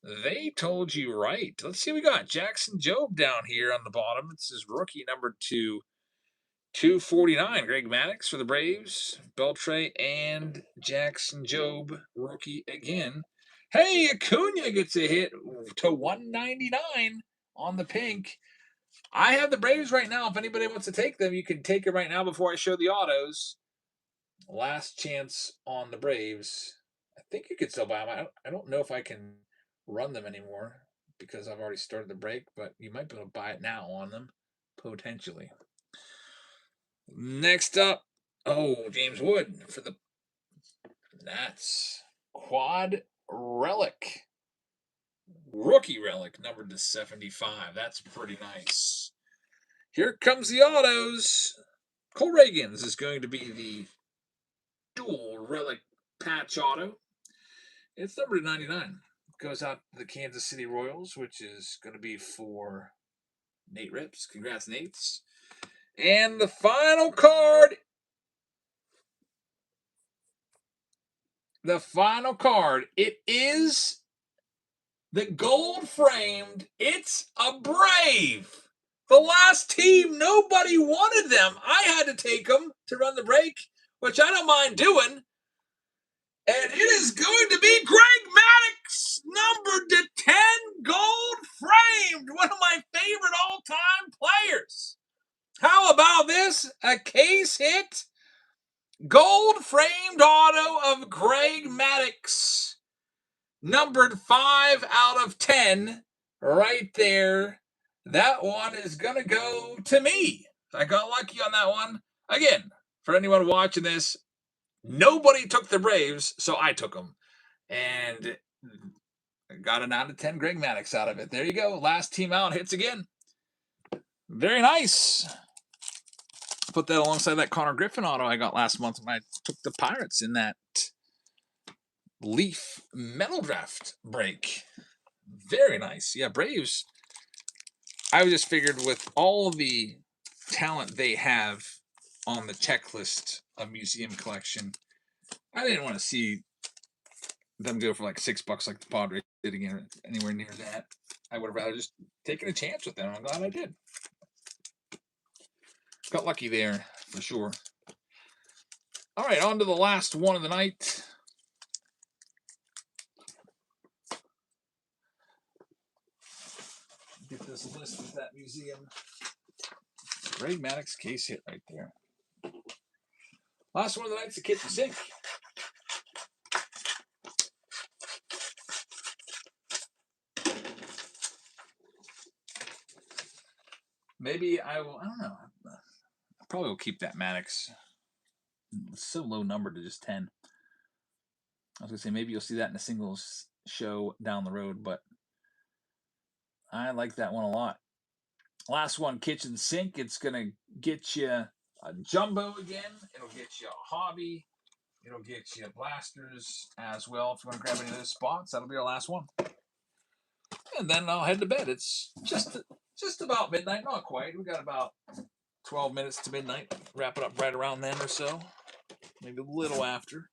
They told you right. Let's see, we got Jackson Jobe down here on the bottom. It's his rookie number 249. Greg Maddux for the Braves. Beltre and Jackson Jobe, rookie again. Hey, Acuna gets a hit to 199 on the pink. I have the Braves right now. If anybody wants to take them, you can take them right now before I show the autos. Last chance on the Braves. I think you could still buy them. I don't know if I can run them anymore because I've already started the break, but you might be able to buy it now on them, potentially. Next up, James Wood for the Nats. Quad relic. Rookie relic, numbered to 75. That's pretty nice. Here comes the autos. Cole Reagans is going to be the dual relic patch auto. It's numbered to 99. Goes out to the Kansas City Royals, which is going to be for Nate Rips. Congrats, Nates. And the final card. It is the gold framed. It's a Brave. The last team, nobody wanted them. I had to take them to run the break, which I don't mind doing. And it is going to be Greg Maddux, numbered to 10, gold framed. One of my favorite all-time players. How about this? A case hit. Gold framed auto of Greg Maddux. Numbered 5 out of 10. Right there. That one is going to go to me. I got lucky on that one. Again, for anyone watching this, nobody took the Braves, so I took them. And got an out of 10 Greg Maddux out of it. There you go. Last team out hits again. Very nice. Put that alongside that Connor Griffin auto I got last month when I took the Pirates in that Leaf Metal Draft break. Very nice. Yeah, Braves. I just figured with all the talent they have on the checklist of museum collection, I didn't want to see them go for like $6 like the Padres did again, anywhere near that. I would have rather just taken a chance with them. I'm glad I did. Got lucky there for sure. All right, on to the last one of the night. Get this list with that museum. Greg Maddux case hit right there. Last one of the night's the kitchen sink. Maybe I will. I don't know. I probably will keep that Maddux. It's so low number to just 10. I was gonna say maybe you'll see that in a singles show down the road, but I like that one a lot. Last one, kitchen sink. It's gonna get you a jumbo again. It'll get you a hobby. It'll get you blasters as well. If you want to grab any of those spots, that'll be our last one. And then I'll head to bed. It's just about midnight. Not quite. We got about 12 minutes to midnight. Wrap it up right around then or so. Maybe a little after.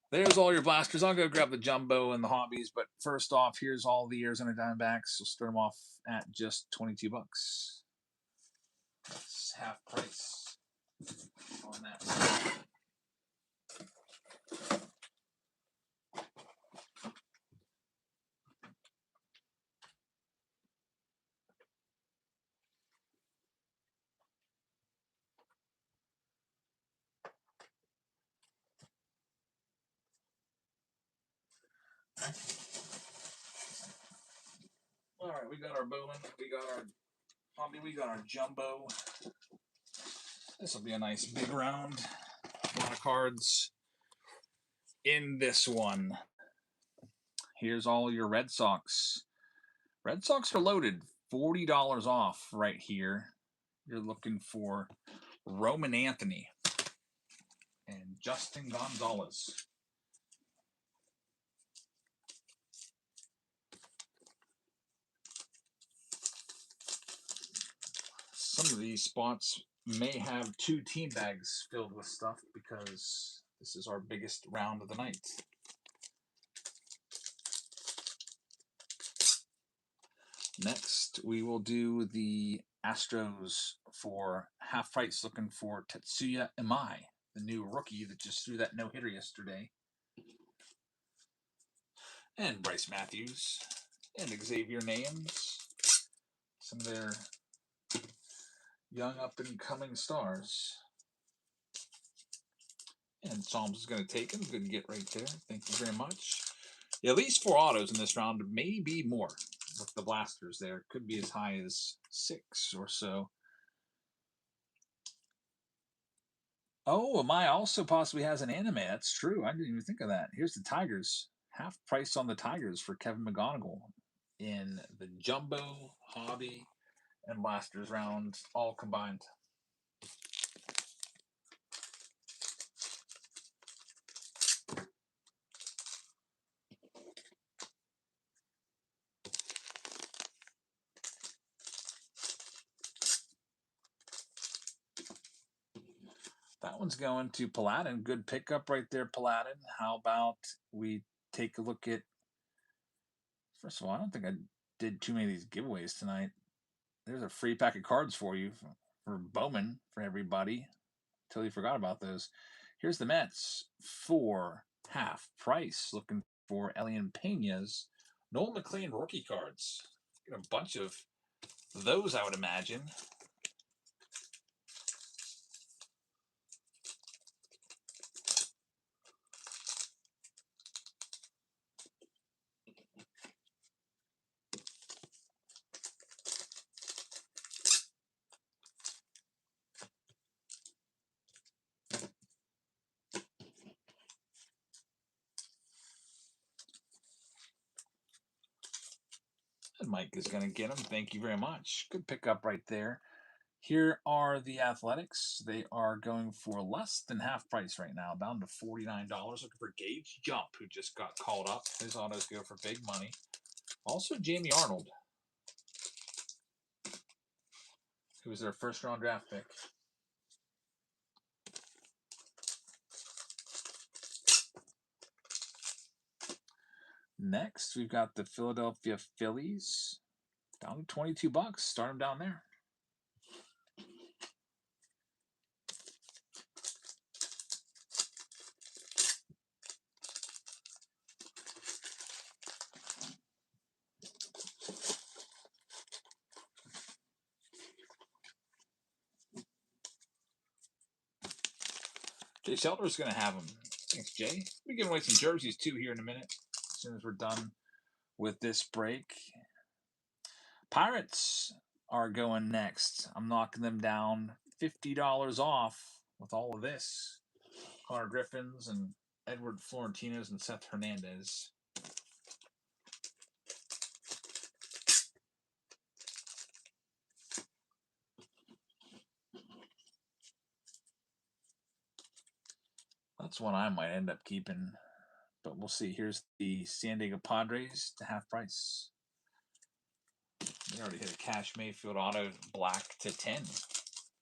There's all your blasters. I'll go grab the jumbo and the hobbies. But first off, here's all the Arizona Diamondbacks. We'll start them off at just $22. That's half price on that. All right, we got our Bowman, we got our hobby, we got our jumbo. This will be a nice big round. A lot of cards in this one. Here's all your Red Sox. Red Sox are loaded. $40 off right here. You're looking for Roman Anthony and Justin Gonzalez. Some of these spots may have 2 team bags filled with stuff because this is our biggest round of the night. Next, we will do the Astros for half price, looking for Tetsuya Imai, the new rookie that just threw that no-hitter yesterday. And Bryce Matthews and Xavier Names. Some of their young up-and-coming stars. And Psalms is going to take him. Good get right there. Thank you very much. Yeah, at least 4 autos in this round, maybe more with the blasters there. Could be as high as 6 or so. Oh, Amaya also possibly has an anime. That's true. I didn't even think of that. Here's the Tigers. Half price on the Tigers for Kevin McGonigal in the Jumbo, Hobby, and Blasters round all combined. That one's going to Paladin. Good pickup right there, Paladin. How about we take a look at... First of all, I don't think I did too many of these giveaways tonight. There's a free pack of cards for you for Bowman for everybody. Totally forgot about those. Here's the Mets for half price. Looking for Elian Pena's Noel McLean rookie cards. Get a bunch of those, I would imagine. And Mike is going to get them. Thank you very much. Good pickup right there. Here are the Athletics. They are going for less than half price right now, down to $49. Looking for Gage Jump, who just got called up. His autos go for big money. Also, Jamie Arnold, who was their first-round draft pick. Next, we've got the Philadelphia Phillies. Down to $22. Start them down there. Jay Shelter's going to have them. Thanks, Jay. We'll be giving away some jerseys, too, here in a minute, as soon as we're done with this break. Pirates are going next. I'm knocking them down $50 off with all of this. Connor Griffins and Edward Florentinos and Seth Hernandez. That's one I might end up keeping, but we'll see. Here's the San Diego Padres to half price. They already hit a Cash Mayfield auto black to 10.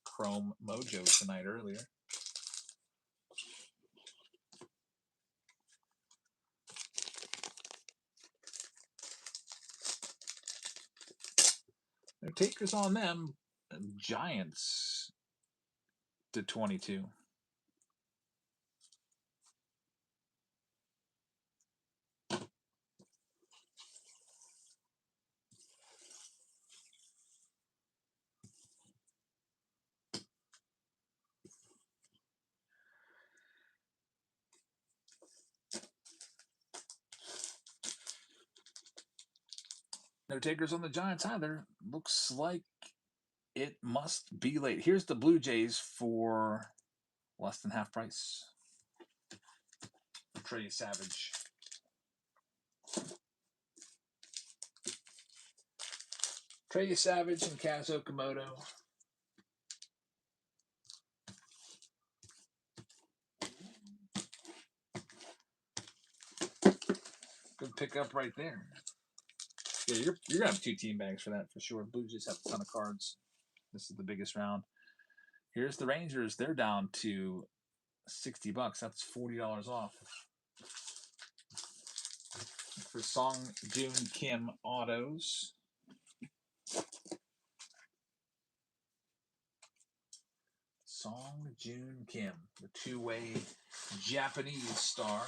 Chrome Mojo tonight earlier. No takers on them. Giants to 22. No takers on the Giants either. Looks like it must be late. Here's the Blue Jays for less than half price. Trey Savage. Trey Savage and Kaz Okamoto. Good pickup right there. Yeah, you're gonna have 2 team bags for that for sure. Blue Jays have a ton of cards. This is the biggest round. Here's the Rangers. They're down to $60. That's $40 off. For Song Joon Kim autos. Song Joon Kim, the two-way Japanese star.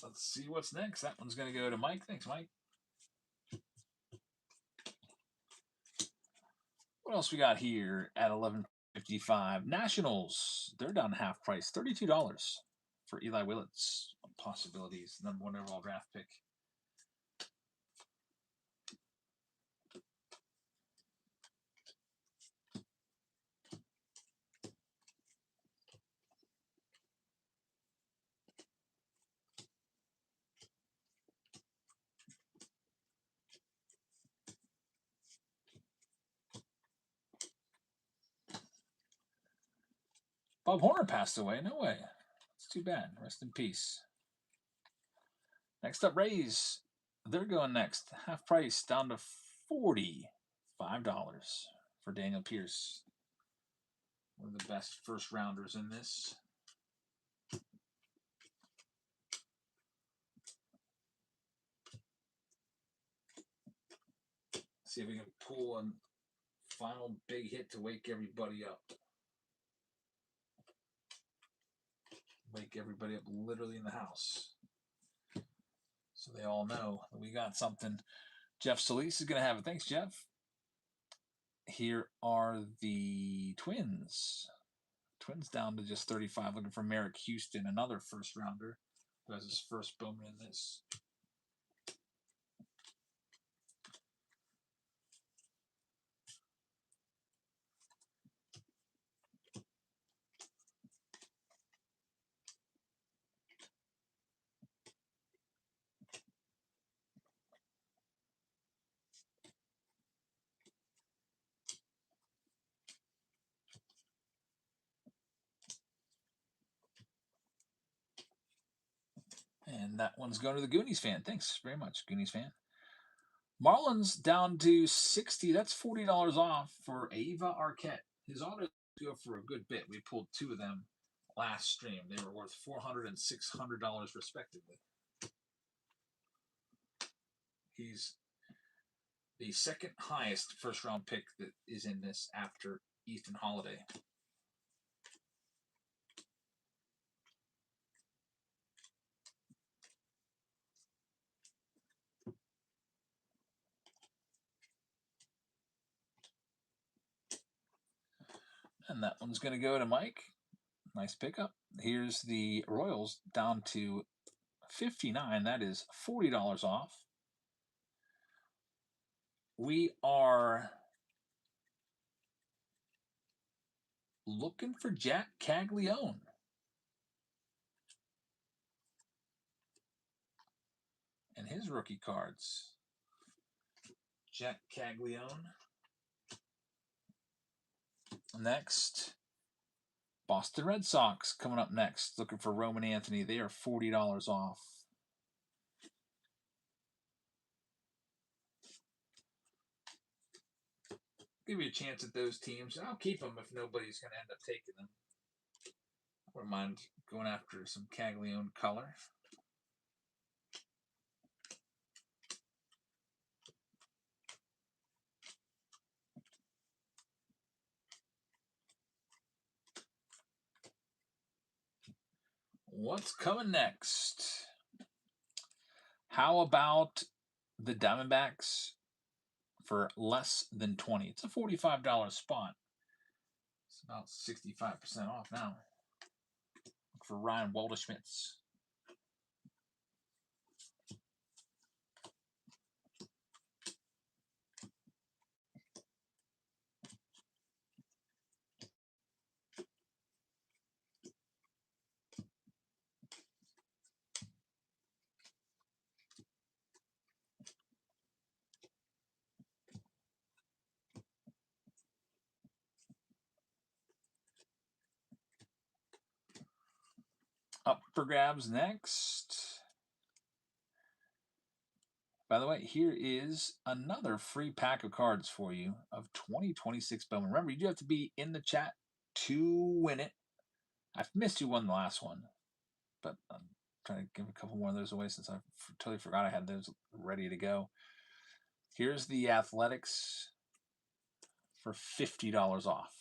Let's see what's next. That one's going to go to Mike. Thanks, Mike. What else we got here at 11:55? Nationals. They're down half price, $32 for Eli Willits. Possibilities, number 1 overall draft pick. Bob Horner passed away. No way. It's too bad. Rest in peace. Next up, Rays. They're going next. Half price down to $45 for Daniel Pierce. One of the best first rounders in this. See if we can pull a final big hit to wake everybody up. Wake everybody up literally in the house. So they all know that we got something. Jeff Solis is going to have it. Thanks, Jeff. Here are the Twins. Twins down to just 35, looking for Merrick Houston, another first rounder who has his first Bowman in this. And that one's going to the Goonies fan. Thanks very much, Goonies fan. Marlins down to 60. That's $40 off for Ava Arquette. His autos go for a good bit. We pulled 2 of them last stream. They were worth $400 and $600 respectively. He's the second highest first round pick that is in this after Ethan Holiday. And that one's going to go to Mike. Nice pickup. Here's the Royals down to 59. That is $40 off. We are looking for Jack Caglione. And his rookie cards. Jack Caglione. Next, Boston Red Sox coming up next. Looking for Roman Anthony. They are $40 off. Give you a chance at those teams. I'll keep them if nobody's going to end up taking them. I wouldn't mind going after some Caglione color. What's coming next? How about the Diamondbacks for less than 20? It's a $45 spot. It's about 65% off now. Look for Ryan Waldschmidt. Up for grabs next. By the way, here is another free pack of cards for you of 2026 Bowman. Remember, you do have to be in the chat to win it. I've missed you won the last one. but I'm trying to give a couple more of those away since I totally forgot I had those ready to go. Here's the Athletics for $50 off.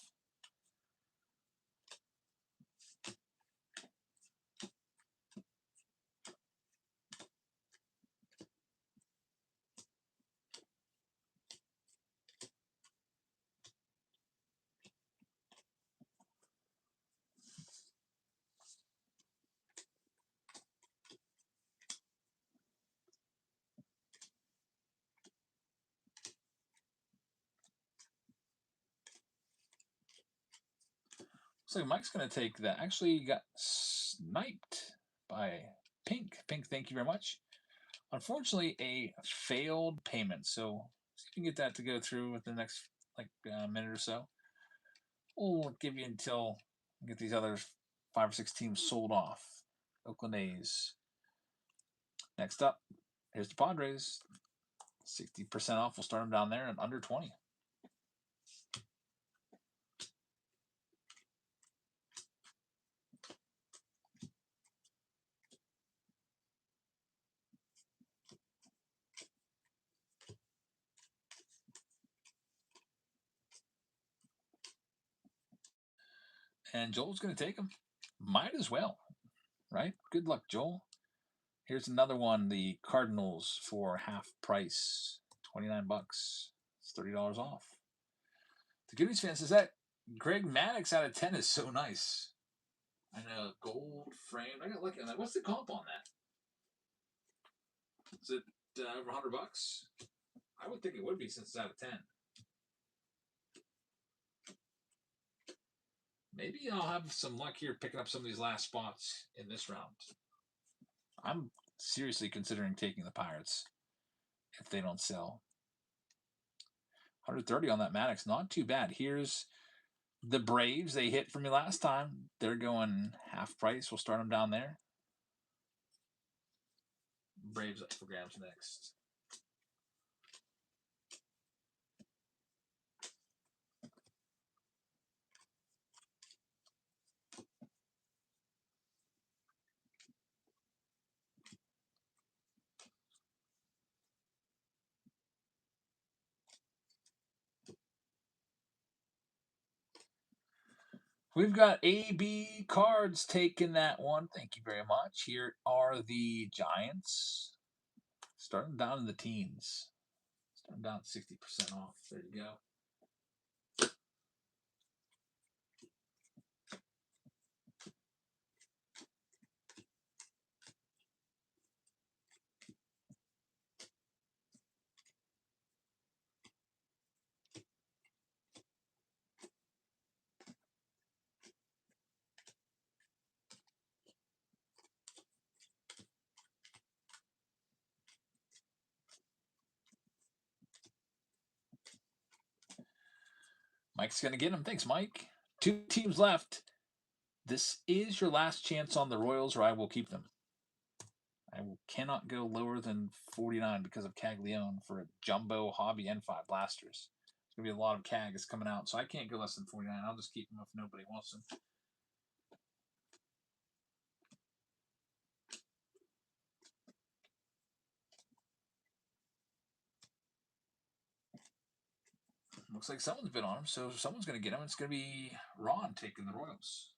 So Mike's going to take that. Actually, you got sniped by Pink. Pink, thank you very much. Unfortunately, a failed payment. So see if you can get that to go through within the next minute or so. We'll give you until we get these other 5 or 6 teams sold off. Oakland A's. Next up, here's the Padres. 60% off. We'll start them down there at under 20. And Joel's going to take them. Might as well, right? Good luck, Joel. Here's another one. The Cardinals for half price, $29. It's $30 off. The good news, fans, is that Greg Maddux out of 10 is so nice. I know, gold frame. I got lucky on that. What's the comp on that? Is it over $100? I would think it would be since it's out of 10. Maybe I'll have some luck here picking up some of these last spots in this round. I'm seriously considering taking the Pirates if they don't sell. 130 on that Maddux, not too bad. Here's the Braves. They hit for me last time. They're going half price. We'll start them down there. Braves up for grabs next. We've got AB Cards taking that one. Thank you very much. Here are the Giants. Starting down in the teens. Starting down 60% off. There you go. Mike's going to get him. Thanks, Mike. 2 teams left. This is your last chance on the Royals, or I will keep them. I cannot go lower than 49 because of Caglione for a jumbo hobby N5 blasters. There's going to be a lot of CAGs coming out, so I can't go less than 49. I'll just keep them if nobody wants them. Looks like someone's been on them, so someone's going to get them. It's going to be Ron taking the Royals.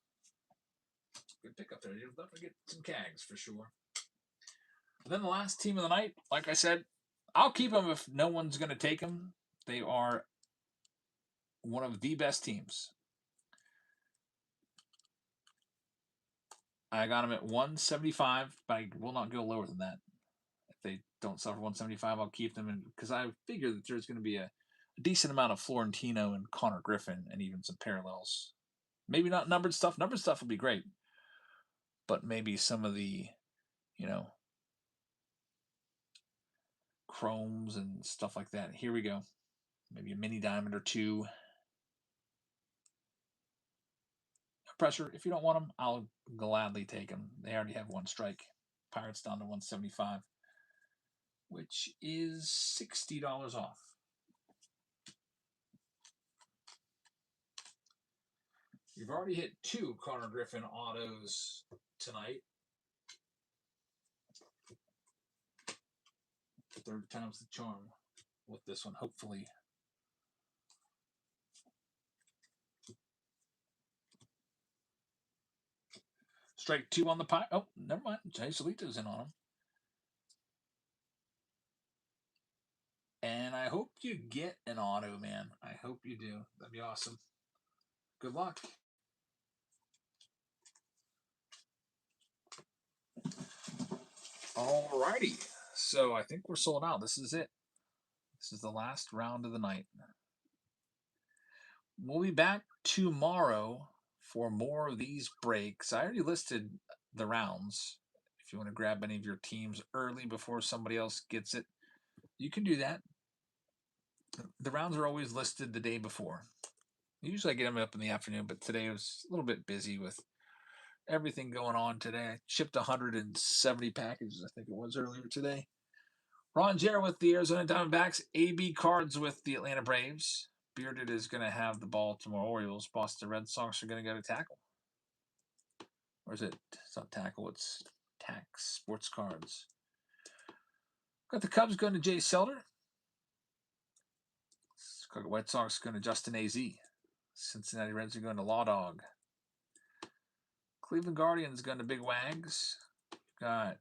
Good pick up there. You'll definitely get some CAGs for sure. And then the last team of the night, like I said, I'll keep them if no one's going to take them. They are one of the best teams. I got them at 175, but I will not go lower than that. If they don't sell for 175, I'll keep them because I figure that there's going to be a decent amount of Florentino and Connor Griffin and even some parallels. Maybe not numbered stuff. Numbered stuff will be great, but maybe some of the, chromes and stuff like that. Here we go. Maybe a mini diamond or 2. Pressure. If you don't want them, I'll gladly take them. They already have 1 strike. Pirates down to 175, which is $60 off. You've already hit 2 Connor Griffin autos tonight. Third time's the charm with this one, hopefully. Strike 2 on the pie. Oh, never mind. Jay Solito's in on him. And I hope you get an auto, man. I hope you do. That'd be awesome. Good luck. Alrighty. So I think we're sold out. This is it. This is the last round of the night. We'll be back tomorrow for more of these breaks. I already listed the rounds. If you want to grab any of your teams early before somebody else gets it, you can do that. The rounds are always listed the day before. Usually I get them up in the afternoon, but today was a little bit busy with everything going on today. I shipped 170 packages, I think it was, earlier today. Ron Jair with the Arizona Diamondbacks. AB Cards with the Atlanta Braves. Bearded is going to have the Baltimore Orioles. Boston Red Sox are going to go to tackle. Or is it? It's not tackle, it's tax sports cards. Got the Cubs going to Jay Selder. Chicago White Sox going to Justin AZ. Cincinnati Reds are going to Law Dog. Cleveland Guardians going to Big Wags. Got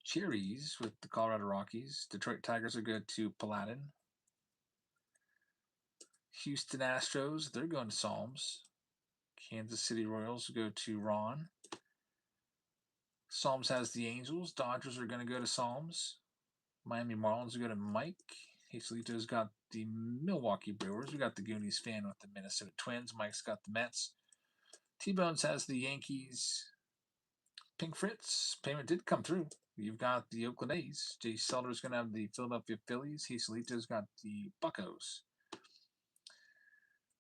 Cherries with the Colorado Rockies. Detroit Tigers are good to Paladin. Houston Astros, they're going to Psalms. Kansas City Royals go to Ron. Psalms has the Angels. Dodgers are going to go to Psalms. Miami Marlins are going to Mike. Hazelito's got the Milwaukee Brewers. We got the Goonies fan with the Minnesota Twins. Mike's got the Mets. T-Bones has the Yankees. Pink Fritz, payment did come through. You've got the Oakland A's. Jay Selder's going to have the Philadelphia Phillies. Hazelito's got the Buccos.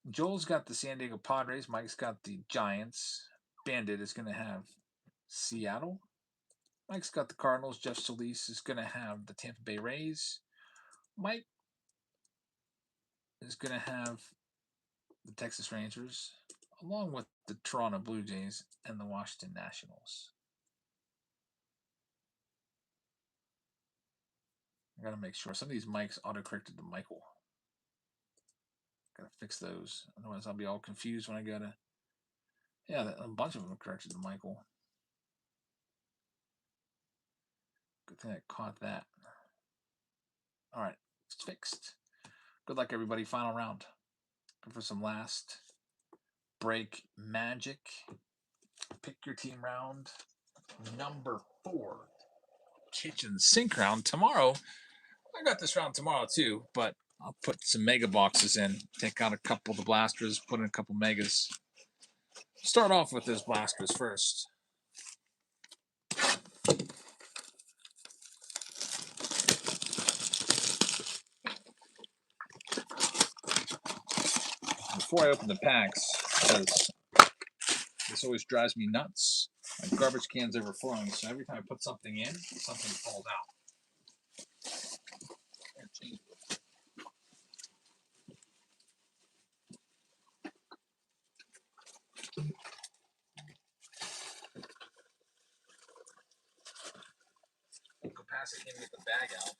Joel's got the San Diego Padres. Mike's got the Giants. Bandit is going to have Seattle. Mike's got the Cardinals. Jeff Solis is going to have the Tampa Bay Rays. Mike is going to have the Texas Rangers, along with the Toronto Blue Jays and the Washington Nationals. I got to make sure. Some of these mics auto-corrected to Michael. Got to fix those. Otherwise, I'll be all confused when I go to... Yeah, a bunch of them corrected to Michael. Good thing I caught that. All right, it's fixed. Good luck, everybody. Final round. Go for some last break magic. Pick your team round. Number 4. Kitchen sink round tomorrow. I got this round tomorrow too, but I'll put some mega boxes in. Take out a couple of the blasters, put in a couple megas. Start off with those blasters first. Before I open the packs, because this always drives me nuts. My garbage can's overflowing, so every time I put something in, something falls out. Capacity can't get the bag out.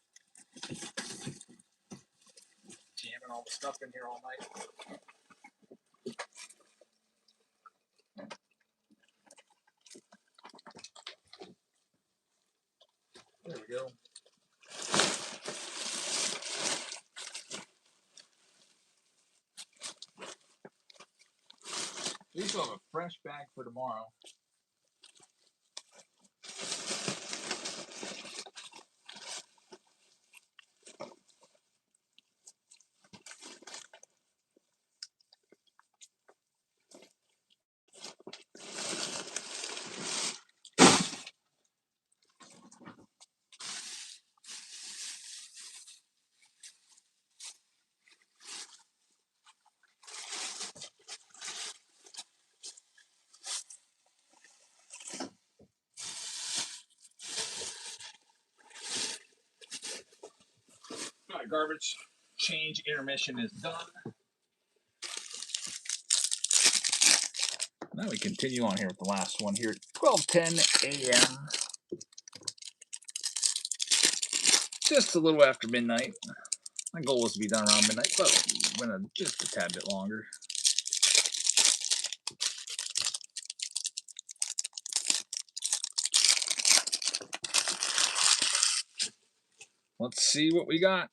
Jamming all the stuff in here all night. There we go. We still have a fresh bag for tomorrow. All right, garbage change intermission is done. Now we continue on here with the last one here at 12:10 a.m. just a little after midnight. My goal was to be done around midnight, but went just a tad bit longer. Let's see what we got.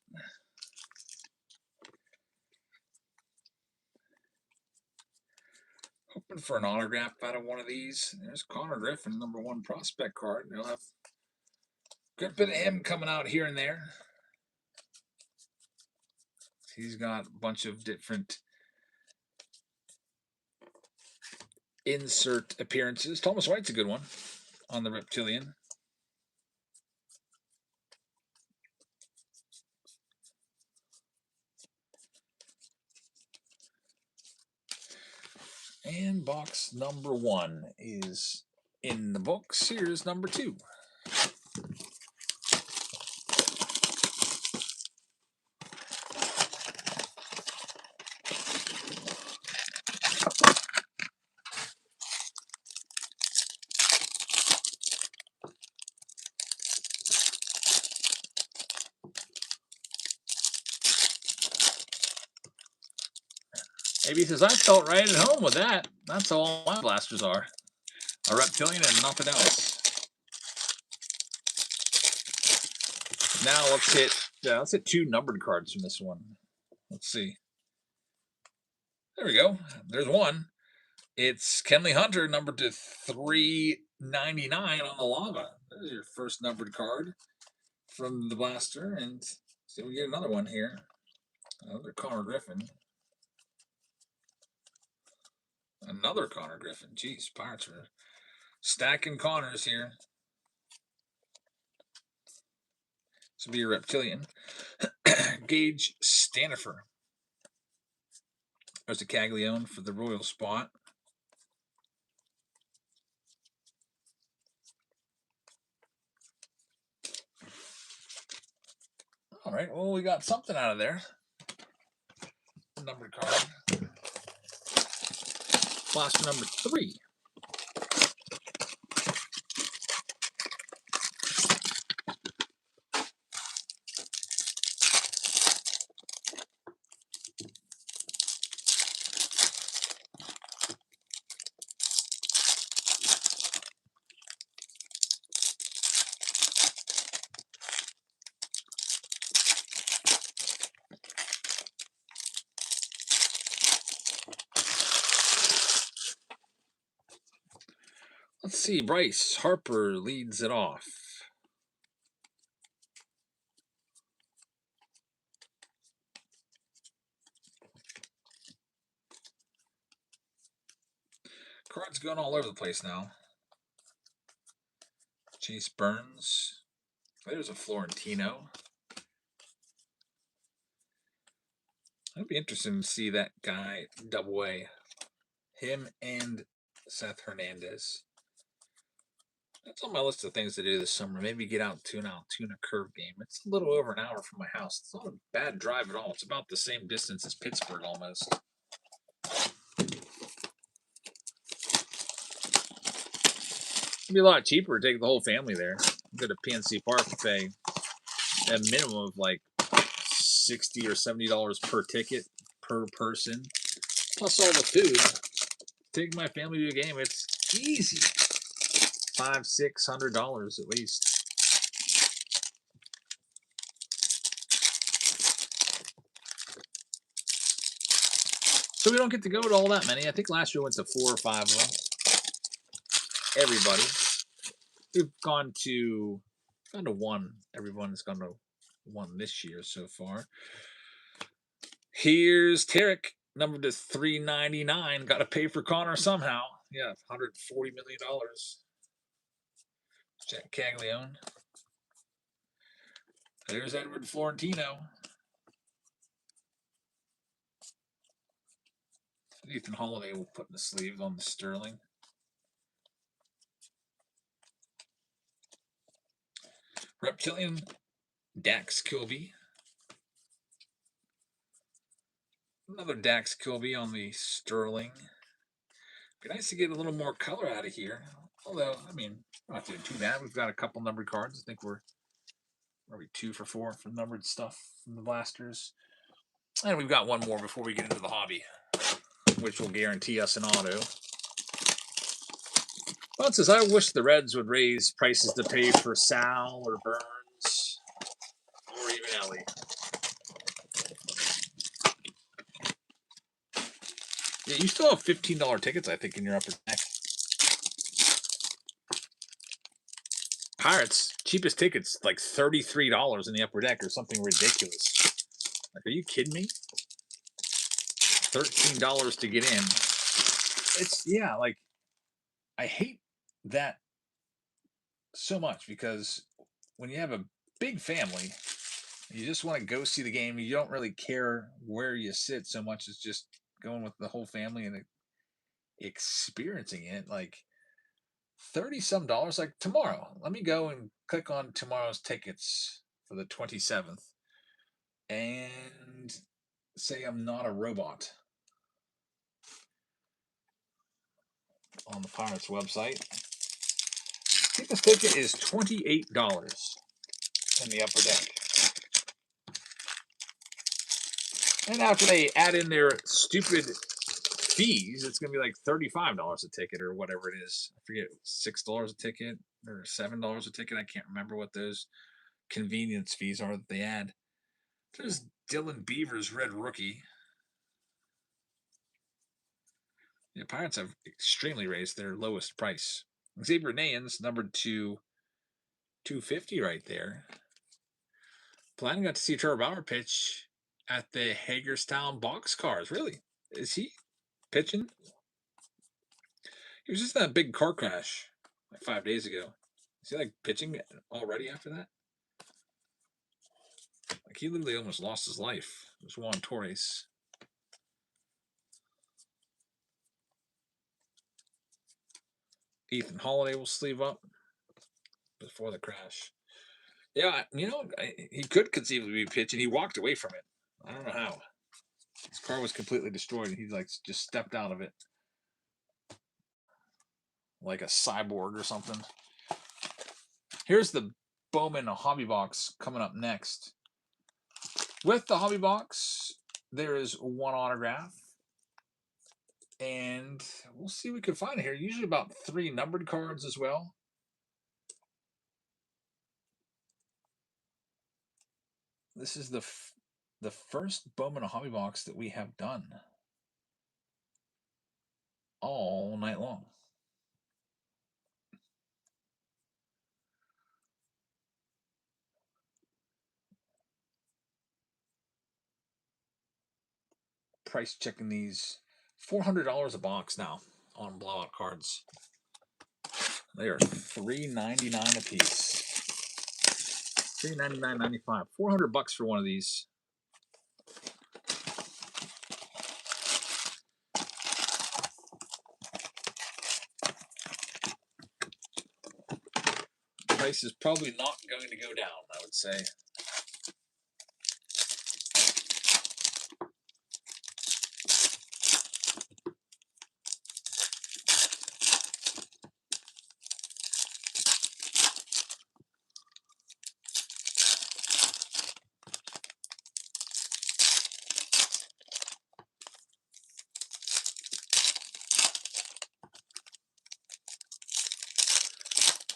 Hoping for an autograph out of one of these. There's Connor Griffin, #1 prospect card. They'll have a good bit of him coming out here and there. He's got a bunch of different insert appearances. Thomas White's a good one on the Reptilian. And box number 1 is in the books. Here's number 2. Maybe says, I felt right at home with that. That's all my blasters are. A Reptilian and nothing else. Now let's hit 2 numbered cards from this one. Let's see. There we go. There's one. It's Kenley Hunter, numbered to 399 on the lava. There's your first numbered card from the blaster. And see, we get another one here. Another Connor Griffin. Another Connor Griffin. Jeez, Pirates are stacking Connors here. This will be your Reptilian. Gage Stanifer. There's a Caglione for the Royal spot. All right, well, we got something out of there. Numbered card. Blaster number 3. Let's see, Bryce Harper leads it off. Cards going all over the place now. Chase Burns. There's a Florentino. It'd be interesting to see that guy double A. Him and Seth Hernandez. That's on my list of things to do this summer. Maybe get out to an Altoona curve game. It's a little over an hour from my house. It's not a bad drive at all. It's about the same distance as Pittsburgh almost. It'd be a lot cheaper to take the whole family there. Go to PNC Park and pay a minimum of like $60 or $70 per ticket per person, plus all the food. Take my family to a game. It's easy. $500-600 at least. So we don't get to go to all that many. I think last year we went to 4 or 5 of them. Everybody. We've gone to 1. Everyone's gone to 1 this year so far. Here's Tarek, numbered to 399. Got to pay for Connor somehow. Yeah, $140 million. Jack Caglione. There's Edward Florentino. Ethan Holiday will put in the sleeve on the Sterling. Reptilian, Dax Kilby. Another Dax Kilby on the Sterling. Be nice to get a little more color out of here. Although, I mean, we're not doing too bad. We've got a couple numbered cards. I think we're Probably 2 for 4 from numbered stuff from the blasters. And we've got one more before we get into the hobby, which will guarantee us an auto. Well, it says, I wish the Reds would raise prices to pay for Sal or Burns or even Ellie. Yeah, you still have $15 tickets, I think, in your upper deck. Pirates, cheapest tickets, like $33 in the upper deck or something ridiculous. Like, are you kidding me? $13 to get in. It's, yeah, like, I hate that so much because when you have a big family, you just want to go see the game. You don't really care where you sit so much as just going with the whole family and experiencing it. Like 30 some dollars, like tomorrow. Let me go and click on tomorrow's tickets for the 27th and say I'm not a robot on the Pirates website. I think this ticket is $28 in the upper deck. And after they add in their stupid fees, it's going to be like $35 a ticket or whatever it is. I forget, $6 a ticket or $7 a ticket. I can't remember what those convenience fees are that they add. There's Dylan Beavers, red rookie. The Pirates have extremely raised their lowest price. Xavier Nayans, numbered to 250 right there. Planning got to see Trevor Bauer pitch at the Hagerstown Boxcars. Really? Is he pitching? He was just in that big car crash like 5 days ago. Is he like pitching already after that? Like he literally almost lost his life. It was Juan Torres. Ethan Holiday will sleeve up before the crash. Yeah, you know, he could conceivably be pitching. He walked away from it. I don't know how. His car was completely destroyed, and he like just stepped out of it like a cyborg or something. Here's the Bowman Hobby Box coming up next. With the Hobby Box, there is one autograph. And we'll see what we can find here. Usually about 3 numbered cards as well. This is the first Bowman Hobby Box that we have done all night long. Price checking these, $400 a box now on blowout cards. They are $3.99 a piece. $399.95. $400 for one of these. Price is probably not going to go down, I would say.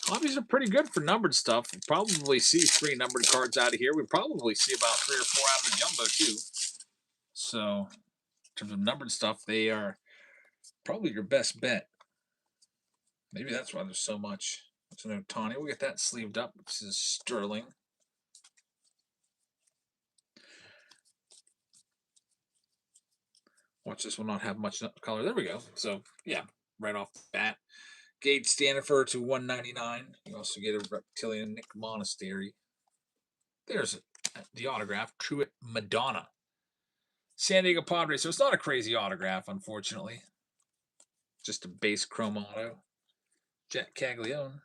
Hobbies are pretty good for numbered stuff. We'll probably see 3 numbered cards out of here. We probably see about 3 or 4 out of the jumbo too. So, in terms of numbered stuff, they are probably your best bet. Maybe that's why there's so much. So, no Tawny. We'll get that sleeved up. This is Sterling. Watch, this will not have much color. There we go. So, yeah, right off the bat. Gage Stanifer to $199. You also get a Reptilian Nick Monastery. There's the autograph, Truett Madonna. San Diego Padres. So it's not a crazy autograph, unfortunately. Just a base chrome auto. Jack Caglione.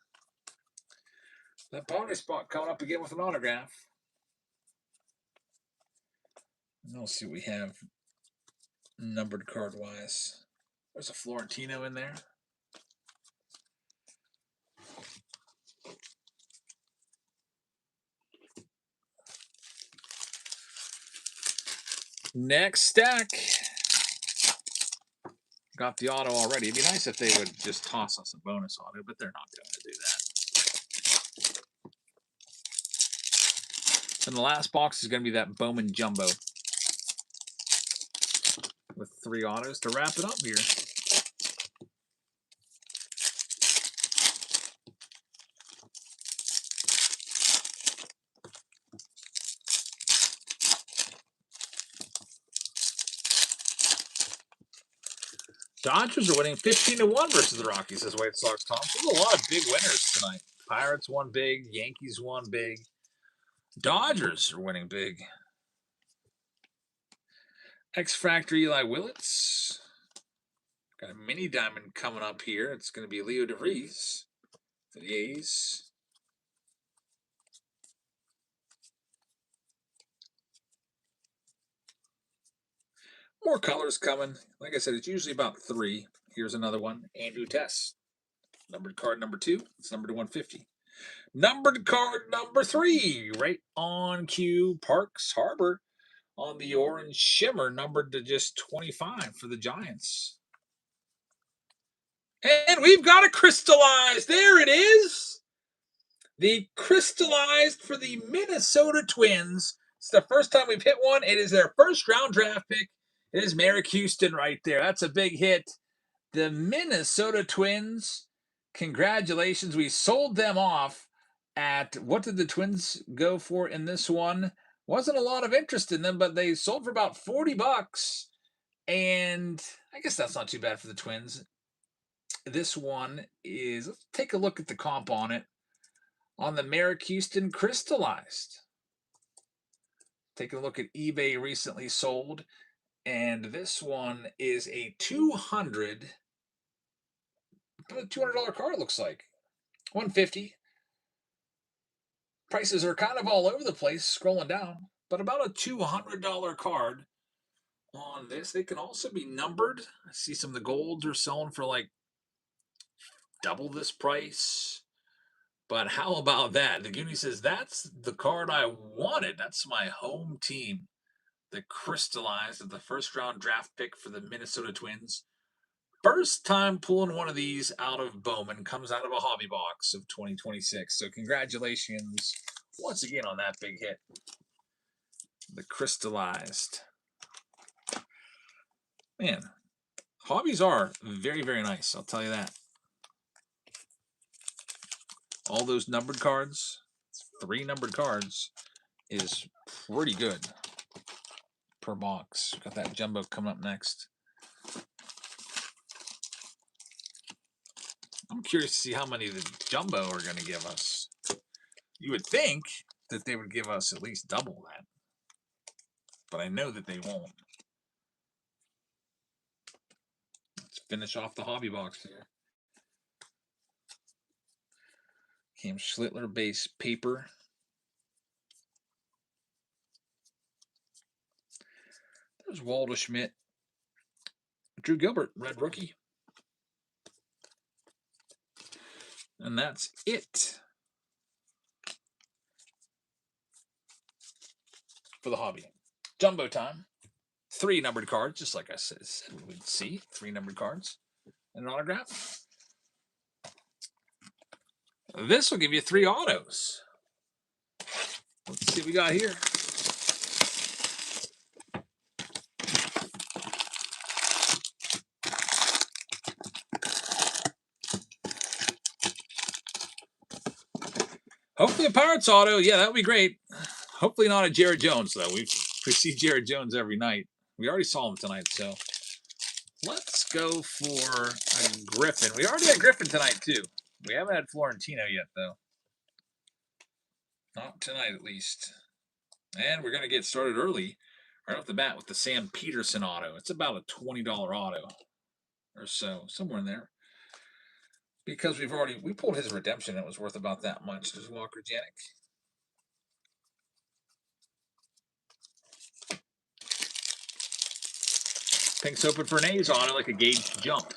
That Padres spot coming up again with an autograph. And we'll see what we have numbered card wise. There's a Florentino in there. Next stack. Got the auto already. It'd be nice if they would just toss us a bonus auto, but they're not going to do that. And the last box is going to be that Bowman Jumbo with 3 autos to wrap it up here. Dodgers are winning 15-1 versus the Rockies, says White Sox Tom. There's a lot of big winners tonight. Pirates won big. Yankees won big. Dodgers are winning big. X-Factor Eli Willits. Got a mini diamond coming up here. It's going to be Leo DeVries for the A's. More colors coming. Like I said, it's usually about 3. Here's another one. Andrew Tess. Numbered card number 2. It's numbered to 150. Numbered card number 3. Right on cue. Parks Harbor on the orange shimmer. Numbered to just 25 for the Giants. And we've got a crystallized. There it is. The crystallized for the Minnesota Twins. It's the first time we've hit one. It is their first round draft pick. It is Merrick Houston right there. That's a big hit. The Minnesota Twins, congratulations. We sold them off at, what did the Twins go for in this one? Wasn't a lot of interest in them, but they sold for about $40. And I guess that's not too bad for the Twins. This one is, let's take a look at the comp on it. On the Merrick Houston crystallized. Taking a look at eBay recently sold. And this one is a $200 card, looks like. $150. Prices are kind of all over the place, scrolling down. But about a $200 card on this. They can also be numbered. I see some of the golds are selling for like double this price. But how about that? The Goonie says, that's the card I wanted. That's my home team. The crystallized of the first round draft pick for the Minnesota Twins. First time pulling one of these out of Bowman. Comes out of a hobby box of 2026. So congratulations once again on that big hit. The crystallized. Man, hobbies are very, very nice. I'll tell you that. All those numbered cards, 3 numbered cards, is pretty good per box. Got that jumbo coming up next. I'm curious to see how many the jumbo are going to give us. You would think that they would give us at least double that. But I know that they won't. Let's finish off the hobby box here. Cam Schlittler base paper. There's Waldo Schmidt. Drew Gilbert, red rookie. And that's it for the hobby. Jumbo time. 3 numbered cards, just like I said we would see. 3 numbered cards and an autograph. This will give you 3 autos. Let's see what we got here. Hopefully a Pirates auto. Yeah, that would be great. Hopefully not a Jared Jones, though. We see Jared Jones every night. We already saw him tonight, so let's go for a Griffin. We already had Griffin tonight, too. We haven't had Florentino yet, though. Not tonight, at least. And we're going to get started early, right off the bat, with the Sam Peterson auto. It's about a $20 auto or so, somewhere in there. Because we pulled his redemption. It was worth about that much. There's Walker Janik. Pink's open for an A's auto, like a Gage Jump.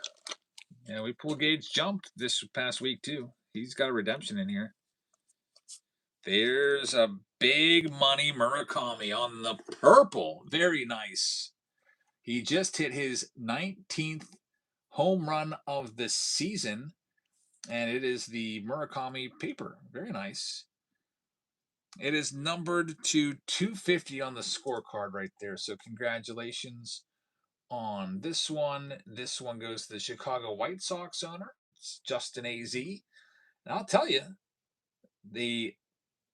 Yeah, we pulled Gage Jump this past week, too. He's got a redemption in here. There's a Big Money Murakami on the purple. Very nice. He just hit his 19th home run of the season, and it is the Murakami paper. Very nice. It is numbered to 250 on the scorecard right there. So congratulations on this one. This one goes to the Chicago White Sox owner. It's Justin AZ. And I'll tell you, the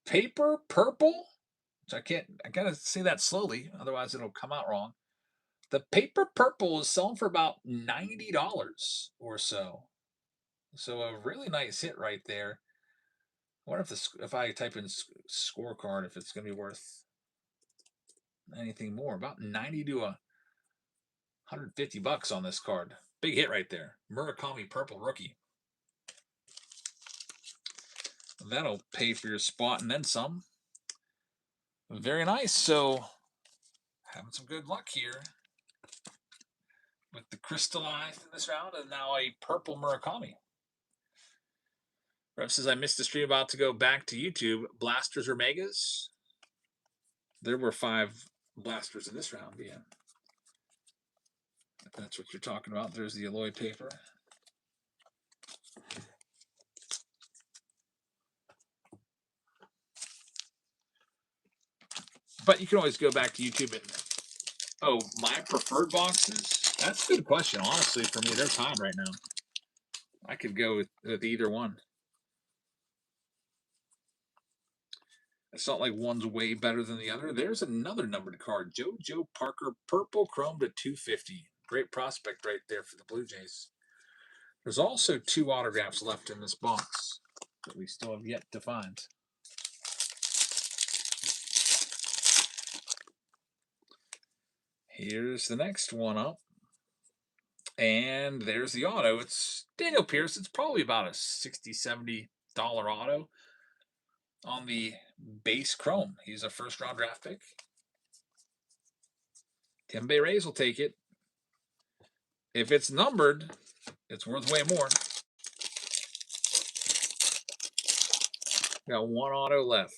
paper purple, which I gotta say that slowly, otherwise it'll come out wrong. The paper purple is selling for about $90 or so. So a really nice hit right there. I wonder if I type in scorecard, if it's going to be worth anything more. About 90 to $150 on this card. Big hit right there. Murakami purple rookie. That'll pay for your spot and then some. Very nice. So having some good luck here with the crystallized in this round, and now a purple Murakami. Rev says, I missed the stream, about to go back to YouTube. Blasters or Megas? There were 5 blasters in this round, yeah. If that's what you're talking about. There's the alloy paper. But you can always go back to YouTube and, oh, my preferred boxes? That's a good question. Honestly, for me, they're tied right now. I could go with either one. It's not like one's way better than the other. There's another numbered card. JoJo Parker, purple chrome to 250. Great prospect right there for the Blue Jays. There's also 2 autographs left in this box that we still have yet to find. Here's the next one up. And there's the auto. It's Daniel Pierce. It's probably about a $60, $70 auto on the base chrome. He's a first-round draft pick. Tampa Bay Rays will take it. If it's numbered, it's worth way more. Got 1 auto left.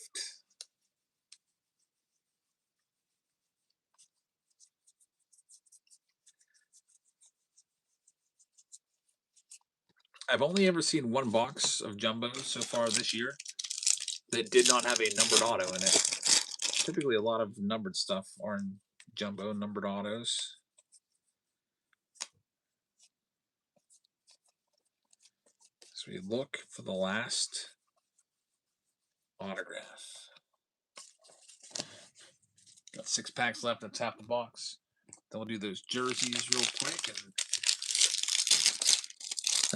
I've only ever seen 1 box of jumbos so far this year that did not have a numbered auto in it. Typically, a lot of numbered stuff are in jumbo numbered autos. So we look for the last autograph. Got 6 packs left. That's half the box. Then we'll do those jerseys real quick, and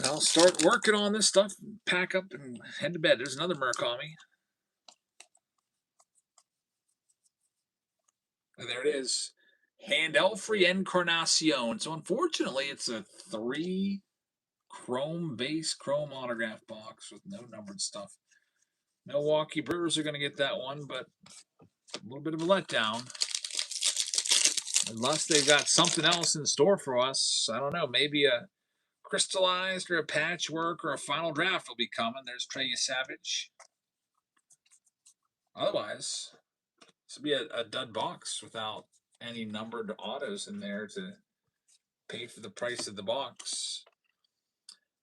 I'll start working on this stuff, pack up, and head to bed. There's another Murakami. And there it is. Handelfree Encarnacion. So unfortunately, it's a 3 chrome base chrome autograph box with no numbered stuff. Milwaukee Brewers are going to get that one, but a little bit of a letdown. Unless they've got something else in store for us. I don't know. Maybe a crystallized or a patchwork or a final draft will be coming. There's Trey Savage. Otherwise, this will be a dud box without any numbered autos in there to pay for the price of the box.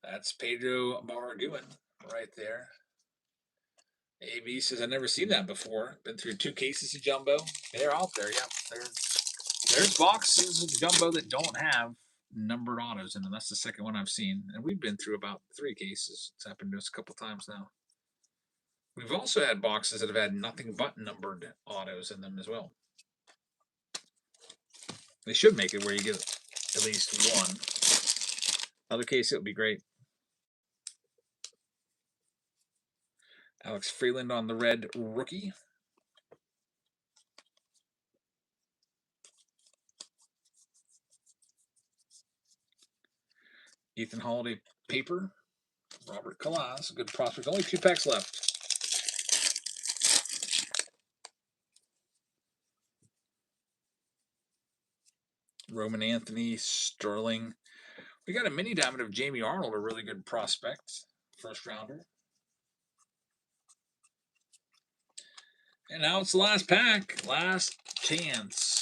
That's Pedro Barragán right there. AB says, I've never seen that before. Been through 2 cases of jumbo. They're out there, yeah. There's boxes of jumbo that don't have numbered autos in them. That's the second one I've seen. And we've been through about 3 cases. It's happened to us a couple times now. We've also had boxes that have had nothing but numbered autos in them as well. They should make it where you get at least 1. Other case, it would be great. Alex Freeland on the red rookie. Ethan Holiday paper. Robert Kalas, a good prospect. Only 2 packs left. Roman Anthony, Sterling. We got a mini diamond of Jamie Arnold, a really good prospect. First rounder. And now it's the last pack. Last chance.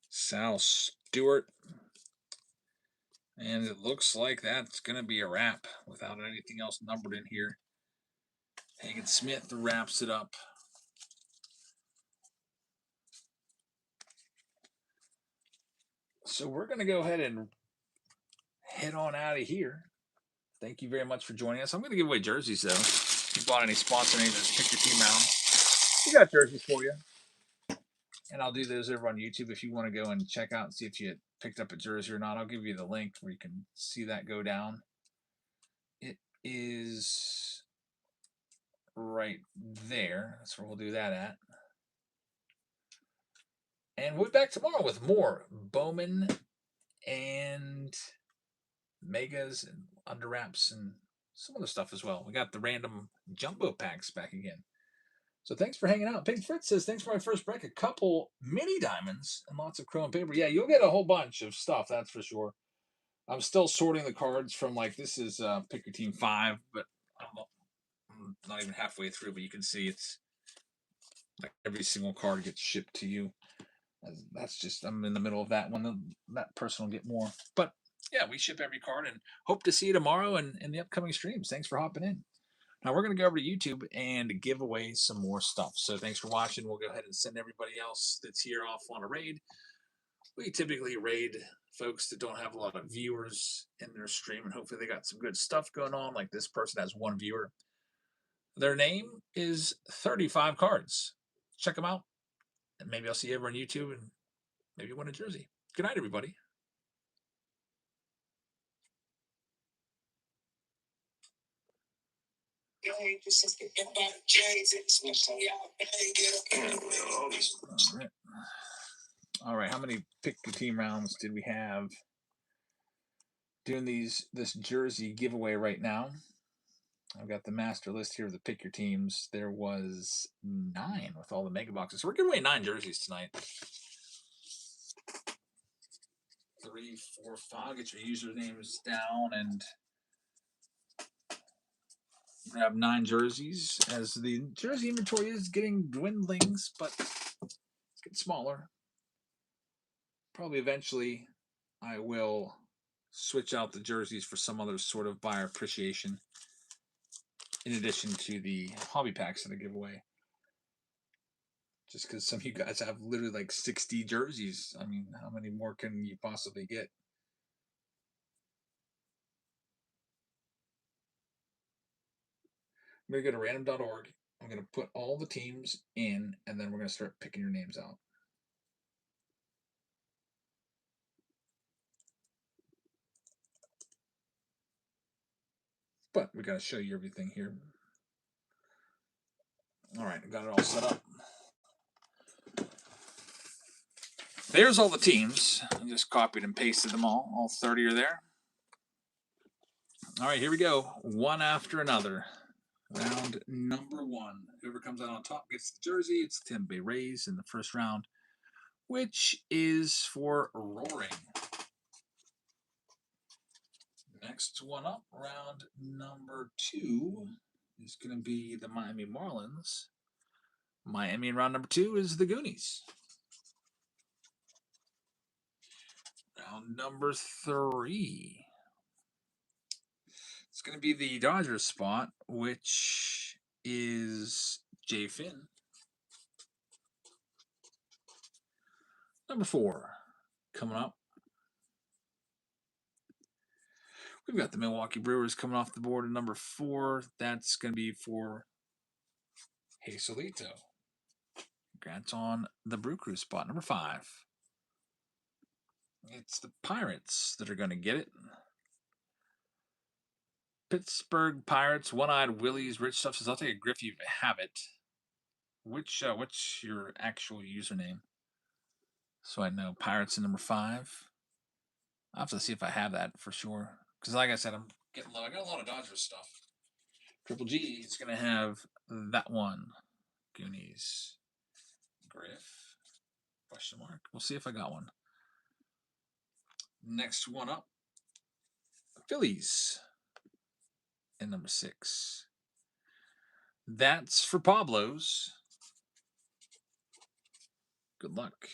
Sal Stewart. And it looks like that's going to be a wrap without anything else numbered in here. Hagen Smith wraps it up. So we're going to go ahead and head on out of here. Thank you very much for joining us. I'm going to give away jerseys, though. If you bought any sponsoring this Pick Your Team round, we got jerseys for you. And I'll do those over on YouTube if you want to go and check out and see if you picked up a jersey or not. I'll give you the link where you can see that go down. It is right there. That's where we'll do that at. And we'll be back tomorrow with more Bowman and Megas and Under Wraps and some other stuff as well. We got the random jumbo packs back again. So thanks for hanging out. Pink Fritz says, thanks for my first break. A couple mini diamonds and lots of chrome paper. Yeah, you'll get a whole bunch of stuff, that's for sure. I'm still sorting the cards from, like, this is Pick Your Team 5, but I'm not even halfway through, but you can see it's like every single card gets shipped to you. That's just, I'm in the middle of that one. That person will get more. But yeah, we ship every card and hope to see you tomorrow and in the upcoming streams. Thanks for hopping in. Now we're going to go over to YouTube and give away some more stuff. So thanks for watching. We'll go ahead and send everybody else that's here off on a raid. We typically raid folks that don't have a lot of viewers in their stream, and hopefully they got some good stuff going on. Like this person has one viewer. Their name is 35 Cards. Check them out. And maybe I'll see you over on YouTube and maybe win a jersey. Good night, everybody. All right. How many Pick Your Team rounds did we have doing this jersey giveaway right now? I've got the master list here of the Pick Your Teams. There was 9 with all the mega boxes. So we're giving away 9 jerseys tonight. 3, 4, 5. Get your usernames down and grab 9 jerseys as the jersey inventory is getting dwindlings, but it's getting smaller. Probably eventually I will switch out the jerseys for some other sort of buyer appreciation in addition to the hobby packs that I give away. Just because some of you guys have literally like 60 jerseys. I mean, how many more can you possibly get? I'm going to go to random.org. I'm going to put all the teams in, and then we're going to start picking your names out. But we got to show you everything here. All right, I got it all set up. There's all the teams. I just copied and pasted them all. All 30 are there. All right, here we go. One after another. Round number 1. Whoever comes out on top gets the jersey. It's Tampa Bay Rays in the first round, which is for Roaring. Next one up, round number 2, is going to be the Miami Marlins. Miami in round number 2 is the Goonies. Round number 3. It's going to be the Dodgers spot, which is Jay Finn. Number 4 coming up. We've got the Milwaukee Brewers coming off the board at number 4. That's going to be for Hazelito. Congrats on the Brew Crew spot, number 5. It's the Pirates that are going to get it. Pittsburgh Pirates, One-Eyed Willie's Rich Stuff says, I'll take a Griff if you have it. What's your actual username? So I know. Pirates in number 5. I'll have to see if I have that for sure. Because like I said, I'm getting low. I got a lot of Dodgers stuff. Triple G is going to have that one. Goonies. Griff. Question mark. We'll see if I got one. Next one up, Phillies in number 6. That's for Pablo's. Good luck.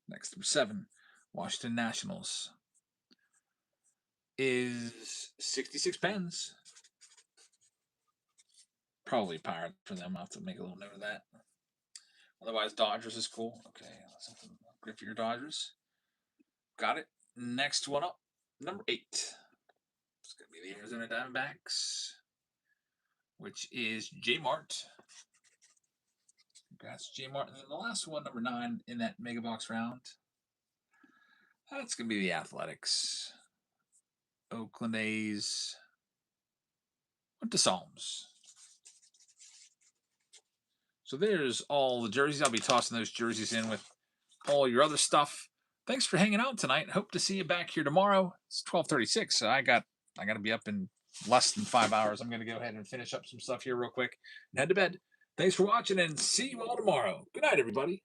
Next, number 7, Washington Nationals is 66 pens. Probably Pirate for them. I'll have to make a little note of that. Otherwise, Dodgers is cool. Okay, something grippier Dodgers. Got it. Next one up, number 8. It's going to be the Arizona Diamondbacks, which is J Mart. Congrats, J Mart. And then the last one, number 9, in that mega box round. That's going to be the Athletics. Oakland A's. Went to Psalms. So there's all the jerseys. I'll be tossing those jerseys in with all your other stuff. Thanks for hanging out tonight. Hope to see you back here tomorrow. It's 12:36, so I got to be up in less than 5 hours. I'm going to go ahead and finish up some stuff here real quick and head to bed. Thanks for watching, and see you all tomorrow. Good night, everybody.